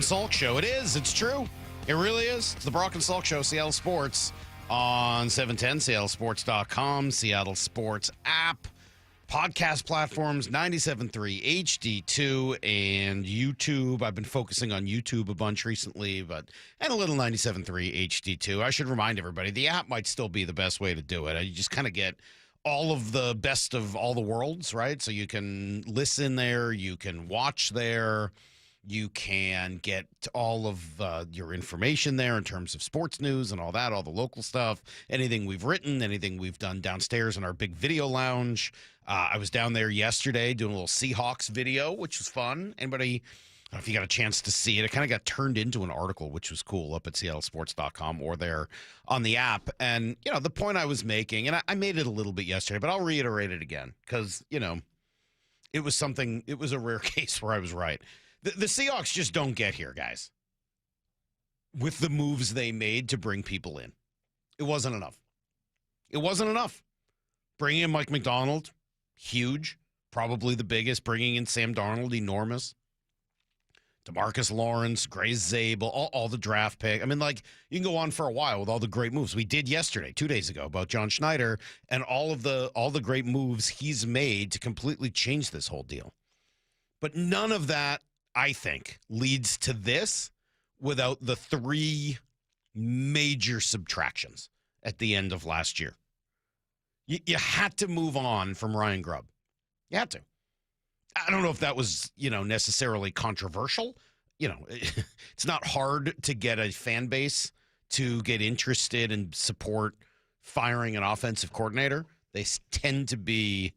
Salk Show. It is. It's true. It really is. It's the Brock and Salk Show, Seattle Sports on 710, seattlesports.com, Seattle Sports app, podcast platforms, 97.3 HD2, and YouTube. I've been focusing on YouTube a bunch recently, and a little 97.3 HD2. I should remind everybody, the app might still be the best way to do it. You just kind of get all of the best of all the worlds, right? So you can listen there, you can watch there. You can get all of your information there in terms of sports news and all that, all the local stuff, anything we've written, anything we've done downstairs in our big video lounge. I was down there yesterday doing a little Seahawks video, which was fun. Anybody, I don't know if you got a chance to see it. It kind of got turned into an article, which was cool, up at seattlesports.com or there on the app. And, the point I was making, and I made it a little bit yesterday, but I'll reiterate it again because, it was a rare case where I was right. The Seahawks just don't get here, guys, with the moves they made to bring people in. It wasn't enough. It wasn't enough. Bringing in Mike Macdonald, huge, probably the biggest. Bringing in Sam Darnold, enormous. DeMarcus Lawrence, Grace Zabel, all the draft pick. I mean, you can go on for a while with all the great moves. We did yesterday, 2 days ago, about John Schneider and all the great moves he's made to completely change this whole deal. But none of that, I think, leads to this without the three major subtractions at the end of last year. You had to move on from Ryan Grubb. You had to. I don't know if that was, necessarily controversial. It's not hard to get a fan base to get interested and support firing an offensive coordinator. They tend to be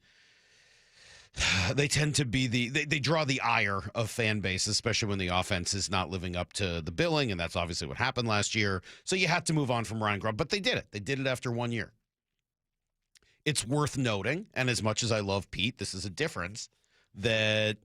they draw the ire of fan base, especially when the offense is not living up to the billing, and that's obviously what happened last year. So you have to move on from Ryan Grubb, but they did it. They did it after 1 year. It's worth noting, and as much as I love Pete, this is a difference, that,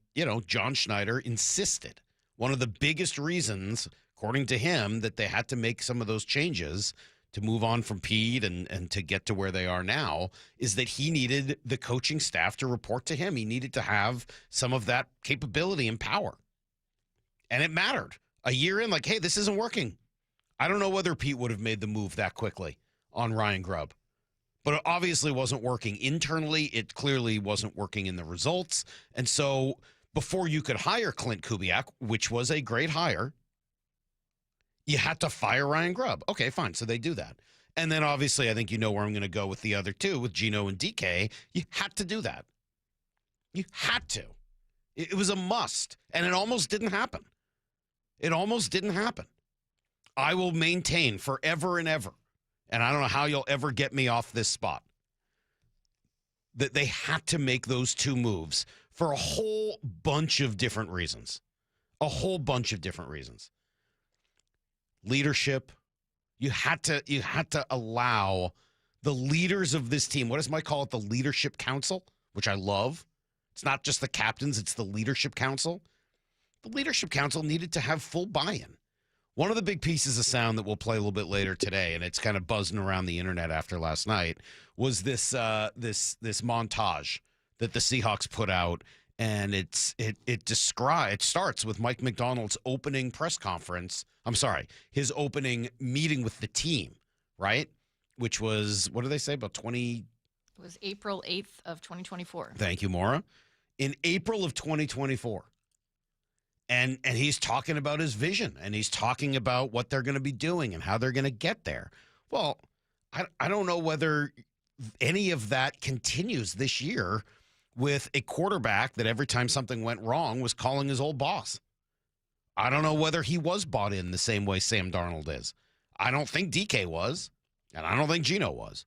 John Schneider insisted. One of the biggest reasons, according to him, that they had to make some of those changes to move on from Pete and to get to where they are now is that he needed the coaching staff to report to him. He needed to have some of that capability and power. And it mattered. A year in, hey, this isn't working. I don't know whether Pete would have made the move that quickly on Ryan Grubb. But it obviously wasn't working internally. It clearly wasn't working in the results. And so before you could hire Clint Kubiak, which was a great hire, you had to fire Ryan Grubb. Okay, fine. So they do that. And then obviously I think you know where I'm going to go with the other two, with Geno and DK. You had to do that. You had to. It was a must. And it almost didn't happen. It almost didn't happen. I will maintain forever and ever, and I don't know how you'll ever get me off this spot, that they had to make those two moves for a whole bunch of different reasons. A whole bunch of different reasons. Leadership. You had to allow the leaders of this team. What does Mike call it? The Leadership Council, which I love. It's not just the captains, it's the Leadership Council. The Leadership Council needed to have full buy-in. One of the big pieces of sound that we'll play a little bit later today, and it's kind of buzzing around the internet after last night, was this montage that the Seahawks put out, and it starts with Mike Macdonald's opening press conference. I'm sorry, his opening meeting with the team, right? Which was, what did they say, about 20? It was April 8th of 2024. Thank you, Maura. In April of 2024. And he's talking about his vision, and he's talking about what they're going to be doing and how they're going to get there. Well, I don't know whether any of that continues this year with a quarterback that every time something went wrong was calling his old boss. I don't know whether he was bought in the same way Sam Darnold is. I don't think DK was, and I don't think Geno was.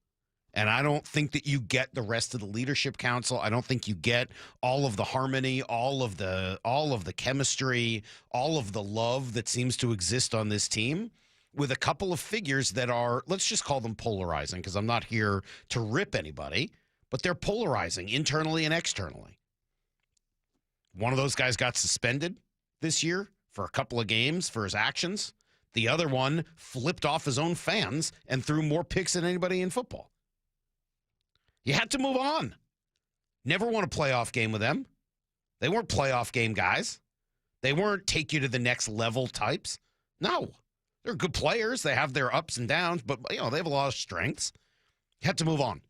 And I don't think that you get the rest of the Leadership Council. I don't think you get all of the harmony, all of the chemistry, all of the love that seems to exist on this team with a couple of figures that are, let's just call them polarizing, because I'm not here to rip anybody, but they're polarizing internally and externally. One of those guys got suspended this year for a couple of games for his actions. The other one flipped off his own fans and threw more picks than anybody in football. You had to move on. Never won a playoff game with them. They weren't playoff game guys. They weren't take you to the next level types. No. They're good players. They have their ups and downs, but they have a lot of strengths. You had to move on.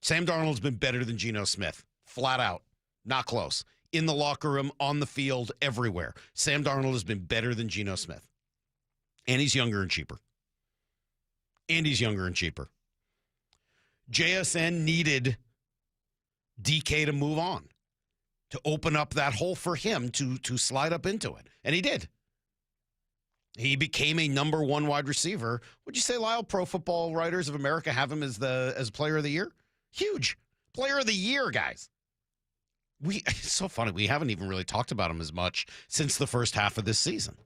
Sam Darnold's been better than Geno Smith. Flat out. Not close. In the locker room, on the field, everywhere. Sam Darnold has been better than Geno Smith. And he's younger and cheaper. JSN needed DK to move on, to open up that hole for him to slide up into it. And he did. He became a number one wide receiver. Would you say, Lyle, Pro Football Writers of America have him as player of the year? Huge. Player of the year, guys. It's so funny. We haven't even really talked about him as much since the first half of this season.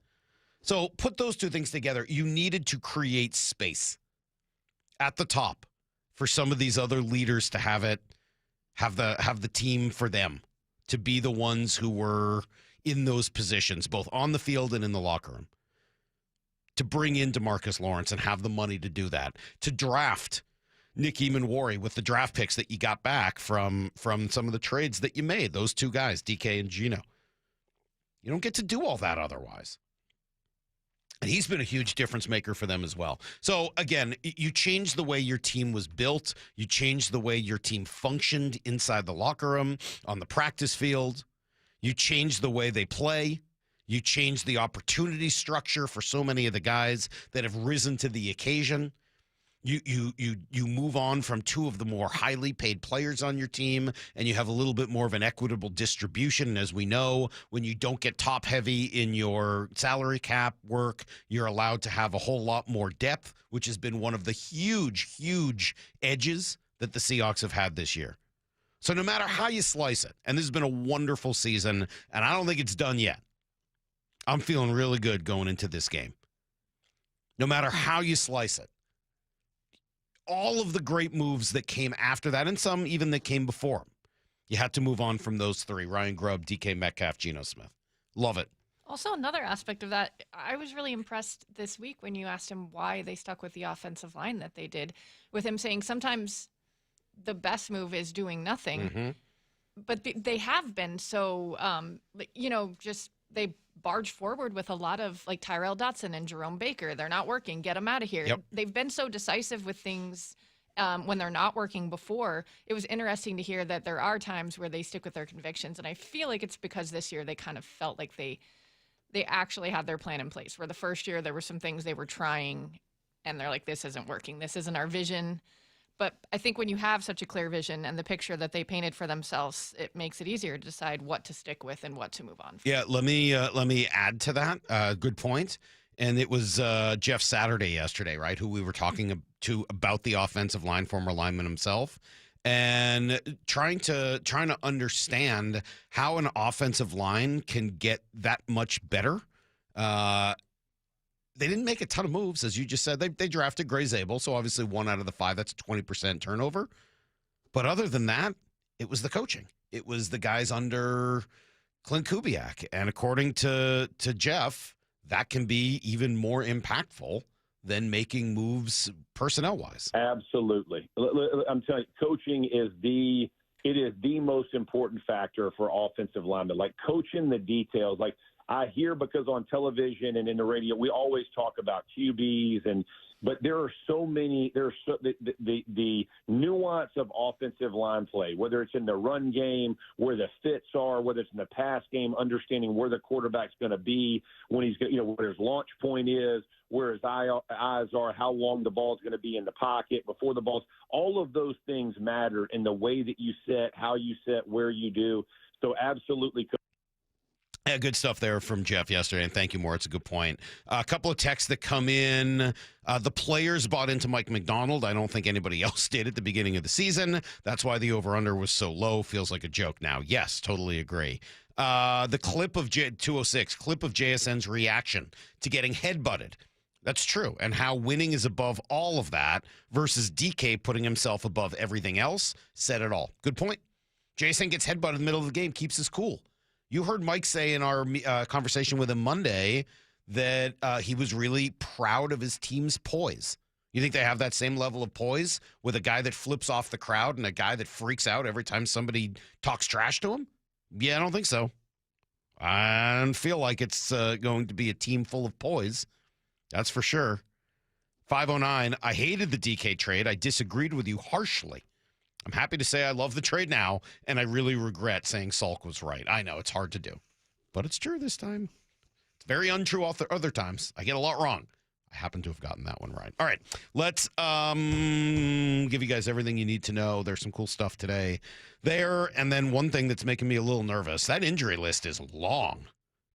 So put those two things together. You needed to create space at the top for some of these other leaders to have the team for them, to be the ones who were in those positions, both on the field and in the locker room. To bring in DeMarcus Lawrence and have the money to do that. To draft Nick Eamon-Warry with the draft picks that you got back from some of the trades that you made, those two guys, DK and Geno. You don't get to do all that otherwise. And he's been a huge difference maker for them as well. So, again, you changed the way your team was built. You changed the way your team functioned inside the locker room, on the practice field. You changed the way they play. You changed the opportunity structure for so many of the guys that have risen to the occasion. You move on from two of the more highly paid players on your team, and you have a little bit more of an equitable distribution. And as we know, when you don't get top heavy in your salary cap work, you're allowed to have a whole lot more depth, which has been one of the huge edges that the Seahawks have had this year. So no matter how you slice it, and this has been a wonderful season, and I don't think it's done yet. I'm feeling really good going into this game. No matter how you slice it. All of the great moves that came after that, and some even that came before. You had to move on from those three: Ryan Grubb, DK Metcalf, Geno Smith. Love it. Also, another aspect of that, I was really impressed this week when you asked him why they stuck with the offensive line that they did, with him saying sometimes the best move is doing nothing. Mm-hmm. But they have been so, just they barge forward with a lot of like Tyrell Dotson and Jerome Baker. They're not working. Get them out of here. Yep. They've been so decisive with things when they're not working before. It was interesting to hear that there are times where they stick with their convictions. And I feel like it's because this year they kind of felt like they actually had their plan in place, where the first year there were some things they were trying and they're like, this isn't working. This isn't our vision. But I think when you have such a clear vision and the picture that they painted for themselves, it makes it easier to decide what to stick with and what to move on from. Yeah, let me add to that. Good point. And it was Jeff Saturday yesterday, right, who we were talking to about the offensive line, former lineman himself, and trying to understand how an offensive line can get that much better. They didn't make a ton of moves, as you just said. They drafted Gray Zabel, so obviously 1 out of the 5, that's a 20% turnover. But other than that, it was the coaching. It was the guys under Clint Kubiak. And according to Jeff, that can be even more impactful than making moves personnel-wise. Absolutely. I'm telling you, coaching is the most important factor for offensive linemen. Like coaching the details, like I hear, because on television and in the radio, we always talk about QBs, but there are so many. The nuance of offensive line play, whether it's in the run game, where the fits are, whether it's in the pass game, understanding where the quarterback's going to be when he's, where his launch point is, where his eyes are, how long the ball's going to be in the pocket before the ball's. All of those things matter in the way that you set, how you set, where you do. So absolutely. Yeah, good stuff there from Jeff yesterday, and thank you, Moore. It's a good point. A couple of texts that come in. The players bought into Mike Macdonald. I don't think anybody else did at the beginning of the season. That's why the over-under was so low. Feels like a joke now. Yes, totally agree. The clip of 206, clip of JSN's reaction to getting headbutted. That's true. And how winning is above all of that versus DK putting himself above everything else said it all. Good point. JSN gets headbutted in the middle of the game, keeps his cool. You heard Mike say in our conversation with him Monday that he was really proud of his team's poise. You think they have that same level of poise with a guy that flips off the crowd and a guy that freaks out every time somebody talks trash to him? Yeah, I don't think so. I don't feel like it's going to be a team full of poise. That's for sure. 509, I hated the DK trade. I disagreed with you harshly. I'm happy to say I love the trade now, and I really regret saying Salk was right. I know, it's hard to do, but it's true this time. It's very untrue other times. I get a lot wrong. I happen to have gotten that one right. All right, let's give you guys everything you need to know. There's some cool stuff today there, and then one thing that's making me a little nervous, that injury list is long.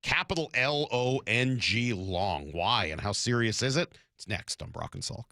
Capital L-O-N-G, long. Why, and how serious is it? It's next on Brock and Salk.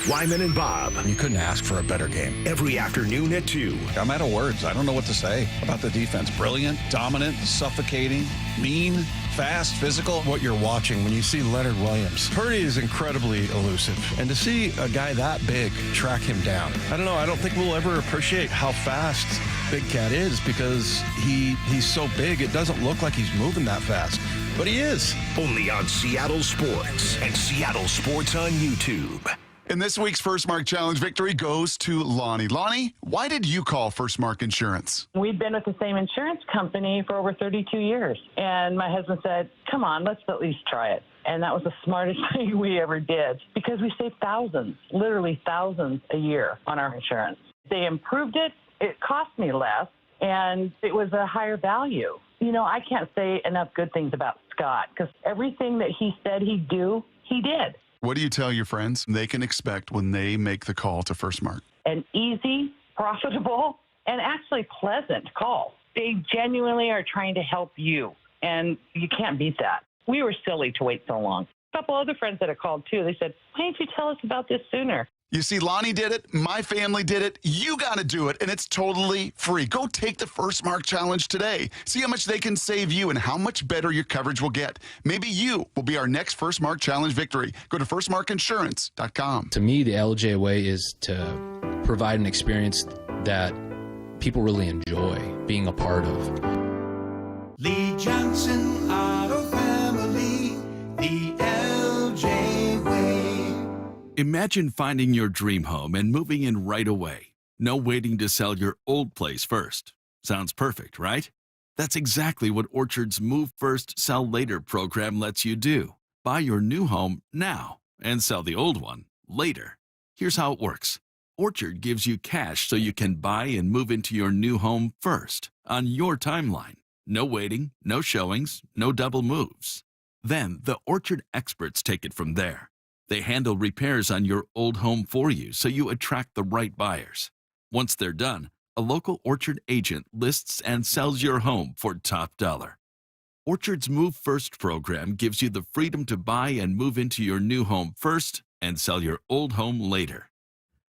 Wyman and Bob. You couldn't ask for a better game. Every afternoon at 2. I'm out of words. I don't know what to say about the defense. Brilliant, dominant, suffocating, mean, fast, physical. What you're watching when you see Leonard Williams. Purdy is incredibly elusive. And to see a guy that big track him down, I don't know. I don't think we'll ever appreciate how fast Big Cat is because he's so big. It doesn't look like he's moving that fast. But he is. Only on Seattle Sports and Seattle Sports on YouTube. And this week's First Mark Challenge victory goes to Lonnie. Lonnie, why did you call First Mark Insurance? We've been with the same insurance company for over 32 years. And my husband said, come on, let's at least try it. And that was the smartest thing we ever did because we saved thousands, literally thousands a year on our insurance. They improved it. It cost me less, and it was a higher value. You know, I can't say enough good things about Scott because everything that he said he'd do, he did. What do you tell your friends they can expect when they make the call to First Mark? An easy, profitable, and actually pleasant call. They genuinely are trying to help you, and you can't beat that. We were silly to wait so long. A couple other friends that have called, too, they said, why didn't you tell us about this sooner? You see, Lonnie did it. My family did it. You got to do it, and it's totally free. Go take the First Mark Challenge today. See how much they can save you and how much better your coverage will get. Maybe you will be our next First Mark Challenge victory. Go to firstmarkinsurance.com. To me, the LJ way is to provide an experience that people really enjoy being a part of. Lee Johnson Auto Family, the LJ way. Imagine finding your dream home and moving in right away. No waiting to sell your old place first. Sounds perfect, right? That's exactly what Orchard's Move First, Sell Later program lets you do. Buy your new home now and sell the old one later. Here's how it works. Orchard gives you cash so you can buy and move into your new home first on your timeline. No waiting, no showings, no double moves. Then the Orchard experts take it from there. They handle repairs on your old home for you so you attract the right buyers. Once they're done, a local Orchard agent lists and sells your home for top dollar. Orchard's Move First program gives you the freedom to buy and move into your new home first and sell your old home later.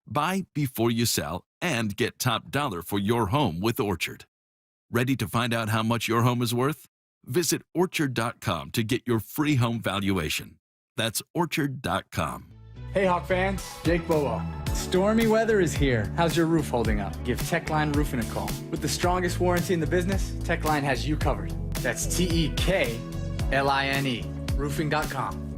Buy before you sell and get top dollar for your home with Orchard. Ready to find out how much your home is worth? Visit Orchard.com to get your free home valuation. That's Orchard.com. Hey Hawk fans, Jake Bobo. Stormy weather is here. How's your roof holding up? Give Techline Roofing a call. With the strongest warranty in the business, Techline has you covered. That's Tekline, roofing.com.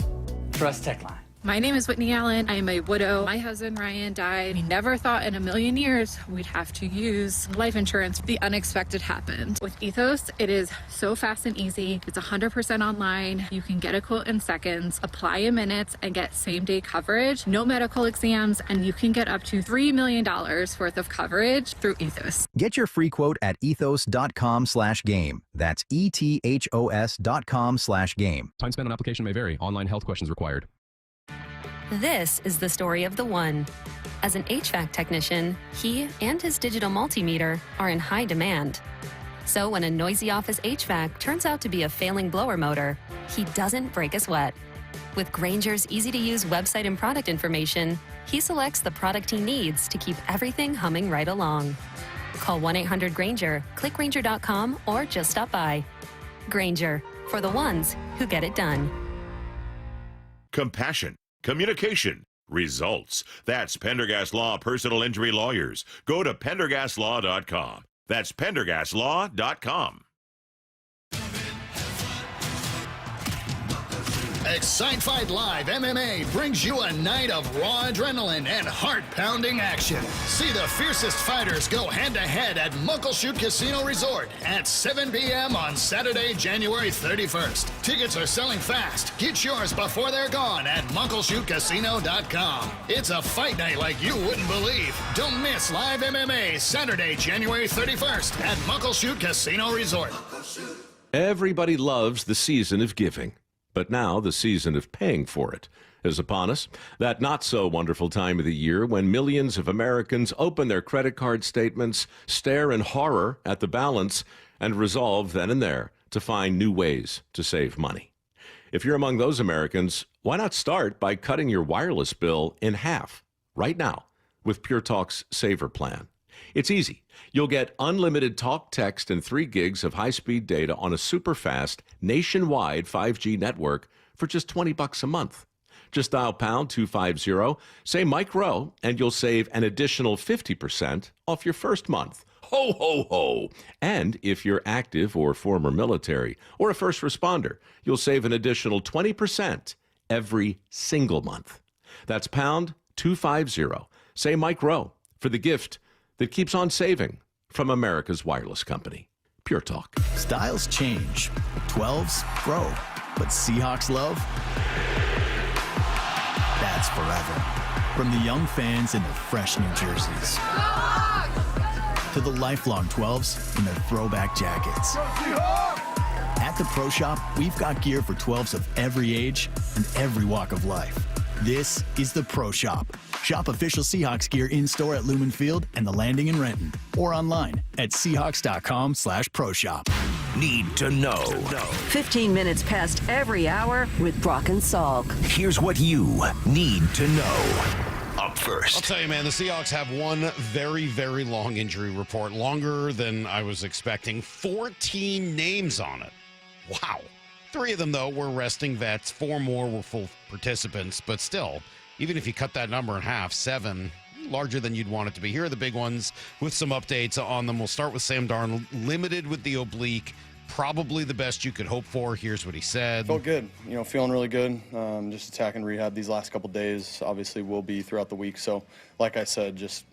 Trust Techline. My name is Whitney Allen. I am a widow. My husband, Ryan, died. We never thought in a million years we'd have to use life insurance. The unexpected happened. With Ethos, it is so fast and easy. It's 100% online. You can get a quote in seconds, apply in minutes, and get same-day coverage. No medical exams, and you can get up to $3 million worth of coverage through Ethos. Get your free quote at ethos.com/game. That's ETHOS.com/game. Time spent on application may vary. Online health questions required. This is the story of the one. As an HVAC technician, he and his digital multimeter are in high demand. So when a noisy office HVAC turns out to be a failing blower motor, he doesn't break a sweat. With Grainger's easy-to-use website and product information, he selects the product he needs to keep everything humming right along. Call 1-800-GRAINGER, click Grainger.com, or just stop by. Grainger, for the ones who get it done. Compassion. Communication. Results. That's Pendergast Law Personal Injury Lawyers. Go to PendergastLaw.com. That's PendergastLaw.com. Excite Fight Live MMA brings you a night of raw adrenaline and heart-pounding action. See the fiercest fighters go head-to-head at Muckleshoot Casino Resort at 7 p.m. on Saturday, January 31st. Tickets are selling fast. Get yours before they're gone at MuckleshootCasino.com. It's a fight night like you wouldn't believe. Don't miss Live MMA Saturday, January 31st at Muckleshoot Casino Resort. Everybody loves the season of giving, but now the season of paying for it is upon us. That not-so-wonderful time of the year when millions of Americans open their credit card statements, stare in horror at the balance, and resolve then and there to find new ways to save money. If you're among those Americans, why not start by cutting your wireless bill in half right now with Pure Talk's Saver Plan? It's easy. You'll get unlimited talk, text, and 3 gigs of high-speed data on a super-fast, nationwide 5G network for just $20 a month. Just dial pound 250, say Mike Rowe, and you'll save an additional 50% off your first month. Ho, ho, ho! And if you're active or former military or a first responder, you'll save an additional 20% every single month. That's pound 250. Say Mike Rowe for the gift that keeps on saving from America's wireless company. Pure Talk. Styles change. 12s grow. But Seahawks love? That's forever. From the young fans in their fresh new jerseys to the lifelong 12s in their throwback jackets. At the Pro Shop, we've got gear for 12s of every age and every walk of life. This is the Pro Shop. Shop official Seahawks gear in-store at Lumen Field and the Landing in Renton, or online at Seahawks.com/Pro Shop. Need to know. 15 minutes past every hour with Brock and Salk. Here's what you need to know. Up first. I'll tell you, man, the Seahawks have one very, very long injury report, longer than I was expecting. 14 names on it. Wow. 3 of them, though, were resting vets. 4 more were full participants. But still, even if you cut that number in half, 7, larger than you'd want it to be. Here are the big ones with some updates on them. We'll start with Sam Darnold, limited with the oblique. Probably the best you could hope for. Here's what he said. Felt good. Feeling really good. Just attacking rehab these last couple days. Obviously, will be throughout the week. So, like I said, just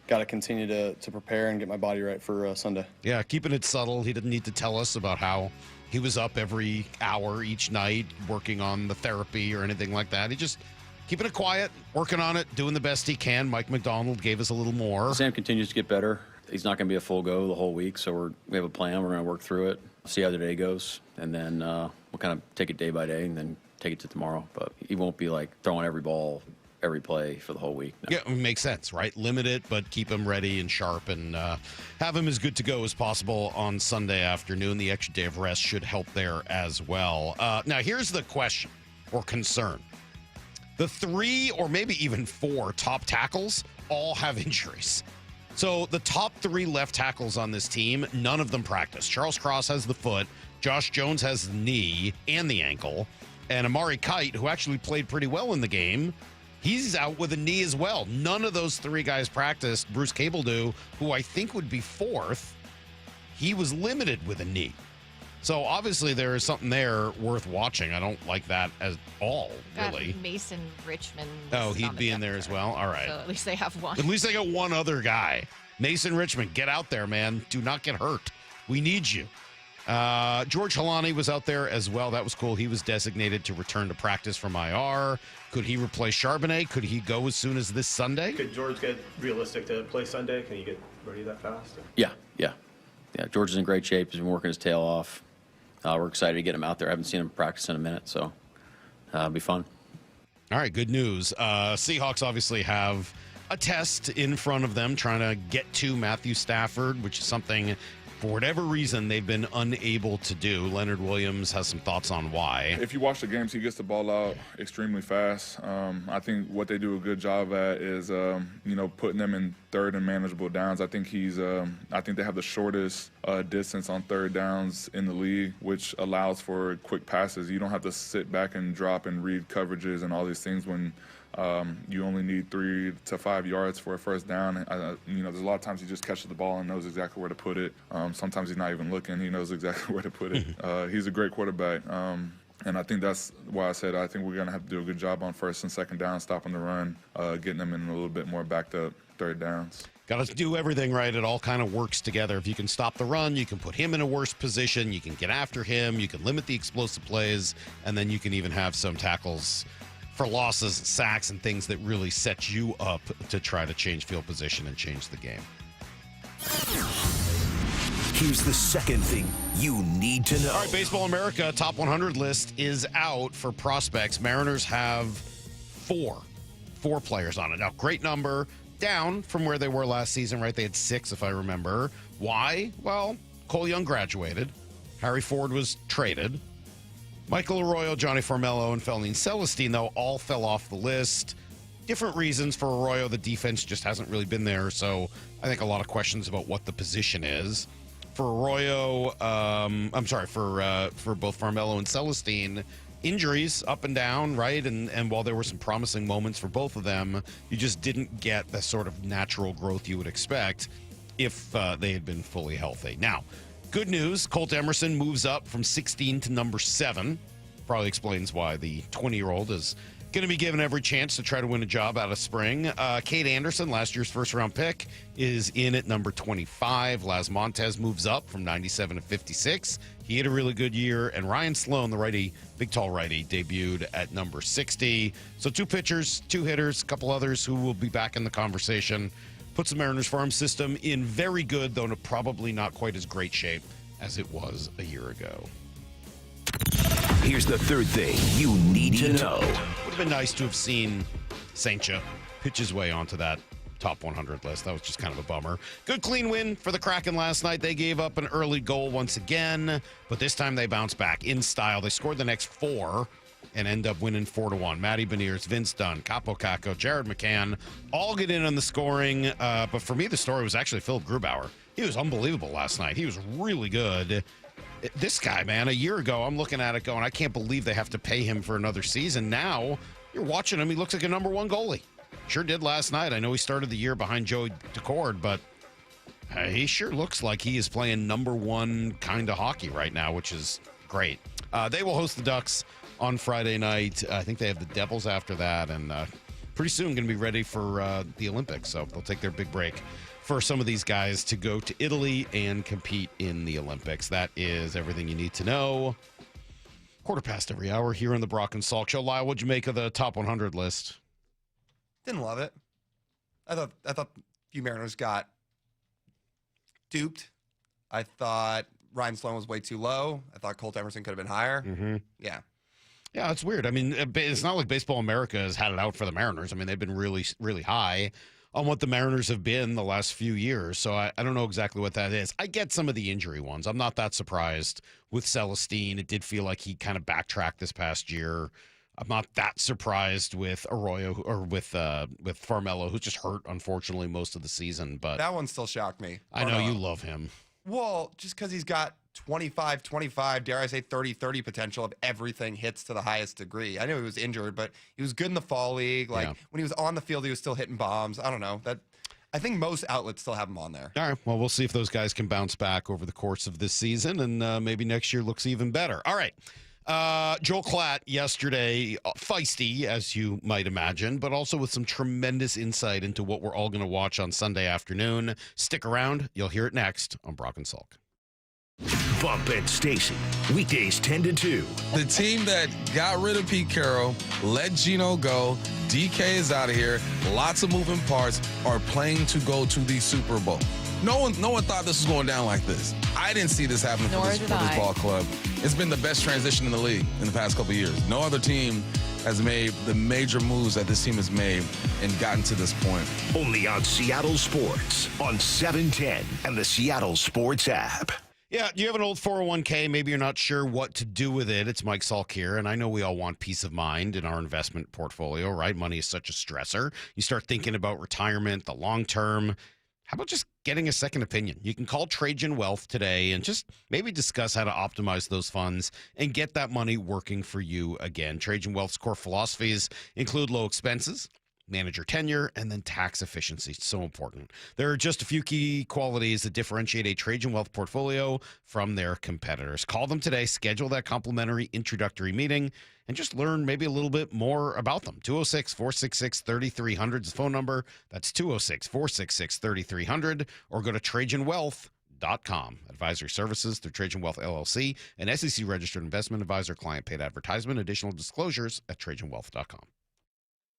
got to continue to prepare and get my body right for Sunday. Yeah, keeping it subtle. He didn't need to tell us about how he was up every hour each night working on the therapy or anything like that. He just keeping it quiet, working on it, doing the best he can. Mike Macdonald gave us a little more. Sam continues to get better. He's not going to be a full go the whole week, so we have a plan. We're going to work through it, see how the day goes, and then we'll kind of take it day by day and then take it to tomorrow. But he won't be like throwing every ball, every play for the whole week. No. Yeah, it makes sense, right? Limit it, but keep him ready and sharp and have him as good to go as possible on Sunday afternoon. The extra day of rest should help there as well. Now, here's the question or concern. The 3 or maybe even 4 top tackles all have injuries. So the top 3 left tackles on this team, none of them practice. Charles Cross has the foot. Josh Jones has the knee and the ankle. And Amari Kite, who actually played pretty well in the game, he's out with a knee as well. None of those 3 guys practiced. Bruce Cabledew, who I think would be 4th, he was limited with a knee. So obviously there is something there worth watching. I don't like that at all, really. Mason Richmond. Oh, he'd be in there as well? All right. So at least they have one. At least they got one other guy. Mason Richmond, get out there, man. Do not get hurt. We need you. George Halani was out there as well. That was cool. He was designated to return to practice from IR. Could he replace Charbonnet? Could he go as soon as this Sunday? Could George get realistic to play Sunday? Can he get ready that fast? Yeah. George is in great shape. He's been working his tail off. We're excited to get him out there. I haven't seen him practice in a minute, so it'll be fun. All right, good news. Seahawks obviously have a test in front of them trying to get to Matthew Stafford, which is something, for whatever reason, they've been unable to do. Leonard Williams has some thoughts on why. If you watch the games, he gets the ball out extremely fast. I think what they do a good job at is, putting them in third and manageable downs. I think they have the shortest distance on third downs in the league, which allows for quick passes. You don't have to sit back and drop and read coverages and all these things when you only need 3 to 5 yards for a first down. There's a lot of times he just catches the ball and knows exactly where to put it. Sometimes he's not even looking. He knows exactly where to put it. He's a great quarterback. And I think that's why I said I think we're going to have to do a good job on first and second down, stopping the run, getting them in a little bit more backed up third downs. Got to do everything right. It all kind of works together. If you can stop the run, you can put him in a worse position. You can get after him. You can limit the explosive plays. And then you can even have some tackles for losses, sacks, and things that really set you up to try to change field position and change the game. Here's the second thing you need to know. All right, Baseball America Top 100 list is out for prospects. Mariners have four players on it. Now, great number. Down from where they were last season, right? They had 6, if I remember. Why? Well, Cole Young graduated. Harry Ford was traded. Michael Arroyo, Johnny Formello, and Felnine Celestine, though, all fell off the list. Different reasons for Arroyo. The defense just hasn't really been there, so I think a lot of questions about what the position is. For Arroyo, for both Formello and Celestine, injuries up and down, right? And while there were some promising moments for both of them, you just didn't get the sort of natural growth you would expect if they had been fully healthy. Now, good news, Colt Emerson moves up from 16 to number 7. Probably explains why the 20-year-old is going to be given every chance to try to win a job out of spring. Kate Anderson, last year's first-round pick, is in at number 25. Las Montes moves up from 97 to 56. He had a really good year. And Ryan Sloan, the righty, big tall righty, debuted at number 60. So 2 pitchers, 2 hitters, a couple others who will be back in the conversation. Puts the Mariners farm system in very good, though probably not quite as great shape as it was a year ago. Here's the third thing you need to know. Would have been nice to have seen Saintja pitch his way onto that top 100 list. That was just kind of a bummer. Good clean win for the Kraken last night. They gave up an early goal once again, but this time they bounced back in style. They scored the next 4 and end up winning 4-1. Matty Beniers, Vince Dunn, Capo Caco, Jared McCann all get in on the scoring. But for me, the story was actually Philip Grubauer. He was unbelievable last night. He was really good. This guy, man, a year ago, I'm looking at it going, I can't believe they have to pay him for another season. Now, you're watching him. He looks like a number 1 goalie. Sure did last night. I know he started the year behind Joey Decord, but he sure looks like he is playing number 1 kind of hockey right now, which is great. They will host the Ducks on Friday night. I think they have the Devils after that, and pretty soon going to be ready for the Olympics. So they'll take their big break for some of these guys to go to Italy and compete in the Olympics. That is everything you need to know. 1:15 every hour here on the Brock and Salk Show. Lyle, what'd you make of the top 100 list? Didn't love it. I thought a few Mariners got duped. I thought Ryan Sloan was way too low. I thought Colt Emerson could have been higher. Mm-hmm. Yeah. Yeah, it's weird. I mean, it's not like Baseball America has had it out for the Mariners. I mean, they've been really, really high on what the Mariners have been the last few years. So I don't know exactly what that is. I get some of the injury ones. I'm not that surprised with Celestine. It did feel like he kind of backtracked this past year. I'm not that surprised with Arroyo or with Formello, who's just hurt, unfortunately, most of the season. But that one still shocked me. I know you love him. Well, just because he's got 25, dare I say 30 potential if everything hits to the highest degree. I know he was injured, but he was good in the fall league. Like when he was on the field, he was still hitting bombs. I don't know. I think most outlets still have him on there. All right. Well, we'll see if those guys can bounce back over the course of this season, and maybe next year looks even better. All right. Joel Klatt yesterday, feisty, as you might imagine, but also with some tremendous insight into what we're all going to watch on Sunday afternoon. Stick around. You'll hear it next on Brock and Salk. Bump and Stacy, weekdays 10 to 2. The team that got rid of Pete Carroll, let Geno go, DK is out of here, lots of moving parts, are playing to go to the Super Bowl. No one thought this was going down like this. I didn't see this happening for this ball club. It's been the best transition in the league in the past couple of years. No other team has made the major moves that this team has made and gotten to this point. Only on Seattle Sports on 710 and the Seattle Sports app. Yeah, you have an old 401k. Maybe you're not sure what to do with it. It's Mike Salk here, and I know we all want peace of mind in our investment portfolio, right? Money is such a stressor. You start thinking about retirement, the long term. How about just getting a second opinion? You can call Trajan Wealth today and just maybe discuss how to optimize those funds and get that money working for you again. Trajan Wealth's core philosophies include low expenses, manager tenure, and then tax efficiency. So important. There are just a few key qualities that differentiate a Trajan Wealth portfolio from their competitors. Call them today, schedule that complimentary introductory meeting, and just learn maybe a little bit more about them. 206-466-3300 is the phone number. That's 206-466-3300, or go to TrajanWealth.com. Advisory services through Trajan Wealth LLC, an SEC registered investment advisor. Client paid advertisement. Additional disclosures at TrajanWealth.com.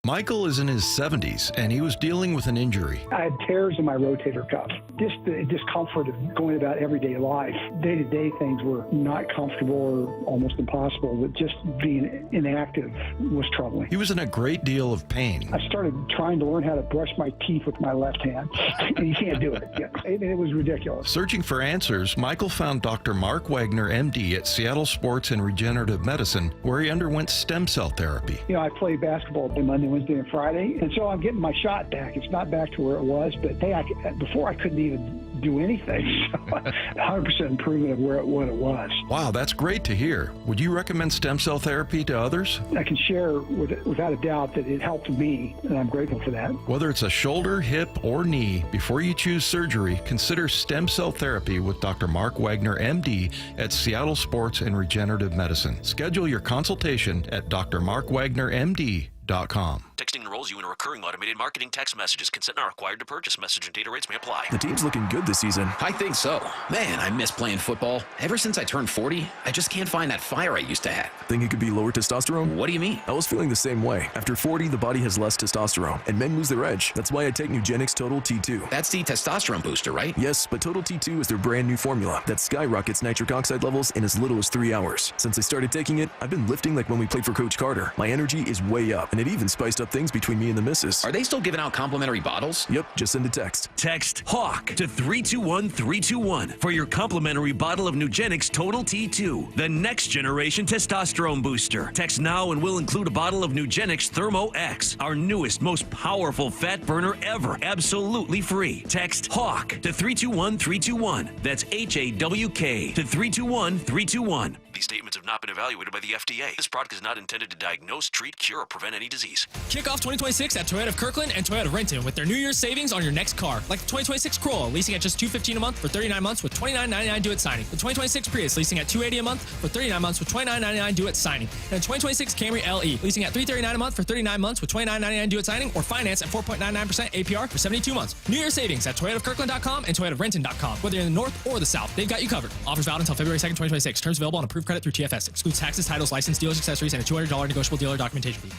Michael is in his 70s, and he was dealing with an injury. I had tears in my rotator cuff. Just the discomfort of going about everyday life. Day-to-day things were not comfortable or almost impossible, but just being inactive was troubling. He was in a great deal of pain. I started trying to learn how to brush my teeth with my left hand, and you can't do it. It was ridiculous. Searching for answers, Michael found Dr. Mark Wagner, MD, at Seattle Sports and Regenerative Medicine, where he underwent stem cell therapy. You know, I played basketball Monday, Wednesday, and Friday, and so I'm getting my shot back. It's not back to where it was, but hey, before I couldn't even do anything. So 100% improvement of what it was. Wow, that's great to hear. Would you recommend stem cell therapy to others? I can share without a doubt that it helped me, and I'm grateful for that. Whether it's a shoulder, hip, or knee, before you choose surgery, consider stem cell therapy with Dr. Mark Wagner, MD, at Seattle Sports and Regenerative Medicine. Schedule your consultation at drmarkwagnermd.com. Texting enrolls you in a recurring automated marketing text messages. Consent not required to purchase. Message and data rates may apply. The team's looking good this season. I think so. Man, I miss playing football. Ever since I turned 40, I just can't find that fire I used to have. Think it could be lower testosterone? What do you mean? I was feeling the same way. After 40, the body has less testosterone, and men lose their edge. That's why I take Nugenix Total T2. That's the testosterone booster, right? Yes, but Total T2 is their brand new formula that skyrockets nitric oxide levels in as little as 3 hours. Since I started taking it, I've been lifting like when we played for Coach Carter. My energy is way up, and it even spiced up things between me and the missus. Are they still giving out complimentary bottles? Yep, just send a text. Text HAWK to 321-321 for your complimentary bottle of Nugenix Total T2, the next generation testosterone booster. Text now and we'll include a bottle of Nugenix Thermo X, our newest, most powerful fat burner ever, absolutely free. Text HAWK to 321-321. That's HAWK to 321-321. These statements have not been evaluated by the FDA. This product is not intended to diagnose, treat, cure, or prevent any disease. Kick off 2026 at Toyota of Kirkland and Toyota of Renton with their New Year's savings on your next car. Like the 2026 Corolla, leasing at just $215 a month for 39 months with $29.99 due at signing. The 2026 Prius, leasing at $280 a month for 39 months with $29.99 due at signing. And the 2026 Camry LE, leasing at $339 a month for 39 months with $29.99 due at signing, or finance at 4.99% APR for 72 months. New Year's savings at ToyotaofKirkland.com and ToyotaofRenton.com. Whether you're in the north or the south, they've got you covered. Offers valid until February 2nd, 2026. Terms available on approved credit through TFS. Excludes taxes, titles, license, dealers, accessories, and a $200 negotiable dealer documentation fee.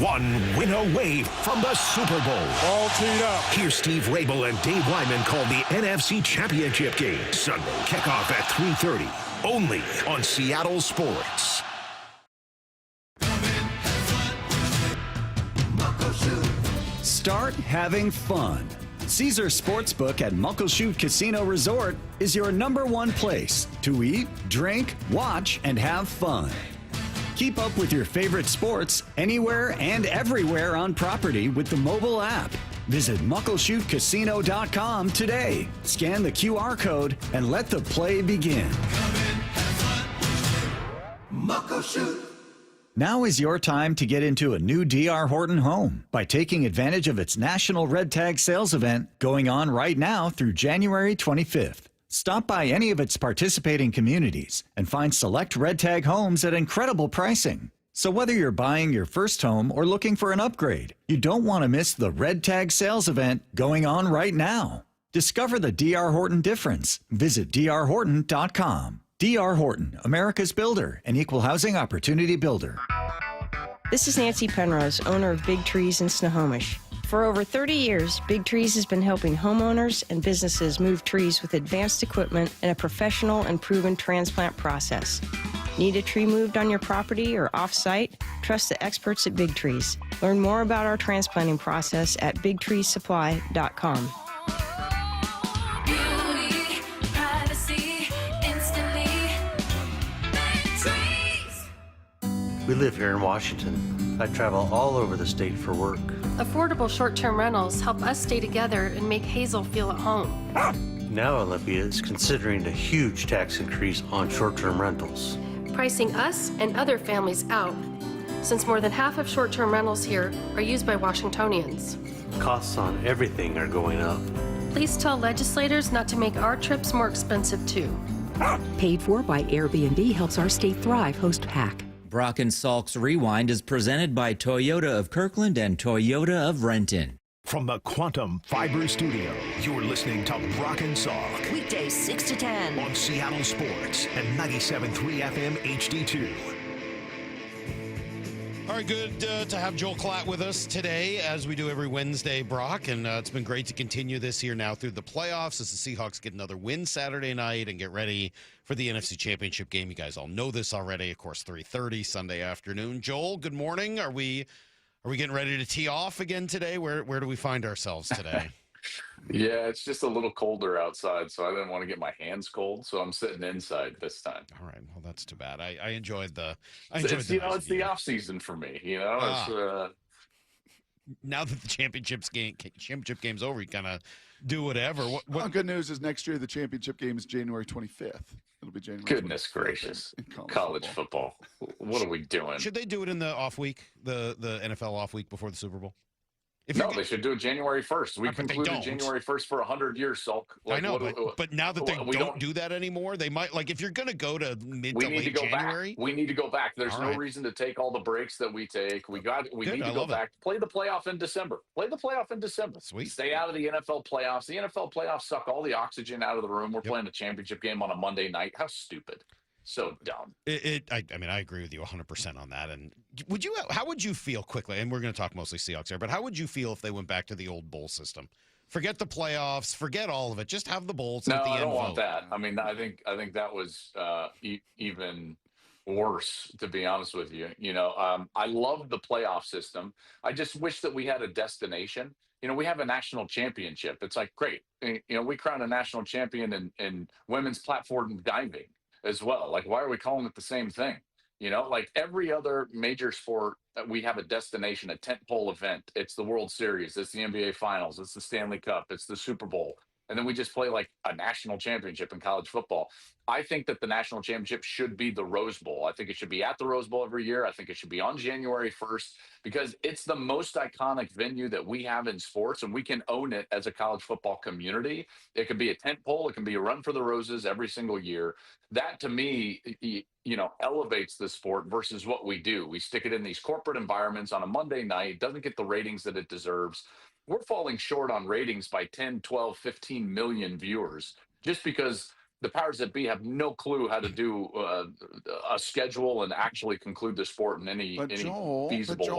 One win away from the Super Bowl. All teed up. Here's Steve Rabel and Dave Wyman call the NFC Championship game. Sunday kickoff at 3:30. Only on Seattle Sports. Start having fun. Caesar Sportsbook at Muckleshoot Casino Resort is your #1 place to eat, drink, watch, and have fun. Keep up with your favorite sports anywhere and everywhere on property with the mobile app. Visit muckleshootcasino.com today. Scan the QR code and let the play begin. Muckleshoot. Now is your time to get into a new D.R. Horton home by taking advantage of its National Red Tag Sales event going on right now through January 25th. Stop by any of its participating communities and find select Red Tag homes at incredible pricing. So whether you're buying your first home or looking for an upgrade, you don't want to miss the Red Tag Sales event going on right now. Discover the D.R. Horton difference. Visit drhorton.com. D.R. Horton, America's builder and equal housing opportunity builder. This is Nancy Penrose, owner of Big Trees in Snohomish. For over 30 years, Big Trees has been helping homeowners and businesses move trees with advanced equipment and a professional and proven transplant process. Need a tree moved on your property or off-site? Trust the experts at Big Trees. Learn more about our transplanting process at bigtreesupply.com. We live here in Washington. I travel all over the state for work. Affordable short-term rentals help us stay together and make Hazel feel at home. Now Olympia is considering a huge tax increase on short-term rentals. Pricing us and other families out. since more than half of short-term rentals here are used by Washingtonians. Costs on everything are going up. Please tell legislators not to make our trips more expensive too. Paid for by Airbnb helps our state thrive. Host Hack. Brock and Salk's Rewind is presented by Toyota of Kirkland and Toyota of Renton. From the Quantum Fiber Studio, you're listening to Brock and Salk. Weekdays 6 to 10. On Seattle Sports and 97.3 FM HD2. All right, good to have Joel Klatt with us today, as we do every Wednesday, Brock. And it's been great to continue this here now through the playoffs as the Seahawks get another win Saturday night and get ready for the NFC Championship game. You guys all know this already. Of course, 3:30 Sunday afternoon. Joel, good morning. Are we getting ready to tee off again today? Where do we find ourselves today? Yeah, it's just a little colder outside, so I didn't want to get my hands cold, so I'm sitting inside this time. All right, well, that's too bad. I enjoyed the. It's the off season for me. Now that the championship game's over, you kind of do whatever. Well, good news is next year the championship game is January 25th. It'll be January. Goodness gracious, in college football. What are we doing? Should they do it in the off week, the NFL off week before the Super Bowl? They should do it January 1st. We concluded January 1st for 100 years, Salk. I know, but now that they don't do that anymore, they might, like, if you're going to go to mid to late January. We need to go back. There's no reason to take all the breaks that we take. We need to go back. Play the playoff in December. Sweet. Stay out of the NFL playoffs. The NFL playoffs suck all the oxygen out of the room. We're playing a championship game on a Monday night. How stupid. So dumb. I mean, I agree with you 100% on that. And how would you feel quickly? And we're going to talk mostly Seahawks here, but how would you feel if they went back to the old bowl system? Forget the playoffs, forget all of it. Just have the bowls at the end. No, I don't want that. I mean, I think that was even worse, to be honest with you. I love the playoff system. I just wish that we had a destination. We have a national championship. It's like, great. We crowned a national champion in women's platform diving as well. Like, why are we calling it the same thing? Like every other major sport, we have a destination, a tentpole event. It's the World Series, it's the NBA Finals, it's the Stanley Cup, it's the Super Bowl. And then we just play like a national championship in college football. I think that the national championship should be the Rose Bowl. I think it should be at the Rose Bowl every year. I think it should be on January 1st because it's the most iconic venue that we have in sports, and we can own it as a college football community. It could be a tent pole. It can be a run for the roses every single year. That, to me, elevates the sport versus what we do. We stick it in these corporate environments on a Monday night. It doesn't get the ratings that it deserves. We're falling short on ratings by 10, 12, 15 million viewers just because the powers that be have no clue how to do a schedule and actually conclude the sport in any feasible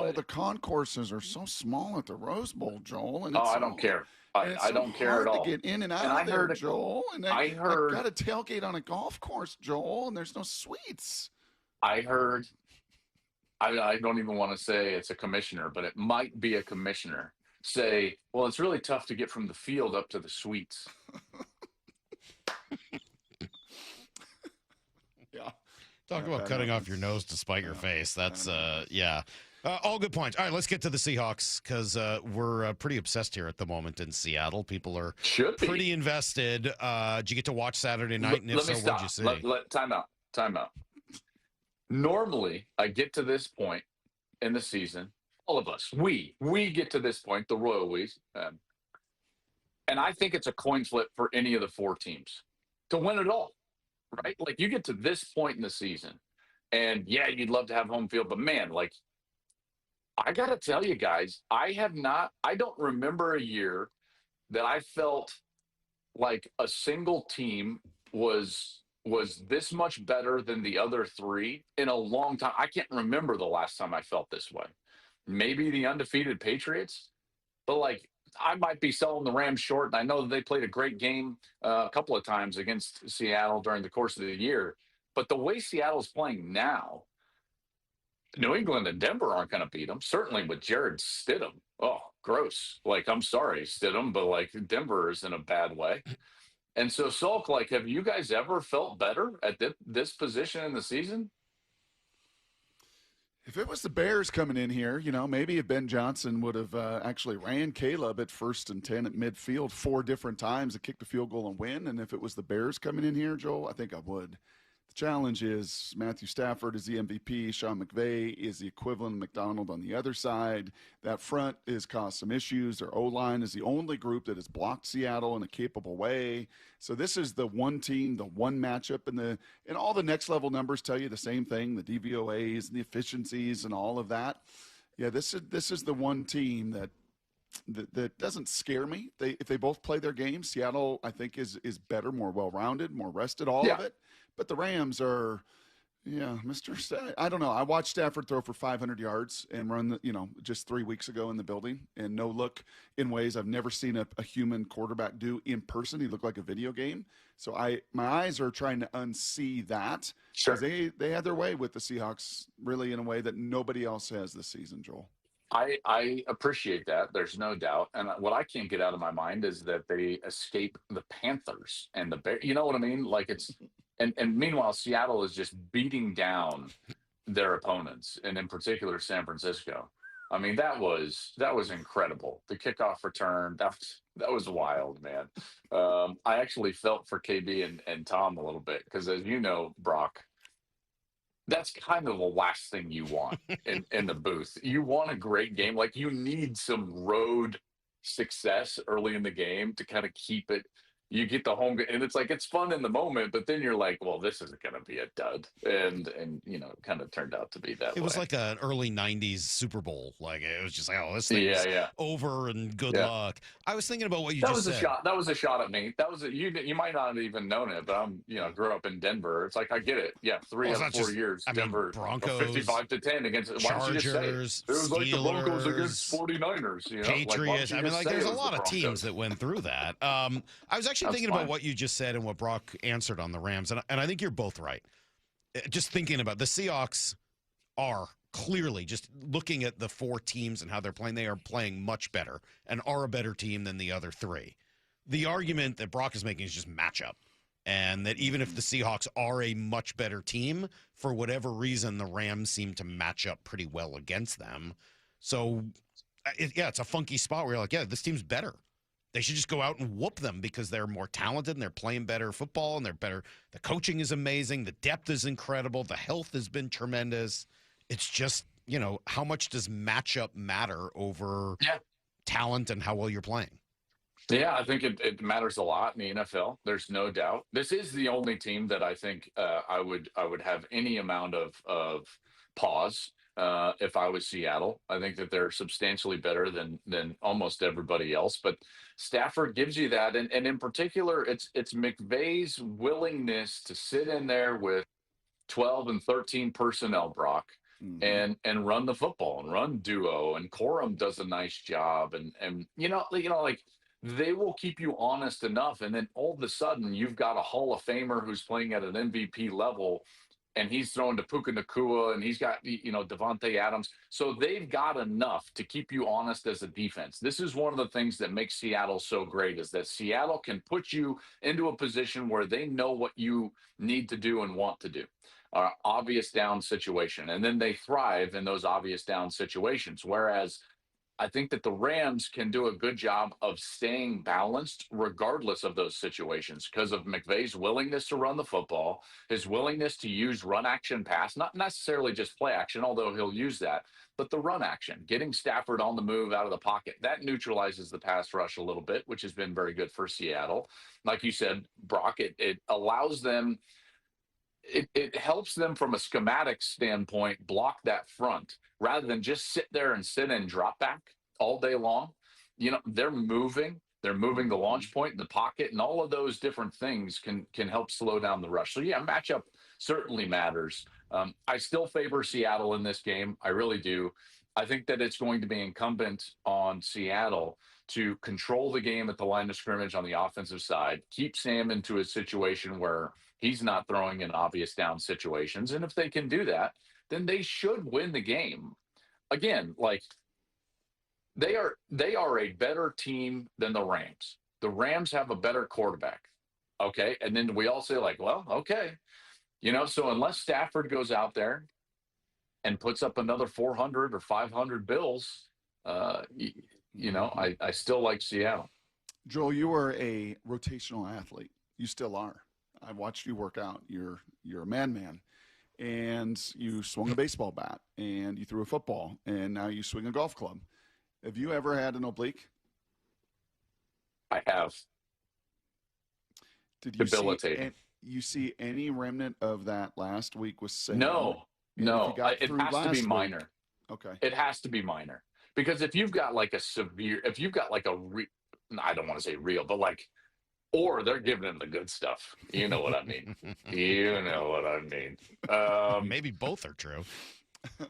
way. The concourses are so small at the Rose Bowl, Joel. And I don't care. I don't care at all. To get in and out of there, Joel. And I've got a tailgate on a golf course, Joel, and there's no suites. I heard. I don't even want to say it's a commissioner, but it might be a commissioner. Say, well, it's really tough to get from the field up to the suites. Yeah. Talk about cutting off your nose to spite your face. That's, all good points. All right, let's get to the Seahawks because we're pretty obsessed here at the moment in Seattle. People are pretty invested. Did you get to watch Saturday night? And if so, what'd you see? Time out. Normally, I get to this point in the season. All of us, we get to this point, the Royal We's, and I think it's a coin flip for any of the four teams to win it all, right? Like, you get to this point in the season, and yeah, you'd love to have home field, but man, like, I got to tell you guys, I don't remember a year that I felt like a single team was this much better than the other three in a long time. I can't remember the last time I felt this way. Maybe the undefeated Patriots, but like, I might be selling the Rams short. And I know that they played a great game a couple of times against Seattle during the course of the year. But the way Seattle's playing now, New England and Denver aren't going to beat them. Certainly with Jorde Stidham. Oh, gross. Like, I'm sorry, Stidham, but like, Denver is in a bad way. And so, Salk, like, have you guys ever felt better at this position in the season? If it was the Bears coming in here, maybe if Ben Johnson would have actually ran Caleb at 1st and 10 at midfield 4 different times to kick the field goal and win, and if it was the Bears coming in here, Joel, I think I would. The challenge is Matthew Stafford is the MVP. Sean McVay is the equivalent of Macdonald on the other side. That front has caused some issues. Their O-line is the only group that has blocked Seattle in a capable way. So this is the one team, the one matchup, and all the next level numbers tell you the same thing, the DVOAs and the efficiencies and all of that. Yeah, this is the one team that doesn't scare me. If they both play their game, Seattle, I think, is better, more well-rounded, more rested, all of it. But the Rams are, I don't know. I watched Stafford throw for 500 yards and run, just 3 weeks ago in the building, and no look in ways I've never seen a human quarterback do in person. He looked like a video game. So my eyes are trying to unsee that. Sure. They had their way with the Seahawks, really, in a way that nobody else has this season, Joel. I appreciate that. There's no doubt. And what I can't get out of my mind is that they escape the Panthers and the Bears. You know what I mean? Like and meanwhile, Seattle is just beating down their opponents, and in particular, San Francisco. I mean, that was incredible. The kickoff return, that was wild, man. I actually felt for KB and Tom a little bit because, as you know, Brock, that's kind of the last thing you want in the booth. You want a great game. Like, you need some road success early in the game to kind of keep it. You get the home, and it's like, it's fun in the moment, but then you're like, well, this isn't going to be a dud. And it kind of turned out to be that way. It was like an early 90s Super Bowl. Like, it was just like, oh, this thing is over and good luck. I was thinking about what you just said. That was a shot at me. That was you might not have even known it, but I'm, grew up in Denver. It's like, I get it. Yeah, 3 out of 4 years, Denver, Broncos, 55-10 against Chargers, why don't you just say it? It was like the Broncos against 49ers. Patriots. There's a lot of teams that went through that. I was actually thinking about what you just said and what Brock answered on the Rams, and I think you're both right. Just thinking about the Seahawks are clearly, just looking at the 4 teams and how they're playing, they are playing much better and are a better team than the other 3. The argument that Brock is making is just matchup, and that even if the Seahawks are a much better team, for whatever reason, the Rams seem to match up pretty well against them. So, it's a funky spot where you're like, yeah, this team's better. They should just go out and whoop them because they're more talented and they're playing better football and they're better. The coaching is amazing. The depth is incredible. The health has been tremendous. It's just, how much does matchup matter over talent and how well you're playing? Yeah, I think it matters a lot in the NFL. There's no doubt. This is the only team that I think I would have any amount of pause. If I was Seattle, I think that they're substantially better than almost everybody else. But Stafford gives you that, and in particular, it's McVay's willingness to sit in there with 12 and 13 personnel, Brock, and run the football and run duo. And Corum does a nice job, and like, they will keep you honest enough, and then all of a sudden you've got a Hall of Famer who's playing at an MVP level. And he's throwing to Puka Nacua, and he's got, Devontae Adams. So they've got enough to keep you honest as a defense. This is one of the things that makes Seattle so great, is that Seattle can put you into a position where they know what you need to do and want to do. Obvious down situation. And then they thrive in those obvious down situations. Whereas I think that the Rams can do a good job of staying balanced regardless of those situations because of McVay's willingness to run the football, his willingness to use run action pass, not necessarily just play action, although he'll use that, but the run action, getting Stafford on the move out of the pocket. That neutralizes the pass rush a little bit, which has been very good for Seattle. Like you said, Brock, it allows them, it helps them from a schematic standpoint block that front rather than just sit there and sit and drop back all day long. They're moving the launch point in the pocket, and all of those different things can help slow down the rush. So yeah, matchup certainly matters. I still favor Seattle in this game. I really do. I think that it's going to be incumbent on Seattle to control the game at the line of scrimmage on the offensive side, keep Sam into a situation where he's not throwing in obvious down situations. And if they can do that, then they should win the game. Again, like, they are a better team than the Rams. The Rams have a better quarterback. Okay. And then we all say, like, well, okay. So unless Stafford goes out there and puts up another 400 or 500 bills, I still like Seattle. Joel, you were a rotational athlete. You still are. I watched you work out. You're a man, and you swung a baseball bat, and you threw a football, and now you swing a golf club. Have you ever had an oblique? I have. Did you Debilitating. you see any remnant of that last week with Sam? No. It has to be minor. Okay. It has to be minor. Because if you've got like a I don't want to say real, but like, or they're giving him the good stuff. You know what I mean? You know what I mean. Maybe both are true.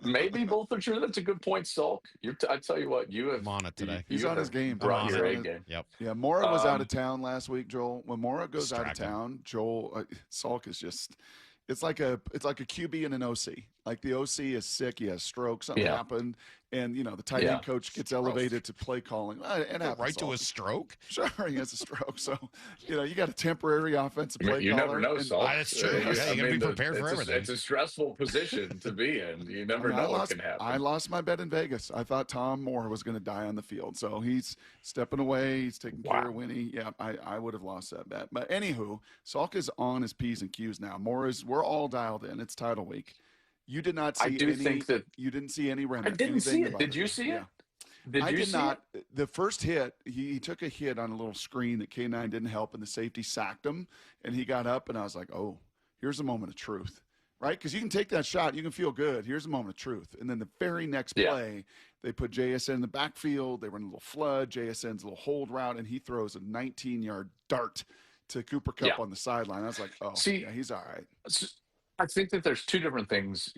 Maybe both are true. That's a good point, Salk. I tell you what, you have I'm on it today. He's on his game. Brought your A game. Yep. Yeah, Mora was out of town last week, Joel. When Mora goes out of town, Salk is just. It's like a QB and an OC. Like the OC is sick. He has stroke. Something happened, and the tight end coach gets elevated to play calling. It happens. Right to a stroke. Sure, he has a stroke. So you got a temporary offensive play you caller. never know, Salk. That's true. You got to be prepared for everything. It's a stressful position to be in. You never know what can happen. I lost my bet in Vegas. I thought Tom Moore was going to die on the field, so he's stepping away. He's taking care of Winnie. Yeah, I would have lost that bet. But anywho, Salk is on his P's and Q's now. We're all dialed in. It's title week. You did not see you didn't see any remnant. I didn't see it. Did you see it? I did not. The first hit, he took a hit on a little screen that K9 didn't help, and the safety sacked him, and he got up, and I was like, oh, here's a moment of truth, right? Because you can take that shot, you can feel good. Here's a moment of truth. And then the very next play, they put JSN in the backfield. They run a little flood. JSN's a little hold route, and he throws a 19-yard dart to Cooper Kupp on the sideline. I was like, oh, he's all right. I think that there's two different things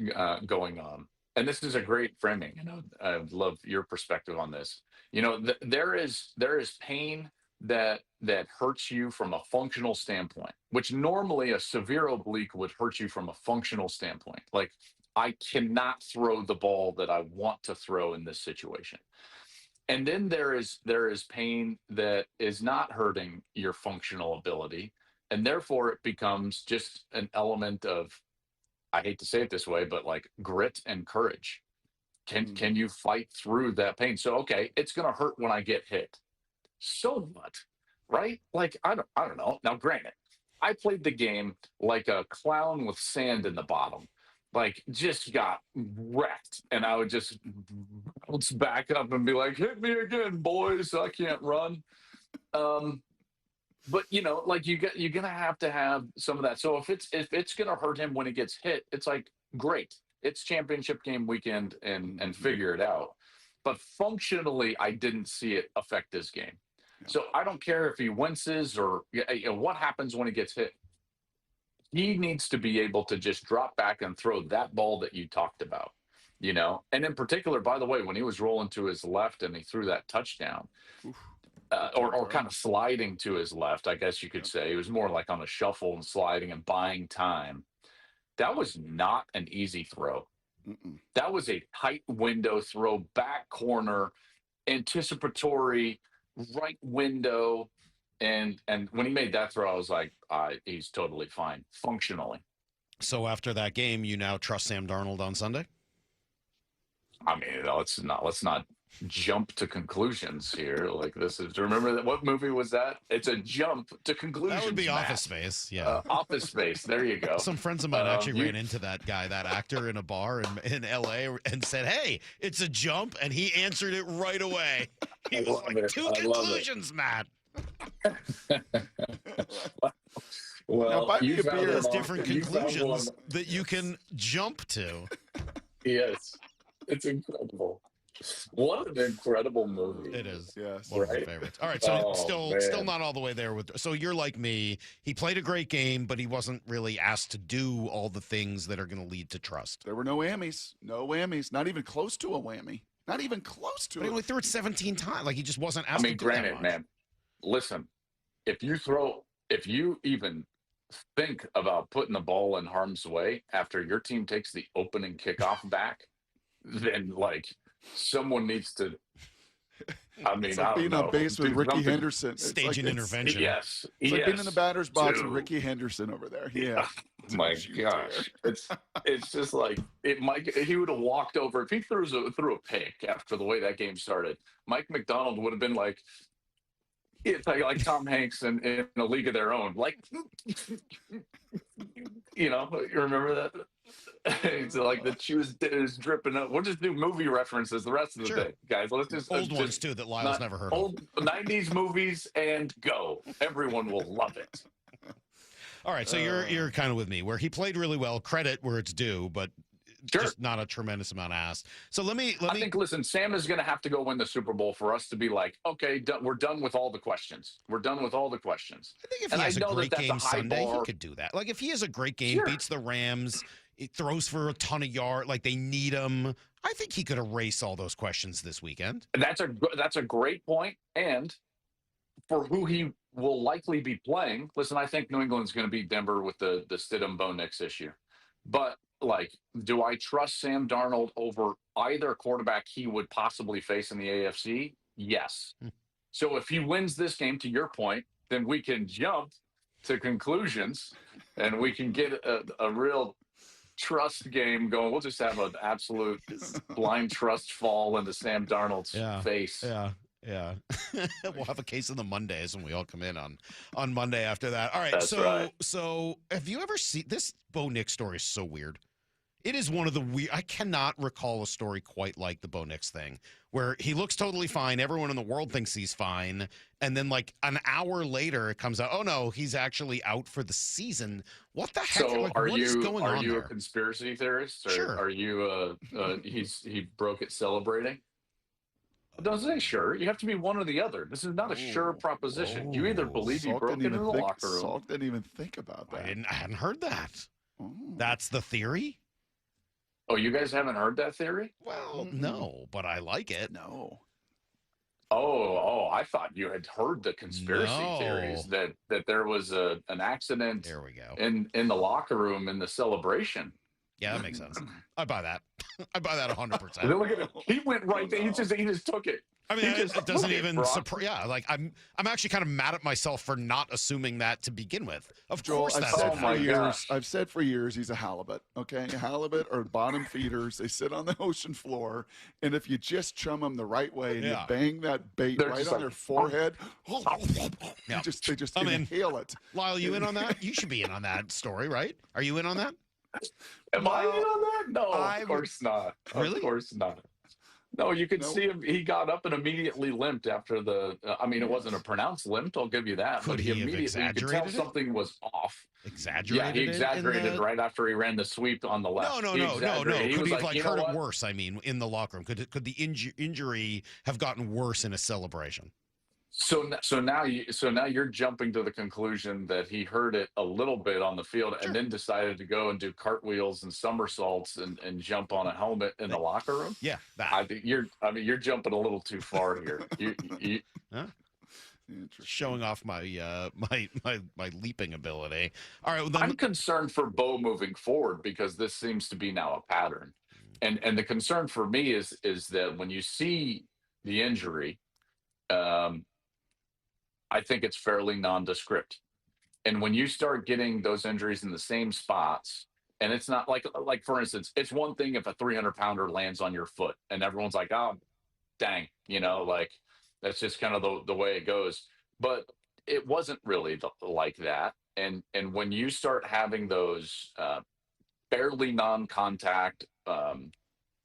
going on. And this is a great framing. I love your perspective on this. There is pain that hurts you from a functional standpoint, which normally a severe oblique would hurt you from a functional standpoint. Like, I cannot throw the ball that I want to throw in this situation. And then there is pain that is not hurting your functional ability. And therefore it becomes just an element of, I hate to say it this way, but like grit and courage. Can you fight through that pain? So, okay, it's going to hurt when I get hit. So what? Right? Like, I don't know. Now, granted, I played the game like a clown with sand in the bottom. Like, just got wrecked. And I would just bounce back up and be like, hit me again, boys. I can't run. But like you're gonna have to have some of that. So if it's gonna hurt him when he gets hit, it's like, great. It's championship game weekend and figure it out. But functionally, I didn't see it affect his game. So I don't care if he winces or what happens when he gets hit. He needs to be able to just drop back and throw that ball that you talked about. And in particular, by the way, when he was rolling to his left and he threw that touchdown. Or kind of sliding to his left, I guess you could say. It was more like on a shuffle and sliding and buying time. That was not an easy throw. That was a tight window throw, back corner, anticipatory, right window. And when he made that throw, I was like, he's totally fine, functionally. So after that game, you now trust Sam Darnold on Sunday? I mean, let's not jump to conclusions here. Like, this is, remember that, what movie was that? It's a jump to conclusions. That would be Matt. Office Space. Yeah. Office Space. There you go. Some friends of mine actually ran into that guy, that actor, in a bar in LA and said, hey, it's a jump. And he answered it right away. He was like, two conclusions, Matt. Well, now, buy me a beer. There's Mark, different conclusions that you can jump to. Yes. It's incredible. What an incredible movie. It is. Yes. One of my favorites. All right, so still not all the way there with. So you're like me. He played a great game, but he wasn't really asked to do all the things that are going to lead to trust. There were no whammies. No whammies. Not even close to a whammy. Not even close to it. He only threw it 17 times. Like, he just wasn't asked to do granted, that much. man, listen, if you even think about putting the ball in harm's way after your team takes the opening kickoff back, then, like, someone needs to. I mean, it's like being on base with Ricky Henderson. Stage an intervention. Yes. It's like being in the batter's box with Ricky Henderson over there. Yeah. My gosh. It's just like he would have walked over. If he threw a pick after the way that game started, Mike Macdonald would have been like, It's like Tom Hanks in A League of Their Own. Like, you remember that? It's like the shoes is dripping up. We'll just do movie references the rest of the day, guys. Let's just old ones too that Lyle's never heard of. Old 90s movies and go. Everyone will love it. All right, so you're kind of with me where he played really well. Credit where it's due, but just not a tremendous amount asked. So let me. I think, listen, Sam is going to have to go win the Super Bowl for us to be like, okay, we're done with all the questions. We're done with all the questions. I think if he has a great game Sunday, he could do that. Like if he has a great game, beats the Rams, it throws for a ton of yards, like they need him. I think he could erase all those questions this weekend. That's a great point. And for who he will likely be playing, listen, I think New England's going to beat Denver with the Stidham-Bo Nix issue. But, like, do I trust Sam Darnold over either quarterback he would possibly face in the AFC? Yes. So if he wins this game, to your point, then we can jump to conclusions and we can get a real trust game going. We'll just have an absolute blind trust fall into Sam Darnold's face. Yeah. We'll have a case on the Mondays when we all come in on Monday after that. All right. That's So have you ever seen this? Bo Nix story is so weird. It is one of the weird. I cannot recall a story quite like the Bo Nix thing where he looks totally fine. Everyone in the world thinks he's fine. And then like an hour later, it comes out, oh no, he's actually out for the season. What the heck? So like, are what is going on you there? a conspiracy theorist? Or Sure. Are you he broke it celebrating? Don't say sure. You have to be one or the other. This is not a sure proposition. You either believe he broke it in the locker room. Salk didn't even think about that. I hadn't heard that. That's the theory? Oh, you guys haven't heard that theory? Well, no, but I like it. No. Oh, I thought you had heard the conspiracy theories that there was an accident there we go. in the locker room in the celebration. Yeah, that makes sense. I buy that. I buy that 100%. Look at him. He went right there. He just took it. I mean, it doesn't even surprise. Yeah, like I'm actually kind of mad at myself for not assuming that to begin with. Of Joel, course, that's I've said for years he's a halibut. Okay, halibut are bottom feeders. They sit on the ocean floor, and if you just chum them the right way and you bang that bait right on their forehead, they just inhale it. Lyle, you in on that? You should be in on that story, right? Are you in on that? Am I in on that? No, of course not. Really? Of course not. No, you could see him. He got up and immediately limped after the. It wasn't a pronounced limp. I'll give you that. Could but he have immediately you could tell exaggerated it? something was off. Exaggerated? Yeah, he exaggerated right after he ran the sweep on the left. No. He Could was he have like "You know hurt what? it worse? I mean, in the locker room, could the injury have gotten worse in a celebration? So now you're jumping to the conclusion that he heard it a little bit on the field and then decided to go and do cartwheels and somersaults and jump on a helmet in the locker room. Yeah, I think you're jumping a little too far here. You Showing off my my leaping ability. All right, well, then, I'm concerned for Bo moving forward because this seems to be now a pattern, and the concern for me is that when you see the injury, I think it's fairly nondescript. And when you start getting those injuries in the same spots, and it's not like for instance, it's one thing if a 300-pounder lands on your foot and everyone's like, oh, dang, like that's just kind of the way it goes. But it wasn't really like that. And when you start having those barely non-contact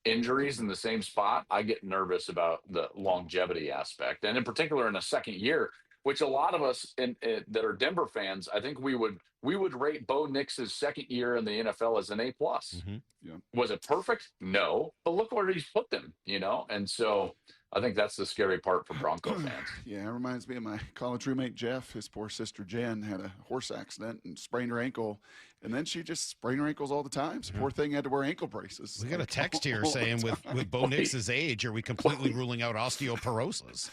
injuries in the same spot, I get nervous about the longevity aspect. And in particular, in a second year, which a lot of us that are Denver fans, I think we would rate Bo Nix's second year in the NFL as an A+. Mm-hmm. Yeah. Was it perfect? No, but look where he's put them, and so I think that's the scary part for Bronco fans. Yeah, it reminds me of my college roommate Jeff. His poor sister Jen had a horse accident and sprained her ankle, and then she just sprained her ankles all the time. So poor thing had to wear ankle braces. We got a text here saying with Bo Nix's age, are we completely ruling out osteoporosis?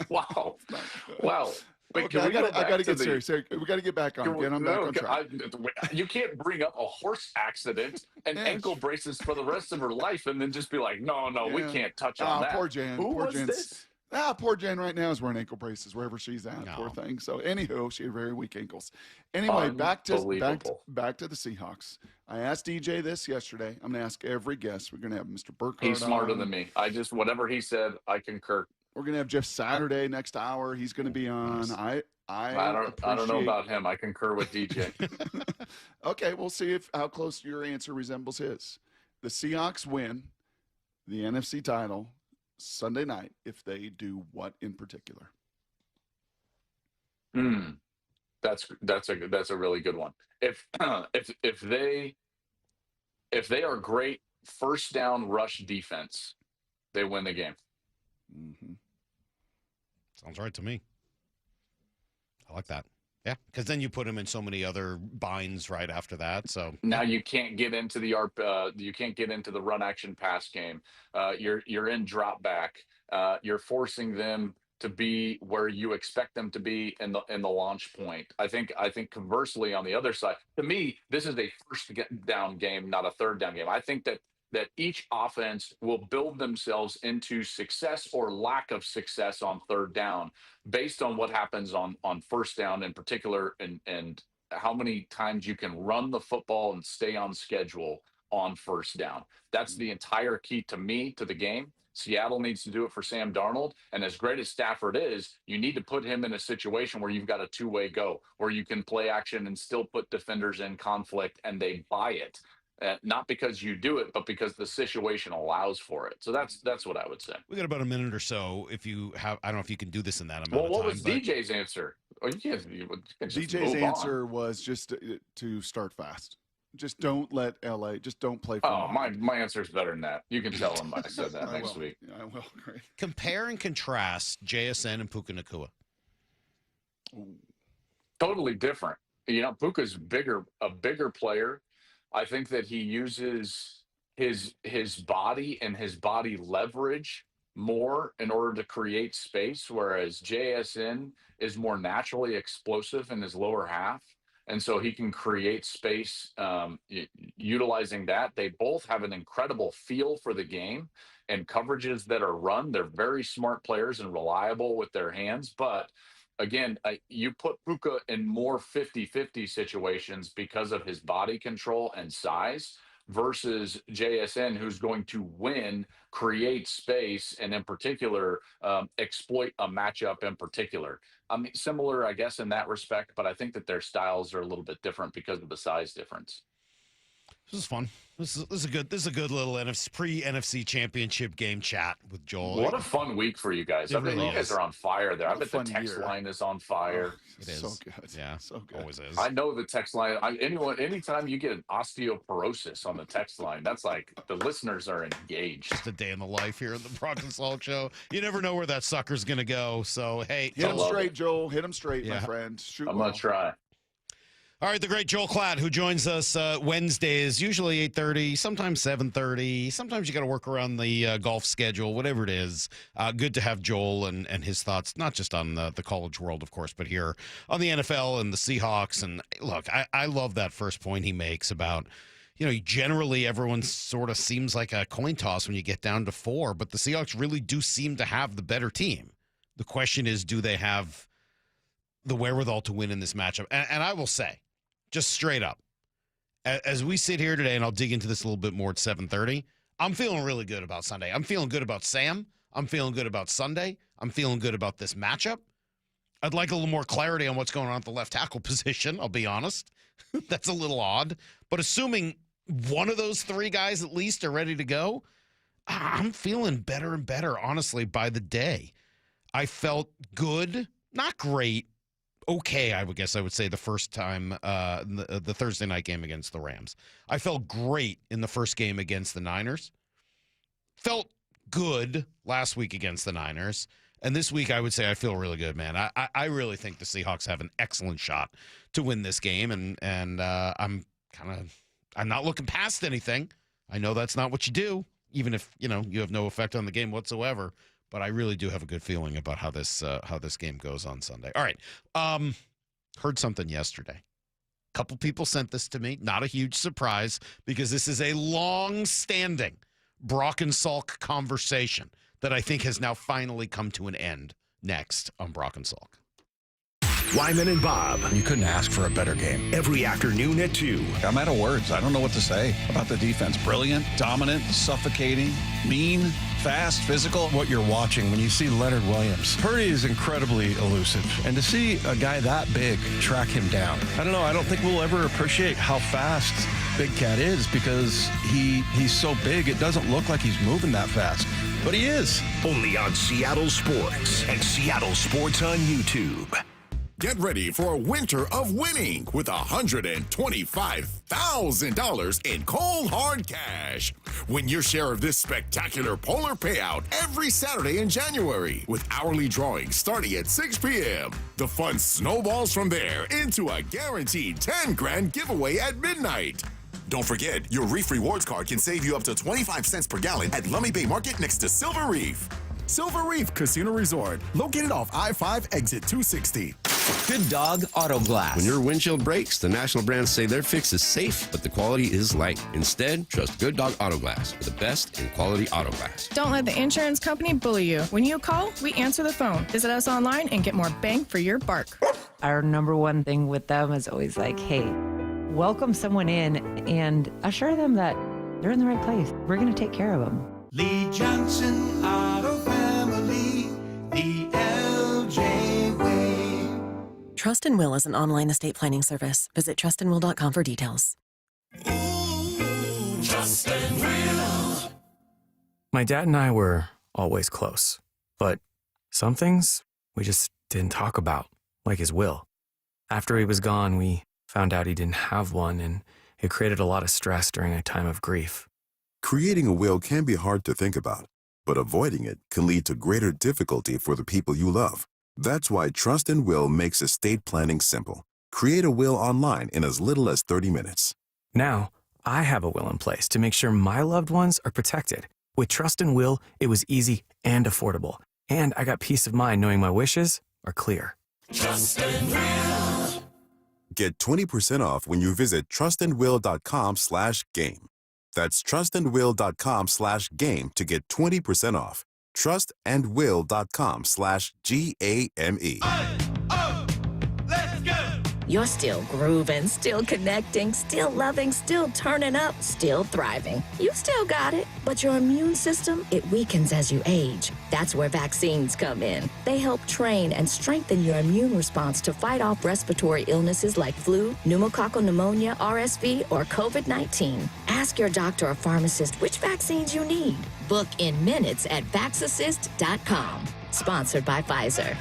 Wow. Wait, okay, I got to get serious. We got to get back on. Get on back on track. You can't bring up a horse accident and ankle braces for the rest of her life and then just be like, no, we can't touch on that. Poor Jan. Poor Jan right now is wearing ankle braces wherever she's at. No. Poor thing. So, anywho, she had very weak ankles. Anyway, back to the Seahawks. I asked DJ this yesterday. I'm going to ask every guest. We're going to have Mr. Burkhardt. He's smarter than me. Whatever he said, I concur. We're going to have Jeff Saturday next hour. He's going to be on. Nice. I don't know about him. I concur with DJ. Okay, we'll see how close your answer resembles his. The Seahawks win the NFC title Sunday night if they do what in particular? That's a really good one. If they are great first down rush defense, they win the game. Mm-hmm. Sounds right to me. I like that. Yeah, because then you put him in so many other binds right after that. So now you can't get into the run action pass game. You're in drop back. You're forcing them to be where you expect them to be in the launch point. I think conversely on the other side, to me, this is a first down game, not a third down game. I think that each offense will build themselves into success or lack of success on third down based on what happens on first down in particular, and how many times you can run the football and stay on schedule on first down. That's the entire key to me to the game. Seattle needs to do it for Sam Darnold. And as great as Stafford is, you need to put him in a situation where you've got a two-way go, where you can play action and still put defenders in conflict and they buy it. Not because you do it, but because the situation allows for it. So that's what I would say. We got about a minute or so. If you have, I don't know if you can do this in that amount of time. Well, what was DJ's answer? Oh, you can't just DJ's answer was just to start fast. Just don't let LA. Just don't play. My answer is better than that. You can tell him I said that next week. I will. Great. Compare and contrast JSN and Puka Nacua. Totally different. Puka's a bigger player. I think that he uses his body and his body leverage more in order to create space, whereas JSN is more naturally explosive in his lower half. And so he can create space utilizing that. They both have an incredible feel for the game and coverages that are run. They're very smart players and reliable with their hands. But again, you put Puka in more 50-50 situations because of his body control and size versus JSN, who's going to win, create space, and in particular, exploit a matchup in particular. I mean, similar, I guess, in that respect, but I think that their styles are a little bit different because of the size difference. This is fun. This is a good little pre-NFC championship game chat with Joel. What a fun week for you guys. You guys are on fire there. I bet the text line is on fire. It is. So good. Yeah, so good. Always is. I know the text line. Anytime you get an osteoporosis on the text line, that's like the listeners are engaged. Just a day in the life here in the Brock and Salk show. You never know where that sucker's going to go. So, hey. Hit him straight, Joel. Hit him straight, my friend. I'm going to try. All right, the great Joel Klatt, who joins us Wednesdays, usually 8:30, sometimes 7:30. Sometimes you got to work around the golf schedule, whatever it is. Good to have Joel and his thoughts, not just on the college world, of course, but here on the NFL and the Seahawks. And look, I love that first point he makes about, generally everyone sort of seems like a coin toss when you get down to 4, but the Seahawks really do seem to have the better team. The question is, do they have the wherewithal to win in this matchup? And I will say, just straight up, as we sit here today, and I'll dig into this a little bit more at 7:30, I'm feeling really good about Sunday. I'm feeling good about Sam. I'm feeling good about Sunday. I'm feeling good about this matchup. I'd like a little more clarity on what's going on at the left tackle position, I'll be honest. That's a little odd. But assuming one of those three guys at least are ready to go, I'm feeling better and better, honestly, by the day. I felt good, not great. Okay, I would say the first time, the Thursday night game against the Rams. I felt great in the first game against the Niners. Felt good last week against the Niners. And this week, I would say I feel really good, man. I really think the Seahawks have an excellent shot to win this game. And I'm not looking past anything. I know that's not what you do, even if, you have no effect on the game whatsoever. But I really do have a good feeling about how this game goes on Sunday. All right. Heard something yesterday. A couple people sent this to me. Not a huge surprise because this is a long-standing Brock and Salk conversation that I think has now finally come to an end next on Brock and Salk. Wyman and Bob. You couldn't ask for a better game. Every afternoon at 2. I'm out of words. I don't know what to say about the defense. Brilliant, dominant, suffocating, mean, fast, physical. What you're watching when you see Leonard Williams. Purdy is incredibly elusive. And to see a guy that big track him down, I don't know. I don't think we'll ever appreciate how fast Big Cat is because he's so big. It doesn't look like he's moving that fast. But he is. Only on Seattle Sports and Seattle Sports on YouTube. Get ready for a winter of winning with $125,000 in cold hard cash. Win your share of this spectacular polar payout every Saturday in January with hourly drawings starting at 6 p.m. The fun snowballs from there into a guaranteed 10 grand giveaway at midnight. Don't forget, your Reef Rewards card can save you up to 25 cents per gallon at Lummi Bay Market next to Silver Reef. Silver Reef Casino Resort, located off I-5 exit 260. Good Dog Auto Glass. When your windshield breaks, the national brands say their fix is safe, but the quality is light. Instead, trust Good Dog Auto Glass for the best in quality auto glass. Don't let the insurance company bully you. When you call, we answer the phone. Visit us online and get more bang for your buck. Our number one thing with them is always like, hey, welcome someone in and assure them that they're in the right place. We're going to take care of them. Lee Johnson Auto Family, the LJ way. Trust and Will is an online estate planning service. Visit trustandwill.com for details. Trust and Will. My dad and I were always close, but some things we just didn't talk about, like his will. After he was gone, we found out he didn't have one, and it created a lot of stress during a time of grief. Creating a will can be hard to think about, but avoiding it can lead to greater difficulty for the people you love. That's why Trust and Will makes estate planning simple. Create a will online in as little as 30 minutes. Now, I have a will in place to make sure my loved ones are protected. With Trust and Will, it was easy and affordable, and I got peace of mind knowing my wishes are clear. Trust and Will. Get 20% off when you visit trustandwill.com/game. That's trustandwill.com/game to get 20% off. Trustandwill.com/GAME. You're still grooving, still connecting, still loving, still turning up, still thriving. You still got it, but your immune system, it weakens as you age. That's where vaccines come in. They help train and strengthen your immune response to fight off respiratory illnesses like flu, pneumococcal pneumonia, RSV, or COVID-19. Ask your doctor or pharmacist which vaccines you need. Book in minutes at vaxassist.com. Sponsored by Pfizer.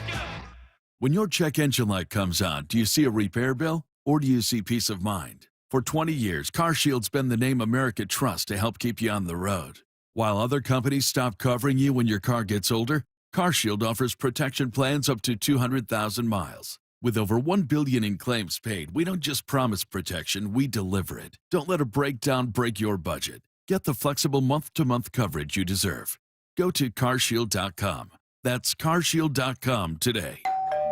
When your check engine light comes on, do you see a repair bill or do you see peace of mind? For 20 years, CarShield's been the name America trusts to help keep you on the road. While other companies stop covering you when your car gets older, CarShield offers protection plans up to 200,000 miles. With over $1 billion in claims paid, we don't just promise protection, we deliver it. Don't let a breakdown break your budget. Get the flexible month-to-month coverage you deserve. Go to carshield.com. That's carshield.com today.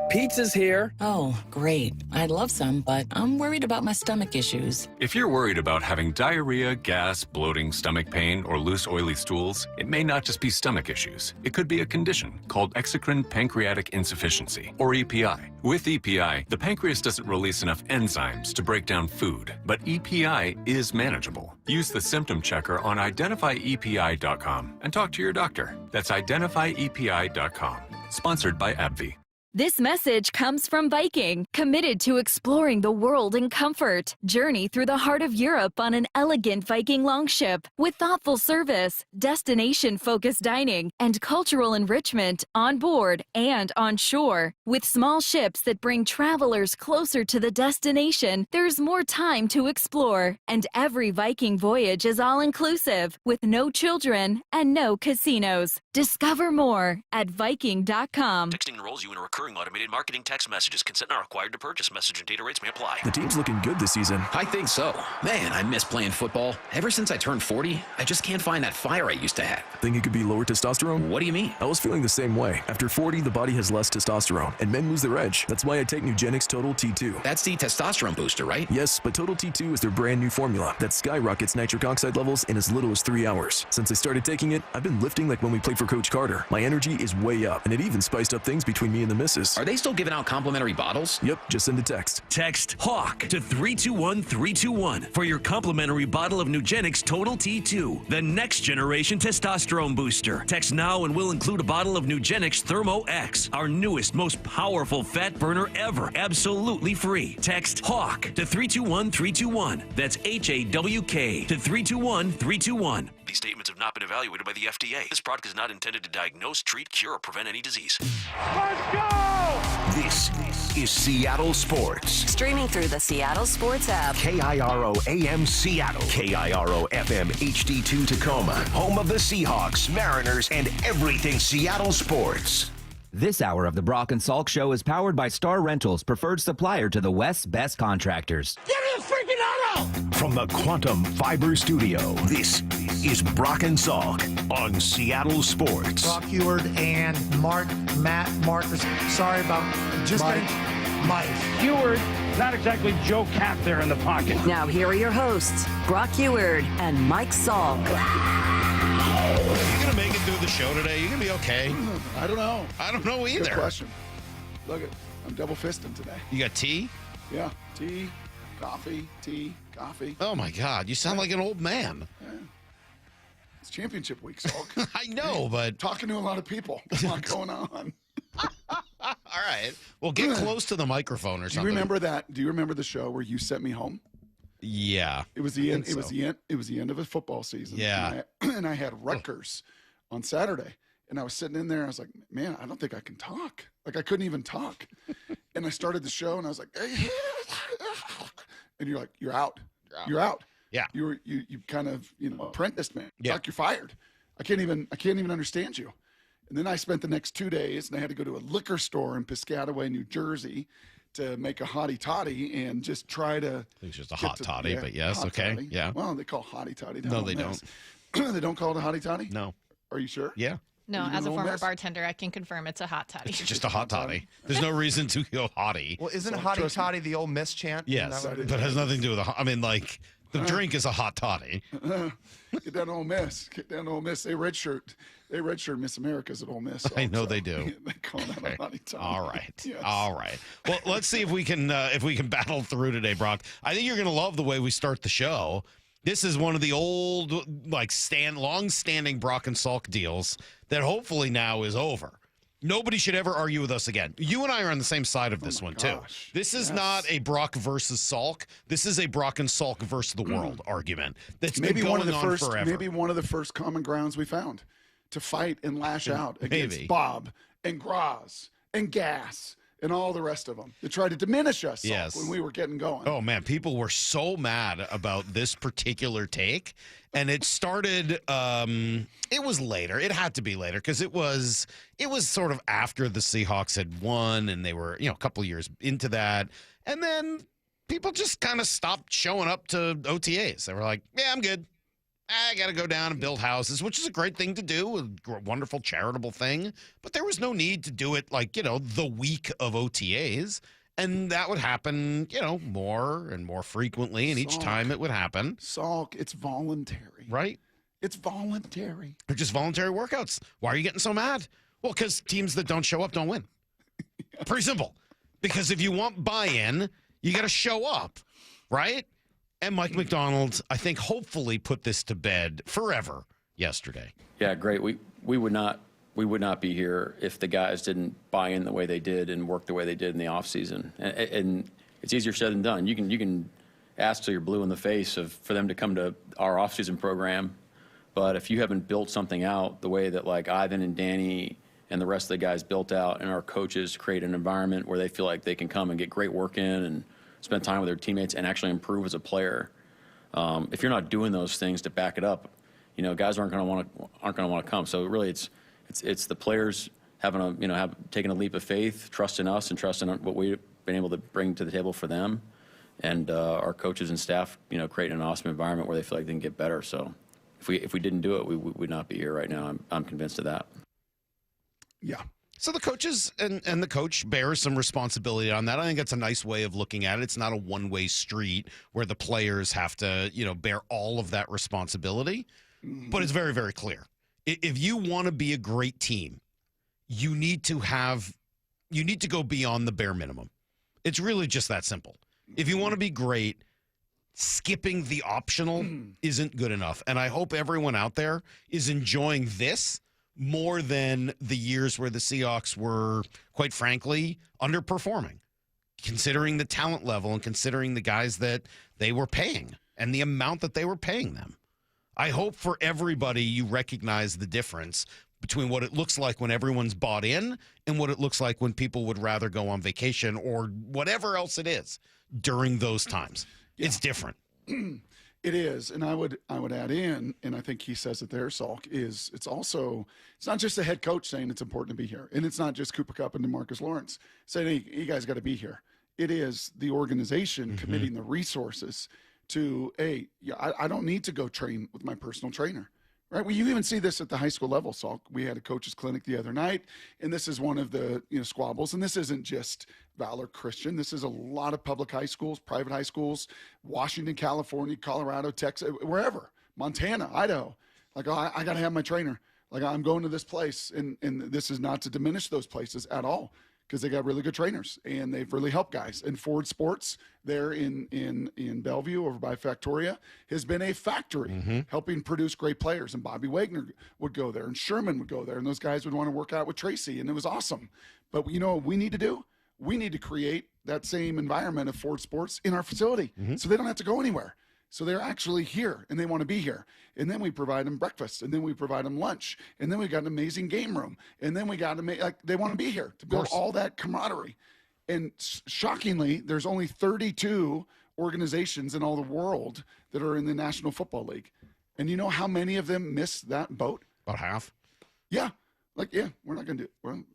Pizza's here. Oh, great. I'd love some, but I'm worried about my stomach issues. If you're worried about having diarrhea, gas, bloating, stomach pain, or loose, oily stools, it may not just be stomach issues. It could be a condition called exocrine pancreatic insufficiency, or EPI. With EPI, the pancreas doesn't release enough enzymes to break down food, but EPI is manageable. Use the symptom checker on identifyepi.com and talk to your doctor. That's identifyepi.com. Sponsored by AbbVie. This message comes from Viking, committed to exploring the world in comfort. Journey through the heart of Europe on an elegant Viking longship with thoughtful service, destination-focused dining, and cultural enrichment on board and on shore. With small ships that bring travelers closer to the destination, there's more time to explore. And every Viking voyage is all-inclusive, with no children and no casinos. Discover more at Viking.com. Texting enrolls you in a recurring automated marketing text messages. Consent not required to purchase. Message and data rates may apply. The team's looking good this season. I think so. Man, I miss playing football. Ever since I turned 40, I just can't find that fire I used to have. Think it could be lower testosterone? What do you mean? I was feeling the same way. After 40, the body has less testosterone, and men lose their edge. That's why I take Nugenix Total T2. That's the testosterone booster, right? Yes, but Total T2 is their brand new formula that skyrockets nitric oxide levels in as little as 3 hours. Since I started taking it, I've been lifting like when we played for Coach Carter. My energy is way up, and it even spiced up things between me and the misses. Are they still giving out complimentary bottles? Yep, just send a text. Text HAWK to 321321 for your complimentary bottle of Nugenix Total T2, the next generation testosterone booster. Text now and we'll include a bottle of Nugenix Thermo X, our newest, most powerful fat burner ever, absolutely free. Text HAWK to 321321. That's HAWK to 321321. These statements have not been evaluated by the FDA. This product is not intended to diagnose, treat, cure, or prevent any disease. Let's go! This is Seattle Sports. Streaming through the Seattle Sports app. KIRO AM Seattle. KIRO FM HD2 Tacoma. Home of the Seahawks, Mariners, and everything Seattle sports. This hour of the Brock and Salk Show is powered by Star Rentals, preferred supplier to the West's best contractors. Give me a freaking auto! From the Quantum Fiber Studio, this is Brock and Salk on Seattle Sports. Brock Heward and Marcus. Sorry about just Mike. Heward, not exactly Joe Cat there in the pocket. Now here are your hosts, Brock Heward and Mike Salk. You're going to make it through the show today? You're going to be okay? I don't know. I don't know either. Good question. Look, I'm double fisting today. You got tea? Yeah, tea, coffee. Oh, my God. You sound like an old man. Yeah. It's championship week, Salk. I know, but... Talking to a lot of people. There's a lot going on. All right. Well, get close to the microphone or something. Do you remember that? Do you remember the show where you sent me home? Yeah. It was the end. It was the end of a football season. Yeah. And I had Rutgers on Saturday, and I was sitting in there. I was like, man, I don't think I can talk. Like I couldn't even talk. And I started the show, and I was like, and you're like, you're out. You're out. Yeah. You kind of apprenticed me. Yeah. Like you're fired. I can't even understand you. And then I spent the next 2 days, and I had to go to a liquor store in Piscataway, New Jersey, to make a hottie toddy and just try to. I think it's just a hot toddy, but yes, okay, toddy. Yeah. Well, they call hottie toddy. No, they don't. They don't call it a hottie toddy? No. Are you sure? Yeah. No, as a former bartender, I can confirm it's a hot toddy. It's just a hot toddy. There's no reason to go hottie. Well, isn't hottie toddy the old Miss chant? Yes, but it has nothing to do with the. I mean, like the drink is a hot toddy. Get down to Ole Miss. Get down to Ole Miss. They redshirt Miss America's at Ole Miss. Also. I know they do. They call that a hottie toddy. All right. Yes. All right. Well, let's see if we can battle through today, Brock. I think you're going to love the way we start the show. This is one of the old, long-standing Brock and Salk deals that hopefully now is over. Nobody should ever argue with us again. You and I are on the same side of this one, too. This is not a Brock versus Salk. This is a Brock and Salk versus the world argument that's been going on forever. Maybe one of the first common grounds we found to fight and lash out against Bob and Graz and Gas and all the rest of them. They tried to diminish us when we were getting going. Oh, man, people were so mad about this particular take. And it started, it was later. It had to be later because it was sort of after the Seahawks had won and they were, a couple of years into that. And then people just kind of stopped showing up to OTAs. They were like, yeah, I'm good. I got to go down and build houses, which is a great thing to do, a wonderful charitable thing. But there was no need to do it like, the week of OTAs. And that would happen, more and more frequently. And each time it would happen. Salk, it's voluntary. Right? It's voluntary. They're just voluntary workouts. Why are you getting so mad? Well, because teams that don't show up don't win. Pretty simple. Because if you want buy-in, you got to show up. Right? And Mike Macdonald, I think, hopefully put this to bed forever yesterday. Yeah, great. We would not be here if the guys didn't buy in the way they did and work the way they did in the offseason. And it's easier said than done. You can ask till you're blue in the face for them to come to our offseason program, but if you haven't built something out the way that like Ivan and Danny and the rest of the guys built out, and our coaches create an environment where they feel like they can come and get great work in and spend time with their teammates and actually improve as a player. If you're not doing those things to back it up, guys aren't going to want to come. So really, it's the players taking a leap of faith, trusting us and trusting what we've been able to bring to the table for them, and our coaches and staff, creating an awesome environment where they feel like they can get better. So if we didn't do it, we would not be here right now. I'm convinced of that. Yeah. So the coaches and the coach bears some responsibility on that. I think that's a nice way of looking at it. It's not a one-way street where the players have to, bear all of that responsibility. Mm-hmm. But it's very, very clear. If you want to be a great team, you need to have you need to go beyond the bare minimum. It's really just that simple. If you want to be great, skipping the optional isn't good enough. And I hope everyone out there is enjoying this more than the years where the Seahawks were, quite frankly, underperforming, considering the talent level and considering the guys that they were paying and the amount that they were paying them. I hope for everybody you recognize the difference between what it looks like when everyone's bought in and what it looks like when people would rather go on vacation or whatever else it is during those times. Yeah. It's different. It is, and I would add in, and I think he says it there, Salk, is it's not just the head coach saying it's important to be here, and it's not just Cooper Kupp and DeMarcus Lawrence saying, hey, you guys got to be here. It is the organization committing the resources to, hey, I don't need to go train with my personal trainer. Right. Well, you even see this at the high school level, Salk. We had a coach's clinic the other night, and this is one of the squabbles. And this isn't just Valor Christian. This is a lot of public high schools, private high schools, Washington, California, Colorado, Texas, wherever, Montana, Idaho. Like, oh, I got to have my trainer. Like, I'm going to this place, and this is not to diminish those places at all, because they got really good trainers and they've really helped guys. And Ford Sports there in Bellevue over by Factoria has been a factory helping produce great players. And Bobby Wagner would go there and Sherman would go there and those guys would want to work out with Tracy, and it was awesome. But you know what we need to do? We need to create that same environment of Ford Sports in our facility so they don't have to go anywhere. So they're actually here and they want to be here. And then we provide them breakfast, and then we provide them lunch, and then we got an amazing game room, and then we got they want to be here to build all that camaraderie. And shockingly, there's only 32 organizations in all the world that are in the National Football League. And you know how many of them miss that boat? About half. Yeah. We're not going to do it.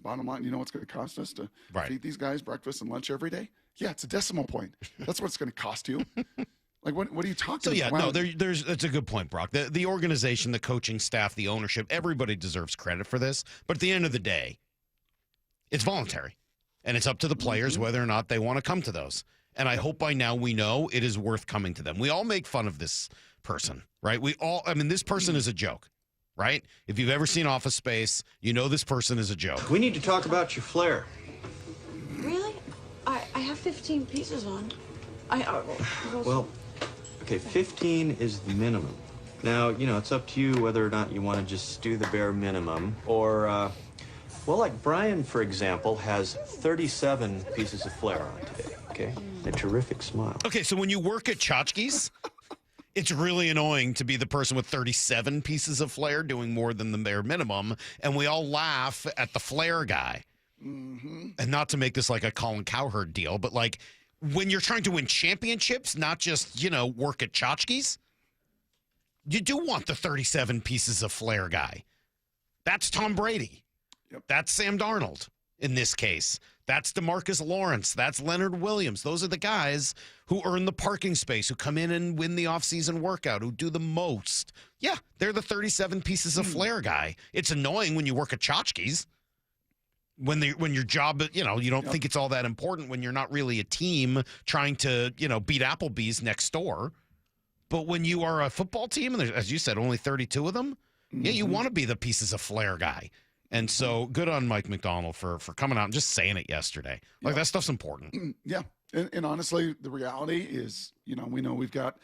Bottom line, you know what's going to cost us to feed these guys breakfast and lunch every day? Yeah, it's a decimal point. That's what it's going to cost you. Like, what are you talking about? So, yeah, that's a good point, Brock. The organization, the coaching staff, the ownership, everybody deserves credit for this. But at the end of the day, it's voluntary. And it's up to the players whether or not they want to come to those. And I hope by now we know it is worth coming to them. We all make fun of this person, right? This person is a joke, right? If you've ever seen Office Space, you know this person is a joke. We need to talk about your flair. Really? I have 15 pieces on. Well, okay, 15 is the minimum. Now, it's up to you whether or not you want to just do the bare minimum or, like Brian, for example, has 37 pieces of flair on today, okay? A terrific smile. Okay, so when you work at Tchotchke's, it's really annoying to be the person with 37 pieces of flair doing more than the bare minimum, and we all laugh at the flair guy. And not to make this like a Colin Cowherd deal, but like, when you're trying to win championships, not just, work at Tchotchke's, you do want the 37 pieces of flair guy. That's Tom Brady. Yep. That's Sam Darnold in this case. That's DeMarcus Lawrence. That's Leonard Williams. Those are the guys who earn the parking space, who come in and win the offseason workout, who do the most. Yeah, they're the 37 pieces of flair guy. It's annoying when you work at Tchotchke's. When your job, you don't think it's all that important when you're not really a team trying to, beat Applebee's next door. But when you are a football team, and there's, as you said, only 32 of them, yeah, you want to be the pieces of flair guy. And so good on Mike Macdonald for coming out and just saying it yesterday. Like, that stuff's important. Yeah. And honestly, the reality is, we know we've got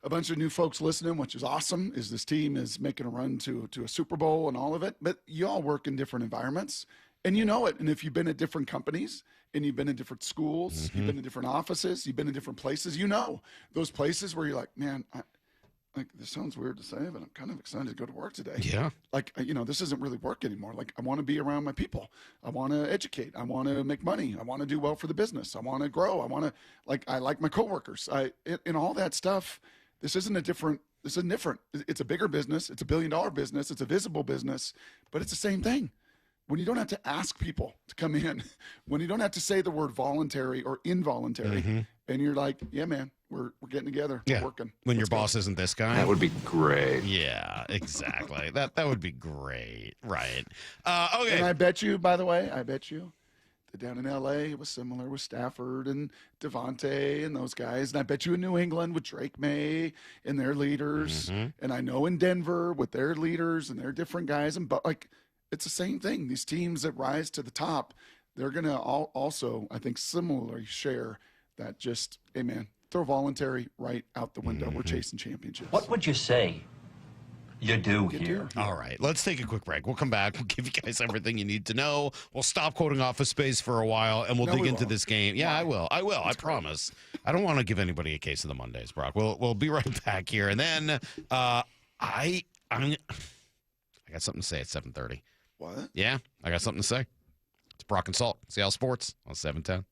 a bunch of new folks listening, which is awesome, is this team is making a run to a Super Bowl and all of it. But you all work in different environments. And you know it. And if you've been at different companies and you've been in different schools, you've been in different offices, you've been in different places, those places where you're like, man, this sounds weird to say, but I'm kind of excited to go to work today. Yeah. This isn't really work anymore. Like, I want to be around my people. I want to educate. I want to make money. I want to do well for the business. I want to grow. I like my coworkers. And all that stuff. This isn't different. It's a bigger business. It's $1 billion business. It's a visible business, but it's the same thing. When you don't have to ask people to come in, when you don't have to say the word voluntary or involuntary, and you're like, yeah, man, we're getting together, we're working. When your boss isn't this guy. That would be great. Yeah, exactly. that would be great. Right. Okay. And I bet you, by the way, that down in L.A. it was similar with Stafford and Devontae and those guys. And I bet you in New England with Drake May and their leaders. And I know in Denver with their leaders and their different guys. But it's the same thing. These teams that rise to the top, they're going to also, I think, similarly share that just, hey, man, throw voluntary right out the window. We're chasing championships. What would you say you do here? All right, let's take a quick break. We'll come back. We'll give you guys everything you need to know. We'll stop quoting Office Space for a while, and we'll dig into this game. Yeah, I will. I promise. I don't want to give anybody a case of the Mondays, Brock. We'll be right back here. And then I got something to say at 7:30. What? Yeah, I got something to say. It's Brock and Salk, Seattle Sports on 710.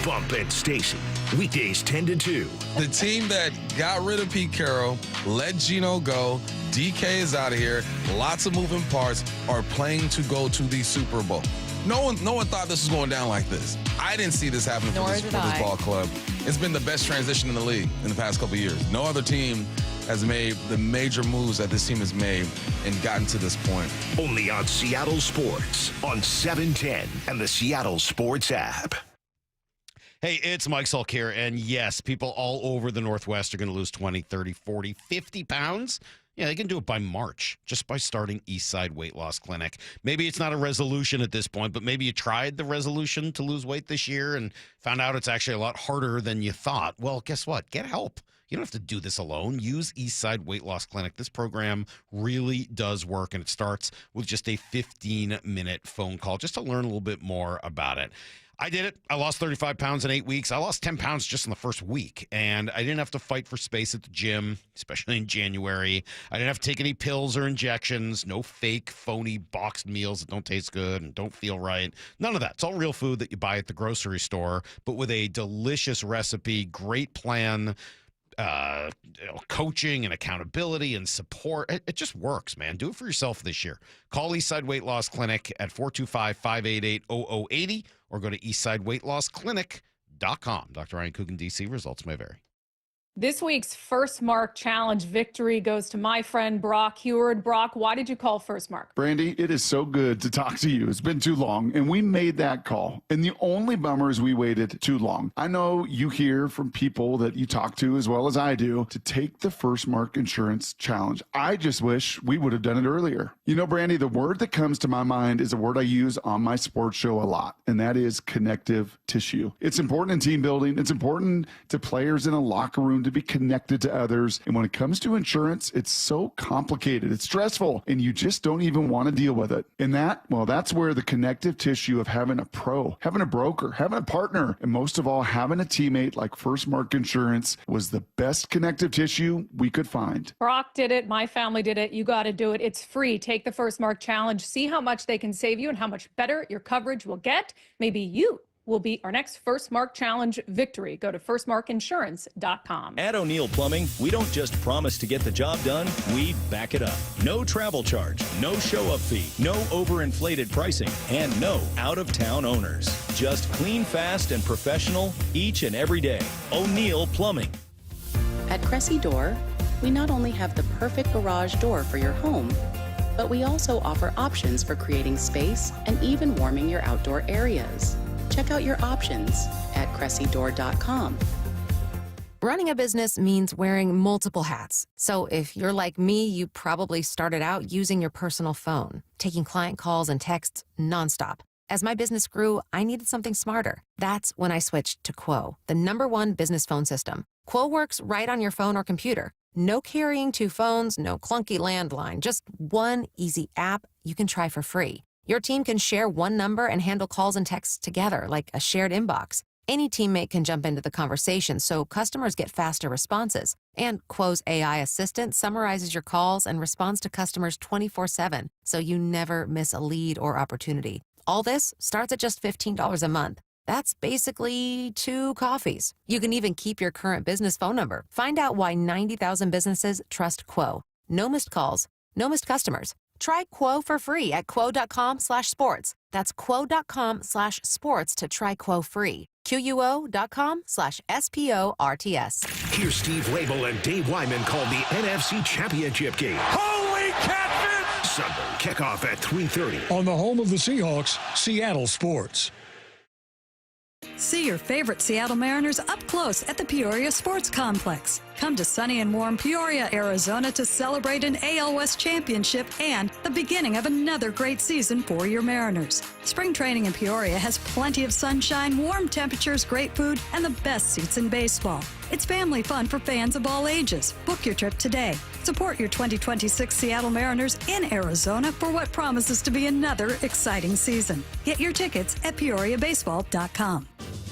Bump and Stacy, weekdays 10 to 2. The team that got rid of Pete Carroll, let Geno go, DK is out of here, lots of moving parts, are playing to go to the Super Bowl. No one thought this was going down like this. I didn't see this happening for this ball club. It's been the best transition in the league in the past couple of years. No other team has made the major moves that this team has made and gotten to this point. Only on Seattle Sports on 710 and the Seattle Sports app. Hey, it's Mike Salk here, and yes, people all over the Northwest are going to lose 20, 30, 40, 50 pounds. Yeah, they can do it by March, just by starting Eastside Weight Loss Clinic. Maybe it's not a resolution at this point, but maybe you tried the resolution to lose weight this year and found out it's actually a lot harder than you thought. Well, guess what? Get help. You don't have to do this alone. Use Eastside Weight Loss Clinic. This program really does work, and it starts with just a 15-minute phone call just to learn a little bit more about it. I did it. I lost 35 pounds in 8 weeks. I lost 10 pounds just in the first week, and I didn't have to fight for space at the gym, especially in January. I didn't have to take any pills or injections, no fake, phony boxed meals that don't taste good and don't feel right. None of that. It's all real food that you buy at the grocery store, but with a delicious recipe, great plan, coaching and accountability and support. It just works, man. Do it for yourself this year. Call Eastside Weight Loss Clinic at 425-588-0080 or go to eastsideweightlossclinic.com. Dr. Ryan Coogan, D.C. Results may vary. This week's First Mark Challenge victory goes to my friend Brock Heward. Brock, why did you call First Mark? Brandy, it is so good to talk to you. It's been too long, and we made that call. And the only bummer is we waited too long. I know you hear from people that you talk to as well as I do to take the First Mark Insurance Challenge. I just wish we would have done it earlier. You know, Brandy, the word that comes to my mind is a word I use on my sports show a lot, and that is connective tissue. It's important in team building. It's important to players in a locker room to be connected to others. And when it comes to insurance, it's so complicated. It's stressful, and you just don't even want to deal with it. And that's where the connective tissue of having a pro, having a broker, having a partner, and most of all, having a teammate like First Mark Insurance was the best connective tissue we could find. Brock did it. My family did it. You got to do it. It's free. Take the First Mark Challenge. See how much they can save you and how much better your coverage will get. Maybe you will be our next First Mark Challenge victory. Go to firstmarkinsurance.com. At O'Neill Plumbing, we don't just promise to get the job done, we back it up. No travel charge, no show-up fee, no overinflated pricing, and no out-of-town owners. Just clean, fast, and professional each and every day. O'Neill Plumbing. At Cressy Door, we not only have the perfect garage door for your home, but we also offer options for creating space and even warming your outdoor areas. Check out your options at cressydoor.com. Running a business means wearing multiple hats. So if you're like me, you probably started out using your personal phone, taking client calls and texts nonstop. As my business grew, I needed something smarter. That's when I switched to Quo, the #1 business phone system. Quo works right on your phone or computer. No carrying 2 phones, no clunky landline, just one easy app you can try for free. Your team can share one number and handle calls and texts together like a shared inbox. Any teammate can jump into the conversation so customers get faster responses. And Quo's AI assistant summarizes your calls and responds to customers 24/7, so you never miss a lead or opportunity. All this starts at just $15 a month. That's basically 2 coffees. You can even keep your current business phone number. Find out why 90,000 businesses trust Quo. No missed calls, no missed customers. Try Quo for free at quo.com/sports. That's quo.com/sports to try Quo free. QUO.com/SPORTS. Here's Steve Label and Dave Wyman call the NFC Championship game. Holy catfish! Sunday, kickoff at 3:30. On the home of the Seahawks, Seattle Sports. See your favorite Seattle Mariners up close at the Peoria Sports Complex. Come to sunny and warm Peoria, Arizona to celebrate an AL West championship and the beginning of another great season for your Mariners. Spring training in Peoria has plenty of sunshine, warm temperatures, great food, and the best seats in baseball. It's family fun for fans of all ages. Book your trip today. Support your 2026 Seattle Mariners in Arizona for what promises to be another exciting season. Get your tickets at PeoriaBaseball.com.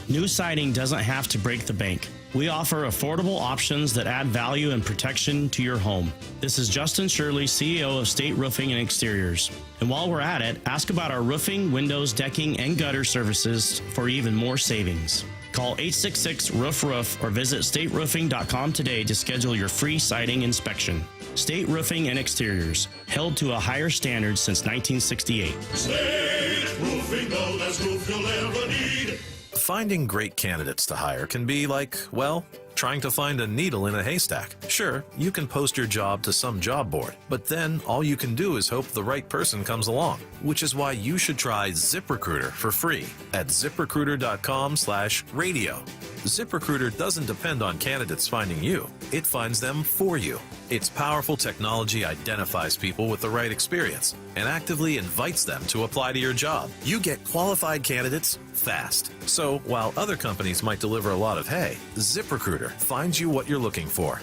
New siding doesn't have to break the bank. We offer affordable options that add value and protection to your home. This is Justin Shirley, CEO of State Roofing and Exteriors. And while we're at it, ask about our roofing, windows, decking, and gutter services for even more savings. Call 866-ROOF-ROOF or visit stateroofing.com today to schedule your free siding inspection. State Roofing and Exteriors, held to a higher standard since 1968. State Roofing, the best roof you'll ever need. Finding great candidates to hire can be like, well, trying to find a needle in a haystack. Sure, you can post your job to some job board, but then all you can do is hope the right person comes along, which is why you should try ZipRecruiter for free at ZipRecruiter.com/radio. ZipRecruiter doesn't depend on candidates finding you. It finds them for you. Its powerful technology identifies people with the right experience and actively invites them to apply to your job. You get qualified candidates fast. So while other companies might deliver a lot of hay, ZipRecruiter finds you what you're looking for.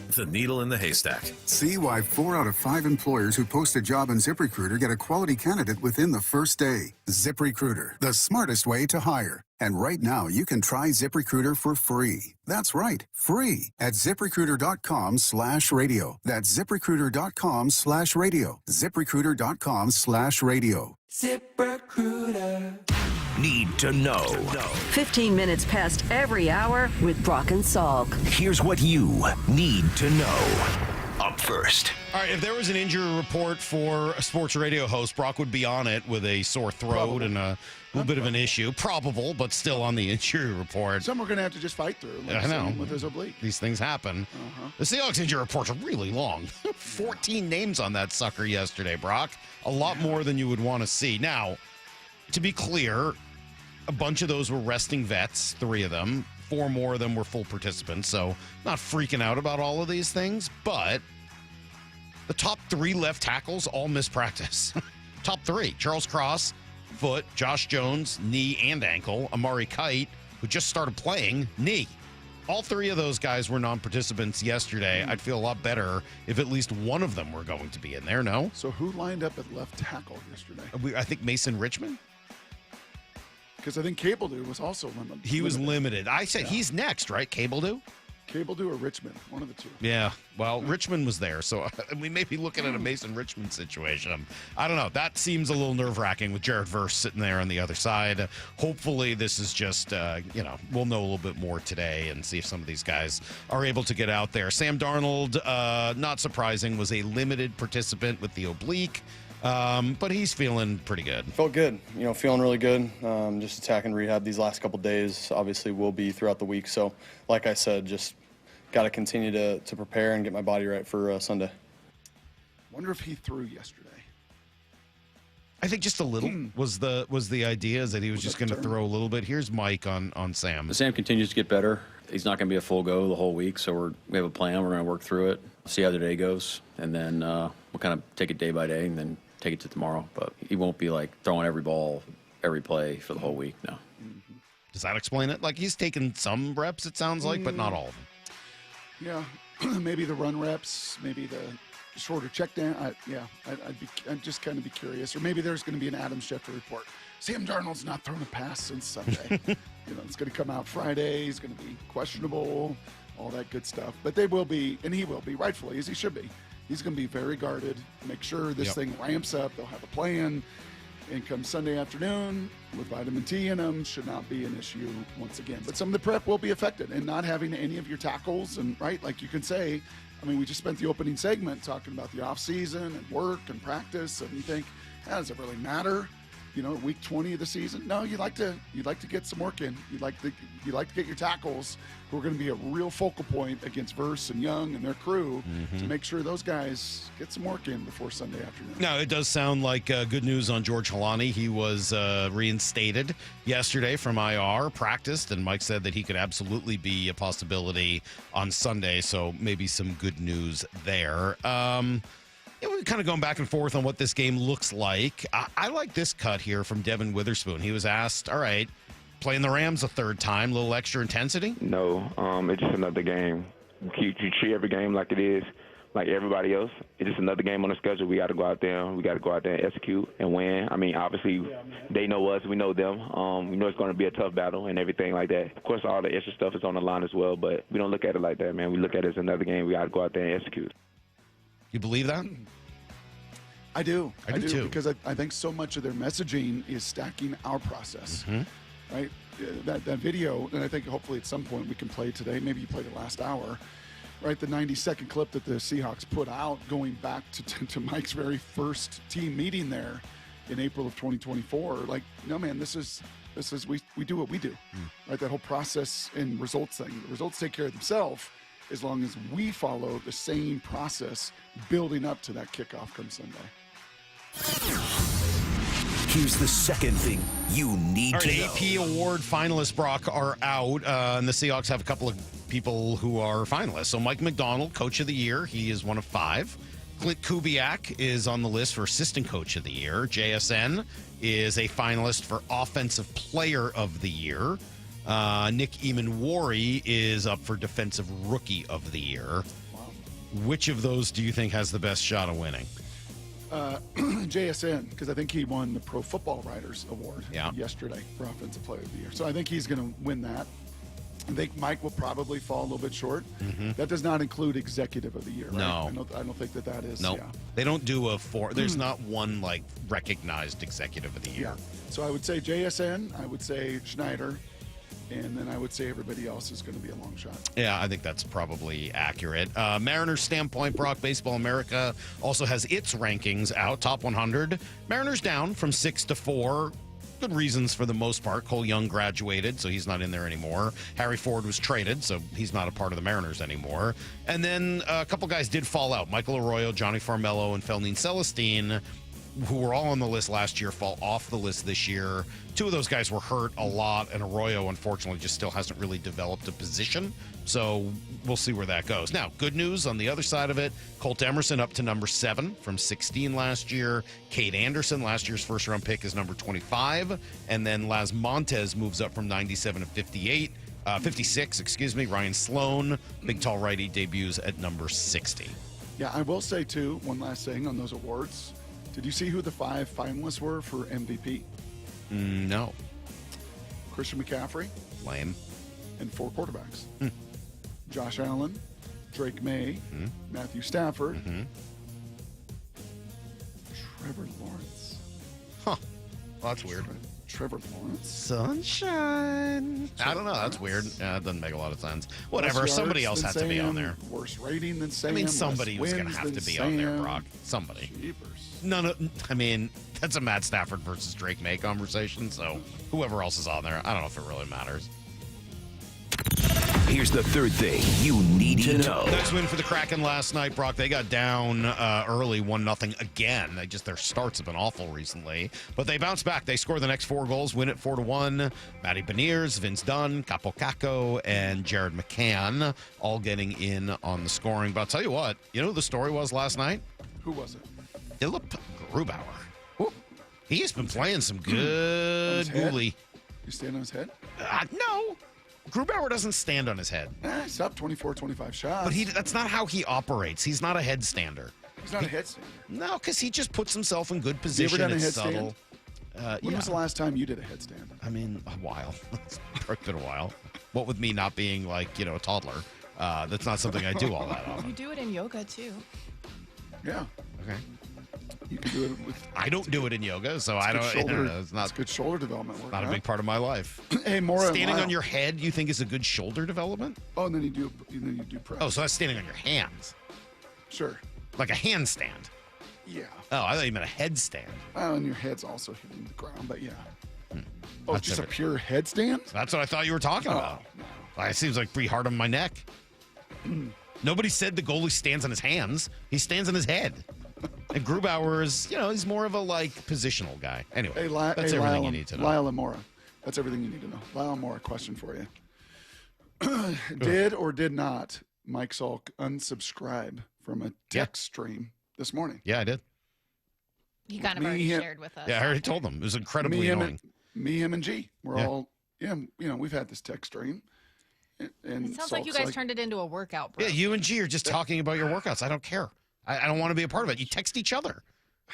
The needle in the haystack. See why 4 out of 5 employers who post a job on ZipRecruiter get a quality candidate within the first day. ZipRecruiter, the smartest way to hire. And right now, you can try ZipRecruiter for free. That's right, free at ZipRecruiter.com/radio. That's ZipRecruiter.com/radio. ZipRecruiter.com/radio. ZipRecruiter. Need to know. 15 minutes past every hour with Brock and Salk. Here's what you need to know. Up first. All right, if there was an injury report for a sports radio host, Brock would be on it with a sore throat and a little bit of an issue. Probable, but still on the injury report. Some we're going to have to just fight through. Like I know. With his oblique. These things happen. The Seahawks injury reports are really long. 14 names on that sucker yesterday, Brock. A lot more than you would want to see. Now, to be clear, a bunch of those were resting vets, 3 of them. 4 more of them were full participants, so not freaking out about all of these things, but the top 3 left tackles all missed practice. Top 3, Charles Cross, foot, Josh Jones, knee and ankle, Amari Kite, who just started playing, knee. All 3 of those guys were non-participants yesterday. I'd feel a lot better if at least one of them were going to be in there, no? So who lined up at left tackle yesterday? I think Mason Richmond. Because I think Cabledew was also limited. He was limited. I said he's next, right? Cabledew? Cabledew or Richmond, one of the 2. Yeah. Well, Richmond was there, so we may be looking at a Mason Richmond situation. I don't know. That seems a little nerve-wracking with Jared Verse sitting there on the other side. Hopefully this is just, we'll know a little bit more today and see if some of these guys are able to get out there. Sam Darnold, not surprising, was a limited participant with the oblique. But he's feeling pretty good. Felt good, feeling really good. Just attacking rehab these last couple days. Obviously, will be throughout the week. So, like I said, just got to continue to prepare and get my body right for Sunday. Wonder if he threw yesterday. I think just a little was the idea, is that he was just going to throw a little bit. Here's Mike on Sam. Sam continues to get better. He's not going to be a full go the whole week, so we have a plan. We're going to work through it, see how the day goes, and then we'll kind of take it day by day and then take it to tomorrow. But he won't be like throwing every ball, every play for the whole week, no. Does that explain it? Like, he's taken some reps, it sounds like, but not all of them. Yeah, maybe the run reps, maybe the shorter check down. I'd just kind of be curious. Or maybe there's going to be an Adam Schefter report. Sam Darnold's not thrown a pass since Sunday. It's going to come out Friday. He's going to be questionable, all that good stuff. But they will be, and he will be, rightfully, as he should be. He's going to be very guarded, make sure this thing ramps up. They'll have a plan. And come Sunday afternoon, with vitamin T in them, should not be an issue once again. But some of the prep will be affected, and not having any of your tackles, and like you can say, we just spent the opening segment talking about the offseason and work and practice, and you think, does it really matter? week 20 of the season. No, you'd like to get some work in. You'd like to get your tackles, who are going to be a real focal point against Verse and Young and their crew, to make sure those guys get some work in before Sunday afternoon. Now, it does sound like good news on George Halani. He was reinstated yesterday from IR, practiced, and Mike said that he could absolutely be a possibility on Sunday. So maybe some good news there. We're kind of going back and forth on what this game looks like. I like this cut here from Devin Witherspoon. He was asked, all right, playing the Rams a third time, a little extra intensity? No, it's just another game. You treat every game like it is, like everybody else. It's just another game on the schedule. We got to go out there. We got to go out there and execute and win. I mean, obviously, they know us. We know them. We know it's going to be a tough battle and everything like that. Of course, all the extra stuff is on the line as well, but we don't look at it like that, man. We look at it as another game. We got to go out there and execute. You believe that? I do. I do too. Because I think so much of their messaging is stacking our process, right? That video, and I think hopefully at some point we can play today. Maybe you played it last hour, right? The 90-second clip that the Seahawks put out going back to Mike's very first team meeting there in April of 2024. Like, no, man, this is we do what we do, right? That whole process and results thing. The results take care of themselves as long as we follow the same process building up to that kickoff come Sunday. Here's the second thing you need to know. AP Award finalists, Brock, are out, and the Seahawks have a couple of people who are finalists. So Mike Macdonald, Coach of the Year, he is one of 5. Clint Kubiak is on the list for Assistant Coach of the Year. JSN is a finalist for Offensive Player of the Year. Nick Eamon-Wari is up for Defensive Rookie of the Year. Wow. Which of those do you think has the best shot of winning? JSN, because I think he won the Pro Football Writers Award yesterday for Offensive Player of the Year. So I think he's going to win that. I think Mike will probably fall a little bit short. That does not include Executive of the Year, right? No. I don't think that is. No. They don't do a 4. There's not one, recognized Executive of the Year. Yeah. So I would say JSN, I would say Schneider, and then I would say everybody else is going to be a long shot. Yeah, I think that's probably accurate. Mariners standpoint, Brock, Baseball America also has its rankings out, top 100. Mariners down from 6 to 4. Good reasons for the most part. Cole Young graduated, so he's not in there anymore. Harry Ford was traded, so he's not a part of the Mariners anymore. And then a couple guys did fall out. Michael Arroyo, Johnny Farmello, and Felnine Celestine, who were all on the list last year, fall off the list this year. 2 of those guys were hurt a lot, and Arroyo, unfortunately, just still hasn't really developed a position. So we'll see where that goes. Now, good news on the other side of it, Colt Emerson up to number 7 from 16 last year. Cade Anderson, last year's first-round pick, is number 25. And then Las Montes moves up from 97 to 56, Ryan Sloan, big tall righty, debuts at number 60. Yeah, I will say, too, one last thing on those awards. Did you see who the 5 finalists were for MVP? No. Christian McCaffrey. Lame. And 4 quarterbacks. Josh Allen, Drake May, Matthew Stafford, Trevor Lawrence. Huh. Well, that's weird. Trevor Lawrence. Sunshine. I don't know. That's weird. Yeah, that doesn't make a lot of sense. Whatever. Somebody else has to be on there. Worse rating than Sam. I mean, somebody was going to have to be on there, Brock. Somebody. No. I mean, that's a Matt Stafford versus Drake May conversation, so whoever else is on there, I don't know if it really matters. Here's the third thing you need to know. Next win for the Kraken last night, Brock. They got down early, 1-0 again. Their starts have been awful recently, but they bounced back. They score the next 4 goals, win it 4-1. Matty Beniers, Vince Dunn, Capo Caco, and Jared McCann all getting in on the scoring. But I'll tell you what, you know who the story was last night? Who was it? Philip Grubauer. He's been playing some good goalie. You stand on his head? No. Grubauer doesn't stand on his head. He's up 24, 25 shots. But that's not how he operates. He's not a headstander. He's not a headstander? No, because he just puts himself in good position. You ever done a it's headstand? Subtle. When was the last time you did a headstand? I mean, a while. It's been a while. What with me not being a toddler, that's not something I do all that often. You do it in yoga, too. Yeah. Okay. You can do it with. I don't do it in yoga, so I don't. It's not. It's good shoulder development work. Not a big part of my life. Hey, Maura. Standing on your head, you think is a good shoulder development? Oh, and then you do press. Oh, so that's standing on your hands. Sure. Like a handstand. Yeah. Oh, I thought you meant a headstand. Well, and your head's also hitting the ground, but yeah. Oh, That's just a different. pure headstand? That's what I thought you were talking about. Well, it seems like pretty hard on my neck. Nobody said the goalie stands on his hands. He stands on his head. And Grubauer is, he's more of a positional guy. Anyway, that's everything you need to know. Lyle Amora. That's everything you need to know. Lyle Amora, question for you. Did or did not Mike Salk unsubscribe from a text stream this morning? Yeah, I did. He kind of already shared with us. Yeah, I already told him. It was incredibly annoying. Me, him, and G. We're all, we've had this text stream. And It sounds like you guys turned it into a workout, bro. Yeah, you and G are just talking about your workouts. I don't care. I don't want to be a part of it. You text each other.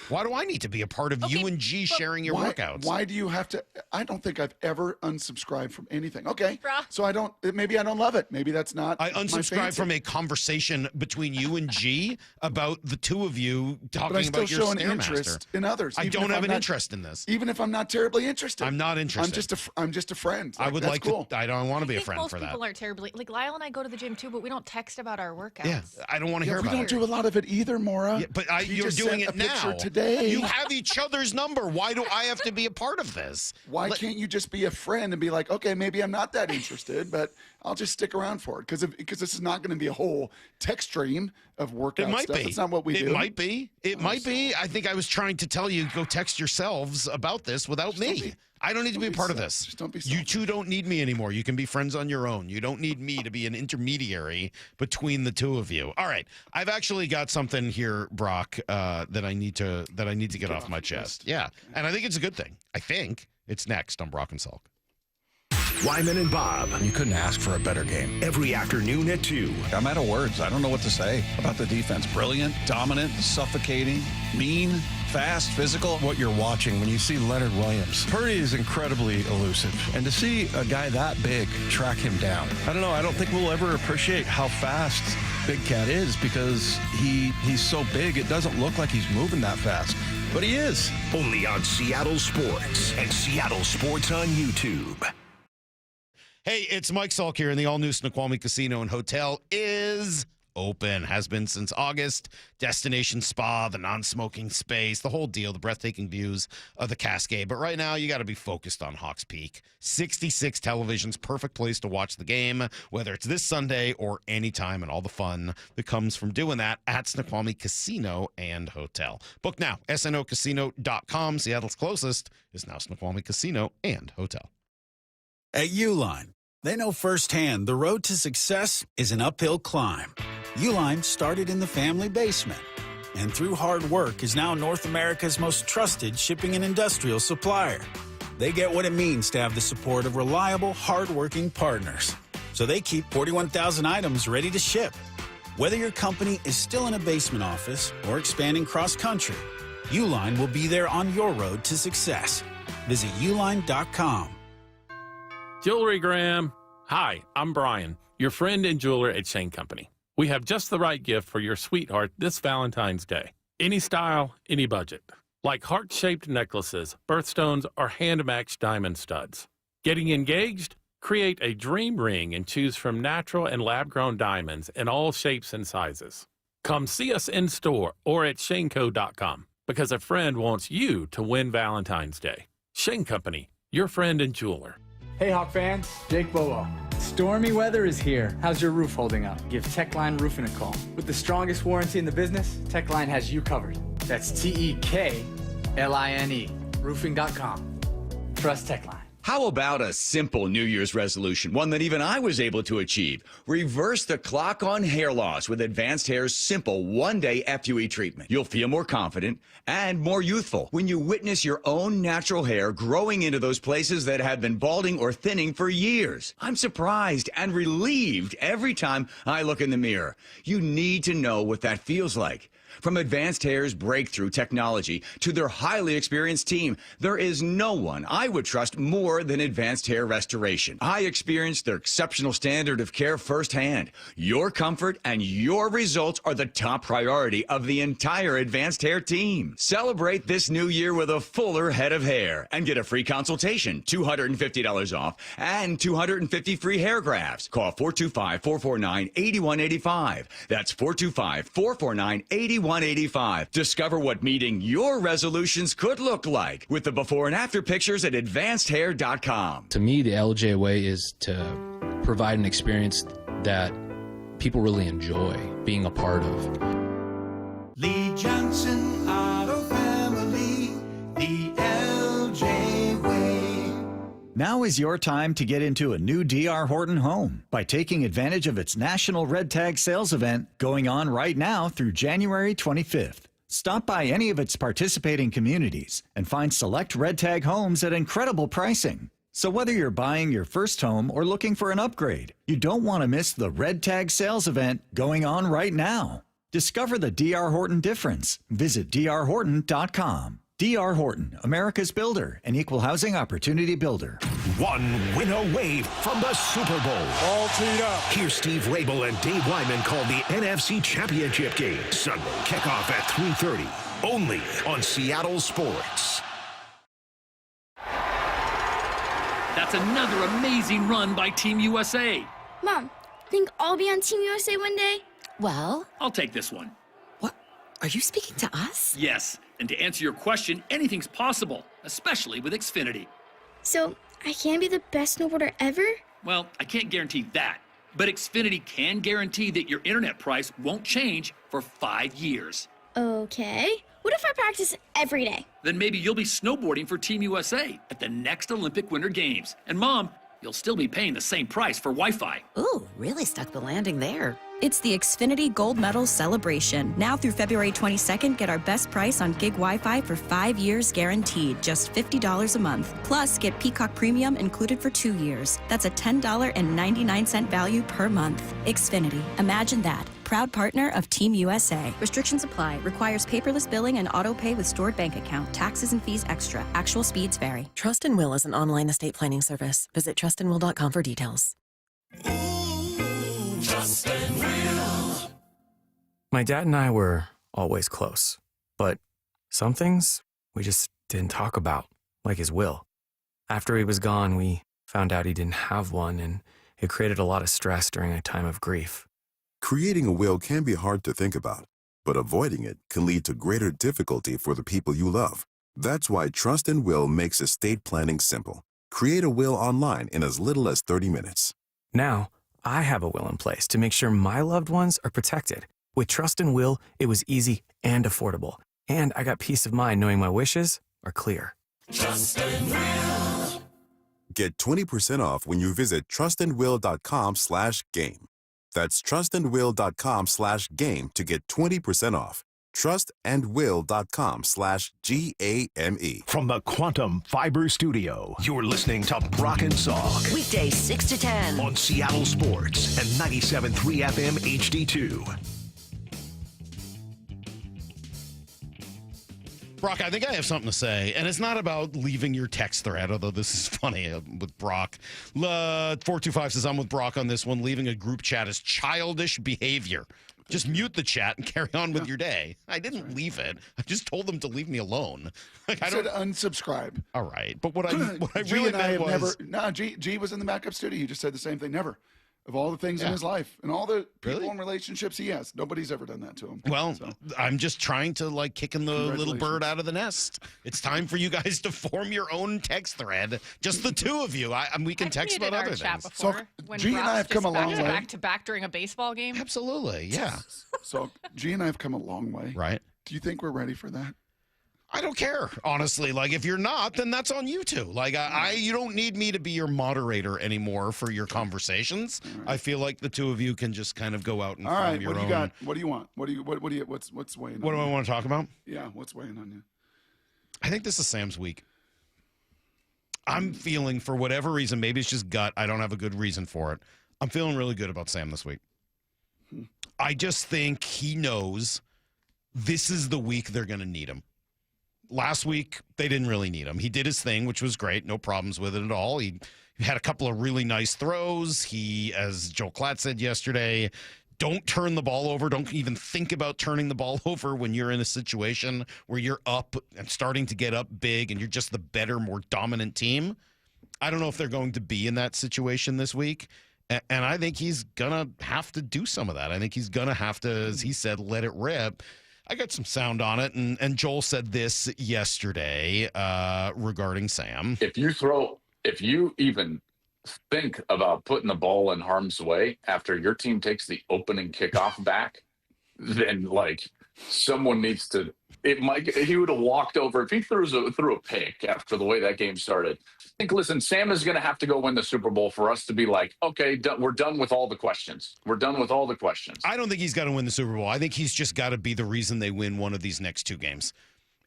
Why do I need to be a part of you and G sharing your workouts? Why do you have to? I don't think I've ever unsubscribed from anything. Okay, Bruh. so maybe I don't love it. Maybe that's not. I unsubscribed from a conversation between you and G about the two of you talking but I still about your show an Stairmaster. interest in others. I don't have an interest in this. Even if I'm not terribly interested. I'm not interested. I'm just a friend. I would that's like cool. to. I don't want to be a I think friend most for that. people aren't terribly Lyle and I go to the gym too, but we don't text about our workouts. Yeah, I don't want to hear about We it. don't do a lot of it either, Maura. Yeah, but You you're just doing sent it a picture now. today. You have each other's number. Why do I have to be a part of this? Why can't you just be a friend and be like, okay, maybe I'm not that interested, but I'll just stick around for it because this is not going to be a whole text stream of workout It might stuff. be. It's not what we do. It might be. It might be. I think I was trying to tell you, go text yourselves about this without me. I don't need to be a part of this. Just don't be You two don't need me anymore. You can be friends on your own. You don't need me to be an intermediary between the two of you. All right. I've actually got something here, Brock, that I need to get off my chest. Yeah. And I think it's a good thing. I think it's next on Brock and Salk. Wyman and Bob. You couldn't ask for a better game. Every afternoon at 2. I'm out of words. I don't know what to say about the defense. Brilliant, dominant, suffocating, mean, fast, physical. What you're watching when you see Leonard Williams. Purdy is incredibly elusive. And to see a guy that big track him down, I don't know. I don't think we'll ever appreciate how fast Big Cat is because he's so big, it doesn't look like he's moving that fast. But he is. Only on Seattle Sports and Seattle Sports on YouTube. Hey, it's Mike Salk here, and the all-new Snoqualmie Casino and Hotel is open. Has been since August. Destination spa, the non-smoking space, the whole deal, the breathtaking views of the Cascade. But right now, you got to be focused on Hawks Peak. 66 televisions, perfect place to watch the game, whether it's this Sunday or anytime, and all the fun that comes from doing that at Snoqualmie Casino and Hotel. Book now, snocasino.com. Seattle's closest is now Snoqualmie Casino and Hotel. At Uline, they know firsthand the road to success is an uphill climb. Uline started in the family basement and through hard work is now North America's most trusted shipping and industrial supplier. They get what it means to have the support of reliable, hardworking partners. So they keep 41,000 items ready to ship. Whether your company is still in a basement office or expanding cross-country, Uline will be there on your road to success. Visit uline.com. Jewelry Graham. Hi, I'm Brian, your friend and jeweler at Shane Company. We have just the right gift for your sweetheart this Valentine's Day. Any style, any budget. Like heart-shaped necklaces, birthstones, or hand-matched diamond studs. Getting engaged? Create a dream ring and choose from natural and lab-grown diamonds in all shapes and sizes. Come see us in store or at shaneco.com because a friend wants you to win Valentine's Day. Shane Company, your friend and jeweler. Hey Hawk fans, Jake Bobo. Stormy weather is here. How's your roof holding up? Give Techline Roofing a call. With the strongest warranty in the business, Techline has you covered. That's Tekline, roofing.com. Trust Techline. How about a simple New Year's resolution, one that even I was able to achieve? Reverse the clock on hair loss with Advanced Hair's simple one-day FUE treatment. You'll feel more confident and more youthful when you witness your own natural hair growing into those places that have been balding or thinning for years. I'm surprised and relieved every time I look in the mirror. You need to know what that feels like. From Advanced Hair's breakthrough technology to their highly experienced team, there is no one I would trust more than Advanced Hair Restoration. I experienced their exceptional standard of care firsthand. Your comfort and your results are the top priority of the entire Advanced Hair team. Celebrate this new year with a fuller head of hair and get a free consultation, $250 off, and 250 free hair grafts. Call 425-449-8185. That's 425-449-8185. 185. Discover what meeting your resolutions could look like with the before and after pictures at advancedhair.com. To me, the LJ way is to provide an experience that people really enjoy being a part of. Lee Johnson Auto Family, the LJ way. Now is your time to get into a new D.R. Horton home by taking advantage of its National Red Tag Sales event going on right now through January 25th. Stop by any of its participating communities and find select Red Tag homes at incredible pricing. So whether you're buying your first home or looking for an upgrade, you don't want to miss the Red Tag Sales event going on right now. Discover the D.R. Horton difference. Visit drhorton.com. D.R. Horton, America's builder and equal housing opportunity builder. One win away from the Super Bowl. All teed up. Here's Steve Rabel and Dave Wyman call the NFC Championship game. Sunday kickoff at 3:30. Only on Seattle Sports. That's another amazing run by Team USA. Mom, think I'll be on Team USA one day? Well, I'll take this one. What? Are you speaking to us? Yes, and to answer your question, anything's possible, especially with Xfinity. So, I can be the best snowboarder ever? Well, I can't guarantee that, but Xfinity can guarantee that your internet price won't change for 5 years. Okay. What if I practice every day? Then maybe you'll be snowboarding for Team USA at the next Olympic Winter Games. And Mom, you'll still be paying the same price for Wi-Fi. Ooh, really stuck the landing there. It's the Xfinity Gold Medal Celebration. Now through February 22nd, get our best price on gig Wi-Fi for 5 years guaranteed, just $50 a month. Plus, get Peacock Premium included for 2 years. That's a $10.99 value per month. Xfinity. Imagine that. Proud partner of Team USA. Restrictions apply. Requires paperless billing and auto pay with stored bank account. Taxes and fees extra. Actual speeds vary. Trust and Will is an online estate planning service. Visit trustandwill.com for details. Trust and Will. My dad and I were always close, but some things we just didn't talk about, like his will. After he was gone, we found out he didn't have one, and it created a lot of stress during a time of grief. Creating a will can be hard to think about, but avoiding it can lead to greater difficulty for the people you love. That's why Trust and Will makes estate planning simple. Create a will online in as little as 30 minutes. Now, I have a will in place to make sure my loved ones are protected. With Trust and Will, it was easy and affordable, and I got peace of mind knowing my wishes are clear. Trust and Will. Get 20% off when you visit trustandwill.com/game. That's trustandwill.com/game to get 20% off. trustandwill.com/GAME. From the Quantum Fiber Studio, you're listening to Brock and Salk. Weekdays 6 to 10. On Seattle Sports and 97.3 FM HD2. Brock, I think I have something to say, and it's not about leaving your text thread, although this is funny with Brock. 425 says, I'm with Brock on this one. Leaving a group chat is childish behavior. Just mute the chat and carry on with your day. I didn't leave it. I just told them to leave me alone. I said unsubscribe. All right, but what I G really and I meant have was... G was in the backup studio. He just said the same thing. Never. Of all the things in his life and all the people and relationships he has, nobody's ever done that to him. Well, I'm just trying to kicking the little bird out of the nest. It's time for you guys to form your own text thread. Just the two of you. We can text about other things. Before, when G and I have come a long way. Back to back during a baseball game. Absolutely, yeah. So G and I have come a long way. Right. Do you think we're ready for that? I don't care, honestly. If you're not, then that's on you two. You don't need me to be your moderator anymore for your conversations. Right. I feel like the two of you can just kind of go out and form your own. What do you got? What do you want? What's weighing on you? What do I want to talk about? Yeah, what's weighing on you? I think this is Sam's week. I'm feeling, for whatever reason, maybe it's just gut. I don't have a good reason for it. I'm feeling really good about Sam this week. I just think he knows this is the week they're going to need him. Last week, they didn't really need him. He did his thing, which was great. No problems with it at all. He had a couple of really nice throws. He, as Joe Klatt said yesterday, don't turn the ball over. Don't even think about turning the ball over when you're in a situation where you're up and starting to get up big and you're just the better, more dominant team. I don't know if they're going to be in that situation this week. And I think he's going to have to do some of that. I think he's going to have to, as he said, let it rip. I got some sound on it, and Joel said this yesterday regarding Sam. If you even think about putting the ball in harm's way after your team takes the opening kickoff back, then like someone needs to. He would have walked over if he threw a pick after the way that game started. I think, listen, Sam is going to have to go win the Super Bowl for us to be like, okay, we're done with all the questions. We're done with all the questions. I don't think he's got to win the Super Bowl. I think he's just got to be the reason they win one of these next 2 games.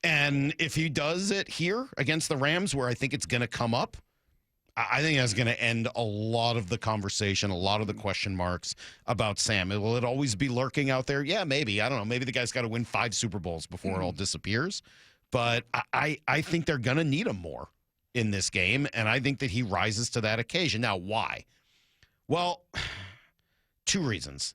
And if he does it here against the Rams, where I think it's going to come up, I think that's going to end a lot of the conversation, a lot of the question marks about Sam. Will it always be lurking out there? Yeah, maybe. I don't know. Maybe the guy's got to win 5 Super Bowls before it all disappears. But I think they're going to need him more in this game, and I think that he rises to that occasion. Now, why? Well, 2 reasons.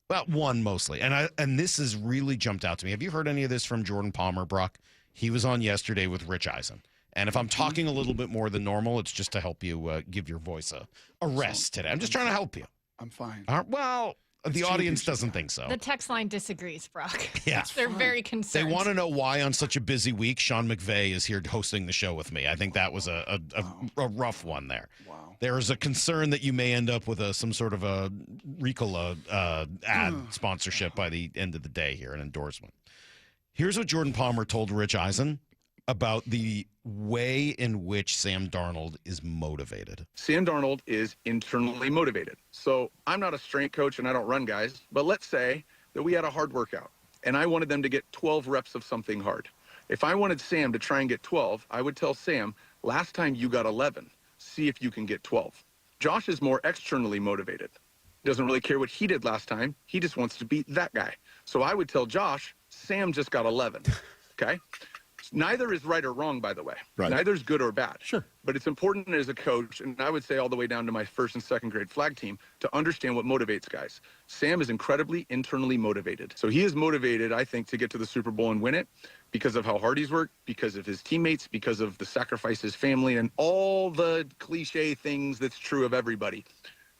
Well, one mostly, and this has really jumped out to me. Have you heard any of this from Jordan Palmer, Brock? He was on yesterday with Rich Eisen. And if I'm talking a little bit more than normal, it's just to help you give your voice a rest today. I'm just trying to help you. I'm fine. Well, the audience doesn't think so. The text line disagrees, Brock. Yeah. They're very concerned. They want to know why on such a busy week Sean McVay is here hosting the show with me. I think that was a rough one there. Wow. There is a concern that you may end up with some sort of a Ricola ad sponsorship by the end of the day here, an endorsement. Here's what Jordan Palmer told Rich Eisen about the way in which Sam Darnold is motivated. Sam Darnold is internally motivated. So I'm not a strength coach and I don't run guys, but let's say that we had a hard workout and I wanted them to get 12 reps of something hard. If I wanted Sam to try and get 12, I would tell Sam, last time you got 11, see if you can get 12. Josh is more externally motivated. Doesn't really care what he did last time. He just wants to beat that guy. So I would tell Josh, Sam just got 11, okay? Neither is right or wrong, by the way. Right. Neither is good or bad. Sure. But it's important as a coach, and I would say all the way down to my 1st and 2nd grade flag team, to understand what motivates guys. Sam is incredibly internally motivated. So he is motivated, I think, to get to the Super Bowl and win it because of how hard he's worked, because of his teammates, because of the sacrifice his family, and all the cliche things that's true of everybody.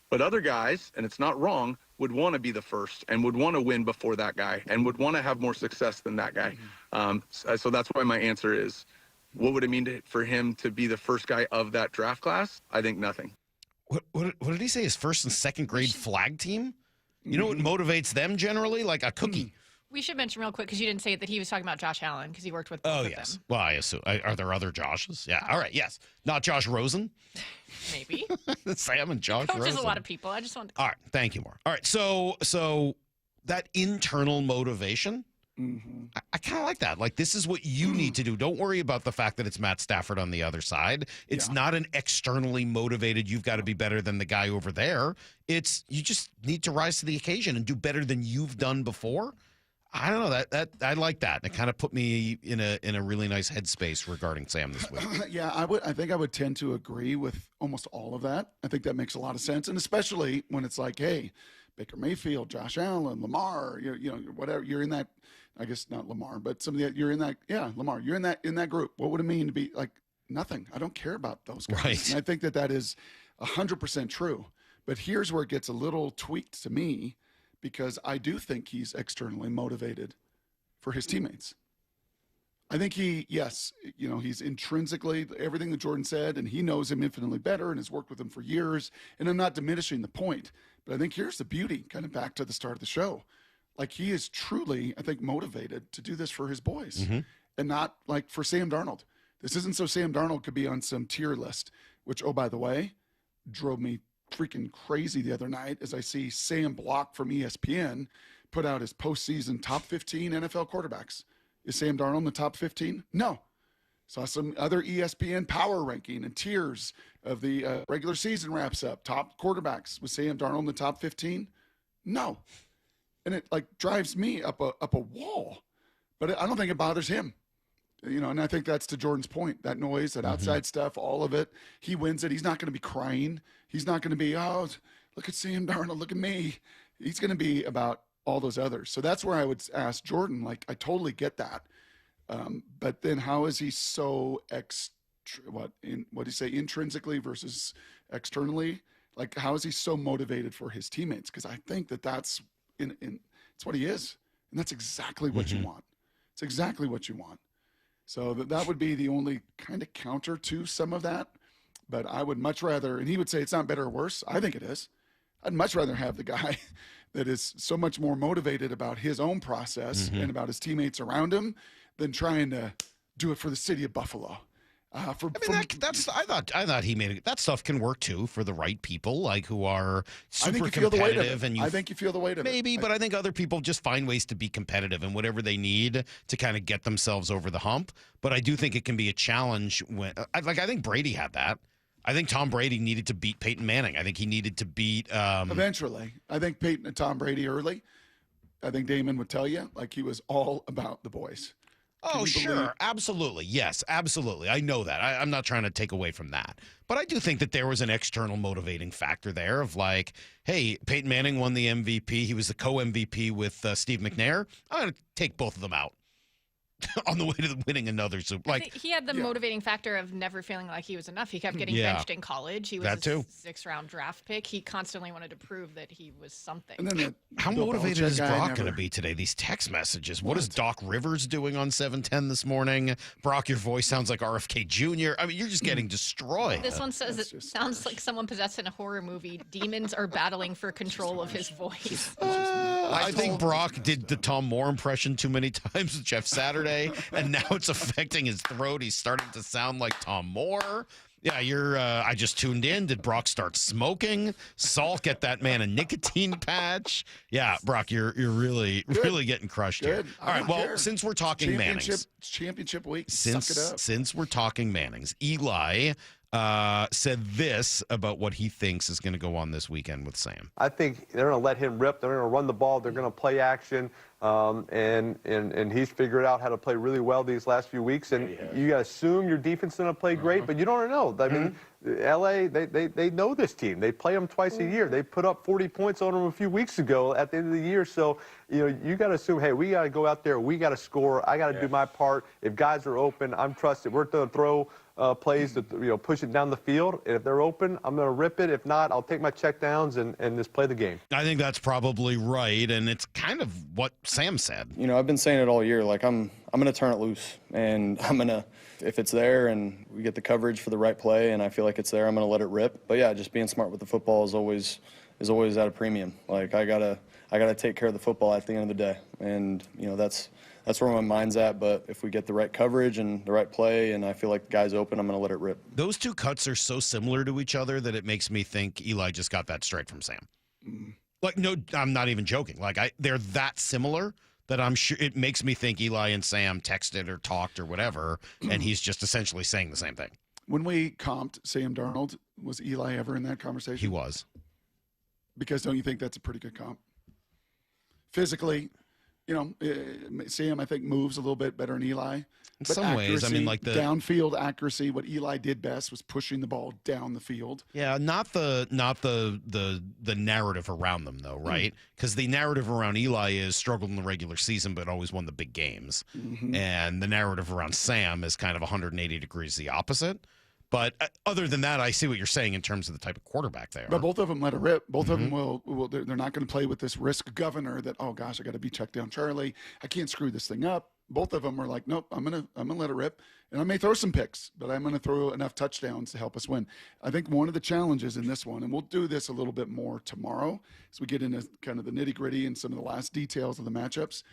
But other guys, and it's not wrong, would want to be the first and would want to win before that guy and would want to have more success than that guy. So that's why my answer is, what would it mean for him to be the first guy of that draft class? I think nothing. What did he say? His 1st and 2nd grade flag team? You know what motivates them generally? Like a cookie. We should mention real quick, because you didn't say it, that he was talking about Josh Allen, because he worked with both of yes. them. Well, I assume. Are there other Joshes? Yeah. All right. Yes. Not Josh Rosen? Maybe. Sam and Josh Coaches Rosen. a lot of people. I just want to... All right. Thank you, Mark. All right. So that internal motivation, I kind of like that. Like, this is what you need to do. Don't worry about the fact that it's Matt Stafford on the other side. It's not an externally motivated, you've got to be better than the guy over there. It's, you just need to rise to the occasion and do better than you've done before. I don't know, that I like that. It kind of put me in a really nice headspace regarding Sam this week. Yeah, I think I would tend to agree with almost all of that. I think that makes a lot of sense, and especially when it's like, hey, Baker Mayfield, Josh Allen, Lamar, you know, whatever, you're in that. I guess not Lamar, but some of the, you're in that. Yeah, Lamar, you're in that group. What would it mean to be like nothing? I don't care about those guys. Right. And I think that is 100% true. But here's where it gets a little tweaked to me, because I do think he's externally motivated for his teammates. I think he's intrinsically everything that Jordan said, and he knows him infinitely better and has worked with him for years. And I'm not diminishing the point, but I think here's the beauty, kind of back to the start of the show. Like, he is truly, I think, motivated to do this for his boys and not like for Sam Darnold. This isn't so Sam Darnold could be on some tier list, which, oh, by the way, drove me freaking crazy the other night as I see Sam Block from ESPN put out his postseason top 15 NFL quarterbacks. Is Sam Darnold in the top 15? No. Saw some other ESPN power ranking and tiers of the regular season wraps up. Top quarterbacks. Was Sam Darnold in the top 15? No. And it like drives me up a wall. But I don't think it bothers him. You know, and I think that's to Jordan's point. That noise, that outside stuff, all of it. He wins it. He's not going to be crying. He's not going to be, oh, look at Sam Darnold, look at me. He's going to be about all those others. So that's where I would ask Jordan, like, I totally get that. But then how is he so what do you say, intrinsically versus externally? Like, how is he so motivated for his teammates? Because I think that's it's what he is. And that's exactly what you want. It's exactly what you want. So that would be the only kind of counter to some of that. But I would much rather, and he would say it's not better or worse. I think it is. I'd much rather have the guy that is so much more motivated about his own process and about his teammates around him than trying to do it for the city of Buffalo. I thought he made it. That stuff can work too for the right people, like who are super competitive. I think you feel the weight of it. Maybe, but I think other people just find ways to be competitive and whatever they need to kind of get themselves over the hump. But I do think it can be a challenge when, I think Brady had that. I think Tom Brady needed to beat Peyton Manning. I think he needed to beat. Eventually. I think Peyton and Tom Brady early. I think Damon would tell you, like, he was all about the boys. Oh, sure. Absolutely. Yes, absolutely. I know that. I'm not trying to take away from that. But I do think that there was an external motivating factor there of like, hey, Peyton Manning won the MVP. He was the co-MVP with Steve McNair. I'm going to take both of them out. On the way to winning another Super. Like he had the motivating factor of never feeling like he was enough. He kept getting benched in college. He was a 6th-round draft pick. He constantly wanted to prove that he was something. And then how motivated is Brock going to be today? These text messages. What is Doc Rivers doing on 710 this morning? Brock, your voice sounds like RFK Jr. I mean, you're just getting destroyed. This one says it sounds like someone possessed in a horror movie. Demons are battling for control of his voice. I think Brock did the Tom Moore impression too many times with Jeff Saturday, and now it's affecting his throat. He's starting to sound like Tom Moore. Yeah, I just tuned in. Did Brock start smoking? Salk, get that man a nicotine patch. Yeah, Brock, you're really getting crushed here. All right, well, since we're talking Mannings. Championship week, suck it up. Since we're talking Mannings, Eli said this about what he thinks is going to go on this weekend with Sam. I think they're going to let him rip. They're going to run the ball. They're going to play action. And he's figured out how to play really well these last few weeks. And you got to assume your defense is going to play great, but you don't know. I mean, LA, they know this team. They play them twice a year. They put up 40 points on them a few weeks ago at the end of the year. So, you got to assume, hey, we got to go out there. We got to score. I got to do my part. If guys are open, I'm trusted. We're going to throw plays to push it down the field. And if they're open, I'm going to rip it. If not, I'll take my check downs and just play the game. I think that's probably right, and it's kind of what Sam said. I've been saying it all year. Like I'm going to turn it loose, and I'm going to, if it's there and we get the coverage for the right play, and I feel like it's there, I'm going to let it rip. But yeah, just being smart with the football is always at a premium. Like I gotta take care of the football at the end of the day, and that's where my mind's at. But if we get the right coverage and the right play and I feel like the guy's open, I'm going to let it rip. Those two cuts are so similar to each other that it makes me think Eli just got that straight from Sam. Like, no, I'm not even joking. Like, they're that similar that I'm sure it makes me think Eli and Sam texted or talked or whatever, and he's just essentially saying the same thing. When we comped Sam Darnold, was Eli ever in that conversation? He was. Because don't you think that's a pretty good comp? Physically, Sam, I think, moves a little bit better than Eli. In some ways, I mean, like the downfield accuracy, what Eli did best was pushing the ball down the field. Yeah, not the narrative around them though, right? Because the narrative around Eli is struggled in the regular season but always won the big games, and the narrative around Sam is kind of 180 degrees the opposite. But other than that, I see what you're saying in terms of the type of quarterback they are. But both of them let it rip. Both of them will. They're not going to play with this risk governor that, oh gosh, I got to be checked down, Charlie. I can't screw this thing up. Both of them are like, nope, I'm gonna let it rip, and I may throw some picks, but I'm gonna throw enough touchdowns to help us win. I think one of the challenges in this one, and we'll do this a little bit more tomorrow as we get into kind of the nitty gritty and some of the last details of the matchups.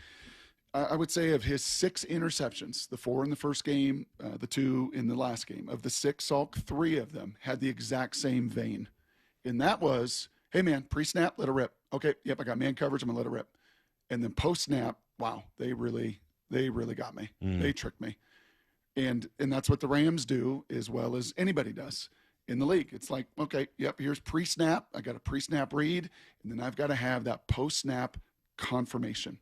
I would say of his 6 interceptions, the 4 in the first game, the 2 in the last game, of the 6, Salk, 3 of them had the exact same vein. And that was, hey man, pre-snap, let it rip. Okay, yep, I got man coverage, I'm gonna let it rip. And then post-snap, wow, they really got me. They tricked me. And that's what the Rams do as well as anybody does in the league. It's like, okay, yep, here's pre-snap. I got a pre-snap read, and then I've got to have that post-snap confirmation.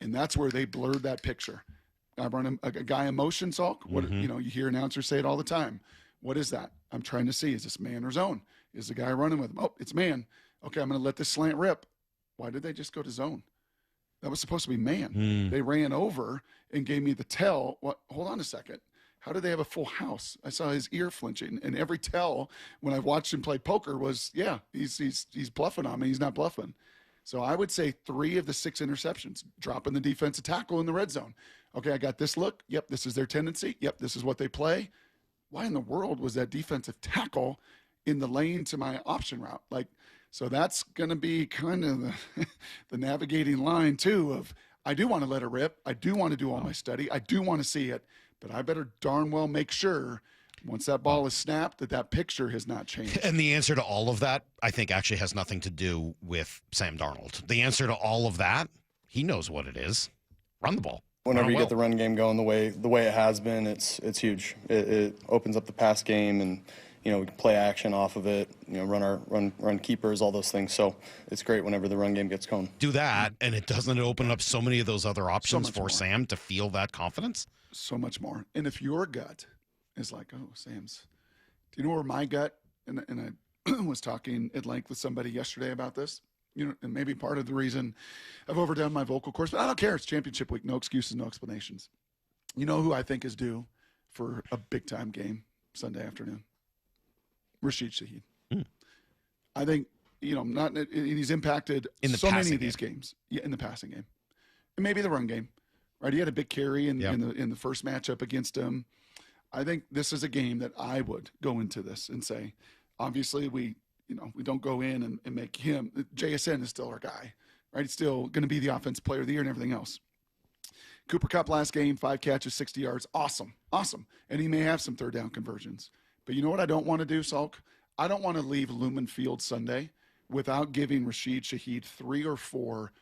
And that's where they blurred that picture. I run a guy in motion, Salk. What you hear announcers say it all the time. What is that? I'm trying to see, is this man or zone? Is the guy running with him? Oh, it's man. Okay, I'm going to let this slant rip. Why did they just go to zone? That was supposed to be man. They ran over and gave me the tell. What? Hold on a second. How did they have a full house? I saw his ear flinching, and every tell when I watched him play poker was, yeah, he's bluffing on me. He's not bluffing. So I would say 3 of the 6 interceptions, dropping the defensive tackle in the red zone. Okay, I got this look. Yep, this is their tendency. Yep, this is what they play. Why in the world was that defensive tackle in the lane to my option route? So that's going to be kind of the navigating line, too, of I do want to let it rip. I do want to do all my study. I do want to see it. But I better darn well make sure once that ball is snapped that picture has not changed. And the answer to all of that, I think, actually has nothing to do with Sam Darnold. The answer to all of that, he knows what it is. Run the ball. Whenever you get the run game going the way it has been, it's huge. It opens up the pass game, and we can play action off of it. Run keepers, all those things. So it's great whenever the run game gets going. Do that, and it doesn't open up so many of those other options for Sam to feel that confidence. So much more. And if your gut is like, oh, Sam's, do you know where my gut? And I was talking at length with somebody yesterday about this. And maybe part of the reason I've overdone my vocal cords, but I don't care. It's championship week. No excuses, no explanations. You know who I think is due for a big-time game Sunday afternoon? Rashid Shaheed. I think, he's impacted in the so many of game. these games. Yeah, in the passing game. And maybe the run game. Right? He had a big carry in the first matchup against him. I think this is a game that I would go into this and say, obviously we don't go in and make him. JSN is still our guy, right? He's still going to be the offensive player of the year and everything else. Cooper Kupp last game, 5 catches, 60 yards. Awesome. And he may have some third down conversions. But you know what I don't want to do, Salk? I don't want to leave Lumen Field Sunday without giving Rashid Shaheed 3 or 4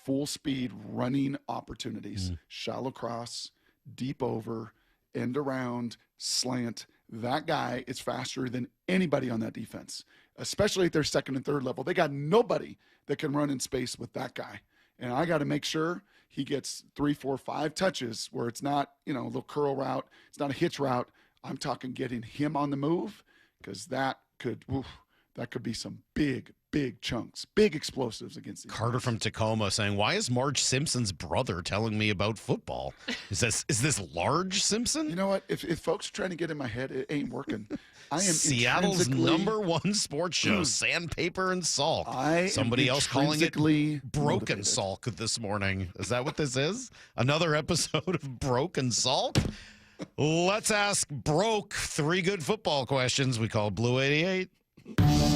full-speed running opportunities. Shallow cross, deep over, end around, slant. That guy is faster than anybody on that defense, especially at their second and third level. They got nobody that can run in space with that guy. And I got to make sure he gets 3, 4, 5 touches where it's not, a little curl route. It's not a hitch route. I'm talking getting him on the move, because that could be some big chunks, big explosives against these Carter guys. from Tacoma saying, why is Marge Simpson's brother telling me about football? Is this Large Simpson? You know what? If folks are trying to get in my head, it ain't working. I am Seattle's #1 sports show, Sandpaper and Salk. Somebody else calling it Broken Salk this morning. Is that what this is? Another episode of Broken Salk? Let's ask Broke 3 good football questions. We call Blue 88.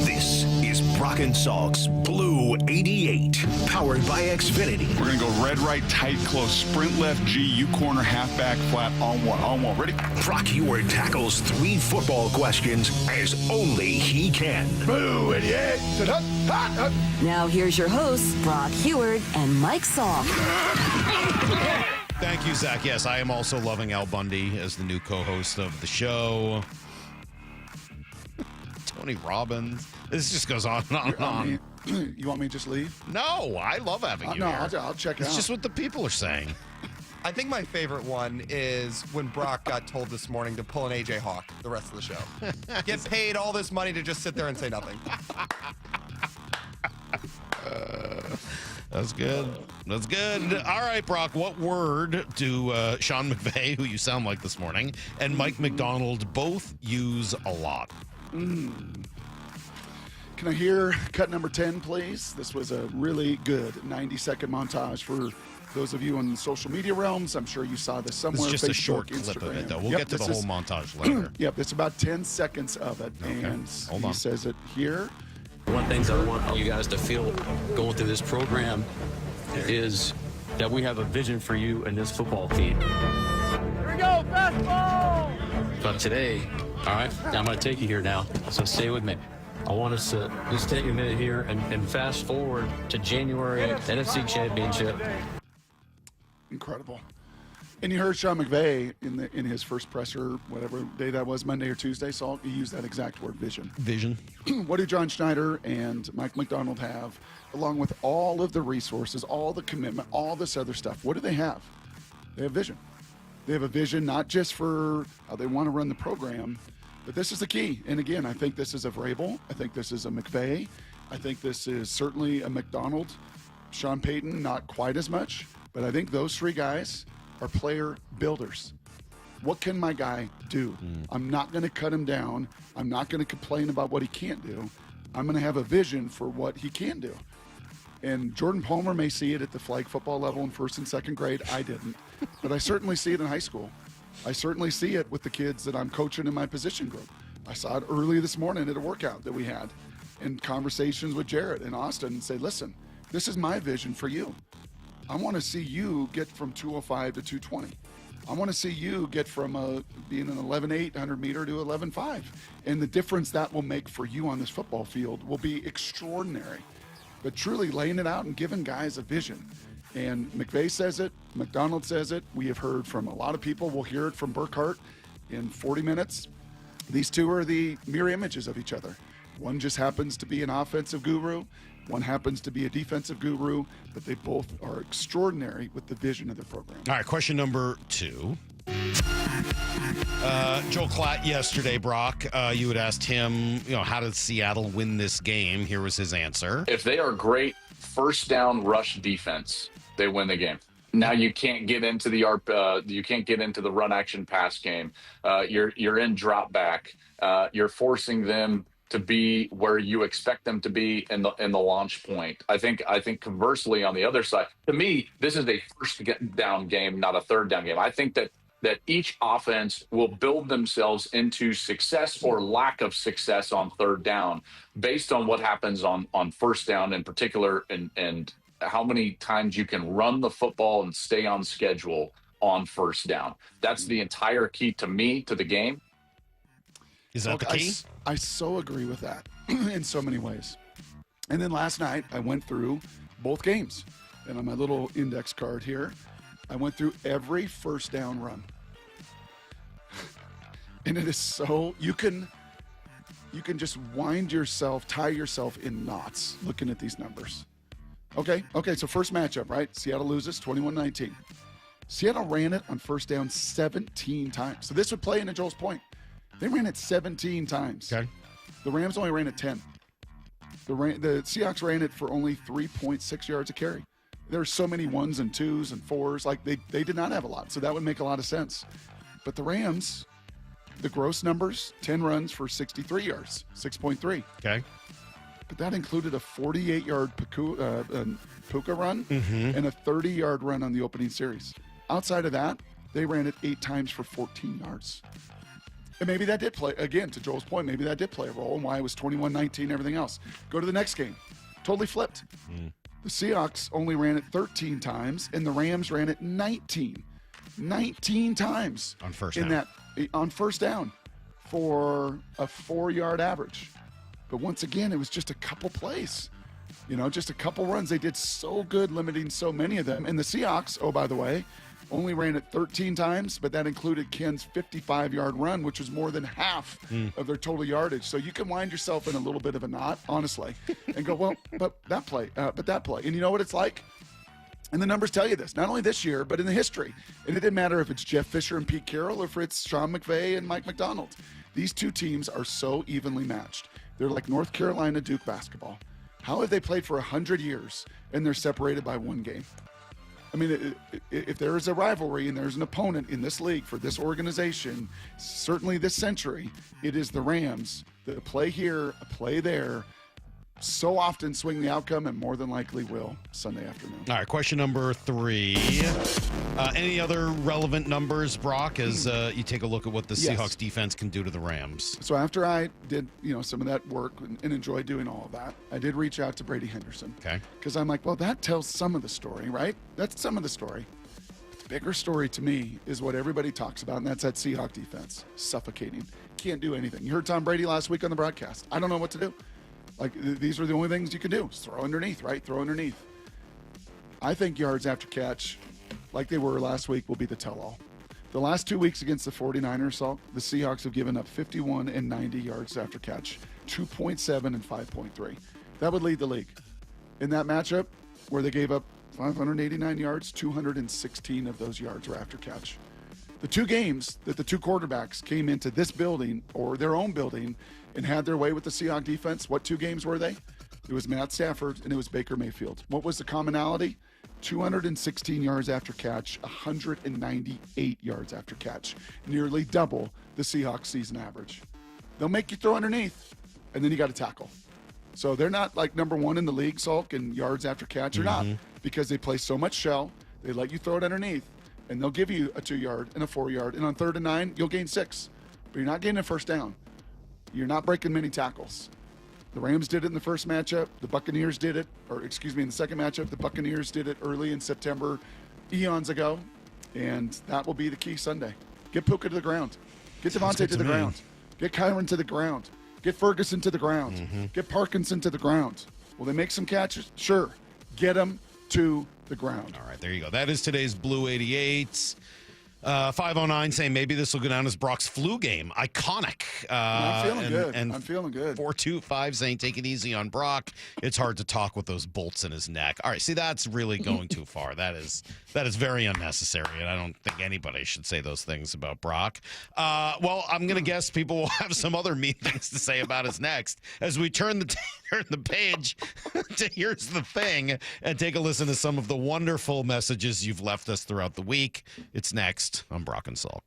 This is Brock and Salk's Blue 88, powered by Xfinity. We're going to go red, right, tight, close, sprint left, G, U corner, halfback, flat, on one. Ready? Brock Heward tackles 3 football questions as only he can. Blue 88. Now here's your hosts, Brock Heward and Mike Salk. Thank you, Zach. Yes, I am also loving Al Bundy as the new co-host of the show. Tony Robbins. This just goes on and on and on. You want me to just leave? No, I love having you no, here. I'll check it out. It's just what the people are saying. I think my favorite one is when Brock got told this morning to pull an AJ Hawk the rest of the show. Get paid all this money to just sit there and say nothing. That's good. That's good. All right, Brock, what word do Sean McVay, who you sound like this morning, and Mike Macdonald both use a lot? Can I hear cut number 10, please? This was a really good 90-second montage for those of you in social media realms. I'm sure you saw this somewhere. It's just Facebook, a short Instagram. clip of it, though. We'll get to the whole montage later. Yep, it's about 10 seconds of it. Okay. And Hold he on. says it here. One of the things I want you guys to feel going through this program is that we have a vision for you and this football team. Here we go, fastball! But today, all right, I'm going to take you here now, so stay with me. I want us to just take a minute here and fast forward to January NFC Championship. Incredible. And you heard Sean McVay in his first presser, whatever day that was, Monday or Tuesday, Saul, he used that exact word, vision. Vision. What do John Schneider and Mike Macdonald have, along with all of the resources, all the commitment, all this other stuff? What do they have? They have vision. They have a vision not just for how they want to run the program, but this is the key. And again, I think this is a Vrabel. I think this is a McVay. I think this is certainly a Macdonald. Sean Payton, not quite as much. But I think those 3 guys are player builders. What can my guy do? I'm not going to cut him down. I'm not going to complain about what he can't do. I'm going to have a vision for what he can do. And Jordan Palmer may see it at the flag football level in first and second grade. I didn't. But I certainly see it in high school. I certainly see it with the kids that I'm coaching in my position group. I saw it early this morning at a workout that we had in conversations with Jarrett and Austin and say, listen, this is my vision for you. I want to see you get from 205 to 220. I want to see you get from being an 11.8 100-meter to 11.5. And the difference that will make for you on this football field will be extraordinary. But truly laying it out and giving guys a vision. And McVay says it, Macdonald says it. We have heard from a lot of people. We'll hear it from Burkhardt in 40 minutes. These two are the mirror images of each other. One just happens to be an offensive guru. One happens to be a defensive guru, but they both are extraordinary with the vision of their program. All right, question number 2. Joel Klatt yesterday, Brock, you had asked him, how did Seattle win this game? Here was his answer. If they are great first down rush defense, they win the game. Now you can't get into the run action pass game. You're in drop back. You're forcing them to be where you expect them to be in the launch point. I think conversely on the other side, to me, this is a first down game, not a third down game. I think that each offense will build themselves into success or lack of success on third down based on what happens on first down in particular and how many times you can run the football and stay on schedule on first down. That's the entire key to me to the game. Is that the key? I so agree with that in so many ways. And then last night, I went through both games. And on my little index card here, I went through every first down run. And it is so, you can just tie yourself in knots looking at these numbers. Okay, so first matchup, right? Seattle loses 21-19. Seattle ran it on first down 17 times. So this would play into Joel's point. They ran it 17 times. Okay. The Rams only ran it 10. The Seahawks ran it for only 3.6 yards a carry. There are so many 1s and 2s and 4s. Like they did not have a lot. So that would make a lot of sense. But the Rams, the gross numbers, 10 runs for 63 yards, 6.3. Okay. But that included a 48-yard Puka run and a 30-yard run on the opening series. Outside of that, they ran it 8 times for 14 yards. And maybe that did play, again, to Joel's point, maybe that did play a role in why it was 21-19, everything else. Go to the next game. Totally flipped. The Seahawks only ran it 13 times, and the Rams ran it 19 times. On first down. On first down for a 4-yard average. But once again, it was just a couple plays. Just a couple runs. They did so good limiting so many of them. And the Seahawks, oh, by the way, only ran it 13 times, but that included Ken's 55-yard run, which was more than half of their total yardage. So you can wind yourself in a little bit of a knot, honestly, and go, well, but that play. And you know what it's like? And the numbers tell you this, not only this year, but in the history. And it didn't matter if it's Jeff Fisher and Pete Carroll or if it's Sean McVay and Mike Macdonald. These two teams are so evenly matched. They're like North Carolina Duke basketball. How have they played for 100 years and they're separated by 1 game? I mean, if there is a rivalry and there's an opponent in this league for this organization, certainly this century, it is the Rams. The play here, a play there, so often swing the outcome and more than likely will Sunday afternoon. All right, question number 3. Any other relevant numbers, Brock, as you take a look at what the Seahawks defense can do to the Rams? So after I did, some of that work and enjoyed doing all of that, I did reach out to Brady Henderson. Okay. Because I'm like, well, that tells some of the story, right? That's some of the story. But the bigger story to me is what everybody talks about, and that's that Seahawks defense. Suffocating. Can't do anything. You heard Tom Brady last week on the broadcast. I don't know what to do. Like, these are the only things you can do. Just throw underneath, right? Throw underneath. I think yards after catch, like they were last week, will be the tell-all. The last 2 weeks against the 49ers, Salk, the Seahawks have given up 51 and 90 yards after catch, 2.7 and 5.3. That would lead the league. In that matchup, where they gave up 589 yards, 216 of those yards were after catch. The 2 games that the 2 quarterbacks came into this building or their own building and had their way with the Seahawks defense, what 2 games were they? It was Matt Stafford and it was Baker Mayfield. What was the commonality? 216 yards after catch, 198 yards after catch, nearly double the Seahawks season average. They'll make you throw underneath, and then you got to tackle. So they're not like number one in the league, Salk, in yards after catch. They're not, because they play so much shell. They let you throw it underneath, and they'll give you a 2-yard and a 4-yard. And on 3rd and 9, you'll gain 6. But you're not gaining a first down. You're not breaking many tackles. The Rams did it in the first matchup. The Buccaneers did it, in the second matchup. The Buccaneers did it early in September, eons ago. And that will be the key Sunday. Get Puka to the ground. Get Devontae to the ground. Get Kyron to the ground. Get Ferguson to the ground. Get Parkinson to the ground. Will they make some catches? Sure. Get them to the ground. All right, there you go. That is today's Blue 88s. 509 saying maybe this will go down as Brock's flu game. Iconic. I'm feeling good. I'm feeling good. 425 saying take it easy on Brock. It's hard to talk with those bolts in his neck. All right, see, that's really going too far. That is very unnecessary, and I don't think anybody should say those things about Brock. Well, I'm going to guess people will have some other mean things to say about us next as we turn the page to Here's the Thing and take a listen to some of the wonderful messages you've left us throughout the week. It's next. I'm Brock and Salk.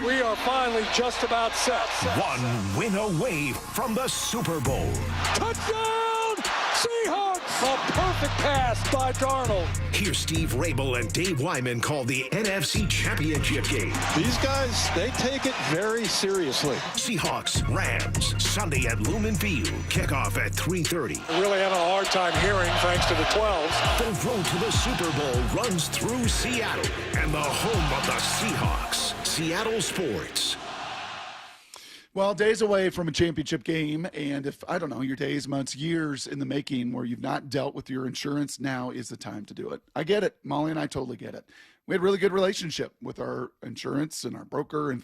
We are finally just about set. One win away from the Super Bowl. Touchdown, Seahawks! A perfect pass by Darnold. Here's Steve Rabel and Dave Wyman call the NFC Championship game. These guys, they take it very seriously. Seahawks, Rams, Sunday at Lumen Field. Kickoff at 3:30. We're really having a hard time hearing thanks to the 12s. The road to the Super Bowl runs through Seattle and the home of the Seahawks. Seattle Sports. Well, days away from a championship game, and if, I don't know, your days, months, years in the making where you've not dealt with your insurance, now is the time to do it. I get it. Molly and I totally get it. We had a really good relationship with our insurance and our broker and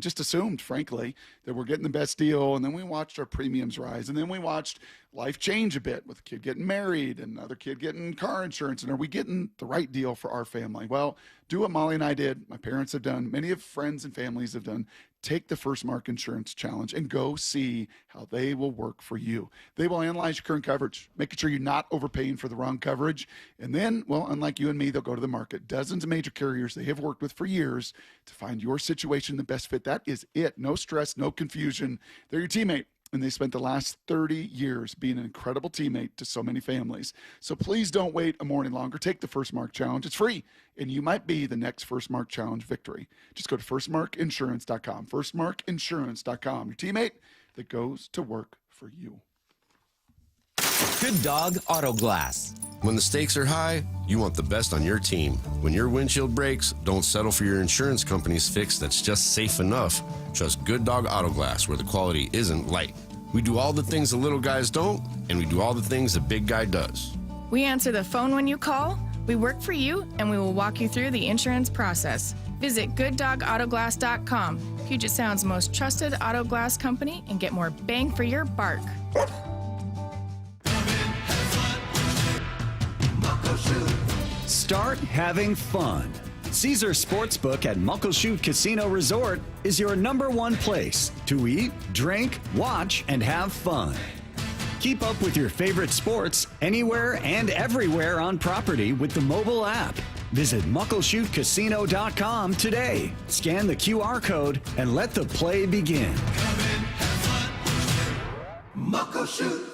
just assumed, frankly, that we're getting the best deal. And then we watched our premiums rise. And then we watched life change a bit with a kid getting married and another kid getting car insurance. And are we getting the right deal for our family? Well, do what Molly and I did. My parents have done. Many of friends and families have done. Take the First Mark Insurance Challenge and go see how they will work for you. They will analyze your current coverage, making sure you're not overpaying for the wrong coverage. And then, well, unlike you and me, they'll go to the market. Dozens of major carriers they have worked with for years to find your situation the best fit. That is it. No stress, no confusion. They're your teammate. And they spent the last 30 years being an incredible teammate to so many families. So please don't wait a morning longer. Take the First Mark Challenge. It's free, and you might be the next First Mark Challenge victory. Just go to firstmarkinsurance.com. Firstmarkinsurance.com. Your teammate that goes to work for you. Good Dog Auto Glass. When the stakes are high, you want the best on your team. When your windshield breaks, don't settle for your insurance company's fix that's just safe enough. Trust Good Dog Auto Glass, where the quality isn't light. We do all the things the little guys don't, and we do all the things the big guy does. We answer the phone when you call, we work for you, and we will walk you through the insurance process. Visit GoodDogAutoGlass.com, Puget Sound's most trusted auto glass company, and get more bang for your bark. Start having fun. Caesar Sportsbook at Muckleshoot Casino Resort is your #1 place to eat, drink, watch, and have fun. Keep up with your favorite sports anywhere and everywhere on property with the mobile app. Visit muckleshootcasino.com today. Scan the QR code and let the play begin. Muckleshoot.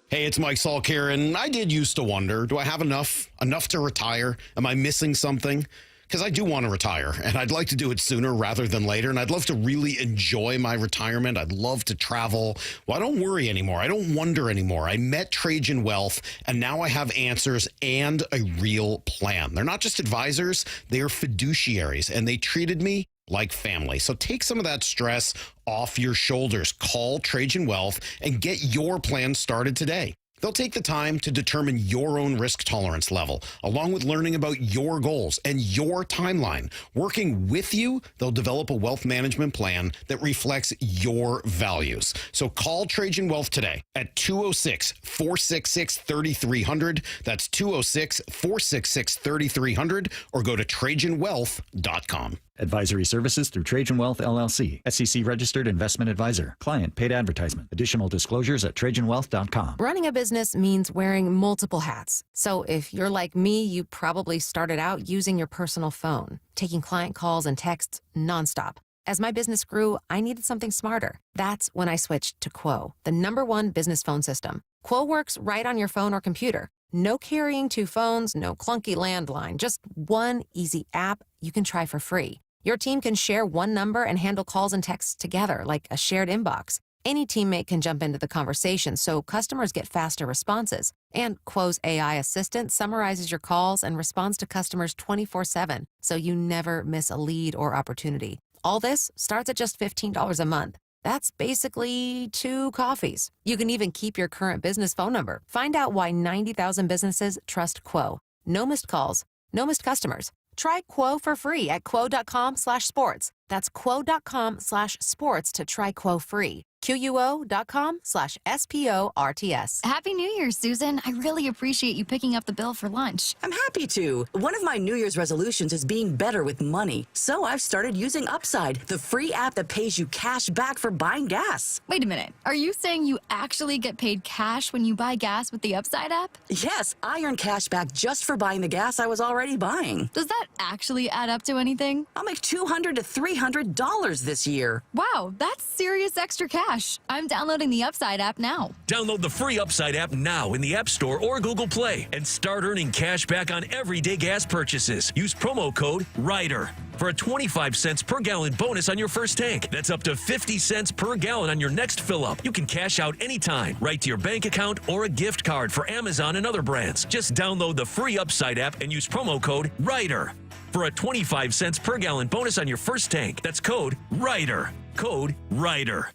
Hey, it's Mike Salk here, and I did used to wonder, do I have enough to retire? Am I missing something? Because I do want to retire, and I'd like to do it sooner rather than later, and I'd love to really enjoy my retirement. I'd love to travel. Well, I don't worry anymore. I don't wonder anymore. I met Trajan Wealth, and now I have answers and a real plan. They're not just advisors, they are fiduciaries, and they treated me like family. So take some of that stress off your shoulders. Call Trajan Wealth and get your plan started today. They'll take the time to determine your own risk tolerance level, along with learning about your goals and your timeline. Working with you, they'll develop a wealth management plan that reflects your values. So call Trajan Wealth today at 206-466-3300. That's 206-466-3300, or go to TrajanWealth.com. Advisory services through Trajan Wealth, LLC. SEC registered investment advisor. Client paid advertisement. Additional disclosures at TrajanWealth.com. Running a business means wearing multiple hats. So if you're like me, you probably started out using your personal phone, taking client calls and texts nonstop. As my business grew, I needed something smarter. That's when I switched to Quo, the #1 business phone system. Quo works right on your phone or computer. No carrying 2 phones, no clunky landline, just one easy app you can try for free. Your team can share one number and handle calls and texts together like a shared inbox. Any teammate can jump into the conversation, so customers get faster responses. And Quo's AI assistant summarizes your calls and responds to customers 24/7, so you never miss a lead or opportunity. All this starts at just $15 a month. That's basically 2 coffees. You can even keep your current business phone number. Find out why 90,000 businesses trust Quo. No missed calls, no missed customers. Try Quo for free at quo.com/sports. That's quo.com/sports to try Quo free. QUO.com/SPORTS. Happy New Year, Susan. I really appreciate you picking up the bill for lunch. I'm happy to. One of my New Year's resolutions is being better with money. So I've started using Upside, the free app that pays you cash back for buying gas. Wait a minute. Are you saying you actually get paid cash when you buy gas with the Upside app? Yes, I earn cash back just for buying the gas I was already buying. Does that actually add up to anything? I'll make $200 to $300 this year. Wow, that's serious extra cash. I'm downloading the Upside app now. Download the free Upside app now in the App Store or Google Play and start earning cash back on everyday gas purchases. Use promo code RIDER for a 25 cents per gallon bonus on your first tank. That's up to 50 cents per gallon on your next fill up. You can cash out anytime, right to your bank account or a gift card for Amazon and other brands. Just download the free Upside app and use promo code RIDER for a 25 cents per gallon bonus on your first tank. That's code RIDER. Code RIDER.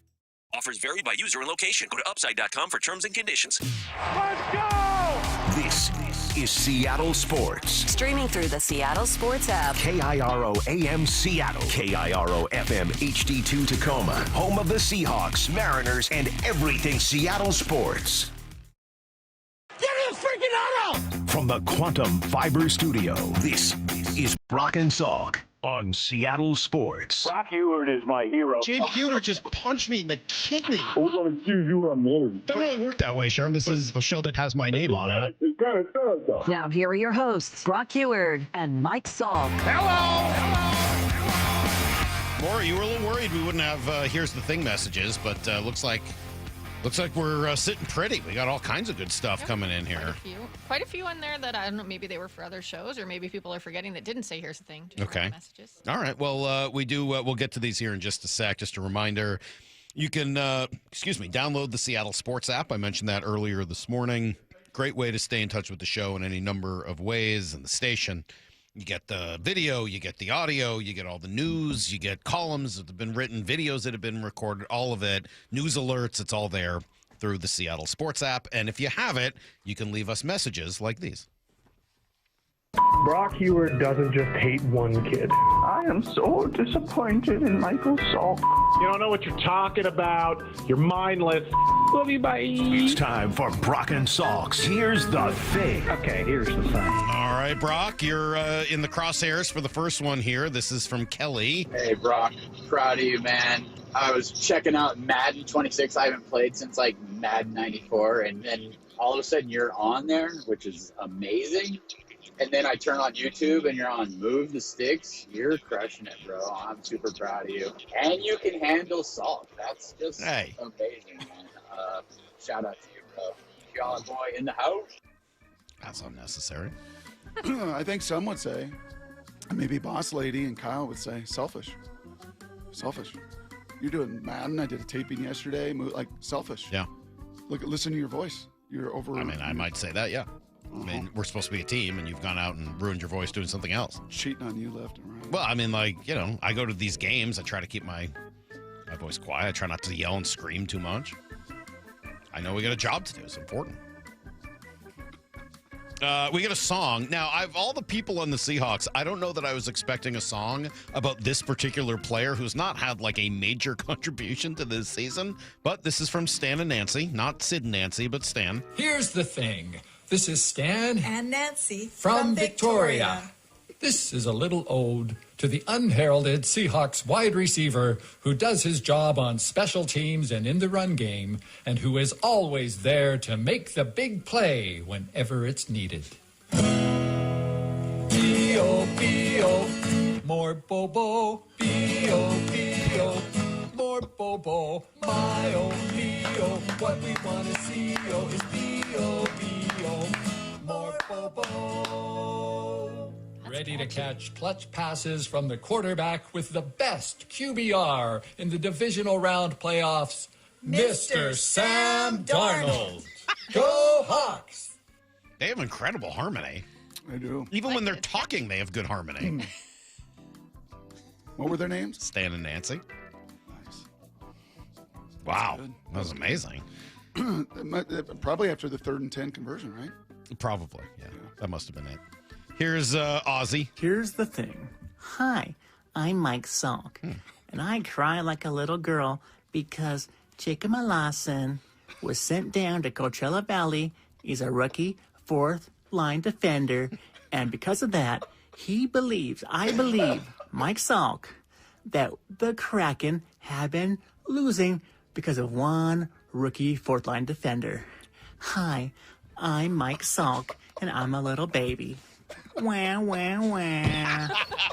Offers vary by user and location. Go to upside.com for terms and conditions. Let's go! This is Seattle Sports. Streaming through the Seattle Sports app. KIRO AM Seattle. KIRO FM HD2 Tacoma. Home of the Seahawks, Mariners, and everything Seattle sports. Get his freaking auto! From the Quantum Fiber Studio, this is Brock and Salk on Seattle Sports. Brock Heward is my hero. Jade Buhner just punched me in the kidney. Who's going to accuse you of murder? Doesn't really work that way, Sherm. This is a show that has my name on it. It kind of does, though. Now here are your hosts, Brock Heward and Mike Salk. Maura, you were a little worried we wouldn't have Here's the Thing messages, but looks like we're sitting pretty. We got all kinds of good stuff coming in here. Quite a few in there that I don't know, maybe they were for other shows, or maybe people are forgetting that didn't say Here's the Thing. Okay. Messages. All right. Well, we'll get to these here in just a sec. Just a reminder, you can, download the Seattle Sports app. I mentioned that earlier this morning. Great way to stay in touch with the show in any number of ways, and the station. You get the video, you get the audio, you get all the news, you get columns that have been written, videos that have been recorded, all of it, news alerts, it's all there through the Seattle Sports app. And if you have it, you can leave us messages like these. Brock Heward doesn't just hate one kid. I am so disappointed in Michael Salk. You don't know what you're talking about. You're mindless. Love you, bye. It's time for Brock and Salk's Here's the Thing. Okay, here's the thing. All right, Brock, you're in the crosshairs for the first one here. This is from Kelly. Hey, Brock, proud of you, man. I was checking out Madden 26. I haven't played since, like, Madden 94, and then all of a sudden you're on there, which is amazing. And then I turn on YouTube and you're on Move the Sticks. You're crushing it, bro. I'm super proud of you. And you can handle Salk. That's just amazing, man. Shout out to you, bro. Y'all boy in the house. That's unnecessary. I think some would say, maybe Boss Lady and Kyle would say, selfish. Selfish. You're doing Madden. I did a taping yesterday. Like, selfish. Yeah. Listen to your voice. You're over. I mean, I might say that, yeah. I mean, we're supposed to be a team, and you've gone out and ruined your voice doing something else. Cheating on you left and right. Well, I mean, like, I go to these games. I try to keep my voice quiet. I try not to yell and scream too much. I know we got a job to do. It's important. We got a song. Now, all the people on the Seahawks, I don't know that I was expecting a song about this particular player who's not had, like, a major contribution to this season. But this is from Stan and Nancy. Not Sid and Nancy, but Stan. Here's the thing. This is Stan and Nancy from Victoria. This is a little ode to the unheralded Seahawks wide receiver who does his job on special teams and in the run game, and who is always there to make the big play whenever it's needed. P.O., P.O., More bobo, B-O-B-O. More bobo, my O-B-O. What we want to see, oh, is B-O-B-O. More bobo. Ready to catch clutch passes from the quarterback with the best QBR in the divisional round playoffs, Mr. Sam Darnold. Go Hawks! They have incredible harmony. I do. Even when they're talking, they have good harmony. What were their names? Stan and Nancy. Nice. Wow. That was amazing. Probably after the 3rd and 10 conversion, right? Probably, yeah. That must have been it. Here's Ozzy. Here's the thing. Hi, I'm Mike Salk, and I cry like a little girl because Jacob Lawson was sent down to Coachella Valley. He's a rookie 4th line defender, and because of that, I believe, Mike Salk, that the Kraken have been losing because of one rookie 4th line defender. Hi, I'm Mike Salk, and I'm a little baby. Wah, wah, wah.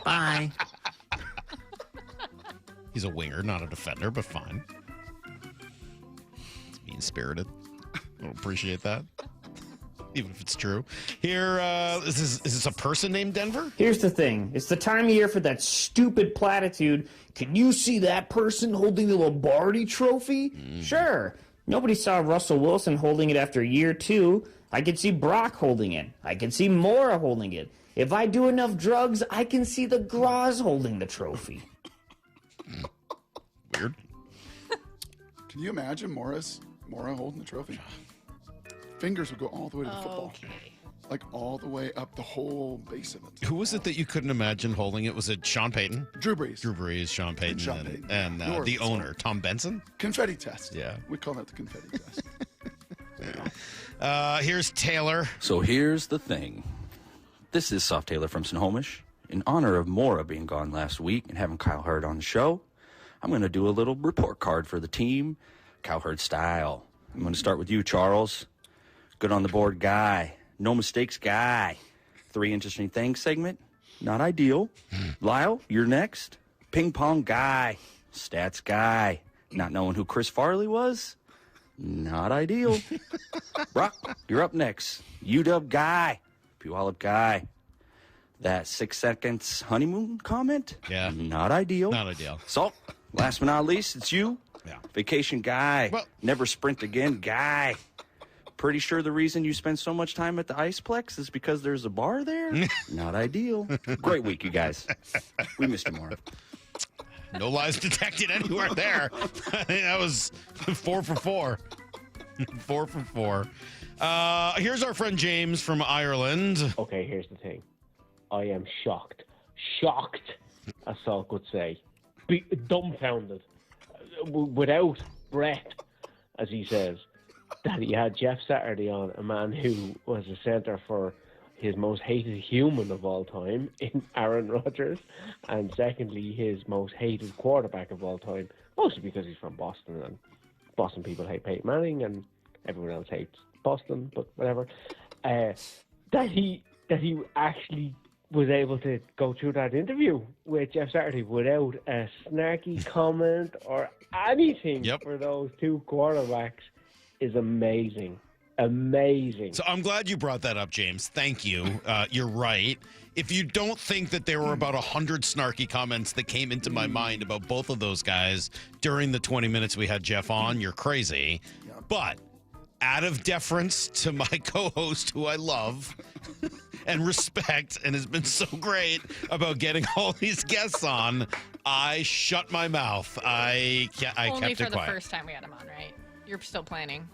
Bye. He's a winger, not a defender, but fine. It's mean-spirited. I don't appreciate that. Even if it's true. Here, is this a person named Denver? Here's the thing. It's the time of year for that stupid platitude. Can you see that person holding the Lombardi trophy? Sure. Nobody saw Russell Wilson holding it after year 2. I can see Brock holding it. I can see Mora holding it. If I do enough drugs, I can see the Graz holding the trophy. Weird. Can you imagine Mora holding the trophy? Fingers would go all the way to the football. Okay. Like all the way up the whole base of it. Who was it that you couldn't imagine holding it? Was it Sean Payton? Drew Brees. Drew Brees, Sean Payton, and the owner, Tom Benson? Confetti test. Yeah. We call that the confetti test. Here's Taylor. So here's the thing. This is Soft Taylor from Snohomish. In honor of Mora being gone last week and having Kyle Hurd on the show, I'm going to do a little report card for the team, Kyle Hurd style. I'm going to start with you, Charles. Good on the board guy. No mistakes guy. 3 interesting things segment. Not ideal. Lyle, you're next. Ping pong guy. Stats guy. Not knowing who Chris Farley was. Not ideal. Brock, you're up next. UW guy. Puyallup guy. That 6 seconds honeymoon comment? Yeah. Not ideal. Not ideal. Salt, last but not least, it's you. Yeah. Vacation guy. Well, never sprint again guy. Pretty sure the reason you spend so much time at the Iceplex is because there's a bar there? Not ideal. Great week, you guys. We missed you more. No lies detected anywhere there. That was 4 for 4. 4 for 4. Here's our friend James from Ireland. Okay, here's the thing. I am shocked. Shocked, as Salk would say. Dumbfounded. Without breath, as he says, that he had Jeff Saturday on, a man who was a centre for his most hated human of all time in Aaron Rodgers, and secondly, his most hated quarterback of all time, mostly because he's from Boston, and Boston people hate Peyton Manning, and everyone else hates Boston, but whatever. That he actually was able to go through that interview with Jeff Saturday without a snarky comment or anything for those two quarterbacks is amazing. Amazing. So I'm glad you brought that up, James. Thank you. You're right. If you don't think that there were about 100 snarky comments that came into my mind about both of those guys during the 20 minutes we had Jeff on, you're crazy. But out of deference to my co-host, who I love and respect and has been so great about getting all these guests on, I shut my mouth. I kept it quiet. Only for the first time we had him on, right? You're still planning.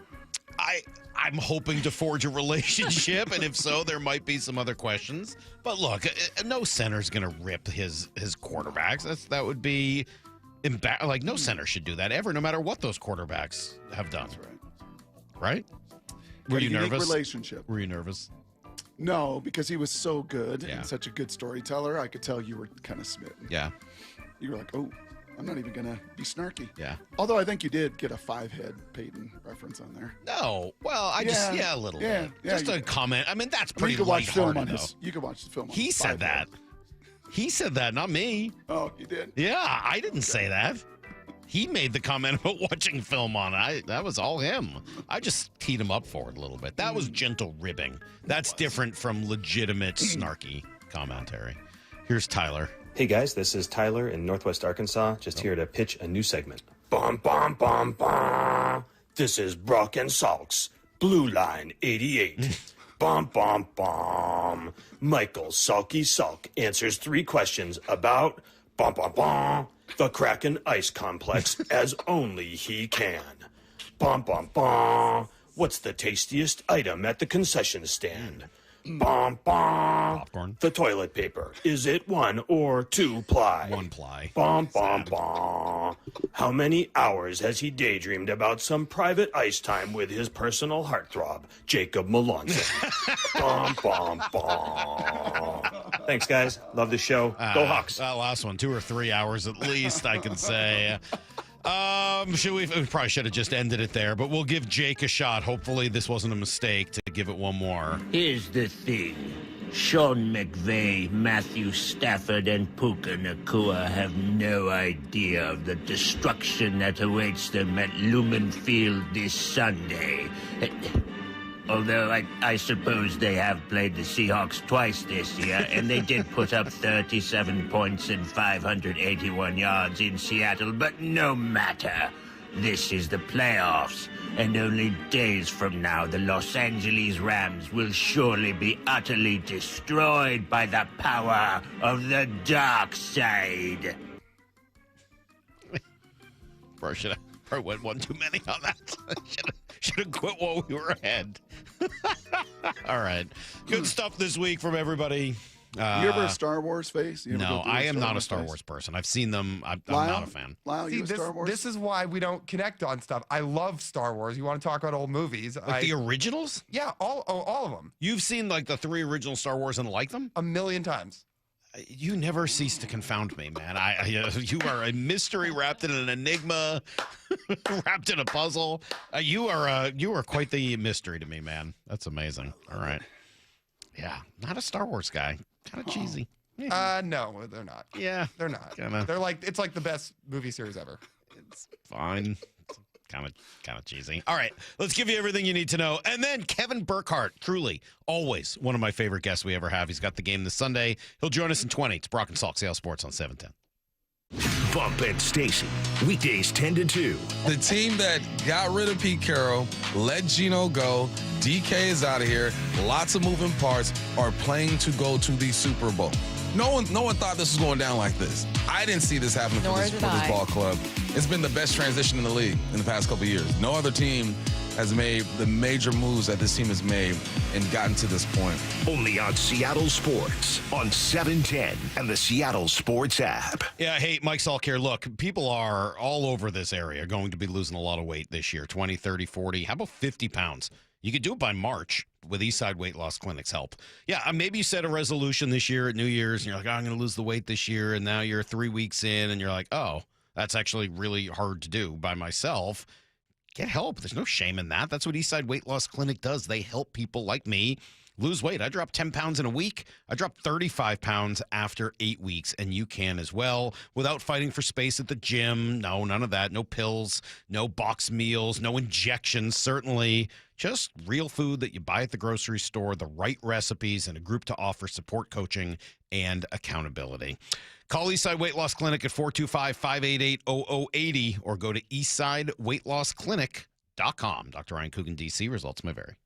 I'm hoping to forge a relationship, and if so, there might be some other questions. But look, no center's going to rip his quarterbacks. That would be like no center should do that ever, no matter what those quarterbacks have done. That's right. Right? Were you nervous? Relationship. Were you nervous? No, because he was so good and such a good storyteller. I could tell you were kind of smitten. Yeah. You were like, oh, I'm not even going to be snarky. Yeah. Although I think you did get a 5-head Peyton reference on there. No. Well, a little bit. Just a comment. I mean, that's pretty you could watch film on though. You could watch the film on He said that. He said that, not me. Oh, you did? Yeah, I didn't say that. He made the comment about watching film on it. That was all him. I just teed him up for it a little bit. That was gentle ribbing. That's different from legitimate snarky commentary. Here's Tyler. Hey guys, this is Tyler in Northwest Arkansas, just here to pitch a new segment. Bum, bum, bum, bum. This is Brock and Salk's Blue Line 88. Bum, bum, bum. Michael Salky Salk answers 3 questions about bum, bum, bum, the Kraken Ice Complex as only he can. Bum, bum, bum. What's the tastiest item at the concession stand? Bum, bum. Popcorn. The toilet paper. Is it 1 or 2 ply? 1 ply. Bum, bum, bum. How many hours has he daydreamed about some private ice time with his personal heartthrob, Jacob Melanson? Bum, bum, bum. Thanks, guys. Love the show. Go Hawks. That last one, 2 or 3 hours at least, I can say. We probably should have just ended it there, but we'll give Jake a shot. Hopefully this wasn't a mistake to give it one more. Here's the thing. Sean McVay, Matthew Stafford, and Puka Nacua have no idea of the destruction that awaits them at Lumen Field this Sunday. Although I suppose they have played the Seahawks twice this year, and they did put up 37 points and 581 yards in Seattle, but no matter. This is the playoffs, and only days from now the Los Angeles Rams will surely be utterly destroyed by the power of the dark side. Bro, should have probably went one too many on that. Should have quit while we were ahead. All right. Good stuff this week from everybody. You ever a Star Wars face? No, I am not a Star Wars person. I've seen them. I'm not a fan. Lyle, you a Star Wars? This is why we don't connect on stuff. I love Star Wars. You want to talk about old movies? Like the originals? Yeah, all of them. You've seen like the 3 original Star Wars and like them? 1,000,000 times. You never cease to confound me, man. You are a mystery wrapped in an enigma, wrapped in a puzzle. You are quite the mystery to me, man. That's amazing. All right. Yeah, not a Star Wars guy. Kind of cheesy. Yeah. No, they're not. Yeah, they're not. Kinda. It's like the best movie series ever. It's fine. Kind of cheesy. All right, let's give you everything you need to know. And then Kevin Burkhardt, truly, always one of my favorite guests we ever have. He's got the game this Sunday. He'll join us in 20. It's Brock and Salk, Seattle Sports on 710. Bump and Stacy, weekdays 10 to 2. The team that got rid of Pete Carroll, let Geno go, DK is out of here, lots of moving parts, are playing to go to the Super Bowl. No one thought this was going down like this. I didn't see this happening for this ball club. It's been the best transition in the league in the past couple of years. No other team has made the major moves that this team has made and gotten to this point. Only on Seattle Sports on 710 and the Seattle Sports app. Yeah, hey, Mike Salk here. Look, people are all over this area going to be losing a lot of weight this year, 20, 30, 40. How about 50 pounds? You could do it by March with Eastside Weight Loss Clinic's help. Yeah, maybe you set a resolution this year at New Year's, and you're like, I'm going to lose the weight this year, and now you're 3 weeks in, and you're like, oh, that's actually really hard to do by myself. Get help. There's no shame in that. That's what Eastside Weight Loss Clinic does. They help people like me lose weight. I dropped 10 pounds in a week. I dropped 35 pounds after 8 weeks, and you can as well without fighting for space at the gym. No, none of that. No pills, no box meals, no injections, certainly. Just real food that you buy at the grocery store, the right recipes, and a group to offer support, coaching, and accountability. Call Eastside Weight Loss Clinic at 425-588-0080 or go to eastsideweightlossclinic.com. Dr. Ryan Coogan, D.C. Results may vary.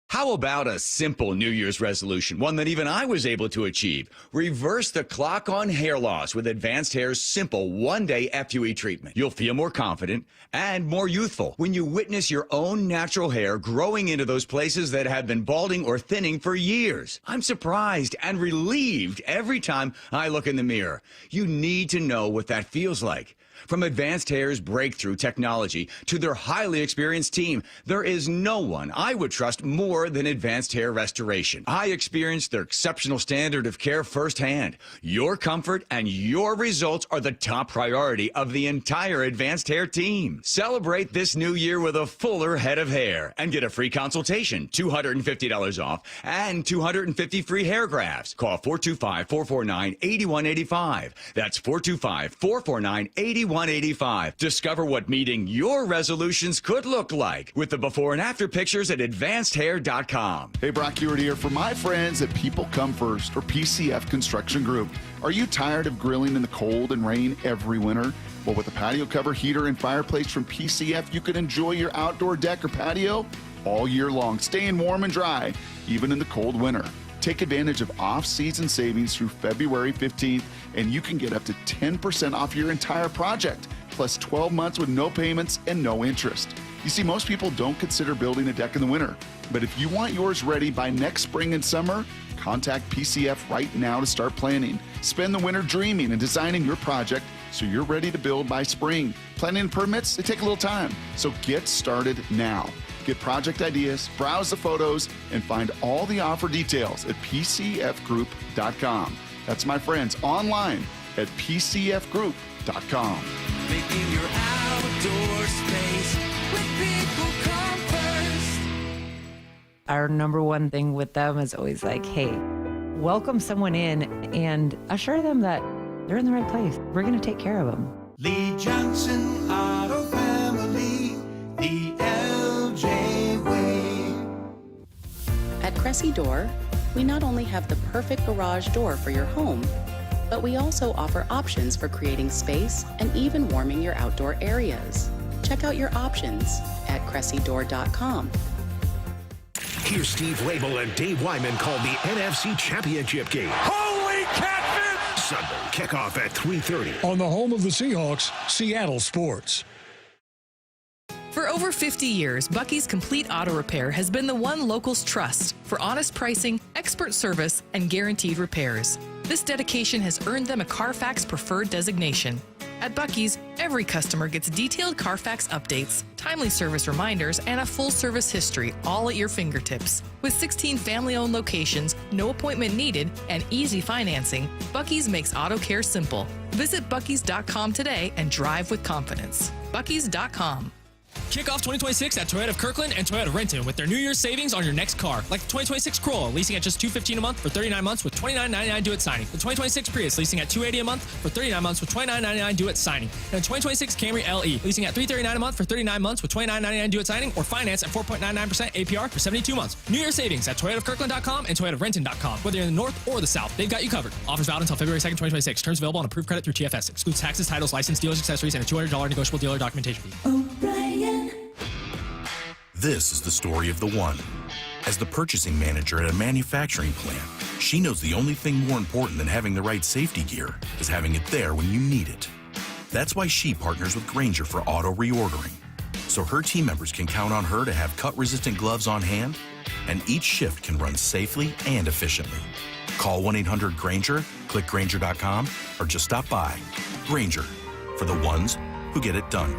How about a simple New Year's resolution, one that even I was able to achieve? Reverse the clock on hair loss with Advanced Hair's simple one-day FUE treatment. You'll feel more confident and more youthful when you witness your own natural hair growing into those places that have been balding or thinning for years. I'm surprised and relieved every time I look in the mirror. You need to know what that feels like. From Advanced Hair's breakthrough technology to their highly experienced team, there is no one I would trust more than Advanced Hair Restoration. I experienced their exceptional standard of care firsthand. Your comfort and your results are the top priority of the entire Advanced Hair team. Celebrate this new year with a fuller head of hair and get a free consultation, $250 off, and 250 free hair grafts. Call 425-449-8185. That's 425-449-8185. Discover what meeting your resolutions could look like with the before and after pictures at advancedhair.com. Hey, Brock Ewart here for my friends at People Come First, or PCF Construction Group. Are you tired of grilling in the cold and rain every winter? Well, with a patio cover, heater, and fireplace from PCF, you can enjoy your outdoor deck or patio all year long, staying warm and dry, even in the cold winter. Take advantage of off-season savings through February 15th, and you can get up to 10% off your entire project, plus 12 months with no payments and no interest. You see, most people don't consider building a deck in the winter, but if you want yours ready by next spring and summer, contact PCF right now to start planning. Spend the winter dreaming and designing your project so you're ready to build by spring. Planning and permits, they take a little time, so get started now. Get project ideas, browse the photos, and find all the offer details at pcfgroup.com. That's my friends online at pcfgroup.com. Making your outdoor space with People Come First. Our number one thing with them is always like, hey, welcome someone in and assure them that they're in the right place. We're going to take care of them. Lee Johnson Auto Family, the LJ way. At Cressy Door, we not only have the perfect garage door for your home, but we also offer options for creating space and even warming your outdoor areas. Check out your options at cressydoor.com. Here's Steve Label and Dave Wyman call the NFC Championship game. Holy catfish! Sunday, kickoff at 3:30. On the home of the Seahawks, Seattle Sports. For over 50 years, Bucky's Complete Auto Repair has been the one locals trust for honest pricing, expert service, and guaranteed repairs. This dedication has earned them a Carfax Preferred designation. At Bucky's, every customer gets detailed Carfax updates, timely service reminders, and a full service history, all at your fingertips. With 16 family-owned locations, no appointment needed, and easy financing, Bucky's makes auto care simple. Visit Bucky's.com today and drive with confidence. Bucky's.com. Kick off 2026 at Toyota of Kirkland and Toyota of Renton with their New Year's savings on your next car. Like the 2026 Corolla, leasing at just $215 a month for 39 months with $29.99 due at signing. The 2026 Prius, leasing at $280 a month for 39 months with $29.99 due at signing. And the 2026 Camry LE, leasing at $339 a month for 39 months with $29.99 due at signing, or finance at 4.99% APR for 72 months. New Year's savings at ToyotaofKirkland.com and ToyotaofRenton.com. Whether you're in the north or the south, they've got you covered. Offers valid until February 2nd, 2026. Terms available on approved credit through TFS. Excludes taxes, titles, license, dealers, accessories, and a $200 negotiable dealer documentation fee. This is the story of the one. As the purchasing manager at a manufacturing plant, she knows the only thing more important than having the right safety gear is having it there when you need it. That's why she partners with Grainger for auto reordering, so her team members can count on her to have cut-resistant gloves on hand, and each shift can run safely and efficiently. Call 1-800-GRAINGER, click Grainger.com, or just stop by. Grainger, for the ones who get it done.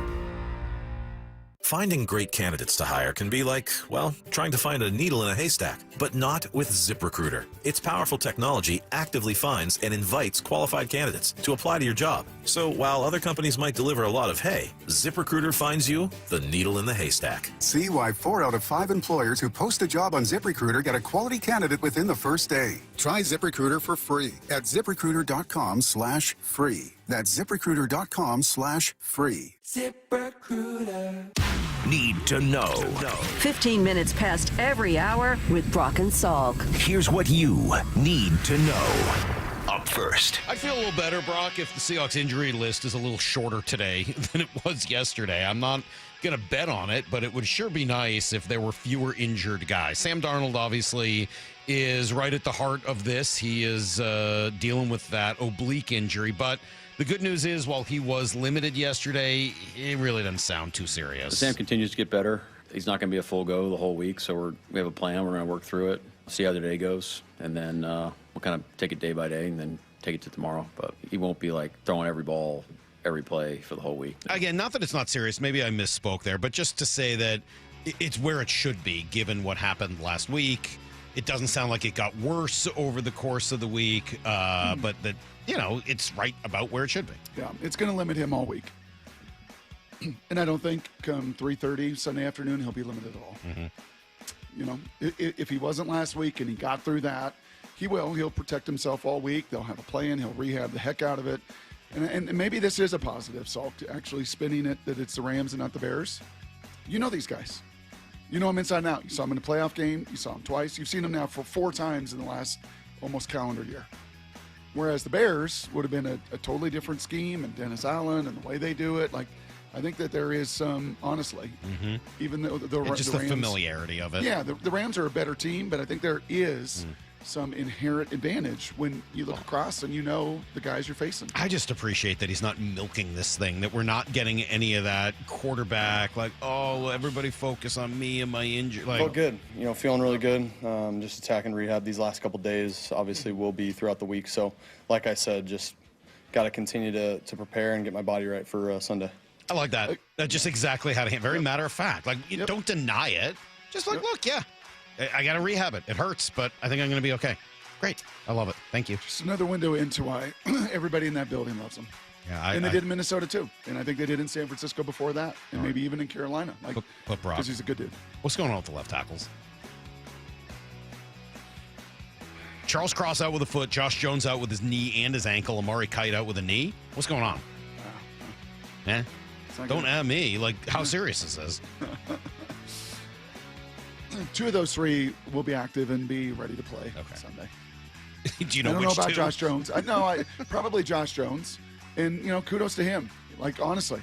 Finding great candidates to hire can be like, well, trying to find a needle in a haystack, but not with ZipRecruiter. Its powerful technology actively finds and invites qualified candidates to apply to your job. So while other companies might deliver a lot of hay, ZipRecruiter finds you the needle in the haystack. See why 4 out of 5 employers who post a job on ZipRecruiter get a quality candidate within the first day. Try ZipRecruiter for free at ZipRecruiter.com/free. That's ZipRecruiter.com/free. ZipRecruiter. Need to know. 15 minutes past every hour with Brock and Salk. Here's what you need to know. Up first. I'd feel a little better, Brock, if the Seahawks injury list is a little shorter today than it was yesterday. I'm not going to bet on it, but it would sure be nice if there were fewer injured guys. Sam Darnold, obviously, is right at the heart of this. He is dealing with that oblique injury, but the good news is, while he was limited yesterday, it really doesn't sound too serious. Sam continues to get better. He's not going to be a full go the whole week, so we have a plan. We're going to work through it, see how the day goes, and then we'll kind of take it day by day and then take it to tomorrow. But he won't be like throwing every ball every play for the whole week. Again, not that it's not serious. Maybe I misspoke there, but just to say that it's where it should be, given what happened last week. It doesn't sound like it got worse over the course of the week, but that, it's right about where it should be. Yeah, it's going to limit him all week. And I don't think come 3:30 Sunday afternoon, he'll be limited at all. If he wasn't last week and he got through that, he will. He'll protect himself all week. They'll have a plan. He'll rehab the heck out of it. And maybe this is a positive, Salk, actually spinning it that it's the Rams and not the Bears. You know these guys. You know them inside and out. You saw them in a playoff game. You saw them twice. You've seen them now for 4 times in the last almost calendar year. Whereas the Bears would have been a totally different scheme, and Dennis Allen and the way they do it. Like, I think that there is some, honestly, even though the Rams, the familiarity of it. Yeah, the Rams are a better team, but I think there is some inherent advantage when you look across and you know the guys you're facing. I just appreciate that he's not milking this thing, that we're not getting any of that quarterback, like, oh, everybody focus on me and my injury. Like, felt good, feeling really good. Just attacking rehab these last couple days. Obviously, will be throughout the week. So, like I said, just got to continue to prepare and get my body right for Sunday. I like that. That's just exactly how to handle. Very matter of fact. Like, you don't deny it. Just like, look, yeah, I got to rehab it. It hurts, but I think I'm going to be okay. Great. I love it. Thank you. Just another window into why everybody in that building loves him. Yeah, and they did in Minnesota too, and I think they did in San Francisco before that, and maybe even in Carolina. Like, but Brock, because he's a good dude. What's going on with the left tackles? Charles Cross out with a foot, Josh Jones out with his knee and his ankle, Amari Kite out with a knee. What's going on? Don't at me. Like, how serious is this? 2 of those 3 will be active and be ready to play Sunday. Do you know I don't which know about 2? Josh Jones. Probably Josh Jones. And, kudos to him. Like, honestly,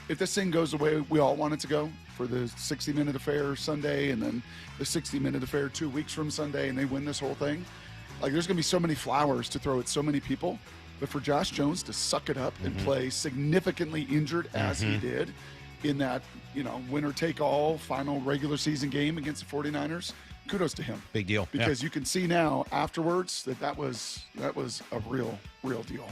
if this thing goes the way we all want it to go for the 60-minute affair Sunday and then the 60-minute affair 2 weeks from Sunday and they win this whole thing, like, there's going to be so many flowers to throw at so many people. But for Josh Jones to suck it up and play significantly injured as he did in that, winner-take-all final regular season game against the 49ers, kudos to him. Big deal. Because you can see now afterwards that was a real deal.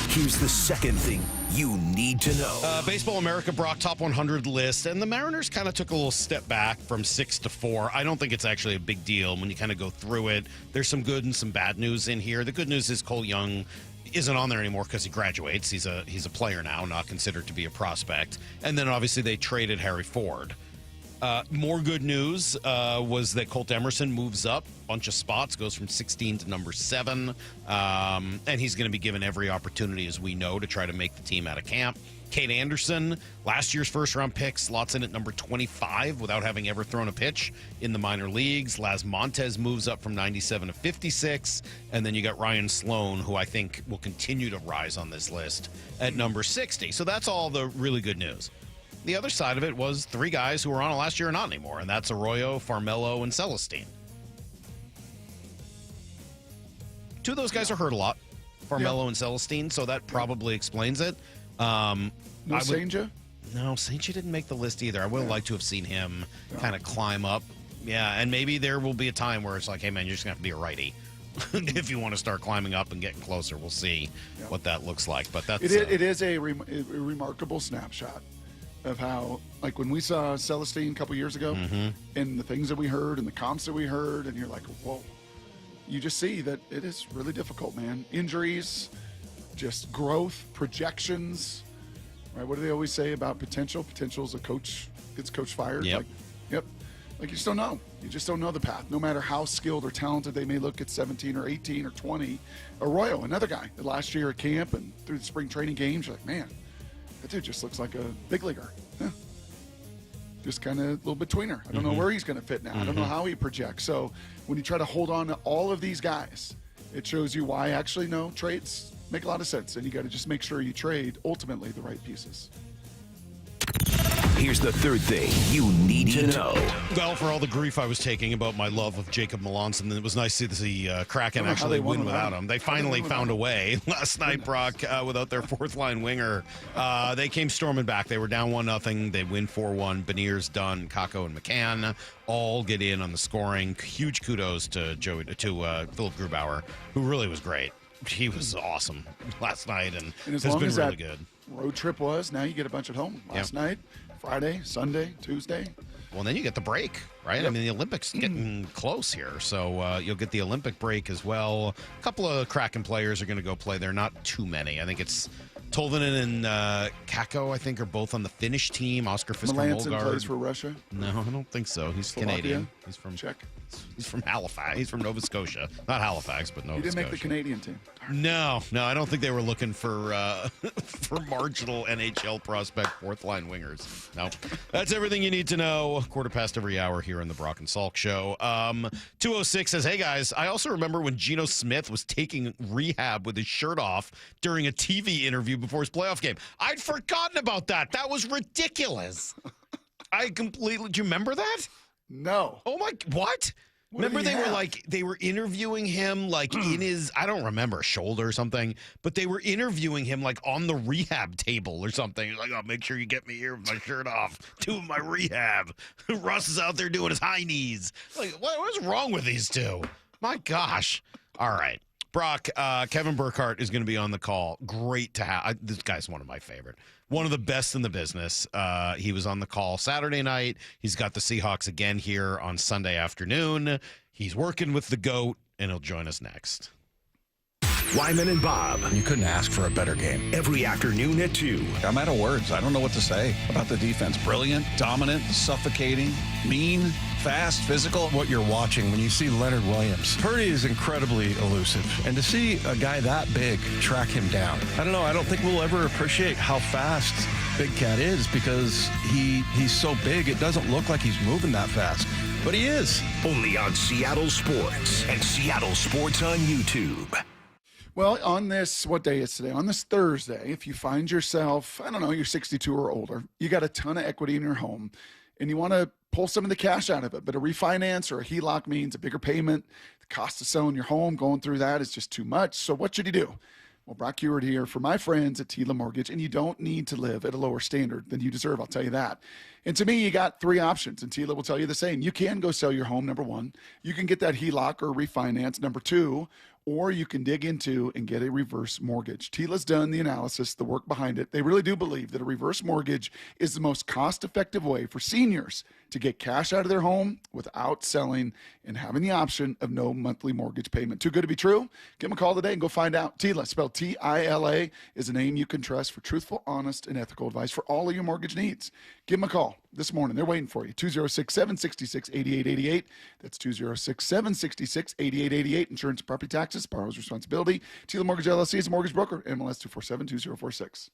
Here's the second thing you need to know. Baseball America Brock top 100 list, and the Mariners kind of took a little step back from 6 to 4. I don't think it's actually a big deal when you kind of go through it. There's some good and some bad news in here. The good news is Cole Young isn't on there anymore because he graduates. He's a player now, not considered to be a prospect. And then obviously they traded Harry Ford. More good news was that Colt Emerson moves up a bunch of spots, goes from 16 to number 7, and he's going to be given every opportunity, as we know, to try to make the team out of camp. Kate Anderson, last year's first-round pick, slots in at number 25 without having ever thrown a pitch in the minor leagues. Laz Montez moves up from 97 to 56, and then you got Ryan Sloan, who I think will continue to rise on this list, at number 60. So that's all the really good news. The other side of it was 3 guys who were on it last year are not anymore, and that's Arroyo, Farmelo, and Celestine. 2 of those guys are hurt a lot, Farmelo and Celestine, so that probably explains it. No Sanger? No, Sanger didn't make the list either. I would have liked to have seen him kind of climb up. Yeah, and maybe there will be a time where it's like, hey, man, you're just going to have to be a righty if you want to start climbing up and getting closer. We'll see what that looks like. But that's it is a remarkable snapshot of how, like, when we saw Celestine a couple years ago and the things that we heard and the comps that we heard, and you're like, whoa. You just see that it is really difficult, man. Injuries, just growth, projections, right? What do they always say about potential? Potential is gets coach fired. Yep. Like, you just don't know. You just don't know the path. No matter how skilled or talented they may look at 17 or 18 or 20. Arroyo, another guy, that last year at camp and through the spring training games, you're like, man, that dude just looks like a big leaguer. Just kind of a little bit tweener. I don't know where he's going to fit now. I don't know how he projects. So when you try to hold on to all of these guys, it shows you why actually trades make a lot of sense. And you got to just make sure you trade ultimately the right pieces. Here's the third thing you need to know. Well, for all the grief I was taking about my love of Jacob Melanson, it was nice to see Kraken actually win without him. They finally found a way last night, Brock, without their fourth-line winger. They came storming back. They were down 1-0. They win 4-1. Beniers, Dunn, Kakko, and McCann all get in on the scoring. Huge kudos to Philip Grubauer, who really was great. he was awesome last night and as has long been as really that good. road trip was, now you get a bunch at home. Last night, Friday, Sunday, Tuesday. Well, then you get the break, right? Yep. I mean, the Olympics getting close here, so you'll get the Olympic break as well. A couple of Kraken players are going to go play there. Not too many. I think it's Tolvanen and Kakko, I think, are both on the Finnish team. Oscar Melanson plays Fisker-Molgaard. for Russia. No, I don't think so. He's Slovakia? Canadian. He's from Czech. He's from Halifax. He's from Nova Scotia. Not Halifax, but Nova He didn't Scotia. make the Canadian team. No, I don't think they were looking for for marginal NHL prospect fourth line wingers. No, that's everything you need to know. 1/4 every hour here in the Brock and Salk Show. 206 says, "Hey guys, I also remember when Geno Smith was taking rehab with his shirt off during a TV interview before his playoff game. I'd forgotten about that. That was ridiculous. I completely. Do you remember that? No. Oh my! What? Remember they were interviewing him like in his, I don't remember, shoulder or something, but they were interviewing him like on the rehab table or something. He's like, oh, make sure you get me here with my shirt off, doing my rehab. Russ is out there doing his high knees. Like, what is wrong with these two? My gosh. All right. Brock, Kevin Burkhardt is going to be on the call. Great to have. This guy's one of my favorite. One of the best in the business. He was on the call Saturday night. He's got the Seahawks again here on Sunday afternoon. He's working with the GOAT, and he'll join us next. Wyman and Bob. You couldn't ask for a better game. Every afternoon at 2. I'm out of words. I don't know what to say about the defense. Brilliant, dominant, suffocating, mean, fast, physical. What you're watching when you see Leonard Williams. Purdy is incredibly elusive. And to see a guy that big track him down, I don't know. I don't think we'll ever appreciate how fast Big Cat is because he's so big. It doesn't look like he's moving that fast. But he is. Only on Seattle Sports and Seattle Sports on YouTube. Well, on this, what day is today? On this Thursday, if you find yourself, I don't know, you're 62 or older, you got a ton of equity in your home, and you want to pull some of the cash out of it, but a refinance or a HELOC means a bigger payment. The cost of selling your home, going through that is just too much. So what should you do? Well, Brock Heward here for my friends at Tila Mortgage, and you don't need to live at a lower standard than you deserve, I'll tell you that. And to me, you got 3 options, and Tila will tell you the same. You can go sell your home, number 1. You can get that HELOC or refinance, number 2. Or you can dig into and get a reverse mortgage. Tila's done the analysis, the work behind it. They really do believe that a reverse mortgage is the most cost-effective way for seniors to get cash out of their home without selling and having the option of no monthly mortgage payment. Too good to be true? Give them a call today and go find out. Tila, spelled T-I-L-A, is a name you can trust for truthful, honest, and ethical advice for all of your mortgage needs. Give them a call this morning. They're waiting for you. 206-766-8888. That's 206-766-8888. Insurance and property taxes, borrower's responsibility. Tila Mortgage LLC is a mortgage broker. MLS 247-2046.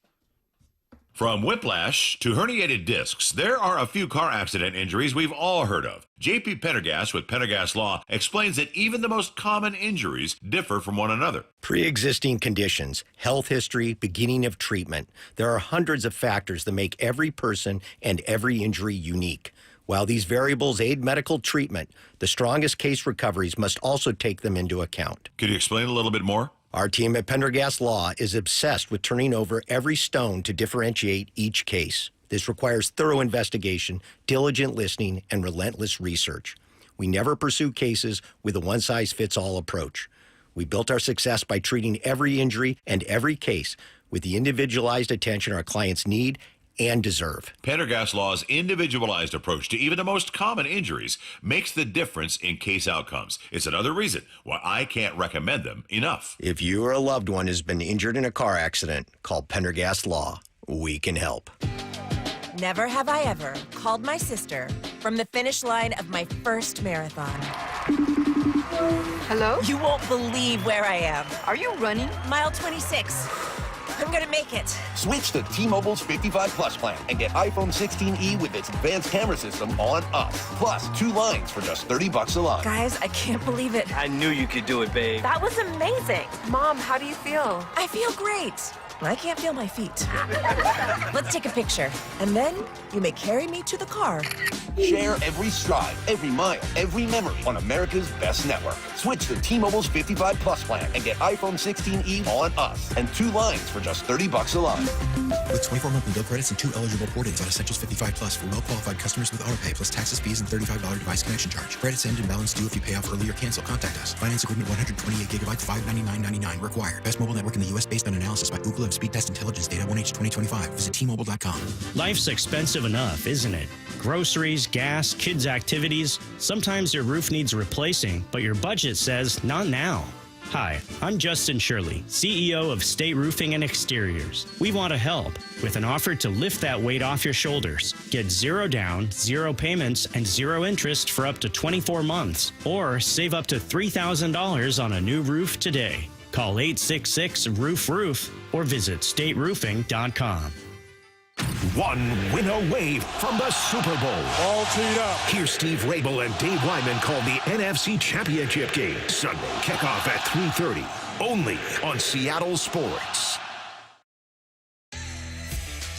From whiplash to herniated discs, there are a few car accident injuries we've all heard of. JP Pendergast with Pendergast Law explains that even the most common injuries differ from one another. Pre-existing conditions, health history, beginning of treatment. There are hundreds of factors that make every person and every injury unique. While these variables aid medical treatment, the strongest case recoveries must also take them into account. Could you explain a little bit more? Our team at Pendergast Law is obsessed with turning over every stone to differentiate each case. This requires thorough investigation, diligent listening, and relentless research. We never pursue cases with a one-size-fits-all approach. We built our success by treating every injury and every case with the individualized attention our clients need and deserve. Pendergast Law's individualized approach to even the most common injuries makes the difference in case outcomes. It's another reason why I can't recommend them enough. If you or a loved one has been injured in a car accident, call Pendergast Law. We can help. Never have I ever called my sister from the finish line of my first marathon. Hello? You won't believe where I am. Are you running? Mile 26. I'm gonna make it. Switch to T-Mobile's 55 Plus plan and get iPhone 16e with its advanced camera system on us. Plus, 2 lines for just $30 a line. Guys, I can't believe it. I knew you could do it, babe. That was amazing. Mom, how do you feel? I feel great. I can't feel my feet. Let's take a picture, and then you may carry me to the car. Share every stride, every mile, every memory on America's best network. Switch to T-Mobile's 55 Plus plan and get iPhone 16e on us and 2 lines for just $30 a line. With 24 monthly bill credits and 2 eligible port-ins on Essentials 55 Plus for well-qualified customers with autopay plus taxes, fees, and $35 device connection charge. Credits end and balance due if you pay off early or cancel. Contact us. Finance agreement 128 gigabytes, $599.99 required. Best mobile network in the U.S. based on analysis by Google and Speed Test Intelligence data 1H 2025. Visit T-Mobile.com. Life's expensive enough, isn't it? Groceries, gas, kids' activities. Sometimes your roof needs replacing, but your budget says not now. Hi, I'm Justin Shirley, CEO of State Roofing and Exteriors. We want to help with an offer to lift that weight off your shoulders. Get 0 down, 0 payments, and 0 interest for up to 24 months. Or save up to $3,000 on a new roof today. Call 866-ROOF-ROOF or visit stateroofing.com. One win away from the Super Bowl. All teed up. Here's Steve Rabel and Dave Wyman call the NFC Championship game. Sunday kickoff at 3:30. Only on Seattle Sports.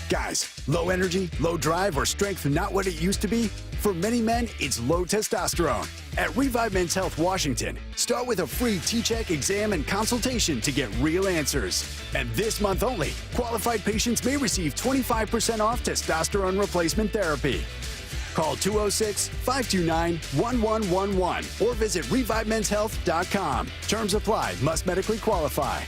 Guys, low energy, low drive, or strength not what it used to be? For many men, it's low testosterone. At Revive Men's Health Washington, start with a free T-check exam and consultation to get real answers. And this month only, qualified patients may receive 25% off testosterone replacement therapy. Call 206-529-1111 or visit ReviveMen'sHealth.com. Terms apply. Must medically qualify.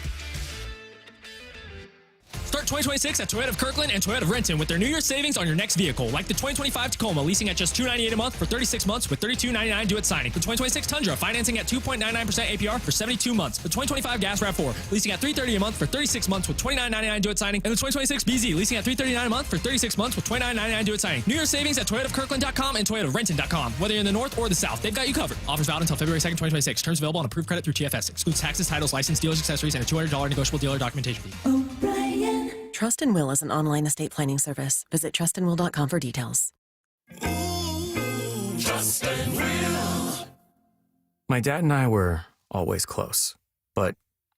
Start 2026 at Toyota of Kirkland and Toyota of Renton with their New Year's savings on your next vehicle, like the 2025 Tacoma, leasing at just $298 a month for 36 months with $32.99 due at signing. The 2026 Tundra, financing at 2.99% APR for 72 months. The 2025 Gas RAV4, leasing at $330 a month for 36 months with $29.99 due at signing. And the 2026 BZ, leasing at $339 a month for 36 months with $29.99 due at signing. New Year's savings at ToyotaofKirkland.com and ToyotaofRenton.com. Whether you're in the north or the south, they've got you covered. Offers valid until February 2nd, 2026. Terms available on approved credit through TFS. Excludes taxes, titles, license, dealers, accessories, and a $200 negotiable dealer documentation fee. Trust and Will is an online estate planning service. Visit trustandwill.com for details. Trust and Will. My dad and I were always close, but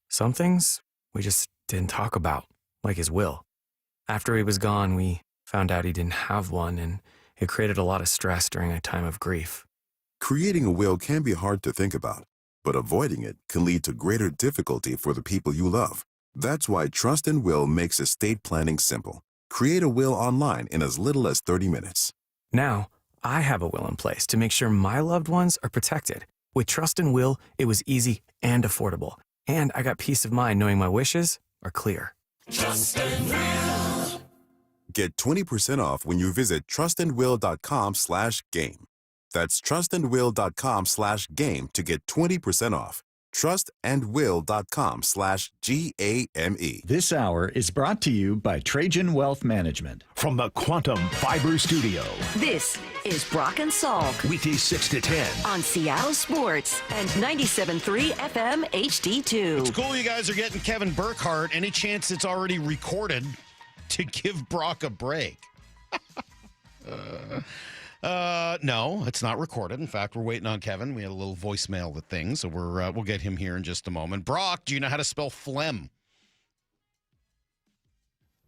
some things we just didn't talk about, like his will. After he was gone, we found out he didn't have one, and it created a lot of stress during a time of grief. Creating a will can be hard to think about, but avoiding it can lead to greater difficulty for the people you love. That's why Trust and Will makes estate planning simple. Create a will online in as little as 30 minutes. Now, I have a will in place to make sure my loved ones are protected. With Trust and Will, it was easy and affordable. And I got peace of mind knowing my wishes are clear. Trust and Will. Get 20% off when you visit trustandwill.com/game. That's trustandwill.com/game to get 20% off. trustandwill.com/GAME. This hour is brought to you by Trajan Wealth Management. From the Quantum Fiber Studio. This is Brock and Salk Weekdays 6 to 10. on Seattle Sports and 97.3 FM HD2. It's cool you guys are getting Kevin Burkhardt. Any chance it's already recorded to give Brock a break? No, it's not recorded. In fact, we're waiting on Kevin. We had a little voicemail with things, so we'll get him here in just a moment. Brock, do you know how to spell phlegm?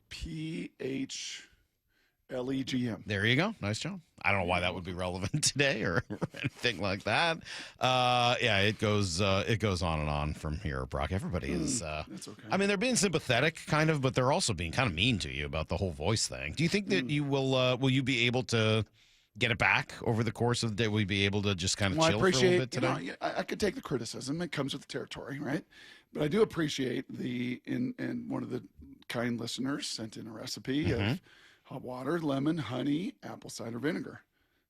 PHLEGM. There you go. Nice job. I don't know why that would be relevant today or anything like that. Yeah, it goes on and on from here, Brock. Everybody is. That's okay. I mean, they're being sympathetic, kind of, but they're also being kind of mean to you about the whole voice thing. Do you think that you will you be able to get it back over the course of the day? Will you be able to just kind of chill for a little bit today? You know, I could take the criticism. It comes with the territory, right? But I do appreciate and one of the kind listeners sent in a recipe of hot water, lemon, honey, apple cider vinegar.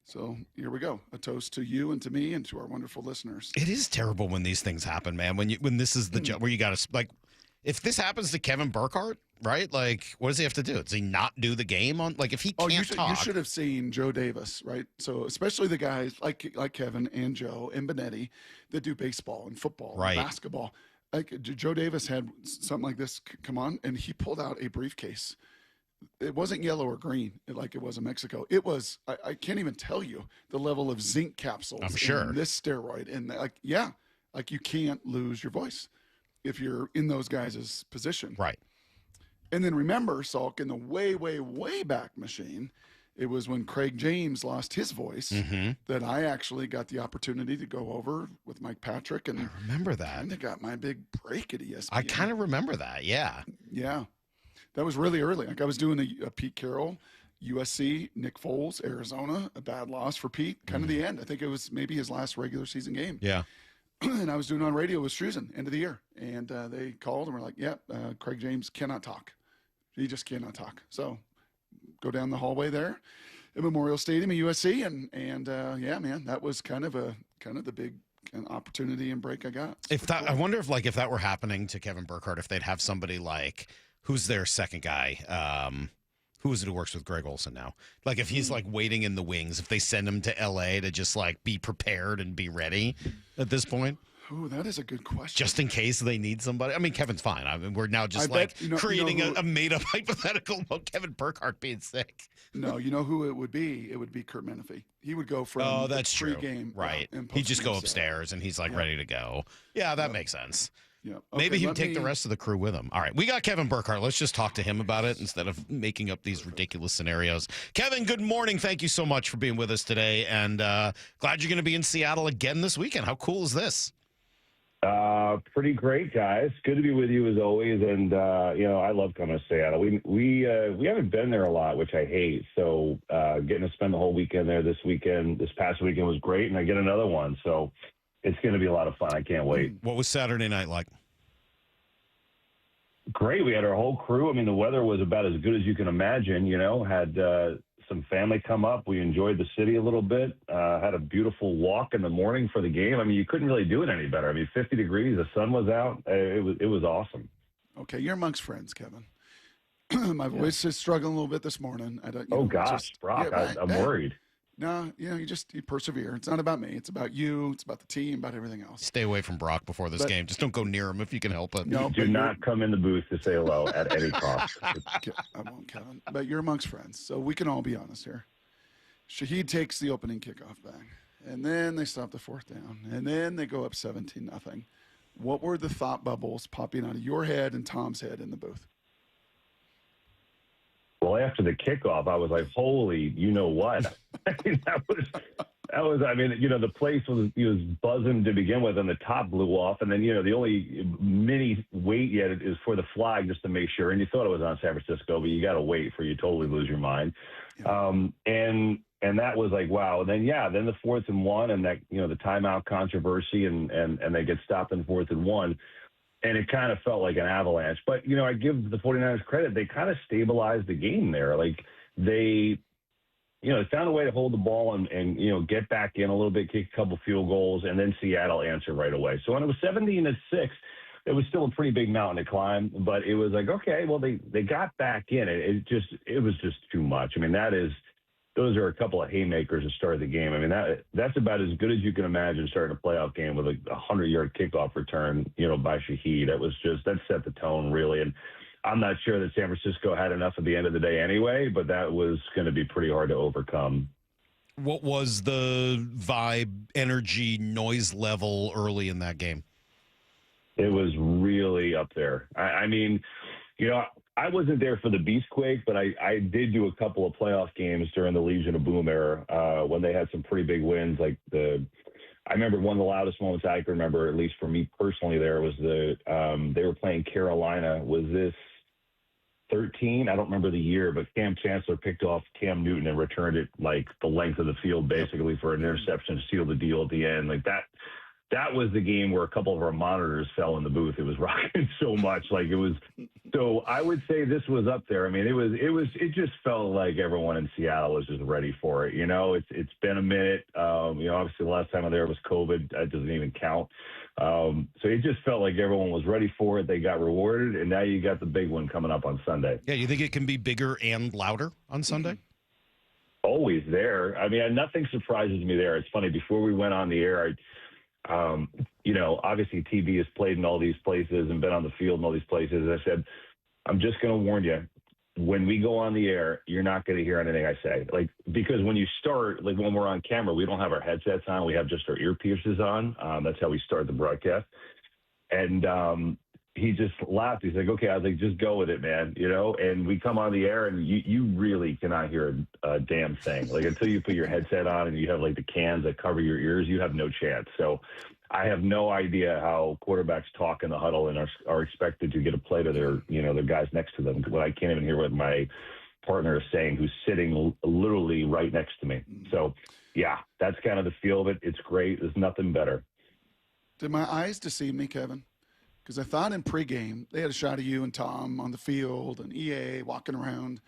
So here we go. A toast to you and to me and to our wonderful listeners. It is terrible when these things happen, man. When this is the job where you got to, like, if this happens to Kevin Burkhardt, right? Like, what does he have to do? Does he not do the game on? Like, if he can't talk, you should have seen Joe Davis, right? So especially the guys like Kevin and Joe and Benetti that do baseball and football, right, and basketball. Like Joe Davis had something like this come on, and he pulled out a briefcase. It wasn't yellow or green like it was in Mexico. It was, I can't even tell you the level of zinc capsules. I'm sure. In this steroid. And like you can't lose your voice if you're in those guys' position. Right. And then remember, Salk, in the way, way, way back machine, it was when Craig James lost his voice that I actually got the opportunity to go over with Mike Patrick. And I remember that. And I got my big break at ESPN. I kind of remember that, yeah. Yeah. That was really early. Like I was doing a Pete Carroll, USC, Nick Foles, Arizona, a bad loss for Pete, kind of the end. I think it was maybe his last regular season game. Yeah. And I was doing on radio with Struzen, end of the year. And they called and were like, Craig James cannot talk. He just cannot talk. So go down the hallway there at Memorial Stadium at USC. And yeah, man, that was kind of the big opportunity and break I got. I wonder if that were happening to Kevin Burkhardt, if they'd have somebody like, who's their second guy? Who is it who works with Greg Olson now? Like if he's like waiting in the wings, if they send him to LA to just like be prepared and be ready at this point. Oh, that is a good question. Just in case they need somebody. I mean, Kevin's fine. I mean, we're now just creating a made-up hypothetical about Kevin Burkhardt being sick. No, you know who it would be? It would be Kurt Menefee. He would go from pre-game. Right. He'd just go upstairs and he's like ready to go. Yeah, that makes sense. Yeah. Okay, maybe he'd take the rest of the crew with him. All right. We got Kevin Burkhardt. Let's just talk to him about it instead of making up these ridiculous scenarios. Kevin, good morning. Thank you so much for being with us today. And glad you're going to be in Seattle again this weekend. How cool is this? Pretty great, guys. Good to be with you as always. And, I love coming to Seattle. We haven't been there a lot, which I hate. So getting to spend the whole weekend there this past weekend was great. And I get another one. So it's going to be a lot of fun. I can't wait. What was Saturday night like? Great. We had our whole crew. I mean, the weather was about as good as you can imagine, had some family come up. We enjoyed the city a little bit, had a beautiful walk in the morning for the game. I mean, you couldn't really do it any better. I mean, 50 degrees, the sun was out. It was awesome. Okay. You're amongst friends, Kevin. My voice is struggling a little bit this morning. Gosh, Brock, I'm worried. No, you persevere. It's not about me. It's about you. It's about the team, about everything else. Stay away from Brock before this game. Just don't go near him if you can help it. No, do not come in the booth to say hello at any cost. I won't, Kevin. But you're amongst friends, so we can all be honest here. Shaheed takes the opening kickoff back, and then they stop the fourth down, and then they go up 17-0. What were the thought bubbles popping out of your head and Tom's head in the booth? Well, after the kickoff, I was like, holy, you know what? I mean, that was, the place was buzzing to begin with, and the top blew off. And then, the only mini wait yet is for the flag just to make sure. And you thought it was on San Francisco, but you got to wait for you totally lose your mind. Yeah. And that was like, wow. And then, then the 4th and 1 and that, the timeout controversy and they get stopped in 4th and 1. And it kind of felt like an avalanche. But, I give the 49ers credit. They kind of stabilized the game there. Like they found a way to hold the ball and get back in a little bit, kick a couple field goals, and then Seattle answered right away. So when it was 17-6, it was still a pretty big mountain to climb. But it was like, okay, well, they got back in. It was just too much. I mean, those are a couple of haymakers to start the game. I mean, that's about as good as you can imagine starting a playoff game with a 100-yard kickoff return, by Shaheed. That set the tone, really. And I'm not sure that San Francisco had enough at the end of the day anyway, but that was going to be pretty hard to overcome. What was the vibe, energy, noise level early in that game? It was really up there. I mean, I wasn't there for the Beastquake, but I did do a couple of playoff games during the Legion of Boom era when they had some pretty big wins. I remember one of the loudest moments I can remember, at least for me personally, there was they were playing Carolina. Was this 13? I don't remember the year, but Cam Chancellor picked off Cam Newton and returned it like the length of the field, basically for an interception to seal the deal at the end. Like that. That was the game where a couple of our monitors fell in the booth. It was rocking so much. So I would say this was up there. I mean, it just felt like everyone in Seattle was just ready for it. It's been a minute. Obviously the last time I was there was COVID. That doesn't even count. So it just felt like everyone was ready for it. They got rewarded, and now you got the big one coming up on Sunday. Yeah. You think it can be bigger and louder on Sunday? Always there. I mean, nothing surprises me there. It's funny. Before we went on the air, obviously TV has played in all these places and been on the field in all these places. I said, I'm just going to warn you, when we go on the air, you're not going to hear anything I say. Because when you start, when we're on camera, we don't have our headsets on. We have just our earpieces on. That's how we start the broadcast. And he just laughed. He's like, okay. I was like, just go with it, man. And we come on the air and you really cannot hear a damn thing. Like until you put your headset on and you have like the cans that cover your ears, you have no chance. So I have no idea how quarterbacks talk in the huddle and are expected to get a play to their guys next to them when I can't even hear what my partner is saying, who's sitting literally right next to me. So yeah, that's kind of the feel of it. It's great. There's nothing better. Did my eyes deceive me, Kevin? Because I thought in pregame, they had a shot of you and Tom on the field and EA walking around.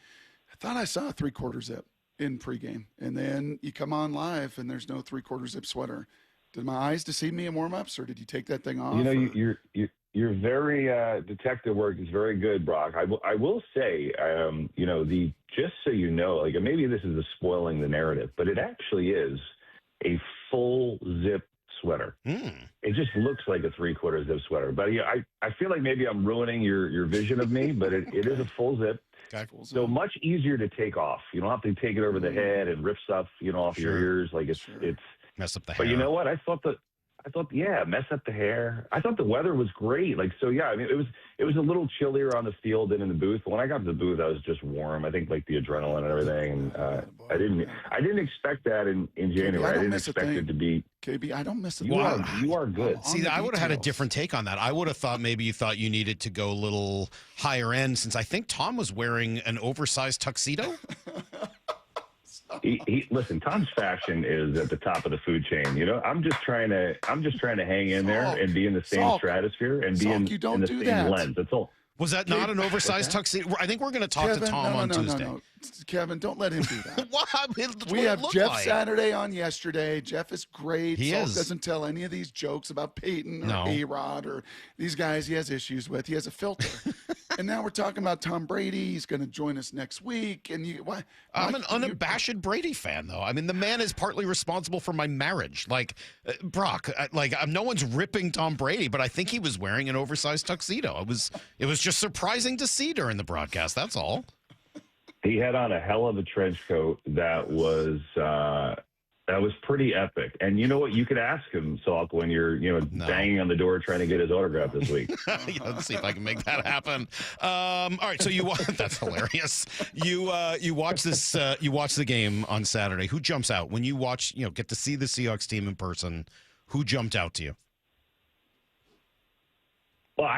I thought I saw a 3/4 zip in pregame. And then you come on live and there's no 3/4 zip sweater. Did my eyes deceive me in warm-ups, or did you take that thing off? You're very detective work is very good, Brock. I will say, just so you know, like maybe this is spoiling the narrative, but it actually is a full zip sweater. It just looks like a 3/4 zip sweater. But yeah, I feel like maybe I'm ruining your vision of me, but it is a full zip. Okay. So much easier to take off. You don't have to take it over the head and rip stuff, off your ears. Like it's mess up the hair. But you know what? I thought, mess up the hair. I thought the weather was great. Like, so yeah, I mean, it was a little chillier on the field than in the booth. But when I got to the booth, I was just warm. I think like the adrenaline and everything. I didn't expect that in January. I didn't expect it to be. KB, I don't miss it. You are good. See, I would have had a different take on that. I would have thought maybe you thought you needed to go a little higher end, since I think Tom was wearing an oversized tuxedo. Listen, Tom's fashion is at the top of the food chain. I'm just trying to hang in there and be in the same stratosphere and be in the same lens. That's all. Was that not an oversized tuxedo? I think we're going to talk to Tom on Tuesday. No. Kevin, don't let him do that. What? We have Jeff Saturday on yesterday. Jeff is great. He Salk doesn't tell any of these jokes about Peyton or A-Rod or these guys he has issues with. He has a filter. And now we're talking about Tom Brady. He's going to join us next week. And I'm an unabashed Brady fan, though. I mean, the man is partly responsible for my marriage. Like, Brock, no one's ripping Tom Brady, but I think he was wearing an oversized tuxedo. It was just surprising to see during the broadcast. That's all. He had on a hell of a trench coat that was pretty epic. And you know what? You could ask him, Salk, when you're banging on the door trying to get his autograph this week. Let's see if I can make that happen. All right, so that's hilarious. You watch this. You watch the game on Saturday. Who jumps out when you watch? Get to see the Seahawks team in person. Who jumped out to you? Well,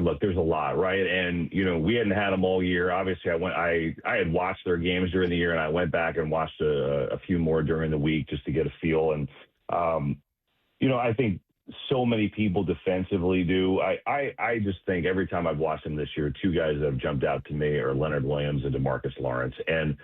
look, there's a lot, right? And, we hadn't had them all year. Obviously, I had watched their games during the year, and I went back and watched a few more during the week just to get a feel. And, I think so many people defensively do. I just think every time I've watched them this year, two guys that have jumped out to me are Leonard Williams and DeMarcus Lawrence. And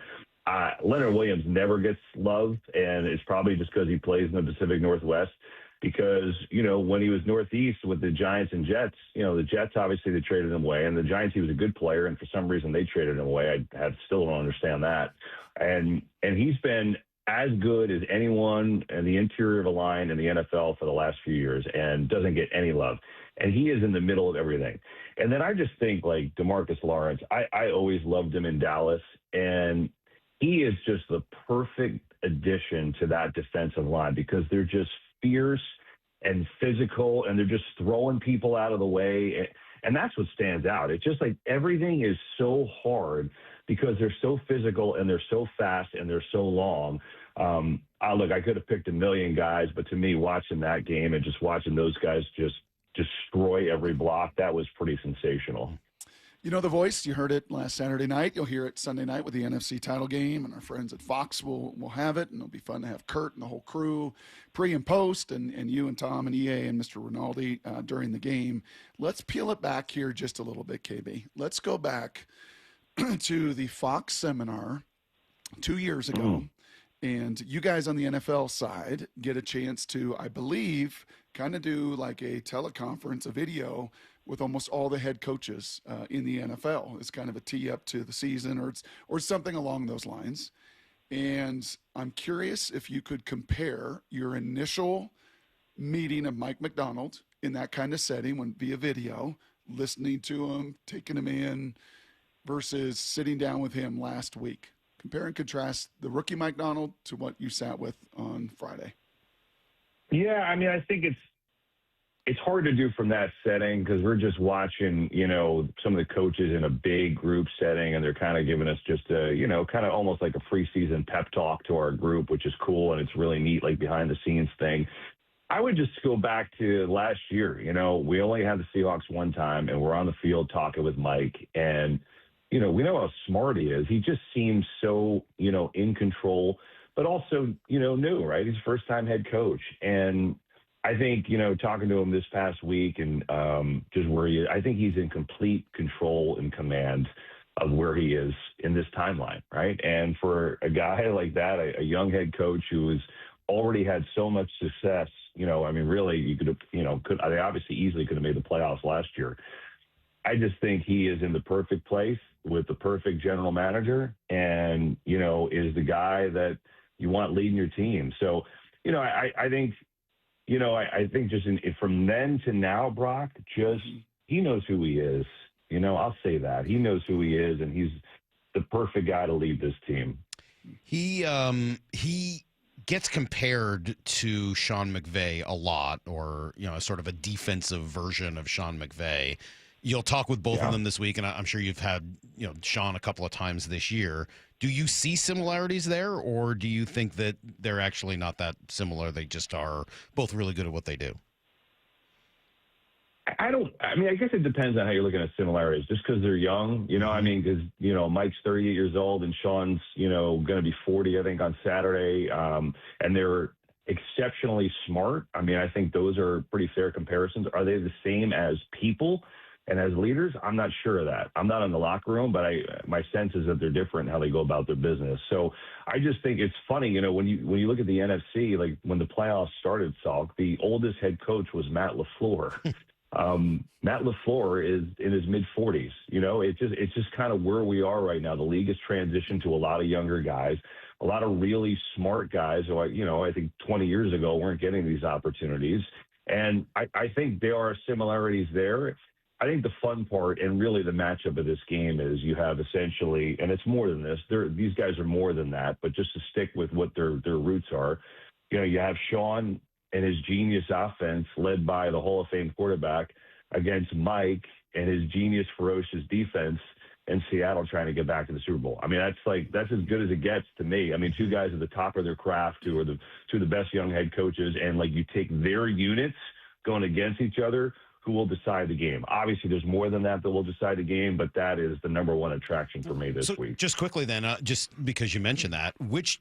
Leonard Williams never gets love, and it's probably just because he plays in the Pacific Northwest. Because, when he was Northeast with the Giants and Jets, the Jets, obviously, they traded him away. And the Giants, he was a good player. And for some reason, they traded him away. I still don't understand that. And he's been as good as anyone in the interior of a line in the NFL for the last few years and doesn't get any love. And he is in the middle of everything. And then I just think, like, DeMarcus Lawrence, I always loved him in Dallas. And he is just the perfect addition to that defensive line because they're just fierce and physical, and they're just throwing people out of the way. And that's what stands out. It's just like everything is so hard because they're so physical and they're so fast and they're so long. Look, I could have picked a million guys, but to me, watching that game and just watching those guys just destroy every block, that was pretty sensational. The voice, you heard it last Saturday night. You'll hear it Sunday night with the NFC title game, and our friends at Fox will have it, and it'll be fun to have Kurt and the whole crew pre and post, and you and Tom and EA and Mr. Rinaldi during the game. Let's peel it back here just a little bit, KB. Let's go back to the Fox seminar 2 years ago, and you guys on the NFL side get a chance to, I believe, kind of do like a teleconference, a video with almost all the head coaches in the NFL. It's kind of a tee up to the season or something along those lines. And I'm curious if you could compare your initial meeting of Mike Macdonald in that kind of setting via video, listening to him, taking him in, versus sitting down with him last week. Compare and contrast the rookie Mike Macdonald to what you sat with on Friday. Yeah, I mean, I think it's hard to do from that setting because we're just watching, some of the coaches in a big group setting, and they're kind of giving us just a, kind of almost like a preseason pep talk to our group, which is cool, and it's really neat, like behind the scenes thing. I would just go back to last year. We only had the Seahawks one time, and we're on the field talking with Mike, and we know how smart he is. He just seems so, in control, but also, new, right? He's first-time head coach, and I think, talking to him this past week and just where he is, I think he's in complete control and command of where he is in this timeline, right? And for a guy like that, a young head coach who has already had so much success, really, you could have, they obviously easily could have made the playoffs last year. I just think he is in the perfect place with the perfect general manager and, is the guy that you want leading your team. So, I think, I think just from then to now, Brock, he knows who he is. I'll say that. He knows who he is, and he's the perfect guy to lead this team. He gets compared to Sean McVay a lot, or, sort of a defensive version of Sean McVay. You'll talk with both of them this week, and I'm sure you've had, Sean a couple of times this year. Do you see similarities there, or do you think that they're actually not that similar? They just are both really good at what they do. I guess it depends on how you're looking at similarities. Just because they're young, because, Mike's 38 years old and Sean's, going to be 40, I think, on Saturday. And they're exceptionally smart. I think those are pretty fair comparisons. Are they the same as people and as leaders? I'm not sure of that. I'm not in the locker room, but my sense is that they're different in how they go about their business. So I just think it's funny, when you look at the NFC, like when the playoffs started, Salk, the oldest head coach was Matt LaFleur. Matt LaFleur is in his mid-40s. It's just kind of where we are right now. The league has transitioned to a lot of younger guys, a lot of really smart guys who, I think 20 years ago weren't getting these opportunities. And I think there are similarities there. I think the fun part and really the matchup of this game is you have essentially, and it's more than this, these guys are more than that, but just to stick with what their roots are, you have Sean and his genius offense led by the Hall of Fame quarterback against Mike and his genius, ferocious defense in Seattle trying to get back to the Super Bowl. That's as good as it gets to me. Two guys at the top of their craft who are two of the best young head coaches, and you take their units going against each other, who will decide the game. Obviously, there's more than that will decide the game, but that is the number one attraction for me this week. Just quickly then, just because you mentioned that, which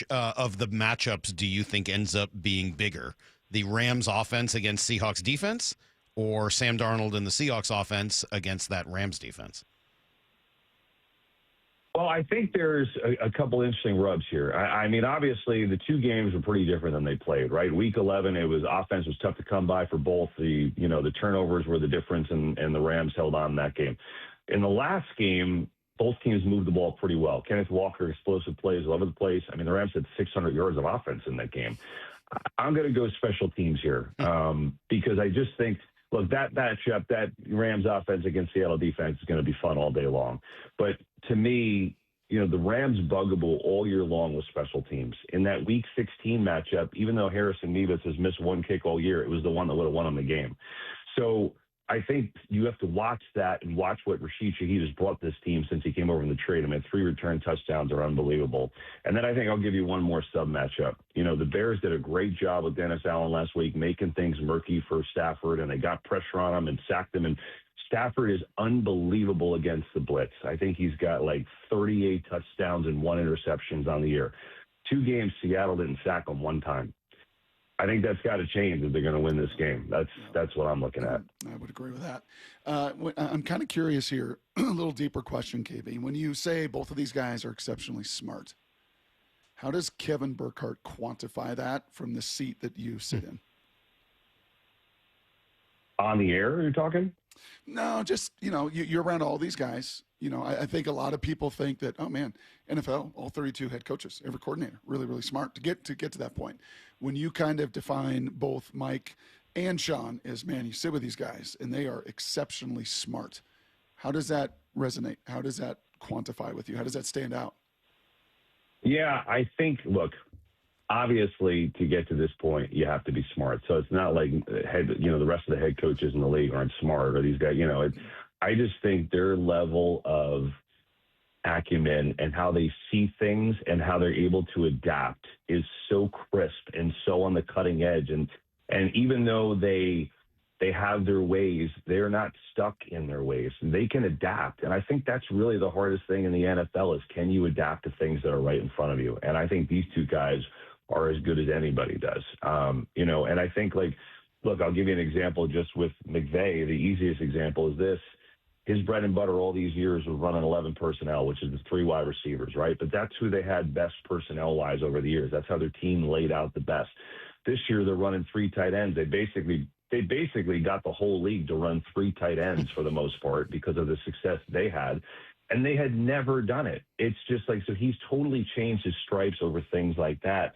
of the matchups do you think ends up being bigger? The Rams offense against Seahawks defense, or Sam Darnold and the Seahawks offense against that Rams defense? Well, I think there's a couple interesting rubs here. Obviously, the two games were pretty different than they played, right? Week 11, offense was tough to come by for both. The turnovers were the difference, and the Rams held on in that game. In the last game, both teams moved the ball pretty well. Kenneth Walker, explosive plays, all over the place. The Rams had 600 yards of offense in that game. I'm going to go special teams here because I just think, look, that matchup, that Rams offense against Seattle defense is going to be fun all day long. But to me, the Rams' bugaboo all year long was special teams. In that Week 16 matchup, even though Harrison Mevis has missed one kick all year, it was the one that would have won him the game. So I think you have to watch that and watch what Rashid Shaheed has brought this team since he came over in the trade. 3 return touchdowns are unbelievable. And then I think I'll give you one more sub matchup. The Bears did a great job with Dennis Allen last week, making things murky for Stafford, and they got pressure on him and sacked him. And Stafford is unbelievable against the blitz. I think he's got 38 touchdowns and 1 interceptions on the year. 2 games, Seattle didn't sack him 1 time. I think that's got to change if they're going to win this game. That's what I'm looking at. I would agree with that. I'm kind of curious here, a little deeper question, KB. When you say both of these guys are exceptionally smart, how does Kevin Burkhardt quantify that from the seat that you sit in? On the air, you're talking? No, just, you're around all these guys. I think a lot of people think that, oh man, NFL, all 32 head coaches, every coordinator, really, really smart to get to that point. When you kind of define both Mike and Sean as, man, you sit with these guys and they are exceptionally smart. How does that resonate? How does that quantify with you? How does that stand out? Yeah, I think, look, obviously, to get to this point, you have to be smart. So it's not like the rest of the head coaches in the league aren't smart, or these guys. I just think their level of acumen and how they see things and how they're able to adapt is so crisp and so on the cutting edge. And even though they have their ways, they're not stuck in their ways. They can adapt. And I think that's really the hardest thing in the NFL is, can you adapt to things that are right in front of you? And I think these two guys are as good as anybody does. And I think, look, I'll give you an example just with McVay. The easiest example is this. His bread and butter all these years was running 11 personnel, which is the 3 wide receivers, right? But that's who they had best personnel-wise over the years. That's how their team laid out the best. This year, they're running 3 tight ends. They basically got the whole league to run 3 tight ends for the most part because of the success they had. And they had never done it. It's just so he's totally changed his stripes over things like that.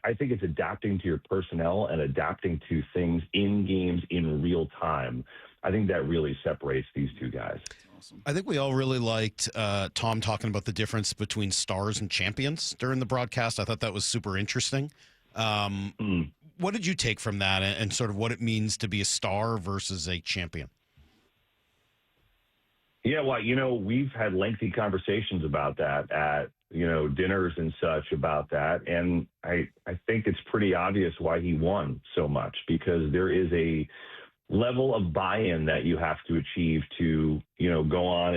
I think it's adapting to your personnel and adapting to things in games in real time. I think that really separates these two guys. Awesome. I think we all really liked Tom talking about the difference between stars and champions during the broadcast. I thought that was super interesting. What did you take from that and sort of what it means to be a star versus a champion? Yeah, well, we've had lengthy conversations about that at, dinners and such about that. And I think it's pretty obvious why he won so much, because there is a level of buy-in that you have to achieve to, go on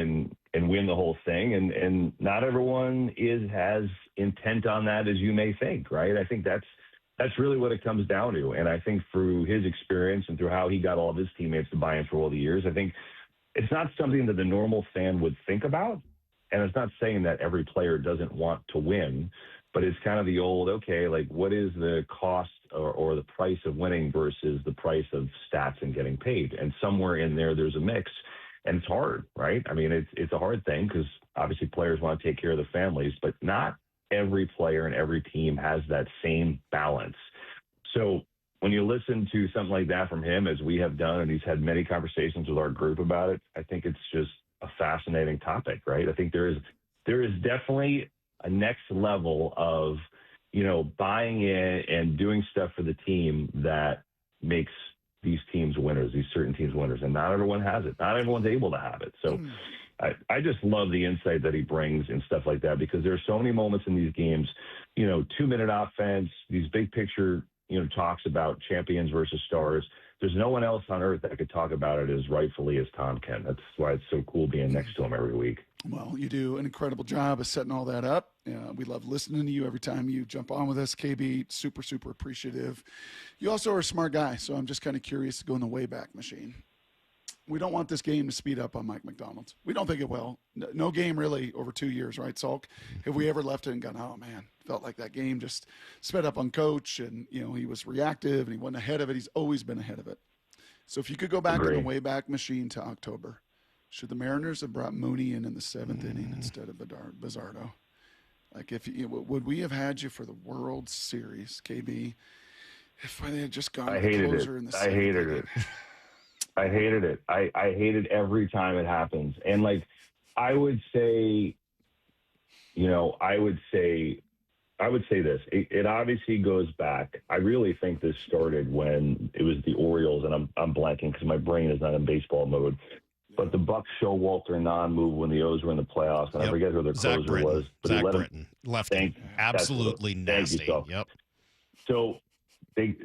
and win the whole thing. And not everyone is as intent on that as you may think, right? I think that's really what it comes down to. And I think through his experience and through how he got all of his teammates to buy in for all the years, I think it's not something that the normal fan would think about. And it's not saying that every player doesn't want to win, but it's kind of the old, okay, what is the cost or the price of winning versus the price of stats and getting paid? And somewhere in there's a mix, and it's hard, right? I mean, it's a hard thing because obviously players want to take care of their families, but not every player and every team has that same balance. So when you listen to something like that from him, as we have done, and he's had many conversations with our group about it, I think it's just a fascinating topic, right? I think there is definitely a next level of, buying in and doing stuff for the team that makes these teams winners, these certain teams winners. And not everyone has it. Not everyone's able to have it. So I just love the insight that he brings and stuff like that, because there are so many moments in these games, 2-minute offense, these big picture, talks about champions versus stars. There's no one else on earth that could talk about it as rightfully as Tom can. That's why it's so cool being next to him every week. Well, you do an incredible job of setting all that up. We love listening to you every time you jump on with us, KB. Super, super appreciative. You also are a smart guy, so I'm just kind of curious to go in the Wayback Machine. We don't want this game to speed up on Mike Macdonald. We don't think it will. No game really over 2 years, right, Salk? Have we ever left it and gone, oh, man, felt like that game just sped up on coach, and, he was reactive and he wasn't ahead of it. He's always been ahead of it. So if you could go back in the Wayback Machine to October, should the Mariners have brought Mooney in the 7th inning instead of Bizzardo? Would we have had you for the World Series, KB, if they had just gone with the closer in the 7th inning? I hated it. I hate it every time it happens. And I would say this. It obviously goes back. I really think this started when it was the Orioles, and I'm blanking because my brain is not in baseball mode. But the Bucks show Walter non-move when the O's were in the playoffs, and I forget who their closer was. But Zach Britton, lefty, absolutely nasty. Yep. So they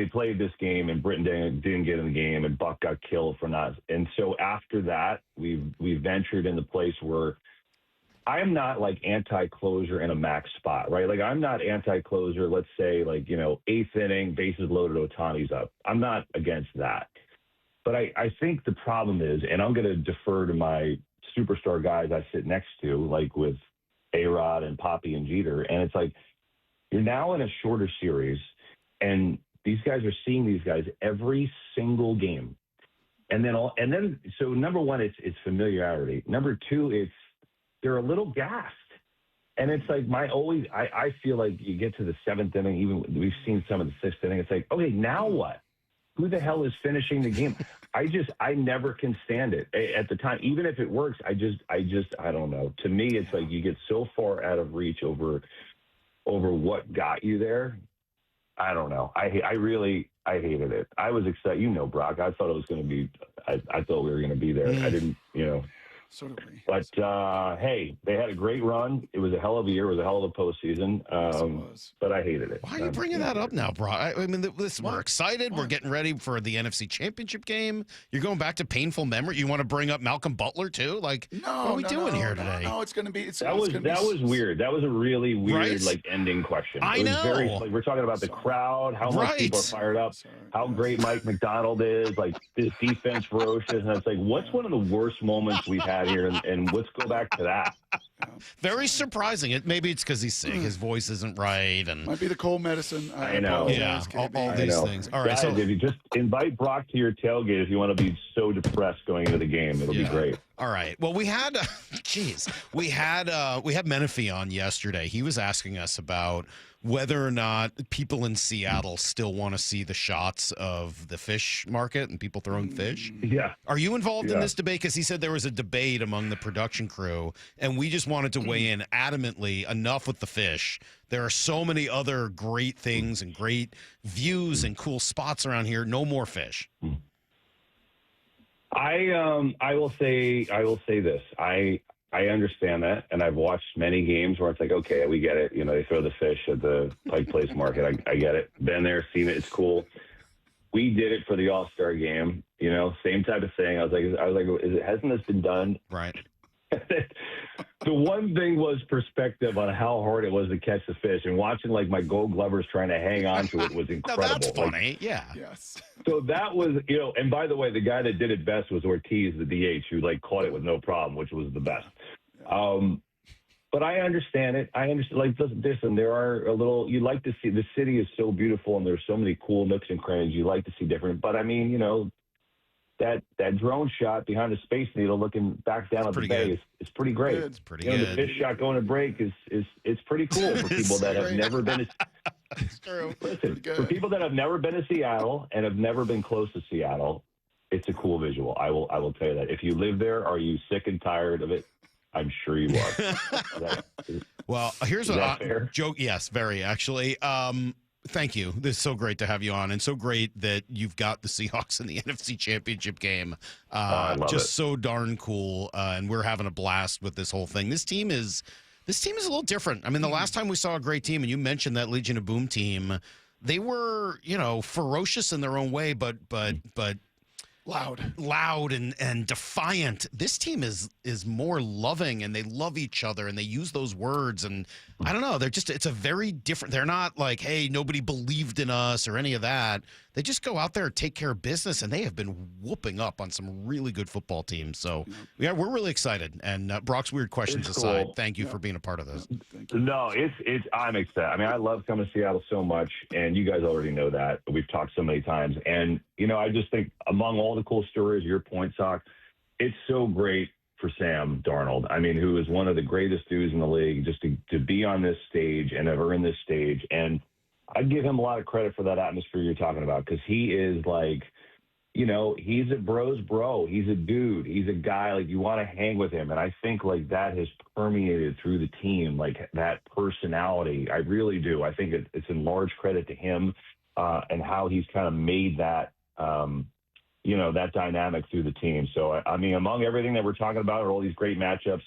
played this game, and Britton didn't get in the game, and Buck got killed for not. And so after that, we ventured in the place where I'm not anti-closer in a max spot, right? I'm not anti-closer. Let's say 8th inning, bases loaded, Ohtani's up. I'm not against that. But I think the problem is, and I'm going to defer to my superstar guys I sit next to, with A-Rod and Poppy and Jeter, and it's you're now in a shorter series, and these guys are seeing these guys every single game. And then so number one, it's familiarity. Number two, they're a little gassed. And it's I feel like you get to the 7th inning, even we've seen some of the 6th inning. It's okay, now what? Who the hell is finishing the game? I never can stand it at the time. Even if it works, I don't know. To me, it's you get so far out of reach over over what got you there, I don't know. I hated it. I was excited. You know, Brock, I thought it was going to be, I thought we were going to be there. I didn't, So did we. But, hey, they had a great run. It was a hell of a year. It was a hell of a postseason. But I hated it. Why are you bringing that up now, bro? I mean, we're excited. We're getting ready for the NFC Championship game. You're going back to painful memory. You want to bring up Malcolm Butler, too? Like, what are we doing here today? No, it's going to be. That was weird. That was a really weird, ending question. I know. We're talking about the crowd, how much people are fired up, how great Mike Macdonald is, like, this defense ferocious. And it's like, what's one of the worst moments we've had here? And let's go back to that. Very surprising. Maybe it's because he's sick. His voice isn't right, and might be the cold medicine. I know. Yeah, all these things. All right, guys, if you just invite Brock to your tailgate if you want to be so depressed going into the game, it'll be great. All right. Well, we had, we had Menifee on yesterday. He was asking us about whether or not people in Seattle still want to see the shots of the fish market and people throwing fish. Yeah. Are you involved in this debate? Because he said there was a debate among the production crew, and we just wanted to weigh in adamantly. Enough with the fish. There are so many other great things and great views and cool spots around here. No more fish. I will say this. I understand that, and I've watched many games where it's like, okay, we get it. They throw the fish at the Pike Place Market. I get it. Been there, seen it. It's cool. We did it for the All-Star game. Same type of thing. I was like, hasn't this been done? Right. The one thing was perspective on how hard it was to catch the fish, and watching like my Gold Glovers trying to hang on to it was incredible. Now that's funny. Yeah. Yes. So that was, and by the way, the guy that did it best was Ortiz, the DH, who caught it with no problem, which was the best. But I understand it. I understand. Like, listen, there are you like to see, the city is so beautiful and there's so many cool nooks and crannies. You like to see different, but I mean, that drone shot behind the Space Needle looking back down at the bay is pretty great. It's pretty good. The fish shot going to break is pretty cool for people that have never been. It's true. Listen, for people that have never been to Seattle and have never been close to Seattle, it's a cool visual. I will tell you that. If you live there, are you sick and tired of it? I'm sure you are. Well, here's what fair? joke. Yes, very actually. Thank you. This is so great to have you on, and so great that you've got the Seahawks in the NFC Championship game. I love just it. so darn cool, and we're having a blast with this whole thing. This team is a little different. I mean, the last time we saw a great team, and you mentioned that Legion of Boom team, they were ferocious in their own way, but loud and defiant. This team is more loving, and they love each other, and they use those words, and I don't know, it's a very different. They're not like, hey, nobody believed in us or any of that. They just go out there and take care of business, and they have been whooping up on some really good football teams. So yeah, we're really excited. And Brock's weird questions aside, thank you for being a part of this. No, I'm excited. I mean, I love coming to Seattle so much, and you guys already know that. We've talked so many times, and I just think among all the cool stories, your point, Salk, it's so great for Sam Darnold. I mean, who is one of the greatest dudes in the league, just to be on this stage and ever in this stage. And I give him a lot of credit for that atmosphere you're talking about, because he is like, he's a bro's bro. He's a dude. He's a guy, like, you want to hang with him. And I think, like, that has permeated through the team, like, that personality. I really do. I think it's in large credit to him and how he's kind of made that, that dynamic through the team. So, I mean, among everything that we're talking about, all these great matchups,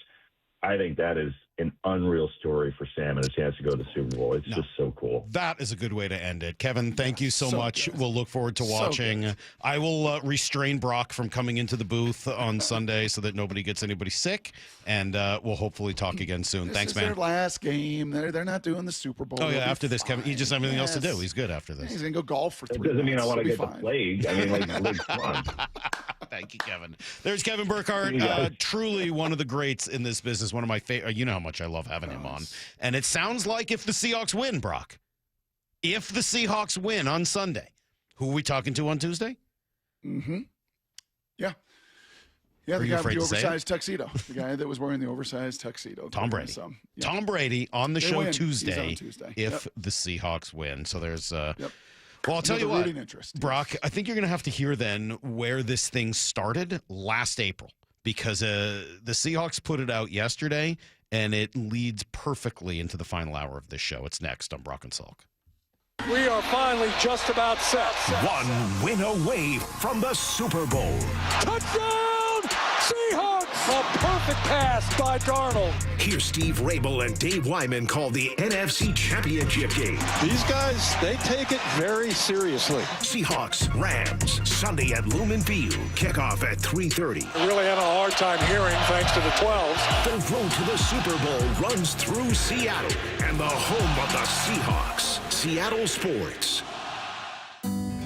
I think that is an unreal story for Sam and a chance to go to the Super Bowl. It's just so cool. That is a good way to end it. Kevin, thank you so much. Good. We'll look forward to watching. I will restrain Brock from coming into the booth on Sunday so that nobody gets anybody sick, and we'll hopefully talk again soon. Thanks, man. This is their last game. They're not doing the Super Bowl. Oh, yeah, after this, Kevin, he just has everything else to do. He's good after this. He's going to go golf for 3 That doesn't mean I want to get the fine. plague. I mean, like come on. Thank you, Kevin. There's Kevin Burkhardt, truly one of the greats in this business, one of my favorite. You know how much I love having him on. And it sounds like if the Seahawks win, Brock, if the Seahawks win on Sunday, who are we talking to on Tuesday? Mm-hmm. Yeah. Yeah, Are the you guy with afraid the to say it? oversized tuxedo. The guy that was wearing the oversized tuxedo. Tom Brady. So, Tom Brady on the They show win. He's Tuesday, on Tuesday. if the Seahawks win. So there's well, I'll tell With you a what, rooting interest. Brock, I think you're going to have to hear then where this thing started last April, because the Seahawks put it out yesterday, and it leads perfectly into the final hour of this show. It's next on Brock and Salk. We are finally just about set. One win away from the Super Bowl. Touchdown, Seahawks! A perfect pass by Darnold. Here's Steve Rabel and Dave Wyman call the NFC Championship game. These guys, they take it very seriously. Seahawks, Rams, Sunday at Lumen Field. Kickoff at 3:30. I really had a hard time hearing thanks to the 12s. The road to the Super Bowl runs through Seattle and the home of the Seahawks. Seattle Sports.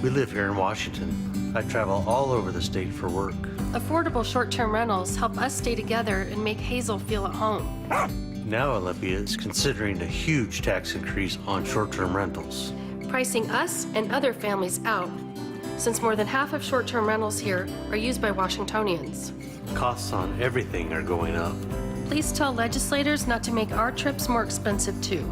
We live here in Washington. I travel all over the state for work. Affordable short-term rentals help us stay together and make Hazel feel at home. Now Olympia is considering a huge tax increase on short-term rentals, pricing us and other families out, since more than half of short-term rentals here are used by Washingtonians. Costs on everything are going up. Please tell legislators not to make our trips more expensive too.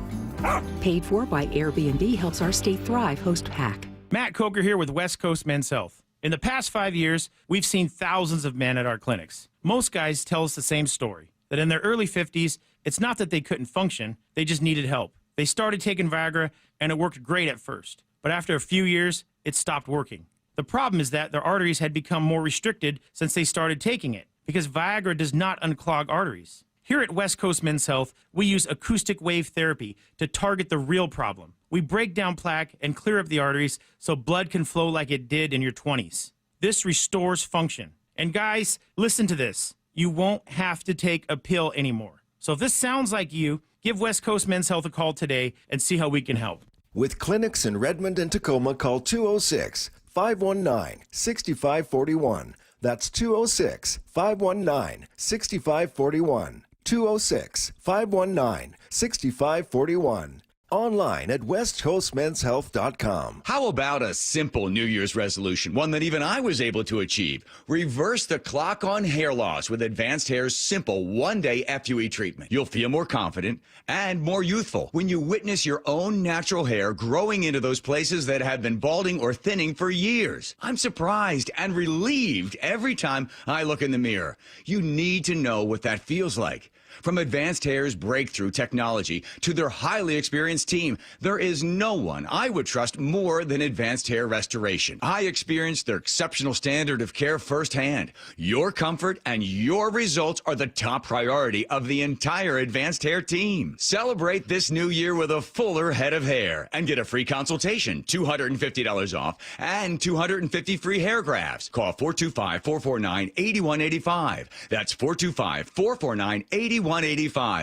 Paid for by Airbnb helps our state thrive. Host PAC. Matt Coker here with West Coast Men's Health. In the past 5 years, we've seen thousands of men at our clinics. Most guys tell us the same story, that in their early 50s, it's not that they couldn't function, they just needed help. They started taking Viagra, and it worked great at first. But after a few years, it stopped working. The problem is that their arteries had become more restricted since they started taking it, because Viagra does not unclog arteries. Here at West Coast Men's Health, we use acoustic wave therapy to target the real problem. We break down plaque and clear up the arteries so blood can flow like it did in your 20s. This restores function. And guys, listen to this. You won't have to take a pill anymore. So if this sounds like you, give West Coast Men's Health a call today and see how we can help. With clinics in Redmond and Tacoma, call 206-519-6541. That's 206-519-6541. 206-519-6541. Online at westcoastmenshealth.com. How about a simple New Year's resolution, one that even I was able to achieve? Reverse the clock on hair loss with Advanced Hair's simple one-day FUE treatment. You'll feel more confident and more youthful when you witness your own natural hair growing into those places that have been balding or thinning for years. I'm surprised and relieved every time I look in the mirror. You need to know what that feels like. From Advanced Hair's breakthrough technology to their highly experienced team, there is no one I would trust more than Advanced Hair Restoration. I experienced their exceptional standard of care firsthand. Your comfort and your results are the top priority of the entire Advanced Hair team. Celebrate this new year with a fuller head of hair and get a free consultation, $250 off, and 250 free hair grafts. Call 425-449-8185. That's 425-449-8185.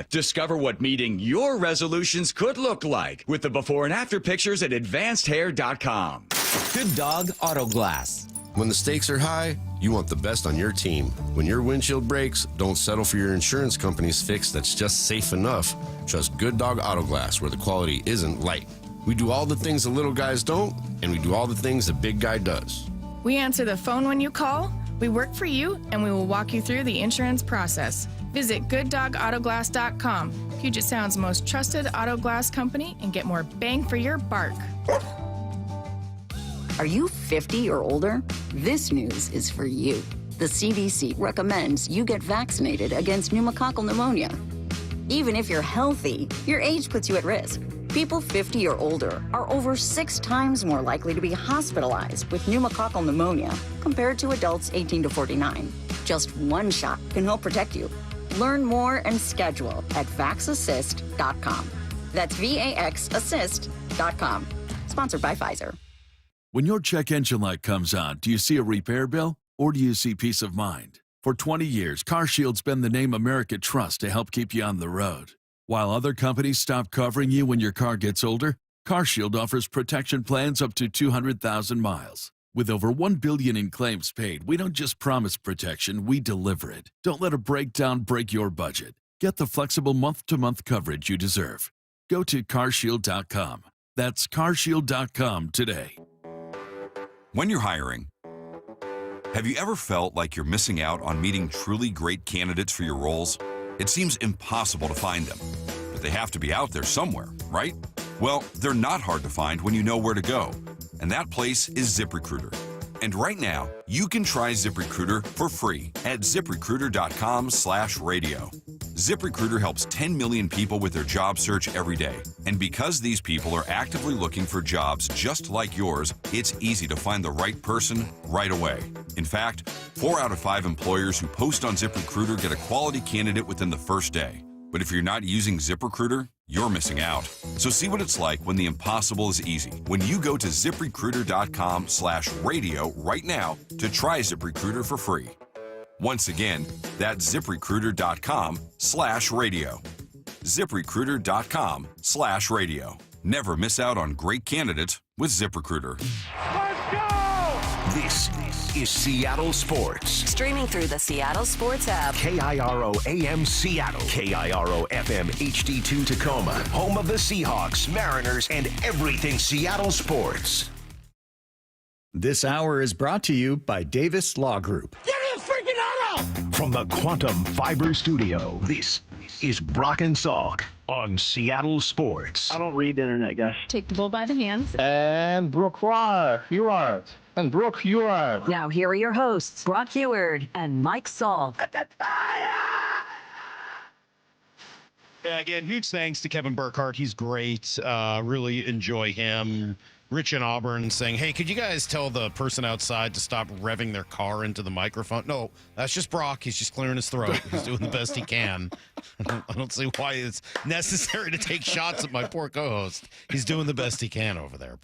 Discover what meeting your resolutions could look like with the before and after pictures at advancedhair.com. Good Dog Auto Glass. When the stakes are high, you want the best on your team. When your windshield breaks, don't settle for your insurance company's fix that's just safe enough. Trust Good Dog Auto Glass, where the quality isn't light. We do all the things the little guys don't, and we do all the things the big guy does. We answer the phone when you call, we work for you, and we will walk you through the insurance process. Visit GoodDogAutoGlass.com, Puget Sound's most trusted auto glass company, and get more bang for your bark. Are you 50 or older? This news is for you. The CDC recommends you get vaccinated against pneumococcal pneumonia. Even if you're healthy, your age puts you at risk. People 50 or older are over 6 times more likely to be hospitalized with pneumococcal pneumonia compared to adults 18 to 49. Just one shot can help protect you. Learn more and schedule at vaxassist.com. That's VAXassist.com. Sponsored by Pfizer. When your check engine light comes on, do you see a repair bill or do you see peace of mind? For 20 years, CarShield's been the name America trusts to help keep you on the road. While other companies stop covering you when your car gets older, CarShield offers protection plans up to 200,000 miles. With over $1 billion in claims paid, we don't just promise protection, we deliver it. Don't let a breakdown break your budget. Get the flexible month-to-month coverage you deserve. Go to carshield.com. That's carshield.com today. When you're hiring, have you ever felt like you're missing out on meeting truly great candidates for your roles? It seems impossible to find them, but they have to be out there somewhere, right? Well, they're not hard to find when you know where to go, and that place is ZipRecruiter. And right now, you can try ZipRecruiter for free at ZipRecruiter.com/radio. ZipRecruiter helps 10 million people with their job search every day. And because these people are actively looking for jobs just like yours, it's easy to find the right person right away. In fact, 4 out of 5 employers who post on ZipRecruiter get a quality candidate within the first day. But if you're not using ZipRecruiter, you're missing out. So see what it's like when the impossible is easy. When you go to ZipRecruiter.com/radio right now to try ZipRecruiter for free. Once again, that's ZipRecruiter.com/radio. ZipRecruiter.com/radio. Never miss out on great candidates with ZipRecruiter. This is Seattle Sports. Streaming through the Seattle Sports app. KIRO AM Seattle. KIRO FM HD2 Tacoma. Home of the Seahawks, Mariners, and everything Seattle sports. This hour is brought to you by Davis Law Group. Give me a freaking auto! From the Quantum Fiber Studio, this is Brock and Salk on Seattle Sports. I don't read the internet, guys. Take the bull by the hands. And Burkhardt, you are. And Brooke Heward. Now here are your hosts, Brock Heward and Mike Salk. Yeah, again, huge thanks to Kevin Burkhardt. He's great. Really enjoy him. Rich in Auburn saying, hey, could you guys tell the person outside to stop revving their car into the microphone? No, that's just Brock. He's just clearing his throat. He's doing the best he can. I don't see why it's necessary to take shots at my poor co-host. He's doing the best he can over there.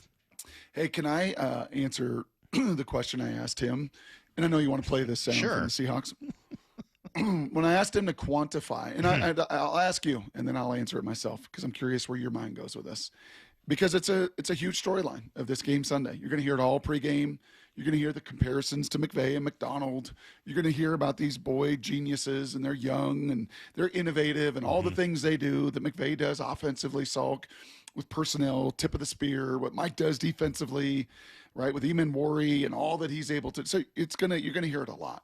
Hey, can I answer the question I asked him? And I know you want to play this Sam Sure. from the Seahawks. When I asked him to quantify, and I'll ask you, and then I'll answer it myself because I'm curious where your mind goes with this. Because it's a huge storyline of this game Sunday. You're going to hear it all pregame. You're going to hear the comparisons to McVay and Macdonald. You're going to hear about these boy geniuses, and they're young and they're innovative, and all the things they do that McVay does offensively, Salk, with personnel, tip of the spear, what Mike does defensively, right, with Eamon Worry and all that he's able to. So you're going to hear it a lot.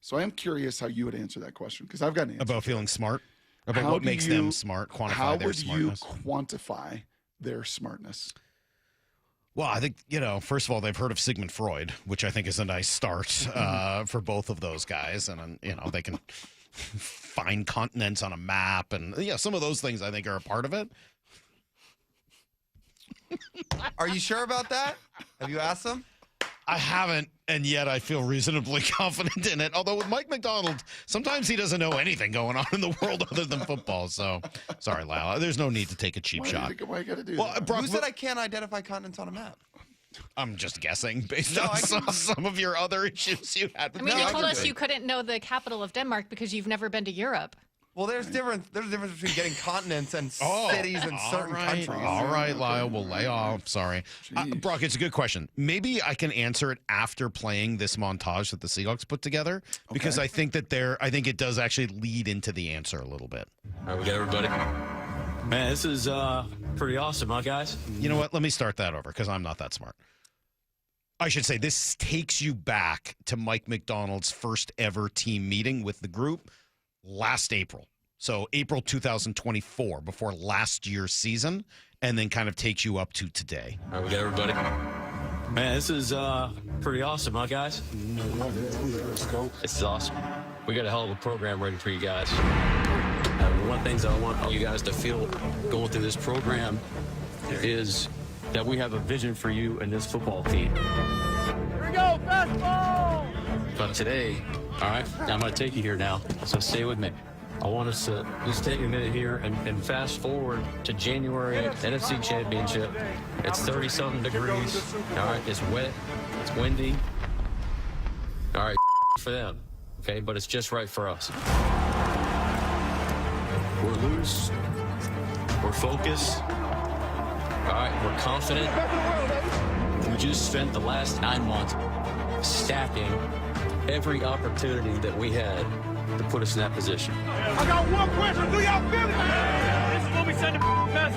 So I am curious how you would answer that question, because I've got an answer. About feeling smart? About what makes them smart, quantify their smartness? How would you quantify their smartness? Well, I think, first of all, they've heard of Sigmund Freud, which I think is a nice start for both of those guys. And, they can find continents on a map. And, some of those things I think are a part of it. Are you sure about that? Have you asked them? I haven't, and yet I feel reasonably confident in it. Although with Mike Macdonald, sometimes he doesn't know anything going on in the world other than football. So, sorry, Lyle. There's no need to take a cheap shot. Why you got to do well, that? Brock, Who said I can't identify continents on a map? I'm just guessing based on some of your other issues you had with you told us you couldn't know the capital of Denmark because you've never been to Europe. Well, there's a difference between getting continents and cities in certain countries. All right, Lyle, we'll lay off. Sorry. Brock, it's a good question. Maybe I can answer it after playing this montage that the Seahawks put together, because I think that I think it does actually lead into the answer a little bit. All right, we got everybody. Man, this is pretty awesome, huh, guys? You know what? Let me start that over, because I'm not that smart. I should say this takes you back to Mike Macdonald's first ever team meeting with the group last April. So April 2024, before last year's season, and then kind of takes you up to today. All right, we got everybody. Man, this is pretty awesome, huh, guys? This is awesome. We got a hell of a program ready for you guys. One of the things I want you guys to feel going through this program is that we have a vision for you and this football team. Here we go, fastball! But today, all right, I'm going to take you here now, so stay with me. I want us to just take a minute here and fast forward to January, NFC Championship. It's 30-something degrees. All right, it's wet, it's windy. All right, for them, okay, but it's just right for us. We're loose. We're focused. All right, we're confident. We just spent the last 9 months stacking every opportunity that we had to put us in that position. I got one question. Do y'all feel it? This is what we said to best.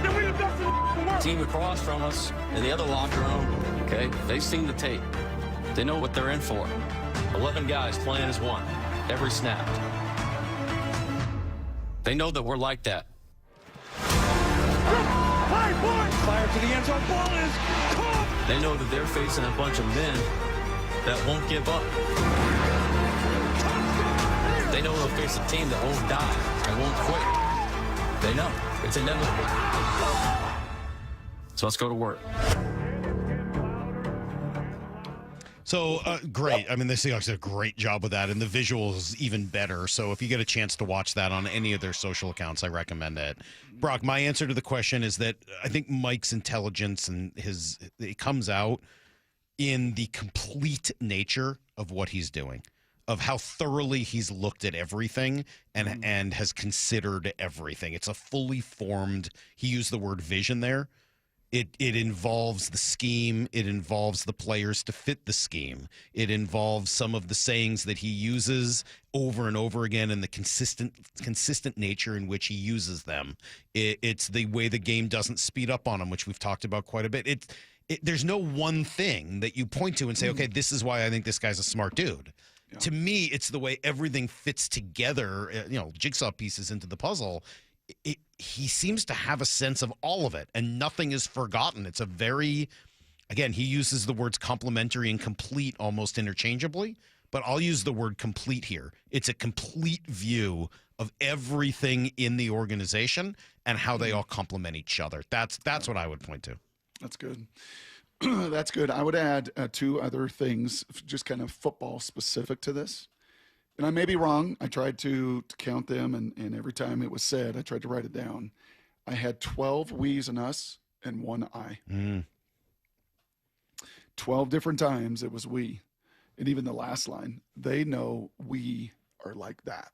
Then we the best in the world. Team across from us in the other locker room, okay, they've seen the tape. They know what they're in for. 11 guys playing as one, every snap. They know that we're like that. Fire to the end zone. Ball is caught. They know that they're facing a bunch of men that won't give up. They know they'll face a team that won't die and won't quit. They know. It's inevitable. So let's go to work. So, great. I mean, the Seahawks did a great job with that, and the visuals even better. So if you get a chance to watch that on any of their social accounts, I recommend it. Brock, my answer to the question is that I think Mike's intelligence and it comes out in the complete nature of what he's doing, of how thoroughly he's looked at everything and has considered everything. It's a fully formed, he used the word vision there. It involves the scheme. It involves the players to fit the scheme. It involves some of the sayings that he uses over and over again and the consistent nature in which he uses them. It's the way the game doesn't speed up on him, which we've talked about quite a bit. There's no one thing that you point to and say, okay, this is why I think this guy's a smart dude. Yeah. To me, it's the way everything fits together, jigsaw pieces into the puzzle. He seems to have a sense of all of it, and nothing is forgotten. It's a very, again, he uses the words complementary and complete almost interchangeably, but I'll use the word complete here. It's a complete view of everything in the organization and how they all complement each other. That's what I would point to. That's good. That's good. I would add two other things, just kind of football specific to this. And I may be wrong. I tried to count them, and every time it was said, I tried to write it down. I had 12 we's and us and one I. 12 different times it was we. And even the last line, they know we are like that.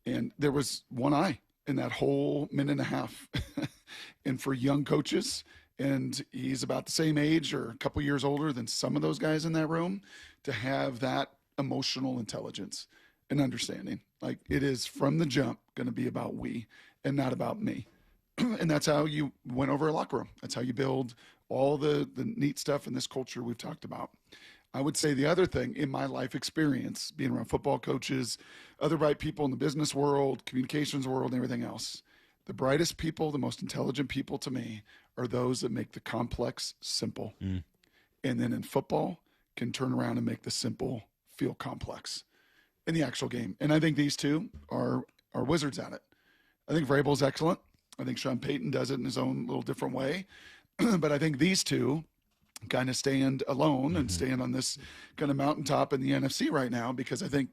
And there was one I in that whole minute and a half. And for young coaches, and he's about the same age or a couple years older than some of those guys in that room, to have that emotional intelligence and understanding. Like, it is from the jump going to be about we and not about me. And that's how you went over a locker room. That's how you build all the neat stuff in this culture we've talked about. I would say the other thing in my life experience, being around football coaches, other bright people in the business world, communications world, and everything else, the brightest people, the most intelligent people to me are those that make the complex simple. And then in football can turn around and make the simple feel complex in the actual game. And I think these two are wizards at it. I think Vrabel's excellent. I think Sean Payton does it in his own little different way. But I think these two kind of stand alone and stand on this kind of mountaintop in the NFC right now, because I think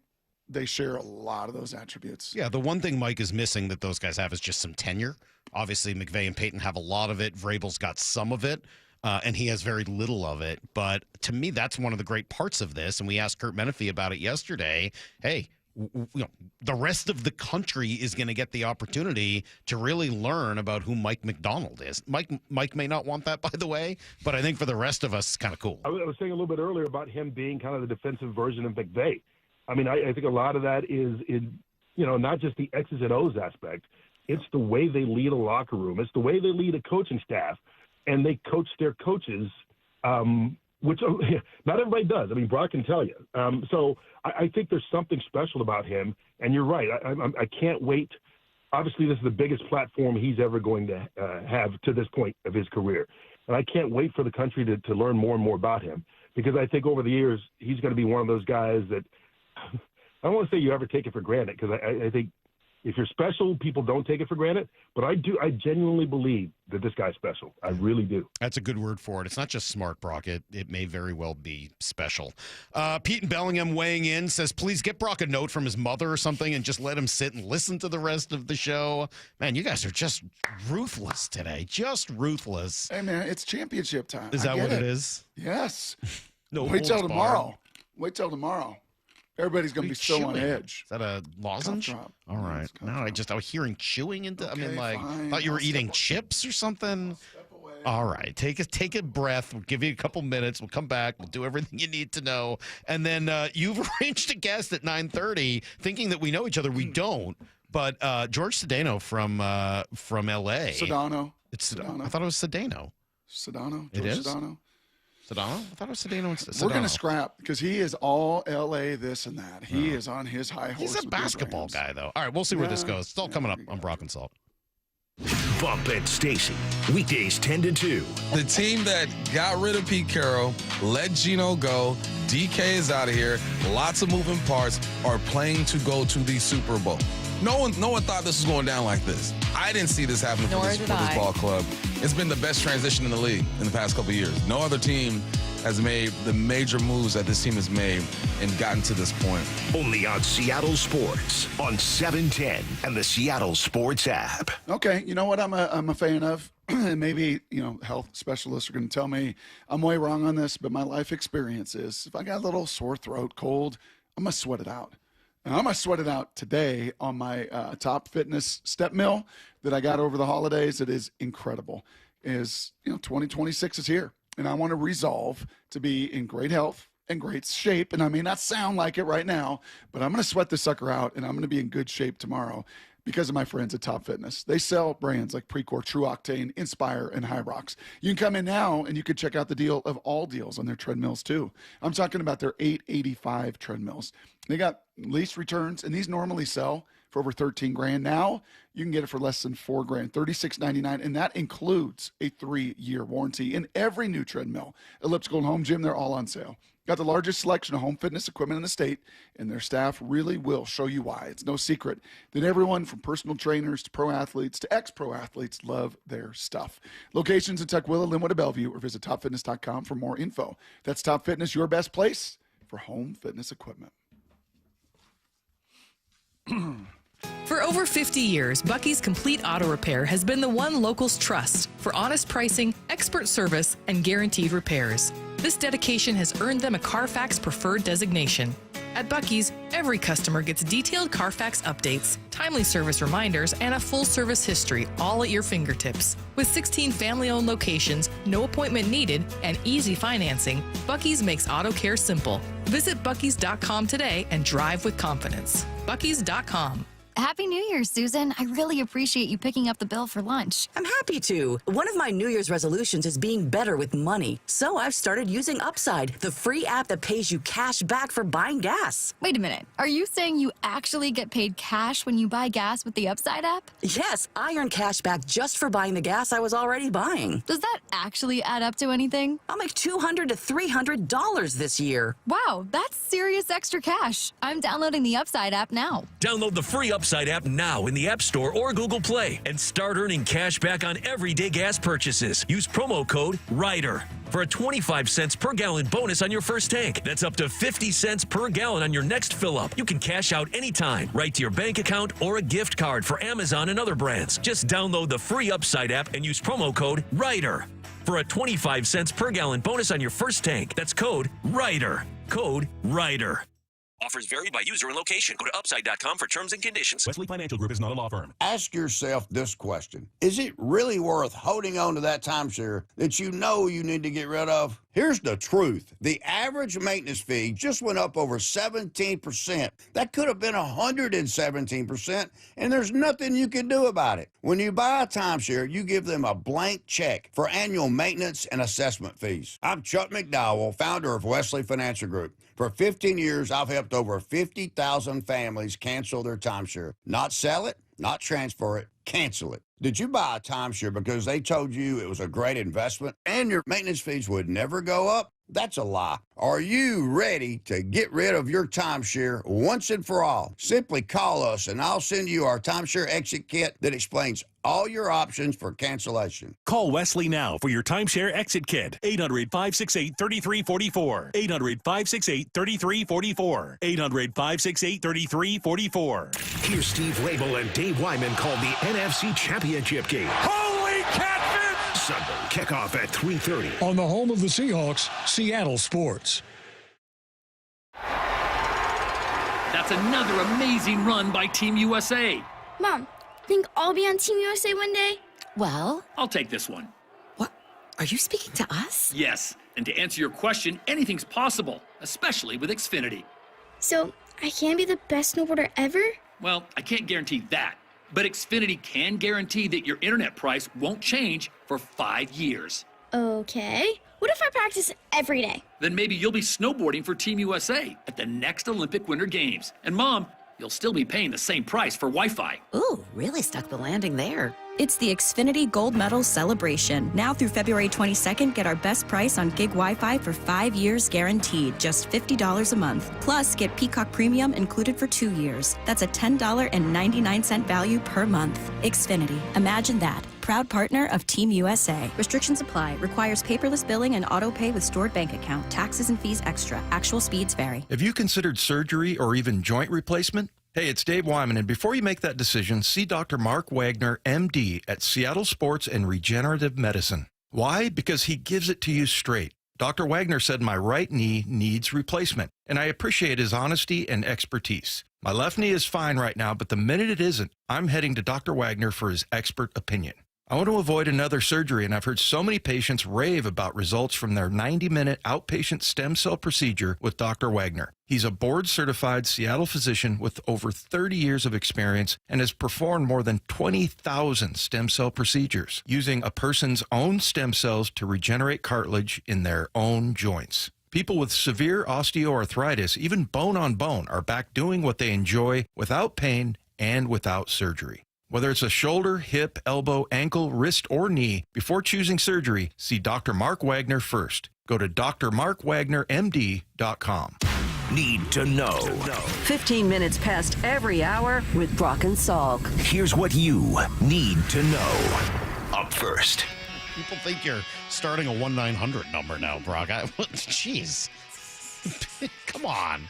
they share a lot of those attributes. Yeah, the one thing Mike is missing that those guys have is just some tenure. Obviously, McVay and Payton have a lot of it. Vrabel's got some of it. And he has very little of it. But to me, that's one of the great parts of this. And we asked Kurt Menefee about it yesterday. Hey, the rest of the country is going to get the opportunity to really learn about who Mike Macdonald is. Mike may not want that, by the way, but I think for the rest of us, it's kind of cool. I was saying a little bit earlier about him being kind of the defensive version of McVay. I mean, I think a lot of that is in, not just the X's and O's aspect. It's the way they lead a locker room. It's the way they lead a coaching staff. And they coach their coaches, which not everybody does. I mean, Brock can tell you. So I think there's something special about him. And you're right. I can't wait. Obviously, this is the biggest platform he's ever going to have to this point of his career. And I can't wait for the country to learn more and more about him, because I think over the years he's going to be one of those guys that I don't want to say you ever take it for granted, because I think if you're special, people don't take it for granted. But I do. I genuinely believe that this guy's special. I really do. That's a good word for it. It's not just smart, Brock. It may very well be special. Pete in Bellingham weighing in says, please get Brock a note from his mother or something and just let him sit and listen to the rest of the show. Man, you guys are just ruthless today. Just ruthless. Hey, man, it's championship time. Is that what it is? Yes. No. Wait till tomorrow. Wait till tomorrow. Everybody's going to be so on edge. Is that a lozenge? All right. No, I was hearing chewing into. Okay, fine. Thought you were eating chips or something. All right. Take a breath. We'll give you a couple minutes. We'll come back. We'll do everything you need to know. And then you've arranged a guest at 9:30, thinking that we know each other. We don't. But George Sedano from L.A. Sedano. It's Sedano. I thought it was Sedano. Sedano. It is? Sedano. Sedano? I thought it was Sedano and Sedano. We're going to scrap, because he is all L.A. this and that. He is on his high horse. He's a basketball guy, though. All right, we'll see where this goes. It's all coming up on Brock and Salt. Bump and Stacy. Weekdays 10 to 2. The team that got rid of Pete Carroll, let Geno go, DK is out of here, lots of moving parts, are playing to go to the Super Bowl. No one thought this was going down like this. I didn't see this happening for this ball club. It's been the best transition in the league in the past couple of years. No other team has made the major moves that this team has made and gotten to this point. Only on Seattle Sports on 710 and the Seattle Sports app. Okay, you know what I'm a fan of? And maybe, health specialists are going to tell me I'm way wrong on this, but my life experience is if I got a little sore throat, cold, I'm going to sweat it out. And I'm going to sweat it out today on my Top Fitness step mill that I got over the holidays. It is incredible. 2026 is here. And I want to resolve to be in great health and great shape. And I may not sound like it right now, but I'm going to sweat this sucker out, and I'm going to be in good shape tomorrow because of my friends at Top Fitness. They sell brands like Precor, True Octane, Inspire, and High Rocks. You can come in now, and you can check out the deal of all deals on their treadmills, too. I'm talking about their 885 treadmills. They got lease returns, and these normally sell for over $13,000. Now you can get it for less than $4,000, $36.99, and that includes a 3-year warranty. In every new treadmill, elliptical, and home gym, they're all on sale. Got the largest selection of home fitness equipment in the state, and their staff really will show you why. It's no secret that everyone from personal trainers to pro athletes to ex-pro athletes love their stuff. Locations in Tukwila, Linwood, or Bellevue, or visit topfitness.com for more info. That's Top Fitness, your best place for home fitness equipment. For over 50 years, Bucky's Complete Auto Repair has been the one locals trust for honest pricing, expert service, and guaranteed repairs. This dedication has earned them a Carfax Preferred designation. At Bucky's, every customer gets detailed Carfax updates, timely service reminders, and a full service history, all at your fingertips. With 16 family-owned locations, no appointment needed, and easy financing, Bucky's makes auto care simple. Visit Bucky's.com today and drive with confidence. Bucky's.com. Happy New Year, Susan. I really appreciate you picking up the bill for lunch. I'm happy to. One of my New Year's resolutions is being better with money. So I've started using Upside, the free app that pays you cash back for buying gas. Wait a minute. Are you saying you actually get paid cash when you buy gas with the Upside app? Yes, I earn cash back just for buying the gas I was already buying. Does that actually add up to anything? I'll make $200 to $300 this year. Wow, that's serious extra cash. I'm downloading the Upside app now. Download the free Upside app now in the App Store or Google Play and start earning cash back on everyday gas purchases. Use promo code RIDER for a 25 cents per gallon bonus on your first tank. That's up to 50 cents per gallon on your next fill up. You can cash out anytime, right to your bank account or a gift card for Amazon and other brands. Just download the free Upside app and use promo code RIDER for a 25 cents per gallon bonus on your first tank. That's code RIDER. Code RIDER. Offers vary by user and location. Go to upside.com for terms and conditions. Wesley Financial Group is not a law firm. Ask yourself this question. Is it really worth holding on to that timeshare that you know you need to get rid of? Here's the truth. The average maintenance fee just went up over 17%. That could have been 117%, and there's nothing you can do about it. When you buy a timeshare, you give them a blank check for annual maintenance and assessment fees. I'm Chuck McDowell, founder of Wesley Financial Group. For 15 years, I've helped over 50,000 families cancel their timeshare. Not sell it, not transfer it, cancel it. Did you buy a timeshare because they told you it was a great investment and your maintenance fees would never go up? That's a lie. Are you ready to get rid of your timeshare once and for all? Simply call us and I'll send you our timeshare exit kit that explains all your options for cancellation. Call Wesley now for your timeshare exit kit. 800-568-3344. 800-568-3344. 800-568-3344. Here's Steve Label and Dave Wyman call the NFC Championship game. Holy catfish! Sunday, kickoff at 3:30. On the home of the Seahawks, Seattle Sports. That's another amazing run by Team USA. Mom, think I'll be on Team USA one day? Well, I'll take this one. What? Are you speaking to us? Yes, and to answer your question, anything's possible, especially with Xfinity. So, I can be the best snowboarder ever? Well, I can't guarantee that, but Xfinity can guarantee that your internet price won't change for 5 years. Okay. What if I practice every day? Then maybe you'll be snowboarding for Team USA at the next Olympic Winter Games. And Mom, you'll still be paying the same price for Wi-Fi. Ooh, really stuck the landing there. It's the Xfinity Gold Medal Celebration. Now through February 22nd, get our best price on gig Wi-Fi for 5 years guaranteed, just $50 a month. Plus, get Peacock Premium included for 2 years. That's a $10.99 value per month. Xfinity. Imagine that. Proud partner of Team USA. Restrictions apply. Requires paperless billing and auto pay with stored bank account. Taxes and fees extra. Actual speeds vary. Have you considered surgery or even joint replacement? Hey, it's Dave Wyman, and before you make that decision, see Dr. Mark Wagner, MD, at Seattle Sports and Regenerative Medicine. Why? Because he gives it to you straight. Dr. Wagner said my right knee needs replacement, and I appreciate his honesty and expertise. My left knee is fine right now, but the minute it isn't, I'm heading to Dr. Wagner for his expert opinion. I want to avoid another surgery, and I've heard so many patients rave about results from their 90-minute outpatient stem cell procedure with Dr. Wagner. He's a board-certified Seattle physician with over 30 years of experience and has performed more than 20,000 stem cell procedures using a person's own stem cells to regenerate cartilage in their own joints. People with severe osteoarthritis, even bone on bone, are back doing what they enjoy without pain and without surgery. Whether it's a shoulder, hip, elbow, ankle, wrist, or knee, before choosing surgery, see Dr. Mark Wagner first. Go to drmarkwagnermd.com. Need to know. 15 minutes past every hour with Brock and Salk. Here's what you need to know. Up first. People think you're starting a 1-900 number now, Brock. Jeez. Come on.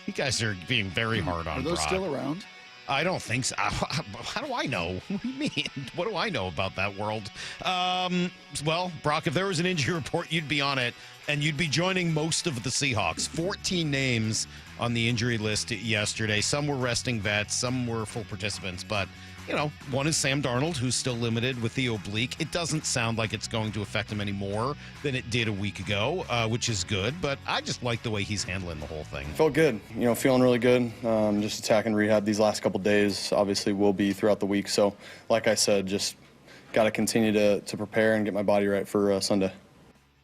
You guys are being very hard on Are those Brock. still around? I don't think so. How do I know? What do you mean? What do I know about that world? Well, Brock, if there was an injury report, you'd be on it, and you'd be joining most of the Seahawks. 14 names on the injury list yesterday. Some were resting vets, some were full participants, but you know, one is Sam Darnold, who's still limited with the oblique. It doesn't sound like it's going to affect him any more than it did a week ago, which is good, but I just like the way he's handling the whole thing. Felt good, feeling really good. Just attacking rehab these last couple days. Obviously will be throughout the week, so like I said, just got to continue to prepare and get my body right for Sunday.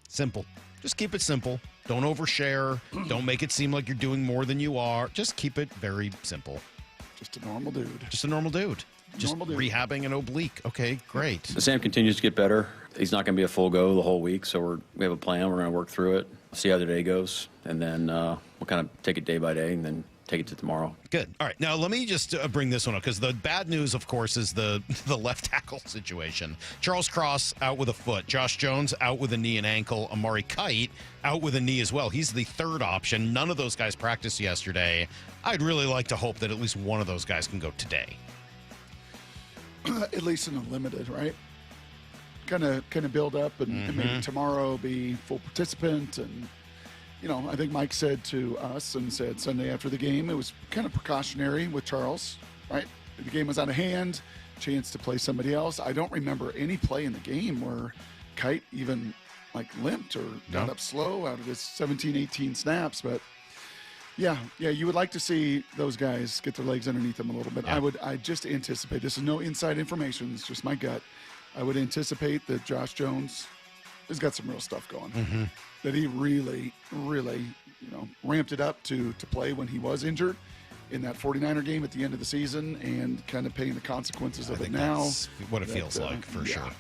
Simple. Just keep it simple. Don't overshare. Don't make it seem like you're doing more than you are. Just keep it very simple. Just a normal dude. Just a normal dude. Just rehabbing an oblique. Okay, great. Sam continues to get better. He's not going to be a full go the whole week, so we have a plan. We're going to work through it, see how the day goes, and then we'll kind of take it day by day and then take it to tomorrow. Good. All right. Now, let me just bring this one up because the bad news, of course, is the left tackle situation. Charles Cross out with a foot. Josh Jones out with a knee and ankle. Amari Kite out with a knee as well. He's the third option. None of those guys practiced yesterday. I'd really like to hope that at least one of those guys can go today. At least in a limited, right? Kind of build up and maybe tomorrow be full participant. And, I think Mike said to us and said Sunday after the game, it was kind of precautionary with Charles, right? The game was out of hand, chance to play somebody else. I don't remember any play in the game where Kite even limped or got up slow out of his 17, 18 snaps, but yeah, you would like to see those guys get their legs underneath them a little bit. Yeah. I just anticipate, this is no inside information, it's just my gut. I would anticipate that Josh Jones has got some real stuff going. Mm-hmm. That he really, really, ramped it up to play when he was injured in that 49er game at the end of the season and kind of paying the consequences of it now. That's what it feels like, for sure.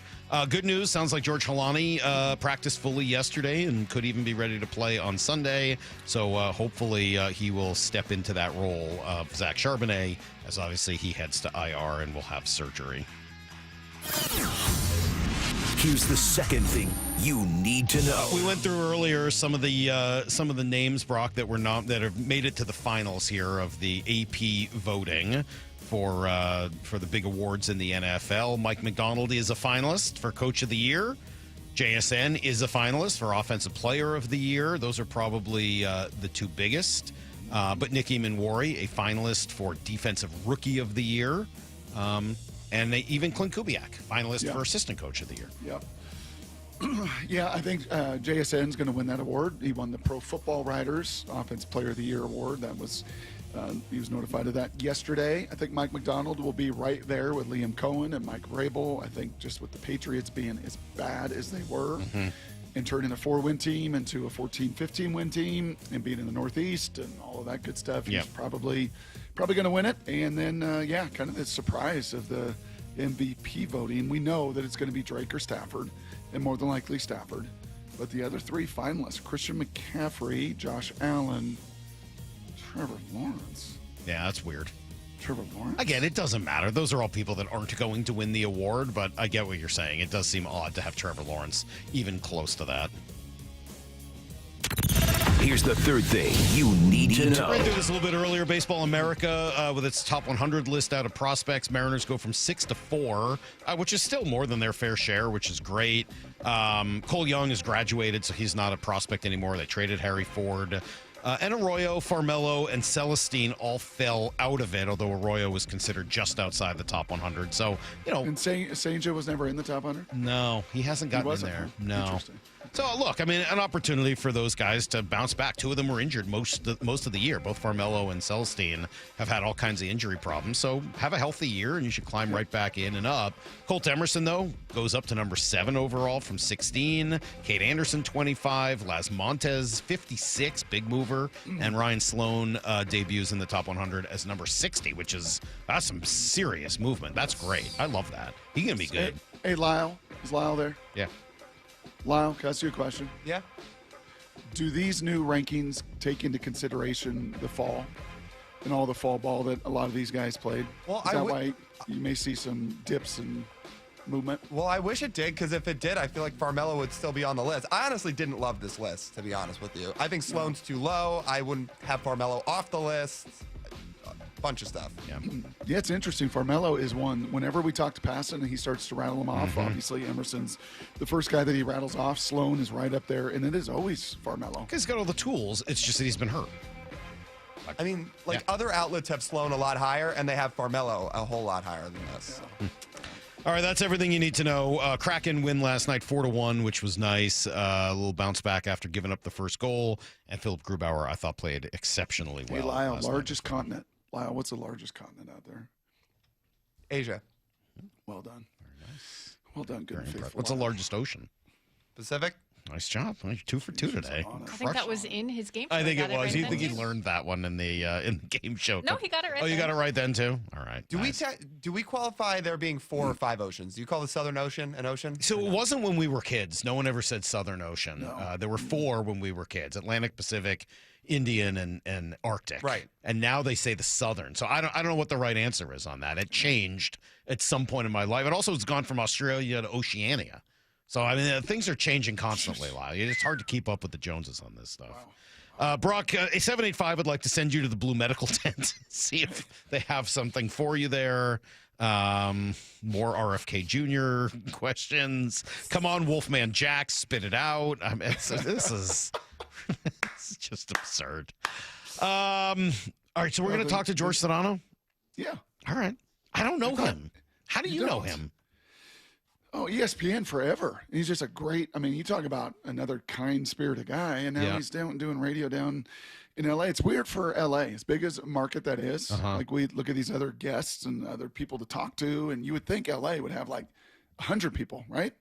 Good news. Sounds like George Halani practiced fully yesterday and could even be ready to play on Sunday. So hopefully he will step into that role of Zach Charbonnet, as obviously he heads to IR and will have surgery. Here's the second thing you need to know. We went through earlier some of the names, Brock, that have made it to the finals here of the AP voting for the big awards in the NFL. Mike Macdonald is a finalist for Coach of the Year. JSN is a finalist for Offensive Player of the Year. Those are probably the two biggest. But Nicky Minwari, a finalist for Defensive Rookie of the Year. And even Clint Kubiak, finalist for Assistant Coach of the Year. Yep. Yeah, I think JSN's going to win that award. He won the Pro Football Writers Offensive Player of the Year award. That was he was notified of that yesterday. I think Mike Macdonald will be right there with Liam Cohen and Mike Vrabel. I think just with the Patriots being as bad as they were and turning a 4-win team into a 14-15 win team and being in the Northeast and all of that good stuff, he's probably going to win it. And then, kind of the surprise of the MVP voting. We know that it's going to be Drake or Stafford, and more than likely Stafford. But the other 3 finalists, Christian McCaffrey, Josh Allen, Trevor Lawrence. Yeah, that's weird. Trevor Lawrence? Again, it doesn't matter. Those are all people that aren't going to win the award, but I get what you're saying. It does seem odd to have Trevor Lawrence even close to that. Here's the third thing you need to know. Ran through this a little bit earlier. Baseball America with its top 100 list out of prospects. Mariners go from 6 to 4, which is still more than their fair share, which is great. Cole Young has graduated, so he's not a prospect anymore. They traded Harry Ford. And Arroyo, Farmelo, and Celestine all fell out of it, although Arroyo was considered just outside the top 100. So, And Sanger was never in the top 100? No, he hasn't gotten in there. No. Interesting. So, look, I mean, an opportunity for those guys to bounce back. 2 of them were injured most of the year. Both Farmelo and Celestine have had all kinds of injury problems. So, have a healthy year, and you should climb right back in and up. Colt Emerson, though, goes up to number 7 overall from 16. Kate Anderson, 25. Las Montes, 56, big mover. And Ryan Sloan debuts in the top 100 as number 60, that's some serious movement. That's great. I love that. He's going to be good. Hey, Lyle. Is Lyle there? Yeah. Lyle, can I ask you a question? Yeah. Do these new rankings take into consideration the fall and all the fall ball that a lot of these guys played? Well, Is that why you may see some dips in movement? Well, I wish it did, because if it did, I feel like Farmelo would still be on the list. I honestly didn't love this list, to be honest with you. I think Sloan's too low. I wouldn't have Farmelo off the list. Bunch of stuff. Yeah, it's interesting. Farmelo is one. Whenever we talk to Passon and he starts to rattle them off, obviously Emerson's the first guy that he rattles off. Sloan is right up there, and it is always Farmelo. He's got all the tools. It's just that he's been hurt. I mean, other outlets have Sloan a lot higher, and they have Farmelo a whole lot higher than this. All right, that's everything you need to know. Kraken win last night 4-1, which was nice. A little bounce back after giving up the first goal. And Philip Grubauer, I thought, played exceptionally well. Hey, Lyle, largest continent. Lyle, what's the largest continent out there? Asia. Well done. Very nice. Well done. Good. What's the largest ocean? Pacific. Nice job. 2 for 2 today. I think that was in his game show. I think it was. Right, You think he learned that one in the game show? No, he got it right. Oh, you got it right then too. All right. Do we qualify there being 4 or 5 oceans? Do you call the Southern Ocean an ocean? So it wasn't when we were kids. No one ever said Southern Ocean. No. There were 4 when we were kids: Atlantic, Pacific, Indian, and Arctic. Right. And now they say the Southern. So I don't know what the right answer is on that. It changed at some point in my life. It also has gone from Australia to Oceania. So, I mean, things are changing constantly, Lyle. It's hard to keep up with the Joneses on this stuff. Wow. Brock, a 785 would like to send you to the Blue Medical Tent, see if they have something for you there. More RFK Jr. questions. Come on, Wolfman Jack, spit it out. I mean, this is it's just absurd. All right, so we're going to talk to George Sedano? Yeah. All right. I don't know him. How do you know him? Oh, ESPN forever. He's just a great, I mean, you talk about another kind-spirited guy, and now he's doing radio down in L.A. It's weird for L.A., as big as a market that is. Like, we look at these other guests and other people to talk to, and you would think L.A. would have, like, 100 people, right?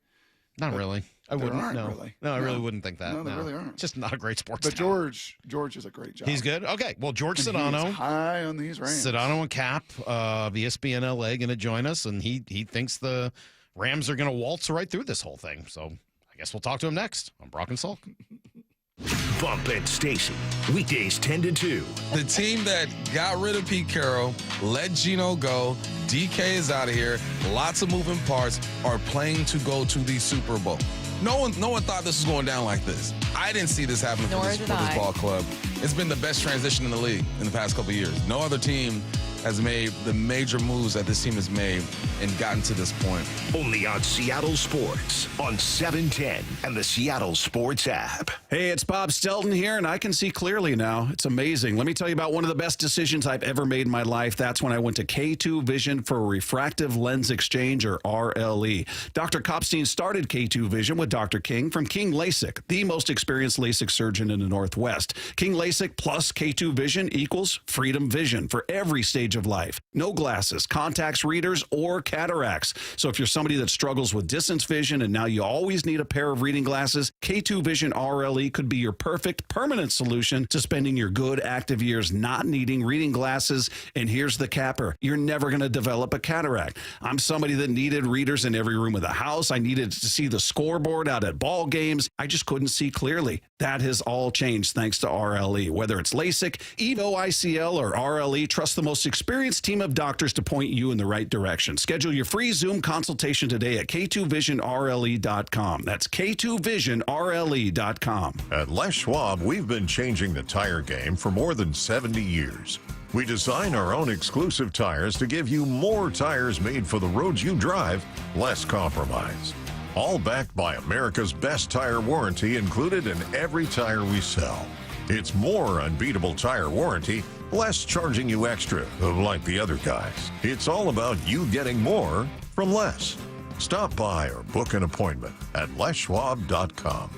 Not really. I wouldn't. Really. No, I really wouldn't think that. No, they really aren't. It's just not a great sports But town. George is a great job. He's good? Okay. Well, George And Sedano. he's high on these ranks. Sedano and Cap of ESPN LA going to join us, and he thinks the Rams are going to waltz right through this whole thing. So I guess we'll talk to him next on Brock and Salk. Bump and Stacy, weekdays 10 to 2. The team that got rid of Pete Carroll, let Geno go, DK is out of here, lots of moving parts, are playing to go to the Super Bowl. No one thought this was going down like this. I didn't see this happening for this ball club. It's been the best transition in the league in the past couple of years. No other team has made the major moves that this team has made and gotten to this point. Only on Seattle Sports on 710 and the Seattle Sports app. Hey, it's Bob Stelton here, and I can see clearly now. It's amazing. Let me tell you about one of the best decisions I've ever made in my life. That's when I went to K2 Vision for Refractive Lens Exchange, or RLE. Dr. Kopstein started K2 Vision with Dr. King from King LASIK, the most experienced LASIK surgeon in the Northwest. King LASIK LASIK plus K2 Vision equals Freedom Vision for every stage of life. No glasses, contacts, readers, or cataracts. So if you're somebody that struggles with distance vision and now you always need a pair of reading glasses, K2 Vision RLE could be your perfect permanent solution to spending your good active years not needing reading glasses. And here's the capper. You're never going to develop a cataract. I'm somebody that needed readers in every room of the house. I needed to see the scoreboard out at ball games. I just couldn't see clearly. That has all changed thanks to RLE. Whether it's LASIK, EVO ICL, or RLE, trust the most experienced team of doctors to point you in the right direction. Schedule your free Zoom consultation today at K2VisionRLE.com. That's K2VisionRLE.com. At Les Schwab, we've been changing the tire game for more than 70 years. We design our own exclusive tires to give you more tires made for the roads you drive, less compromise. All backed by America's best tire warranty included in every tire we sell. It's more unbeatable tire warranty, less charging you extra, like the other guys. It's all about you getting more from less. Stop by or book an appointment at leschwab.com.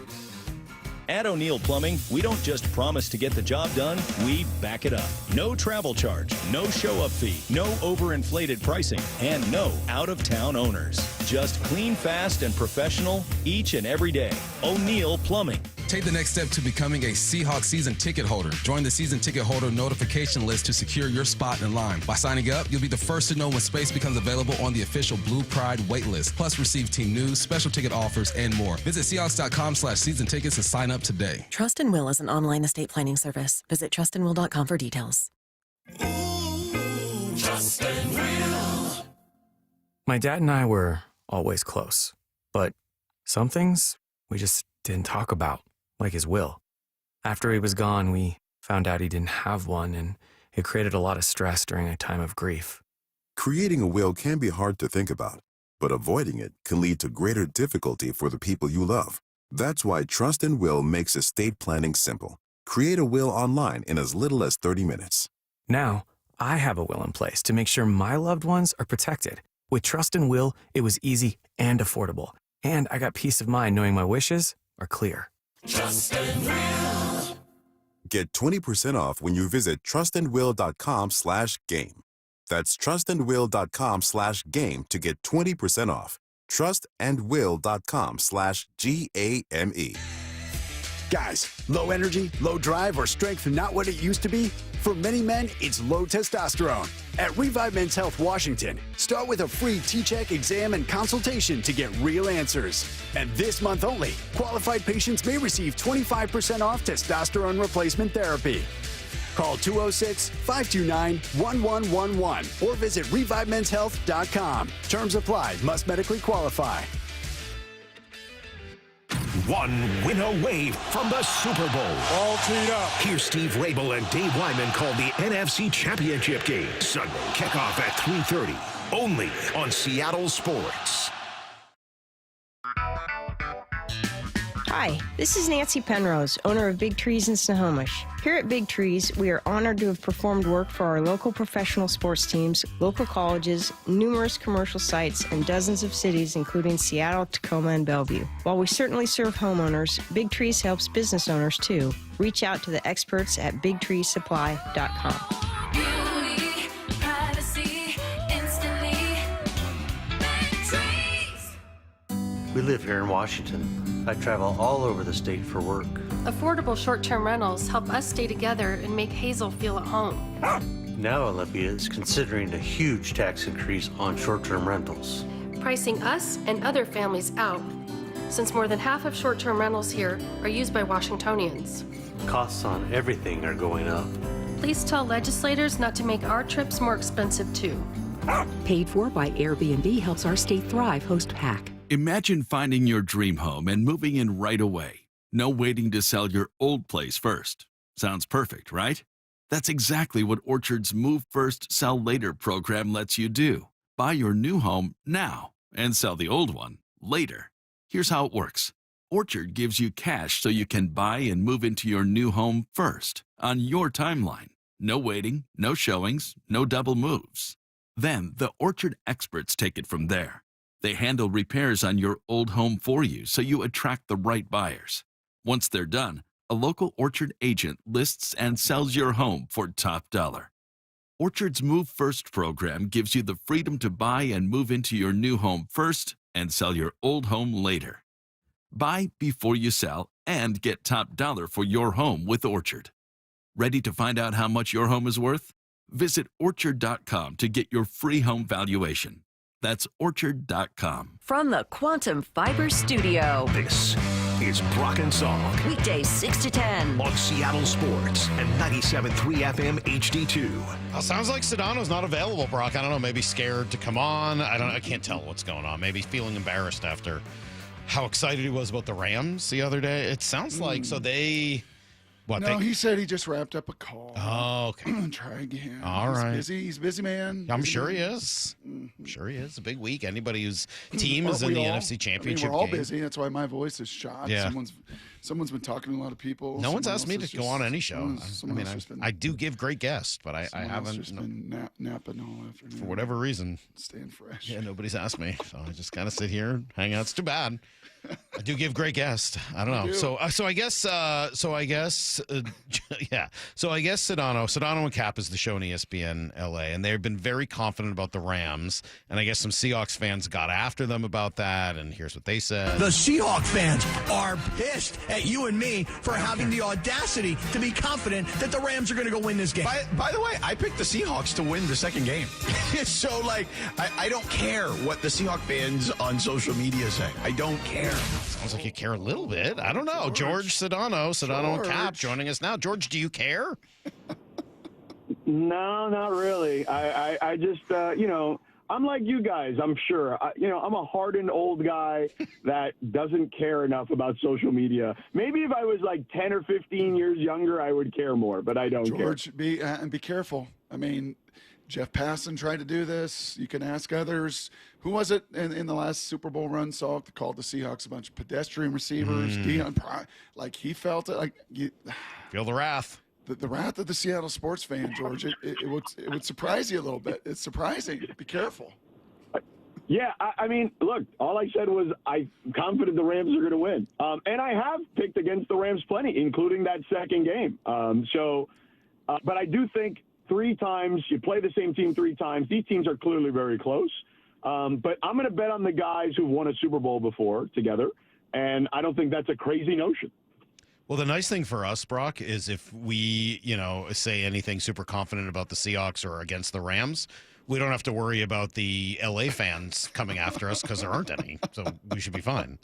At O'Neill Plumbing, we don't just promise to get the job done, we back it up. No travel charge, no show-up fee, no overinflated pricing, and no out-of-town owners. Just clean, fast, and professional each and every day. O'Neill Plumbing. Take the next step to becoming a Seahawks season ticket holder. Join the season ticket holder notification list to secure your spot in line. By signing up, you'll be the first to know when space becomes available on the official Blue Pride wait list. Plus, receive team news, special ticket offers, and more. Visit Seahawks.com/season tickets and sign up today. Trust and Will is an online estate planning service. Visit trustandwill.com for details. Trust and Will. My dad and I were always close, but some things we just didn't talk about, like his will. After he was gone, we found out he didn't have one, and it created a lot of stress during a time of grief. Creating a will can be hard to think about, but avoiding it can lead to greater difficulty for the people you love. That's why Trust and Will makes estate planning simple. Create a will online in as little as 30 minutes. Now, I have a will in place to make sure my loved ones are protected. With Trust and Will, it was easy and affordable, and I got peace of mind knowing my wishes are clear. Trust and Will. Get 20% off when you visit trustandwill.com/game. That's trustandwill.com/game to get 20% off. trustandwill.com/GAME. Guys, low energy, low drive, or strength not what it used to be? For many men, it's low testosterone. At Revive Men's Health Washington, start with a free T-check exam and consultation to get real answers. And this month only, qualified patients may receive 25% off testosterone replacement therapy. Call 206-529-1111 or visit ReviveMen'sHealth.com. Terms apply. Must medically qualify. One win away from the Super Bowl. All teed up. Here's Steve Rabel and Dave Wyman call the NFC Championship game. Sunday kickoff at 3:30. Only on Seattle Sports. Hi, this is Nancy Penrose, owner of Big Trees in Snohomish. Here at Big Trees, we are honored to have performed work for our local professional sports teams, local colleges, numerous commercial sites, and dozens of cities, including Seattle, Tacoma, and Bellevue. While we certainly serve homeowners, Big Trees helps business owners too. Reach out to the experts at BigTreeSupply.com. Beauty, privacy, instantly. Big Trees. We live here in Washington. I travel all over the state for work. Affordable short-term rentals help us stay together and make Hazel feel at home. Now Olympia is considering a huge tax increase on short-term rentals. Pricing us and other families out, since more than half of short-term rentals here are used by Washingtonians. Costs on everything are going up. Please tell legislators not to make our trips more expensive too. Paid for by Airbnb helps our state thrive. Host PAC. Imagine finding your dream home and moving in right away. No waiting to sell your old place first. Sounds perfect, right? That's exactly what Orchard's Move First, Sell Later program lets you do. Buy your new home now and sell the old one later. Here's how it works. Orchard gives you cash so you can buy and move into your new home first on your timeline. No waiting, no showings, no double moves. Then the Orchard experts take it from there. They handle repairs on your old home for you so you attract the right buyers. Once they're done, a local Orchard agent lists and sells your home for top dollar. Orchard's Move First program gives you the freedom to buy and move into your new home first and sell your old home later. Buy before you sell and get top dollar for your home with Orchard. Ready to find out how much your home is worth? Visit Orchard.com to get your free home valuation. That's Orchard.com. From the Quantum Fiber Studio. This is Brock and Salk. Weekdays 6 to 10. On Seattle Sports and 97.3 FM HD2. Well, sounds like Sedano's not available, Brock. I don't know, maybe scared to come on. I can't tell what's going on. Maybe feeling embarrassed after how excited he was about the Rams the other day. It sounds like, so they... What, no, he said he just wrapped up a call. Oh, okay. Try again. All right. He's a busy man. I'm sure he is. I'm sure he is. A big week. Anybody whose team is in the NFC Championship we're all game. busy. That's why my voice is shot. Yeah. Someone's been talking to a lot of people. No one's asked me to go on any show. I do give great guests, but I haven't. Just been napping all afternoon. For whatever reason. Staying fresh. Yeah, nobody's asked me. So I just kind of sit here and hang out. It's too bad. I do give great guests. I don't know. So I guess Sedano and Cap is the show on ESPN LA, and they've been very confident about the Rams. And I guess some Seahawks fans got after them about that. And here's what they said: the Seahawks fans are pissed at you and me for having the audacity to be confident that the Rams are going to go win this game. By the way, I picked the Seahawks to win the second game. So, I don't care what the Seahawks fans on social media say. I don't care. Sounds like you care a little bit. I don't know. George Sedano and Cap joining us now. George, do you care? No, not really. I just, I'm like you guys, I'm sure. I'm a hardened old guy that doesn't care enough about social media. Maybe if I was like 10 or 15 years younger, I would care more, but I don't care. George, be careful. I mean, Jeff Passan tried to do this. You can ask others. Who was it in the last Super Bowl run, Salk, that called the Seahawks a bunch of pedestrian receivers? He felt it. Feel the wrath. The wrath of the Seattle sports fan, George. It would surprise you a little bit. It's surprising. Be careful. Yeah, I mean, look, all I said was I'm confident the Rams are going to win. And I have picked against the Rams plenty, including that second game. But I do think 3 times, you play the same team 3 times. These teams are clearly very close. But I'm going to bet on the guys who've won a Super Bowl before together, and I don't think that's a crazy notion. Well, the nice thing for us, Brock, is if we, say anything super confident about the Seahawks or against the Rams, we don't have to worry about the LA fans coming after us because there aren't any. So we should be fine.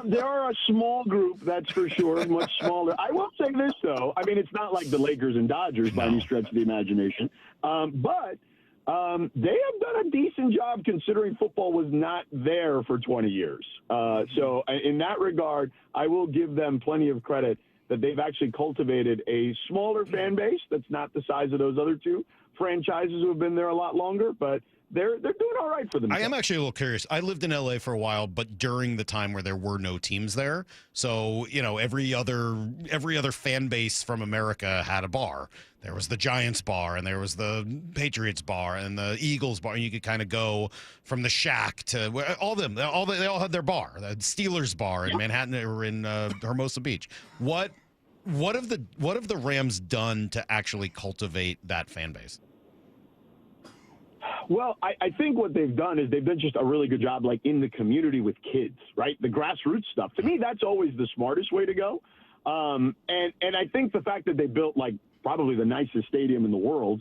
There are a small group, that's for sure, much smaller. I will say this, though. I mean, it's not like the Lakers and Dodgers by any stretch of the imagination. But they have done a decent job considering football was not there for 20 years. So in that regard, I will give them plenty of credit that they've actually cultivated a smaller fan base that's not the size of those other 2 franchises who have been there a lot longer, but they're doing all right for themselves. I am actually a little curious. I lived in LA for a while, but during the time where there were no teams there. So, every other fan base from America had a bar. There was the Giants bar, and there was the Patriots bar, and the Eagles bar. And you could kind of go from the Shack to all of them. They all had their bar. The Steelers bar in Manhattan or in Hermosa Beach. What have the Rams done to actually cultivate that fan base? Well, I think what they've done is they've done just a really good job, in the community with kids, right? The grassroots stuff. To me, that's always the smartest way to go. And I think the fact that they built, probably the nicest stadium in the world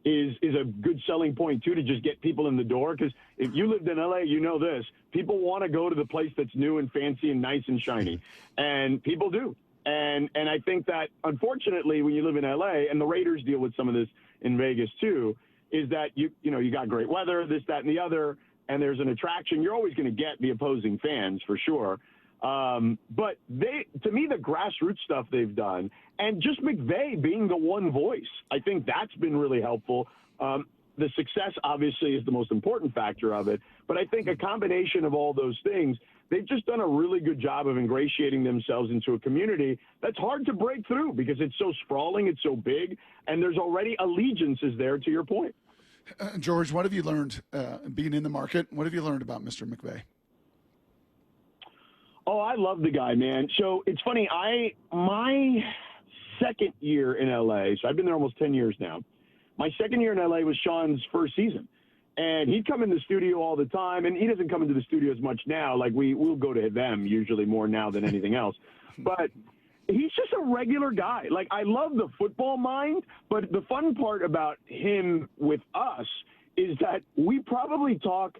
is a good selling point, too, to just get people in the door. Because if you lived in L.A., you know this. People want to go to the place that's new and fancy and nice and shiny. And people do. And I think that, unfortunately, when you live in L.A., and the Raiders deal with some of this in Vegas, too, is that you got great weather, this, that, and the other, and there's an attraction. You're always going to get the opposing fans for sure. But to me, the grassroots stuff they've done, and just McVay being the one voice, I think that's been really helpful. The success, obviously, is the most important factor of it. But I think a combination of all those things, they've just done a really good job of ingratiating themselves into a community that's hard to break through because it's so sprawling, it's so big, and there's already allegiances there, to your point. George, what have you learned being in the market? What have you learned about Mr. McVay? Oh, I love the guy, man. So it's funny. My second year in LA, so I've been there almost 10 years now. My second year in LA was Sean's first season. And he'd come in the studio all the time, and he doesn't come into the studio as much now. Like, we'll go to them usually more now than anything else. But he's just a regular guy. Like, I love the football mind, but the fun part about him with us is that we probably talk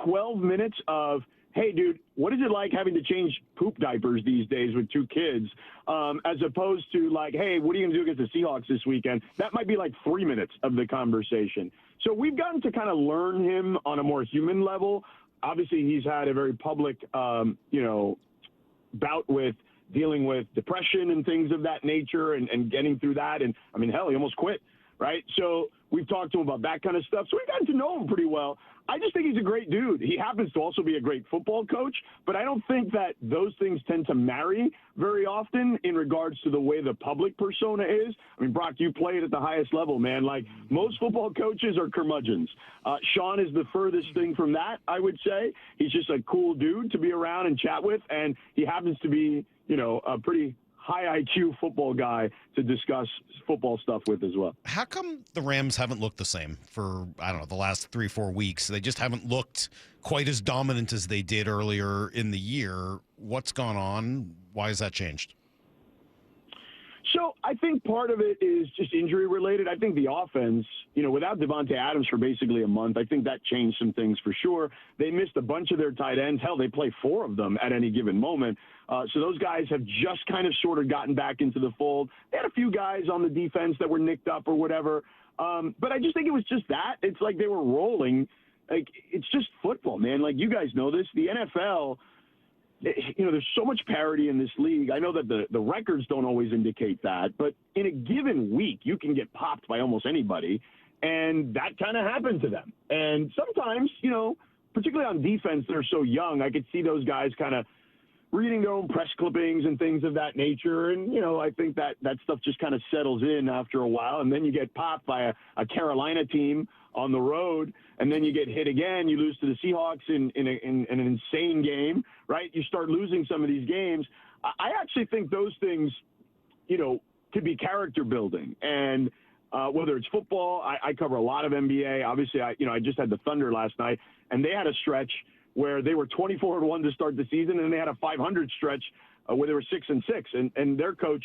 12 minutes of, hey, dude, what is it like having to change poop diapers these days with two kids, as opposed to like, hey, what are you going to do against the Seahawks this weekend? That might be like 3 minutes of the conversation. So we've gotten to kind of learn him on a more human level. Obviously, he's had a very public, bout with dealing with depression and things of that nature and getting through that. And, I mean, hell, he almost quit, right? So we've talked to him about that kind of stuff. So we've gotten to know him pretty well. I just think he's a great dude. He happens to also be a great football coach, but I don't think that those things tend to marry very often in regards to the way the public persona is. I mean, Brock, you played at the highest level, man. Like, most football coaches are curmudgeons. Sean is the furthest thing from that, I would say. He's just a cool dude to be around and chat with, and he happens to be, a pretty high IQ football guy to discuss football stuff with as well. How come the Rams haven't looked the same for, I don't know, the last 3-4 weeks? They just haven't looked quite as dominant as they did earlier in the year. What's gone on? Why has that changed? So I think part of it is just injury related. I think the offense, without Devontae Adams for basically a month, I think that changed some things for sure. They missed a bunch of their tight ends. Hell, they play 4 of them at any given moment. So those guys have just kind of sort of gotten back into the fold. They had a few guys on the defense that were nicked up or whatever. But I just think it was just that. It's like they were rolling. Like, it's just football, man. Like, you guys know this. The NFL, there's so much parity in this league. I know that the records don't always indicate that, but in a given week, you can get popped by almost anybody, and that kind of happened to them. And sometimes, particularly on defense, they're so young, I could see those guys kind of reading their own press clippings and things of that nature. And, I think that stuff just kind of settles in after a while, and then you get popped by a Carolina team on the road, and then you get hit again. You lose to the Seahawks in an insane game, right? You start losing some of these games. I actually think those things, could be character building. And whether it's football, I cover a lot of NBA. Obviously, I just had the Thunder last night, and they had a stretch where they were 24-1 to start the season, and they had a 500 stretch where they were 6-6. And their coach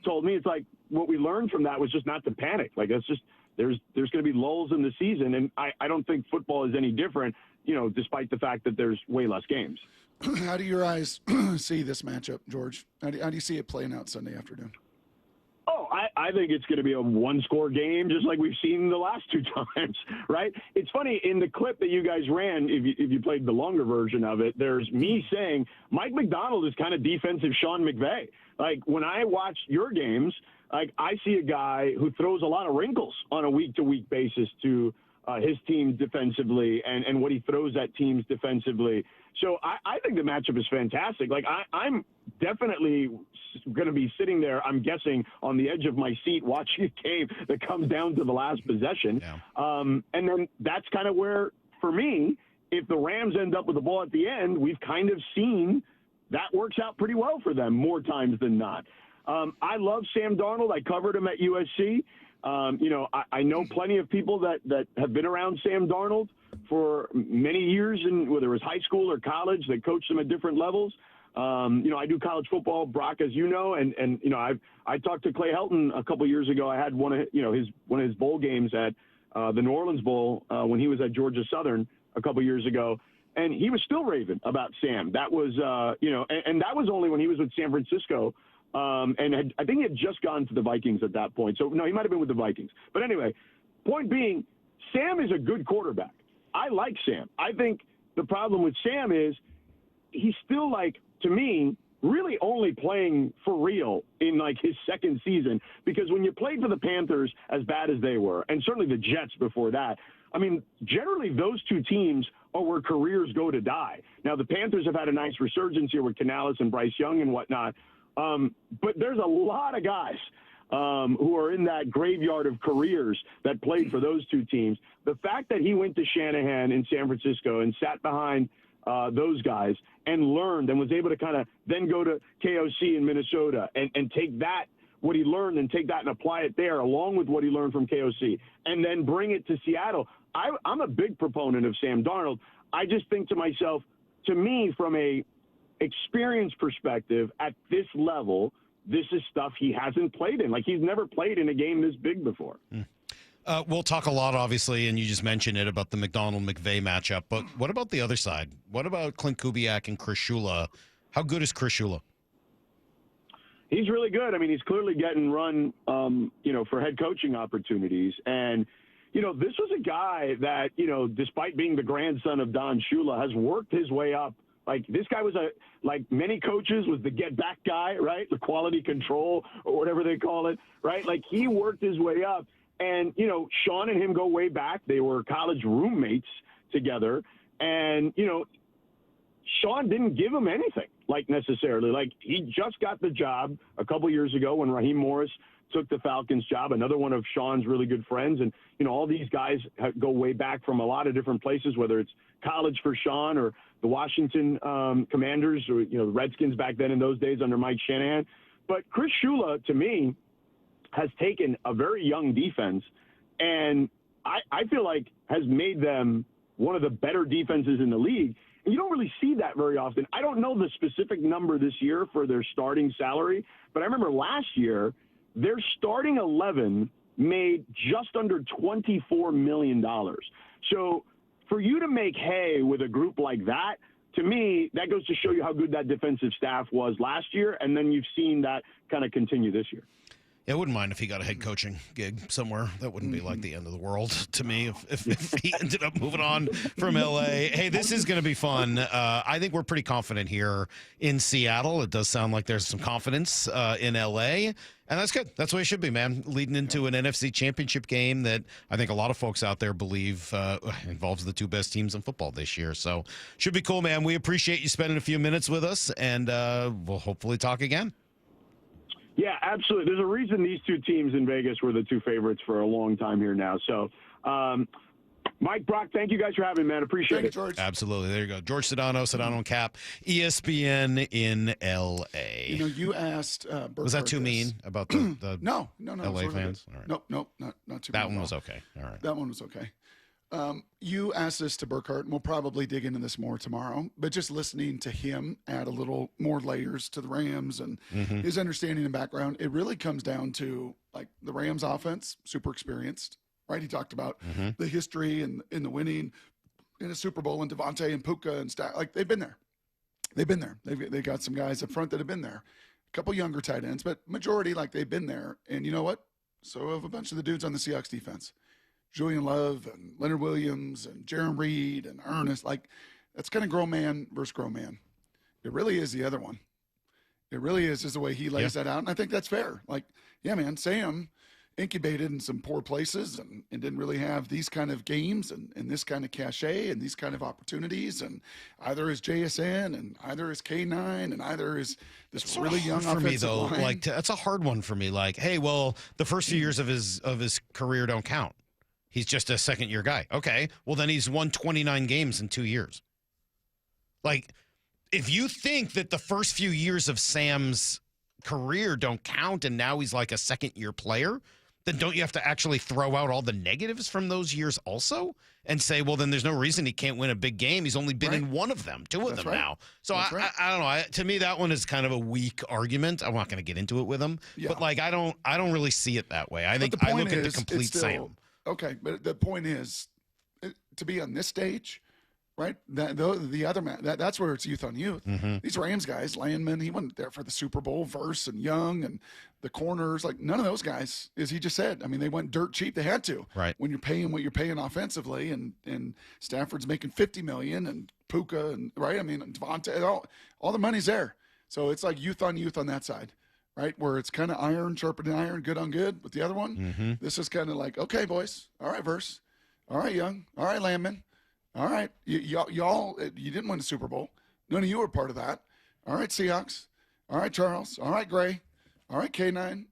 told me, it's like, what we learned from that was just not to panic. Like, that's just, there's going to be lulls in the season, and I don't think football is any different, despite the fact that there's way less games. How do your eyes see this matchup, George? How do you see it playing out Sunday afternoon? Oh, I think it's going to be a one-score game, just like we've seen the last 2 times, right? It's funny, in the clip that you guys ran, if you played the longer version of it, there's me saying Mike Macdonald is kind of defensive Sean McVay. Like, when I watch your games, like, I see a guy who throws a lot of wrinkles on a week-to-week basis to his team defensively and what he throws at teams defensively. So I think the matchup is fantastic. Like, I'm definitely going to be sitting there, I'm guessing, on the edge of my seat watching a game that comes down to the last possession. Yeah. And then that's kind of where, for me, if the Rams end up with the ball at the end, we've kind of seen that works out pretty well for them more times than not. I love Sam Darnold. I covered him at USC. I know plenty of people that have been around Sam Darnold for many years, and whether it was high school or college, they coached him at different levels. I do college football, Brock, as you know, and I talked to Clay Helton a couple years ago. I had one of his bowl games at the New Orleans Bowl when he was at Georgia Southern a couple years ago, and he was still raving about Sam. That was and that was only when he was with San Francisco. I think he had just gone to the Vikings at that point. So, no, he might have been with the Vikings. But anyway, point being, Sam is a good quarterback. I like Sam. I think the problem with Sam is he's still, like, to me, really only playing for real in, like, his second season. Because when you played for the Panthers as bad as they were, and certainly the Jets before that, I mean, generally those two teams are where careers go to die. Now, the Panthers have had a nice resurgence here with Canales and Bryce Young and whatnot. But there's a lot of guys who are in that graveyard of careers that played for those two teams. The fact that he went to Shanahan in San Francisco and sat behind those guys, and learned and was able to kind of then go to KOC in Minnesota and take that, what he learned, and take that and apply it there along with what he learned from KOC and then bring it to Seattle. I'm a big proponent of Sam Darnold. I just think to myself, to me, from a experience perspective at this level, this is stuff he hasn't played in. Like, he's never played in a game this big before. We'll talk a lot, obviously, and you just mentioned it about the McDonald-McVay matchup. But what about the other side? What about Clint Kubiak and Chris Shula? How good is Chris Shula? He's really good. I mean, he's clearly getting run, for head coaching opportunities. And, this was a guy that, despite being the grandson of Don Shula, has worked his way up. Like, this guy was like many coaches, was the get back guy, right? The quality control or whatever they call it, right? Like, he worked his way up. And, Sean and him go way back. They were college roommates together. And, Sean didn't give him anything, necessarily. Like, he just got the job a couple years ago when Raheem Morris took the Falcons job, another one of Sean's really good friends. And, all these guys go way back from a lot of different places, whether it's college for Sean or the Washington Commanders or, the Redskins back then in those days under Mike Shanahan. But Chris Shula, to me, has taken a very young defense and I feel like has made them one of the better defenses in the league. And you don't really see that very often. I don't know the specific number this year for their starting salary, but I remember last year their starting 11 made just under $24 million. So for you to make hay with a group like that, to me, that goes to show you how good that defensive staff was last year, and then you've seen that kind of continue this year. Yeah, I wouldn't mind if he got a head coaching gig somewhere. That wouldn't be like the end of the world to me if he ended up moving on from L.A. Hey, this is going to be fun. I think we're pretty confident here in Seattle. It does sound like there's some confidence in L.A., and that's good. That's the way it should be, man. Leading into an NFC championship game that I think a lot of folks out there believe involves the two best teams in football this year. So should be cool, man. We appreciate you spending a few minutes with us, and we'll hopefully talk again. Yeah, absolutely. There's a reason these two teams in Vegas were the two favorites for a long time here now. So, Mike, Brock, thank you guys for having me, man. Appreciate it. George. Absolutely. There you go. George Sedano and Cap, ESPN in L.A. You asked Burkhardt. Was that too mean about the No. L.A. fans? All right. Nope, not too That mean. one was okay. All right. That one was okay. You asked this to Burkhardt, and we'll probably dig into this more tomorrow, but just listening to him add a little more layers to the Rams and his understanding and background, it really comes down to, like, the Rams offense, super experienced, right? He talked about the history and in the winning in a Super Bowl and Devontae and Puka and stuff. Like, they've been there. They've got some guys up front that have been there. A couple younger tight ends, but majority, like, they've been there. And you know what? So have a bunch of the dudes on the Seahawks defense. Julian Love and Leonard Williams and Jaron Reed and Ernest. Like, that's kind of grown man versus grown man. It really is the other one. It really is just the way he lays that out. And I think that's fair. Like, yeah, man, Sam incubated in some poor places and didn't really have these kind of games and this kind of cachet and these kind of opportunities. And either is JSN and either is K9 and either is this really young offensive for me, though, line. like, that's a hard one for me. Like, hey, well, the first few years of his career don't count. He's just a second-year guy. Okay, well, then he's won 29 games in 2 years. Like, if you think that the first few years of Sam's career don't count and now he's like a second-year player, then don't you have to actually throw out all the negatives from those years also and say, well, then there's no reason he can't win a big game. He's only been in one of them, two of them now. So I don't know. To me, that one is kind of a weak argument. I'm not going to get into it with him. But, like, I don't really see it that way. I think I look at the complete Sam. Okay, but the point is, to be on this stage, right? The other man, that's where it's youth on youth. These Rams guys, Landman, he wasn't there for the Super Bowl. Verse and Young and the corners, like, none of those guys, as he just said. I mean, they went dirt cheap. They had to. Right. When you're paying what you're paying offensively, and Stafford's making $50 million, and Puka, and right. I mean, Devontae, all the money's there. So it's like youth on that side. Right, where it's kind of iron sharpening iron, good on good. With the other one, this is kind of like, okay, boys, all right, Verse, all right, Young, all right, Landman, all right, y'all, you didn't win the Super Bowl. None of you were part of that. All right, Seahawks, all right, Charles, all right, Gray, all right, K9,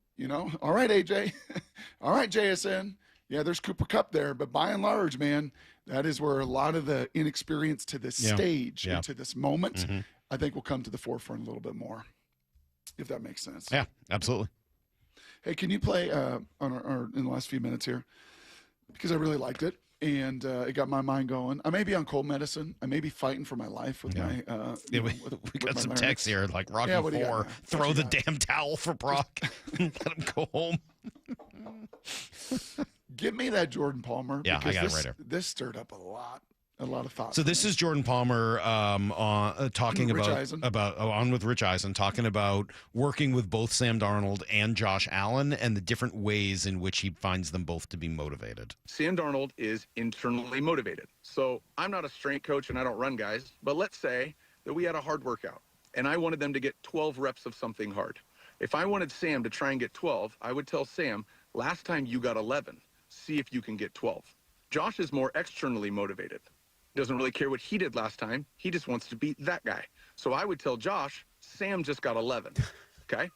all right, AJ, all right, JSN. Yeah, there's Cooper Kupp there, but by and large, man, That is where a lot of the inexperience to this stage and to this moment, I think, will come to the forefront a little bit more, if that makes sense. Yeah, absolutely. Hey, can you play on in the last few minutes here? Because I really liked it, and it got my mind going. I may be on cold medicine. I may be fighting for my life with my. We got some texts here like Rocky IV. Throw the damn towel for Brock. Let him go home. Give me that Jordan Palmer. Yeah, I got it right here. This stirred up a lot of thoughts. So this is Jordan Palmer talking on with Rich Eisen, talking about working with both Sam Darnold and Josh Allen and the different ways in which he finds them both to be motivated. Sam Darnold is internally motivated. So I'm not a strength coach and I don't run guys, but let's say that we had a hard workout and I wanted them to get 12 reps of something hard. If I wanted Sam to try and get 12, I would tell Sam, last time you got 11. See if you can get 12. Josh is more externally motivated. Doesn't really care what he did last time. He just wants to beat that guy. So I would tell Josh, Sam just got 11. Okay?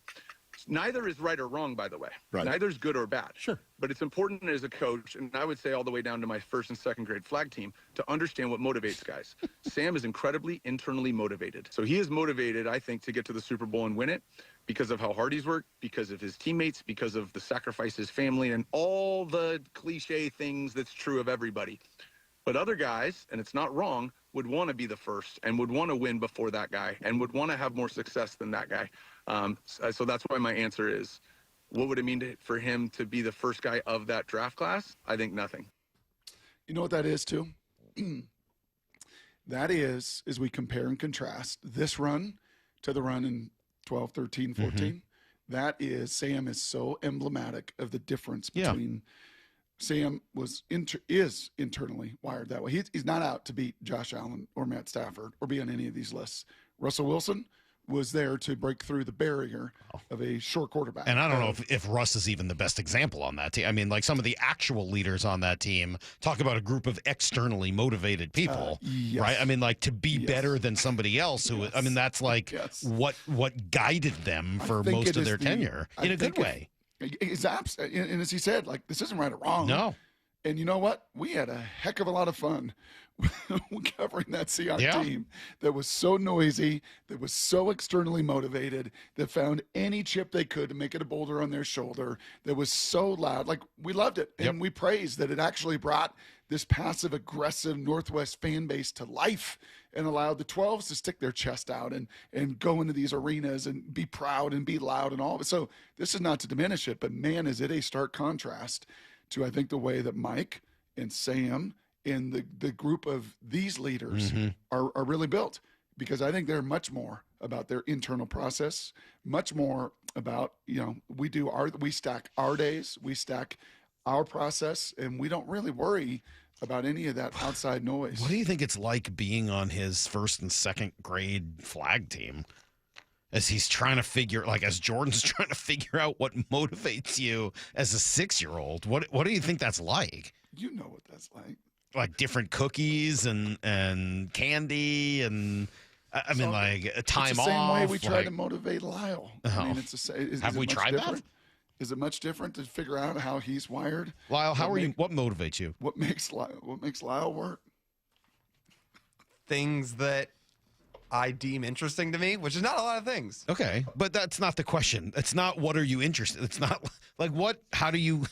Neither is right or wrong, by the way. Right. Neither is good or bad. Sure. But it's important as a coach, and I would say all the way down to my first and second grade flag team, to understand what motivates guys. Sam is incredibly internally motivated. So he is motivated, I think, to get to the Super Bowl and win it because of how hard he's worked, because of his teammates, because of the sacrifice his family, and all the cliche things that's true of everybody. But other guys, and it's not wrong, would want to be the first and would want to win before that guy and would want to have more success than that guy. So that's why my answer is, what would it mean for him to be the first guy of that draft class? I think nothing. You know what that is, too? That is, as we compare and contrast this run to the run in 12, 13, 14, that is, Sam is so emblematic of the difference between Sam is internally wired that way. He's not out to beat Josh Allen or Matt Stafford or be on any of these lists. Russell Wilson was there to break through the barrier of a short quarterback. And I don't know if Russ is even the best example on that team. I mean, like some of the actual leaders on that team talk about a group of externally motivated people, right? I mean, like to be better than somebody else who, I mean, that's like what guided them for most of their tenure in a good way. And as he said, like, this isn't right or wrong. No. And you know what? We had a heck of a lot of fun covering that Seahawks team that was so noisy, that was so externally motivated, that found any chip they could to make it a boulder on their shoulder, that was so loud. Like, we loved it. And we praised that it actually brought this passive, aggressive Northwest fan base to life and allowed the 12s to stick their chest out and go into these arenas and be proud and be loud and all of it. So this is not to diminish it, but man, is it a stark contrast to, I think, the way that Mike and Sam and the group of these leaders are really built, because I think they're much more about their internal process, much more about, we stack our days, we stack our process, and we don't really worry about any of that outside noise. What do you think it's like being on his first and second grade flag team as he's trying to figure, like as Jordan's trying to figure out what motivates you as a 6-year-old? What do you think that's like? You know what that's like. Like different cookies and candy and I mean, like a time off. It's the same way we try to motivate Lyle. I mean, it's have we tried that? Is it much different to figure out how he's wired? Lyle, what motivates you? What makes Lyle work? Things that I deem interesting to me, which is not a lot of things. Okay, but that's not the question. It's not what are you interested. It's not like how do you,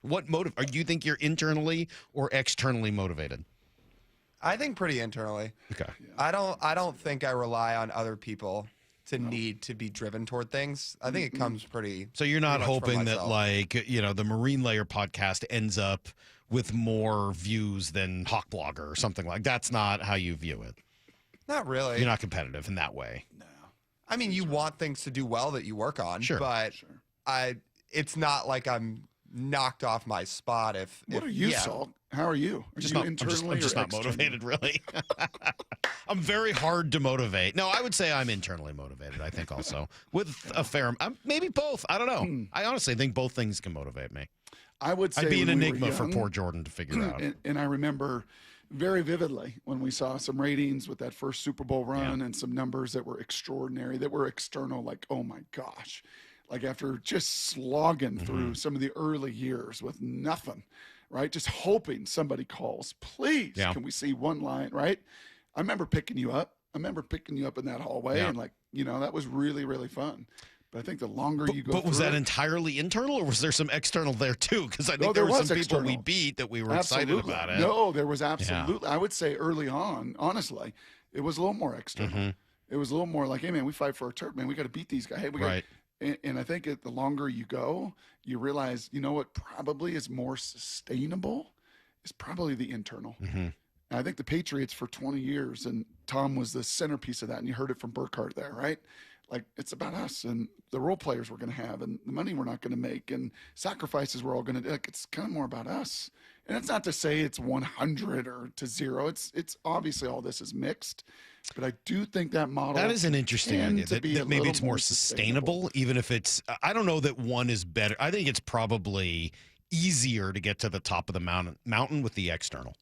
what motive? Do you think you're internally or externally motivated? I think pretty internally. Okay. Yeah. I don't think I rely on other people to need to be driven toward things. I think it comes pretty. So you're not hoping that, like, the Marine Layer podcast ends up with more views than Hawk Blogger or something like that's not how you view it. Not really. You're not competitive in that way. No. I mean, you want things to do well that you work on, but it's not like I'm knocked off my spot if. What are you, Salk? How are you? Are you internally I'm just not motivated, really. I'm very hard to motivate. No, I would say I'm internally motivated, I think, also. With a fair, maybe both. I don't know. I honestly think both things can motivate me. I would say I'd be an enigma for poor Jordan to figure out. And I remember very vividly when we saw some ratings with that first Super Bowl run and some numbers that were extraordinary, that were external, like, oh my gosh. Like after just slogging through some of the early years with nothing, right? Just hoping somebody calls. Please, can we see one line, right? I remember picking you up. in that hallway, and that was really, really fun. But I think the longer you go, but was that entirely internal, or was there some external there too? Because I think there were some people we beat that we were excited about it. No, there was absolutely. I would say early on, honestly, it was a little more external. It was a little more like, hey man, we fight for our turf, man. We got to beat these guys. Hey, we got. And I think the longer you go, you realize, what probably is more sustainable is probably the internal. And I think the Patriots for 20 years, and Tom was the centerpiece of that, and you heard it from Burkhardt there, right? Like, it's about us and the role players we're going to have and the money we're not going to make and sacrifices we're all going to do. Like, it's kind of more about us. And it's not to say it's 100 or to 0. It's obviously all this is mixed. But I do think that model. That is an interesting idea. That maybe it's more sustainable, even if it's. I don't know that one is better. I think it's probably easier to get to the top of the mountain with the external.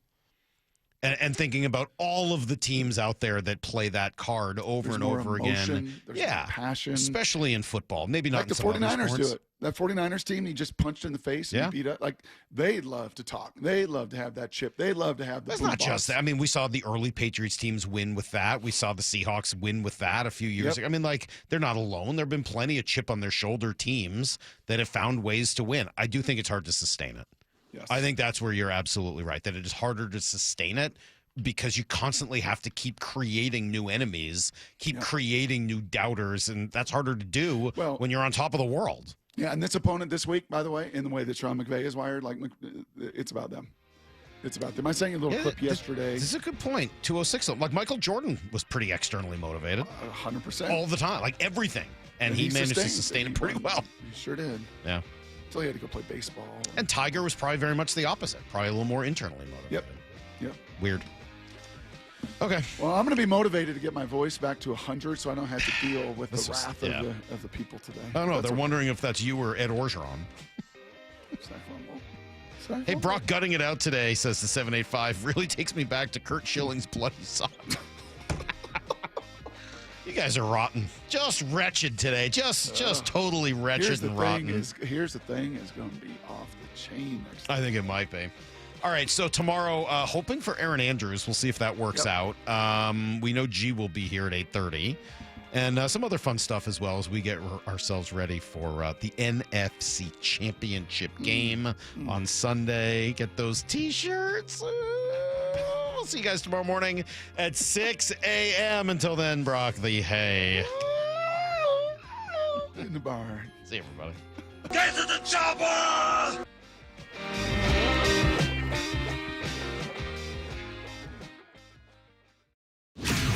And thinking about all of the teams out there that play that card over and over again. There's more passion. Especially in football. Maybe not like the 49ers do it. That 49ers team, he just punched in the face and beat up. Like, they love to talk. They love to have that chip. They love to have the. That's not just that. I mean, we saw the early Patriots teams win with that. We saw the Seahawks win with that a few years ago. I mean, like, they're not alone. There have been plenty of chip on their shoulder teams that have found ways to win. I do think it's hard to sustain it. Yes. I think that's where you're absolutely right, that it is harder to sustain it because you constantly have to keep creating new enemies, creating new doubters, and that's harder to do when you're on top of the world. Yeah, and this opponent this week, by the way, in the way that Sean McVay is wired, like, it's about them. It's about them. I sang a little clip yesterday. This is a good point. 206. Like, Michael Jordan was pretty externally motivated. 100%. All the time. Like, everything. And he managed to sustain it pretty well. He sure did. Yeah. Until he had to go play baseball. And Tiger was probably very much the opposite. Probably a little more internally motivated. Yep. Weird. Okay. Well, I'm going to be motivated to get my voice back to 100 so I don't have to deal with the wrath of the people today. I don't know. They're wondering if that's you or Ed Orgeron. Hey, Brock gutting it out today, says the 785. Really takes me back to Kurt Schilling's Bloody Sock. You guys are rotten. Just wretched today. Just totally wretched and rotten. Here's the thing is going to be off the chain. I think it might be. All right, so tomorrow, hoping for Aaron Andrews. We'll see if that works out. We know G will be here at 8:30. And some other fun stuff as well as we get ourselves ready for the NFC Championship game on Sunday. Get those T-shirts. We'll see you guys tomorrow morning at 6 a.m. Until then, Brock the hay. In the barn. See you, everybody. Get to the chopper!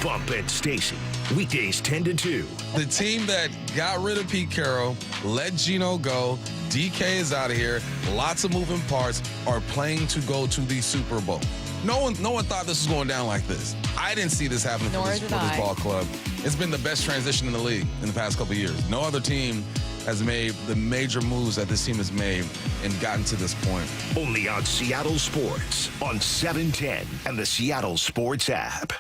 Bump and Stacy, weekdays 10 to 2. The team that got rid of Pete Carroll, let Geno go, DK is out of here, lots of moving parts, are playing to go to the Super Bowl. No one thought this was going down like this. I didn't see this happening for this ball club. It's been the best transition in the league in the past couple of years. No other team has made the major moves that this team has made and gotten to this point. Only on Seattle Sports on 710 and the Seattle Sports app.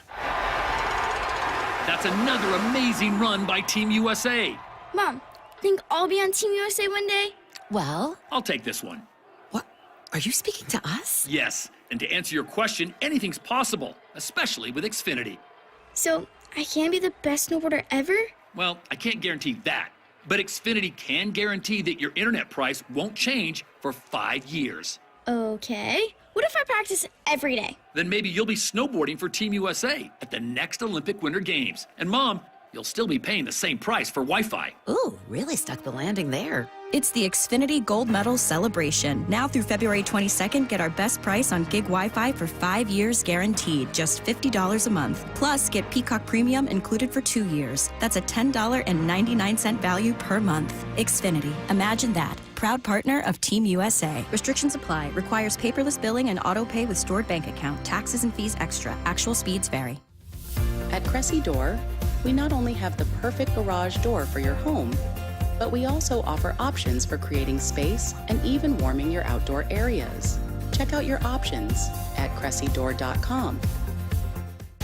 That's another amazing run by Team USA. Mom, think I'll be on Team USA one day? Well, I'll take this one. What? Are you speaking to us? Yes, and to answer your question, anything's possible, especially with Xfinity. So, I can be the best snowboarder ever? Well, I can't guarantee that, but Xfinity can guarantee that your internet price won't change for 5 years. Okay. What if I practice every day? Then maybe you'll be snowboarding for Team USA at the next Olympic Winter Games. And Mom, you'll still be paying the same price for Wi-Fi. Ooh, really stuck the landing there. It's the Xfinity Gold Medal Celebration. Now through February 22nd, get our best price on gig Wi-Fi for 5 years guaranteed, just $50 a month. Plus, get Peacock Premium included for 2 years. That's a $10.99 value per month. Xfinity. Imagine that. Proud partner of Team USA. Restrictions apply. Requires paperless billing and auto pay with stored bank account. Taxes and fees extra. Actual speeds vary. At Cressy Door, we not only have the perfect garage door for your home, but we also offer options for creating space and even warming your outdoor areas. Check out your options at CressyDoor.com.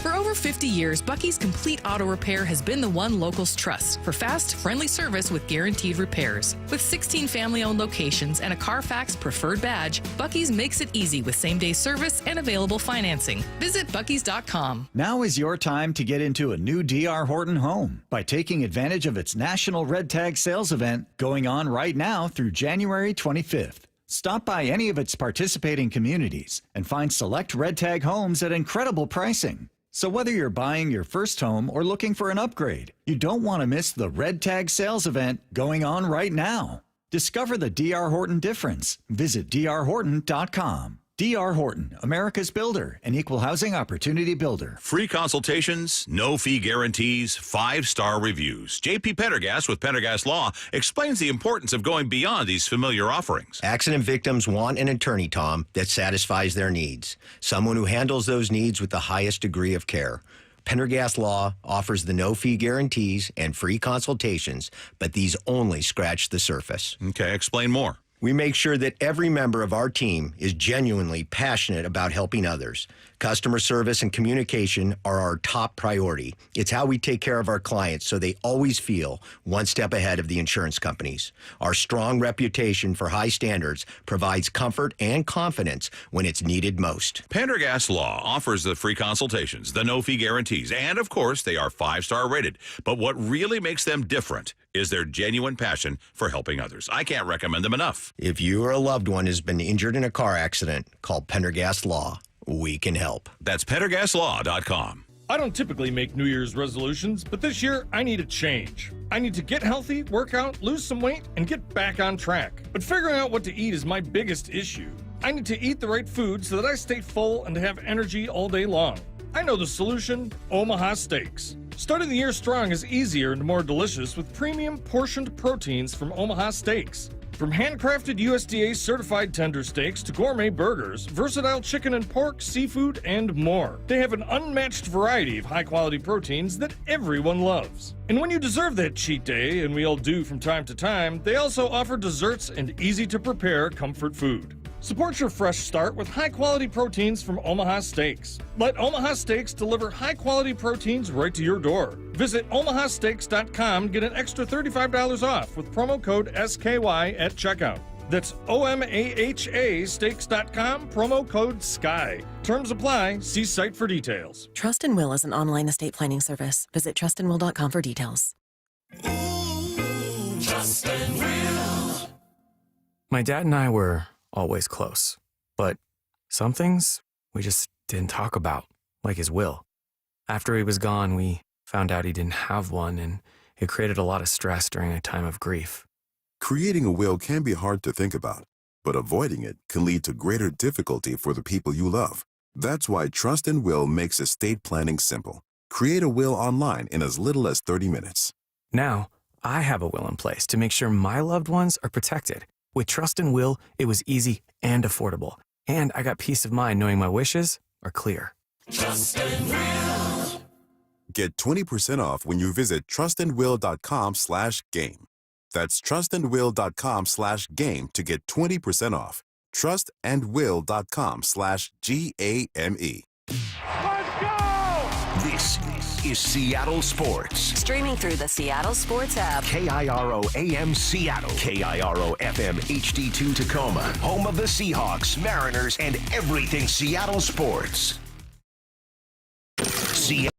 For over 50 years, Bucky's Complete Auto Repair has been the one locals trust for fast, friendly service with guaranteed repairs. With 16 family-owned locations and a Carfax preferred badge, Bucky's makes it easy with same-day service and available financing. Visit buckys.com. Now is your time to get into a new D.R. Horton home by taking advantage of its National Red Tag Sales event going on right now through January 25th. Stop by any of its participating communities and find select Red Tag homes at incredible pricing. So whether you're buying your first home or looking for an upgrade, you don't want to miss the Red Tag Sales event going on right now. Discover the D.R. Horton difference. Visit drhorton.com. D.R. Horton, America's builder, an equal housing opportunity builder. Free consultations, no fee guarantees, 5-star reviews. J.P. Pendergast with Pendergast Law explains the importance of going beyond these familiar offerings. Accident victims want an attorney, Tom, that satisfies their needs. Someone who handles those needs with the highest degree of care. Pendergast Law offers the no-fee guarantees and free consultations, but these only scratch the surface. Okay, explain more. We make sure that every member of our team is genuinely passionate about helping others. Customer service and communication are our top priority. It's how we take care of our clients so they always feel one step ahead of the insurance companies. Our strong reputation for high standards provides comfort and confidence when it's needed most. Pendergast Law offers the free consultations, the no-fee guarantees, and of course, they are 5-star rated. But what really makes them different is their genuine passion for helping others. I can't recommend them enough. If you or a loved one has been injured in a car accident, call Pendergast Law. We can help. That's PendergastLaw.com. I don't typically make New Year's resolutions, but this year I need a change. I need to get healthy, work out, lose some weight, and get back on track. But figuring out what to eat is my biggest issue. I need to eat the right food so that I stay full and have energy all day long. I know the solution: Omaha Steaks. Starting the year strong is easier and more delicious with premium portioned proteins from Omaha Steaks. From handcrafted USDA certified tender steaks to gourmet burgers, versatile chicken and pork, seafood, and more. They have an unmatched variety of high quality proteins that everyone loves. And when you deserve that cheat day, and we all do from time to time, they also offer desserts and easy to prepare comfort food. Support your fresh start with high-quality proteins from Omaha Steaks. Let Omaha Steaks deliver high-quality proteins right to your door. Visit omahasteaks.com and get an extra $35 off with promo code SKY at checkout. That's OMAHA steaks.com, promo code SKY. Terms apply. See site for details. Trust and Will is an online estate planning service. Visit trustandwill.com for details. Trust and Will. My dad and I were always close, but some things we just didn't talk about, like his will. After he was gone, we found out he didn't have one, and it created a lot of stress during a time of grief. Creating a will can be hard to think about, but avoiding it can lead to greater difficulty for the people you love. That's why Trust and Will makes estate planning simple. Create a will online in as little as 30 minutes. Now, I have a will in place to make sure my loved ones are protected. With Trust and Will, it was easy and affordable. And I got peace of mind knowing my wishes are clear. Trust and Will. Get 20% off when you visit trustandwill.com/game. That's trustandwill.com/game to get 20% off. trustandwill.com/GAME. This is Seattle Sports. Streaming through the Seattle Sports app. KIRO AM Seattle. KIRO FM HD2 Tacoma. Home of the Seahawks, Mariners, and everything Seattle sports. Seattle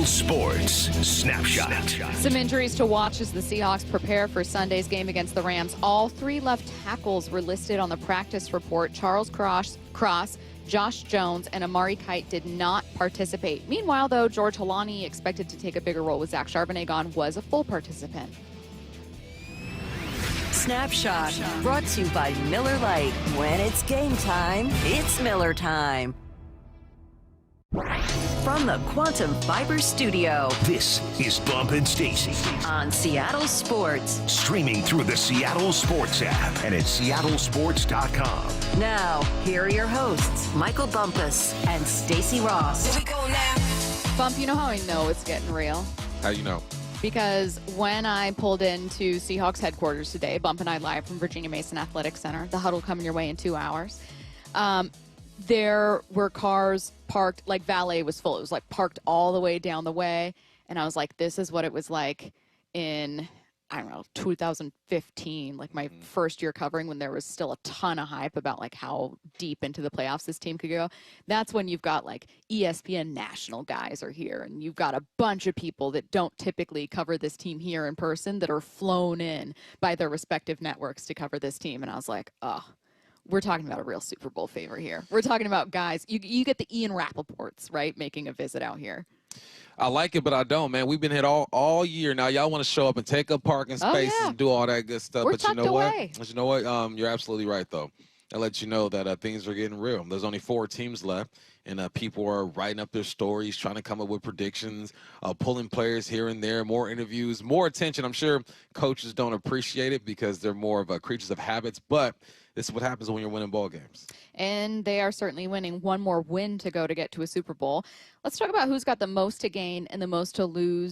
Sports Snapshot. Some injuries to watch as the Seahawks prepare for Sunday's game against the Rams. All three left tackles were listed on the practice report. Charles Cross, Josh Jones, and Amari Kite did not participate. Meanwhile, though, George Halani, expected to take a bigger role with Zach Charbonnet gone, was a full participant. Snapshot, brought to you by Miller Lite. When it's game time, it's Miller time. From the Quantum Fiber Studio, this is Bump and Stacy on Seattle Sports. Streaming through the Seattle Sports app and at seattlesports.com. Now, here are your hosts, Michael Bumpus and Stacy Ross. Here we go now. Bump, you know how I know it's getting real? How you know? Because when I pulled into Seahawks headquarters today, Bump and I live from Virginia Mason Athletic Center, the huddle coming your way in 2 hours, there were cars parked, like valet was full. It was like parked all the way down the way. And I was like, this is what it was like in, I don't know, 2015, like my first year covering, when there was still a ton of hype about like how deep into the playoffs this team could go. That's when you've got like ESPN national guys are here, and you've got a bunch of people that don't typically cover this team here in person that are flown in by their respective networks to cover this team. And I was like, oh, we're talking about a real Super Bowl favor here. We're talking about guys, you get the Ian Rappaports, right, making a visit out here. I like it, but I don't, man. We've been hit all year now. Y'all want to show up and take up parking spaces and do all that good stuff. We're but you know away. what? But you know what? You're absolutely right, though. That lets you know that things are getting real. There's only 4 teams left, and people are writing up their stories, trying to come up with predictions, pulling players here and there, more interviews, more attention. I'm sure coaches don't appreciate it because they're more of creatures of habits, but this is what happens when you're winning ball games. And they are certainly winning. One more win to go to get to a Super Bowl. Let's talk about who's got the most to gain and the most to lose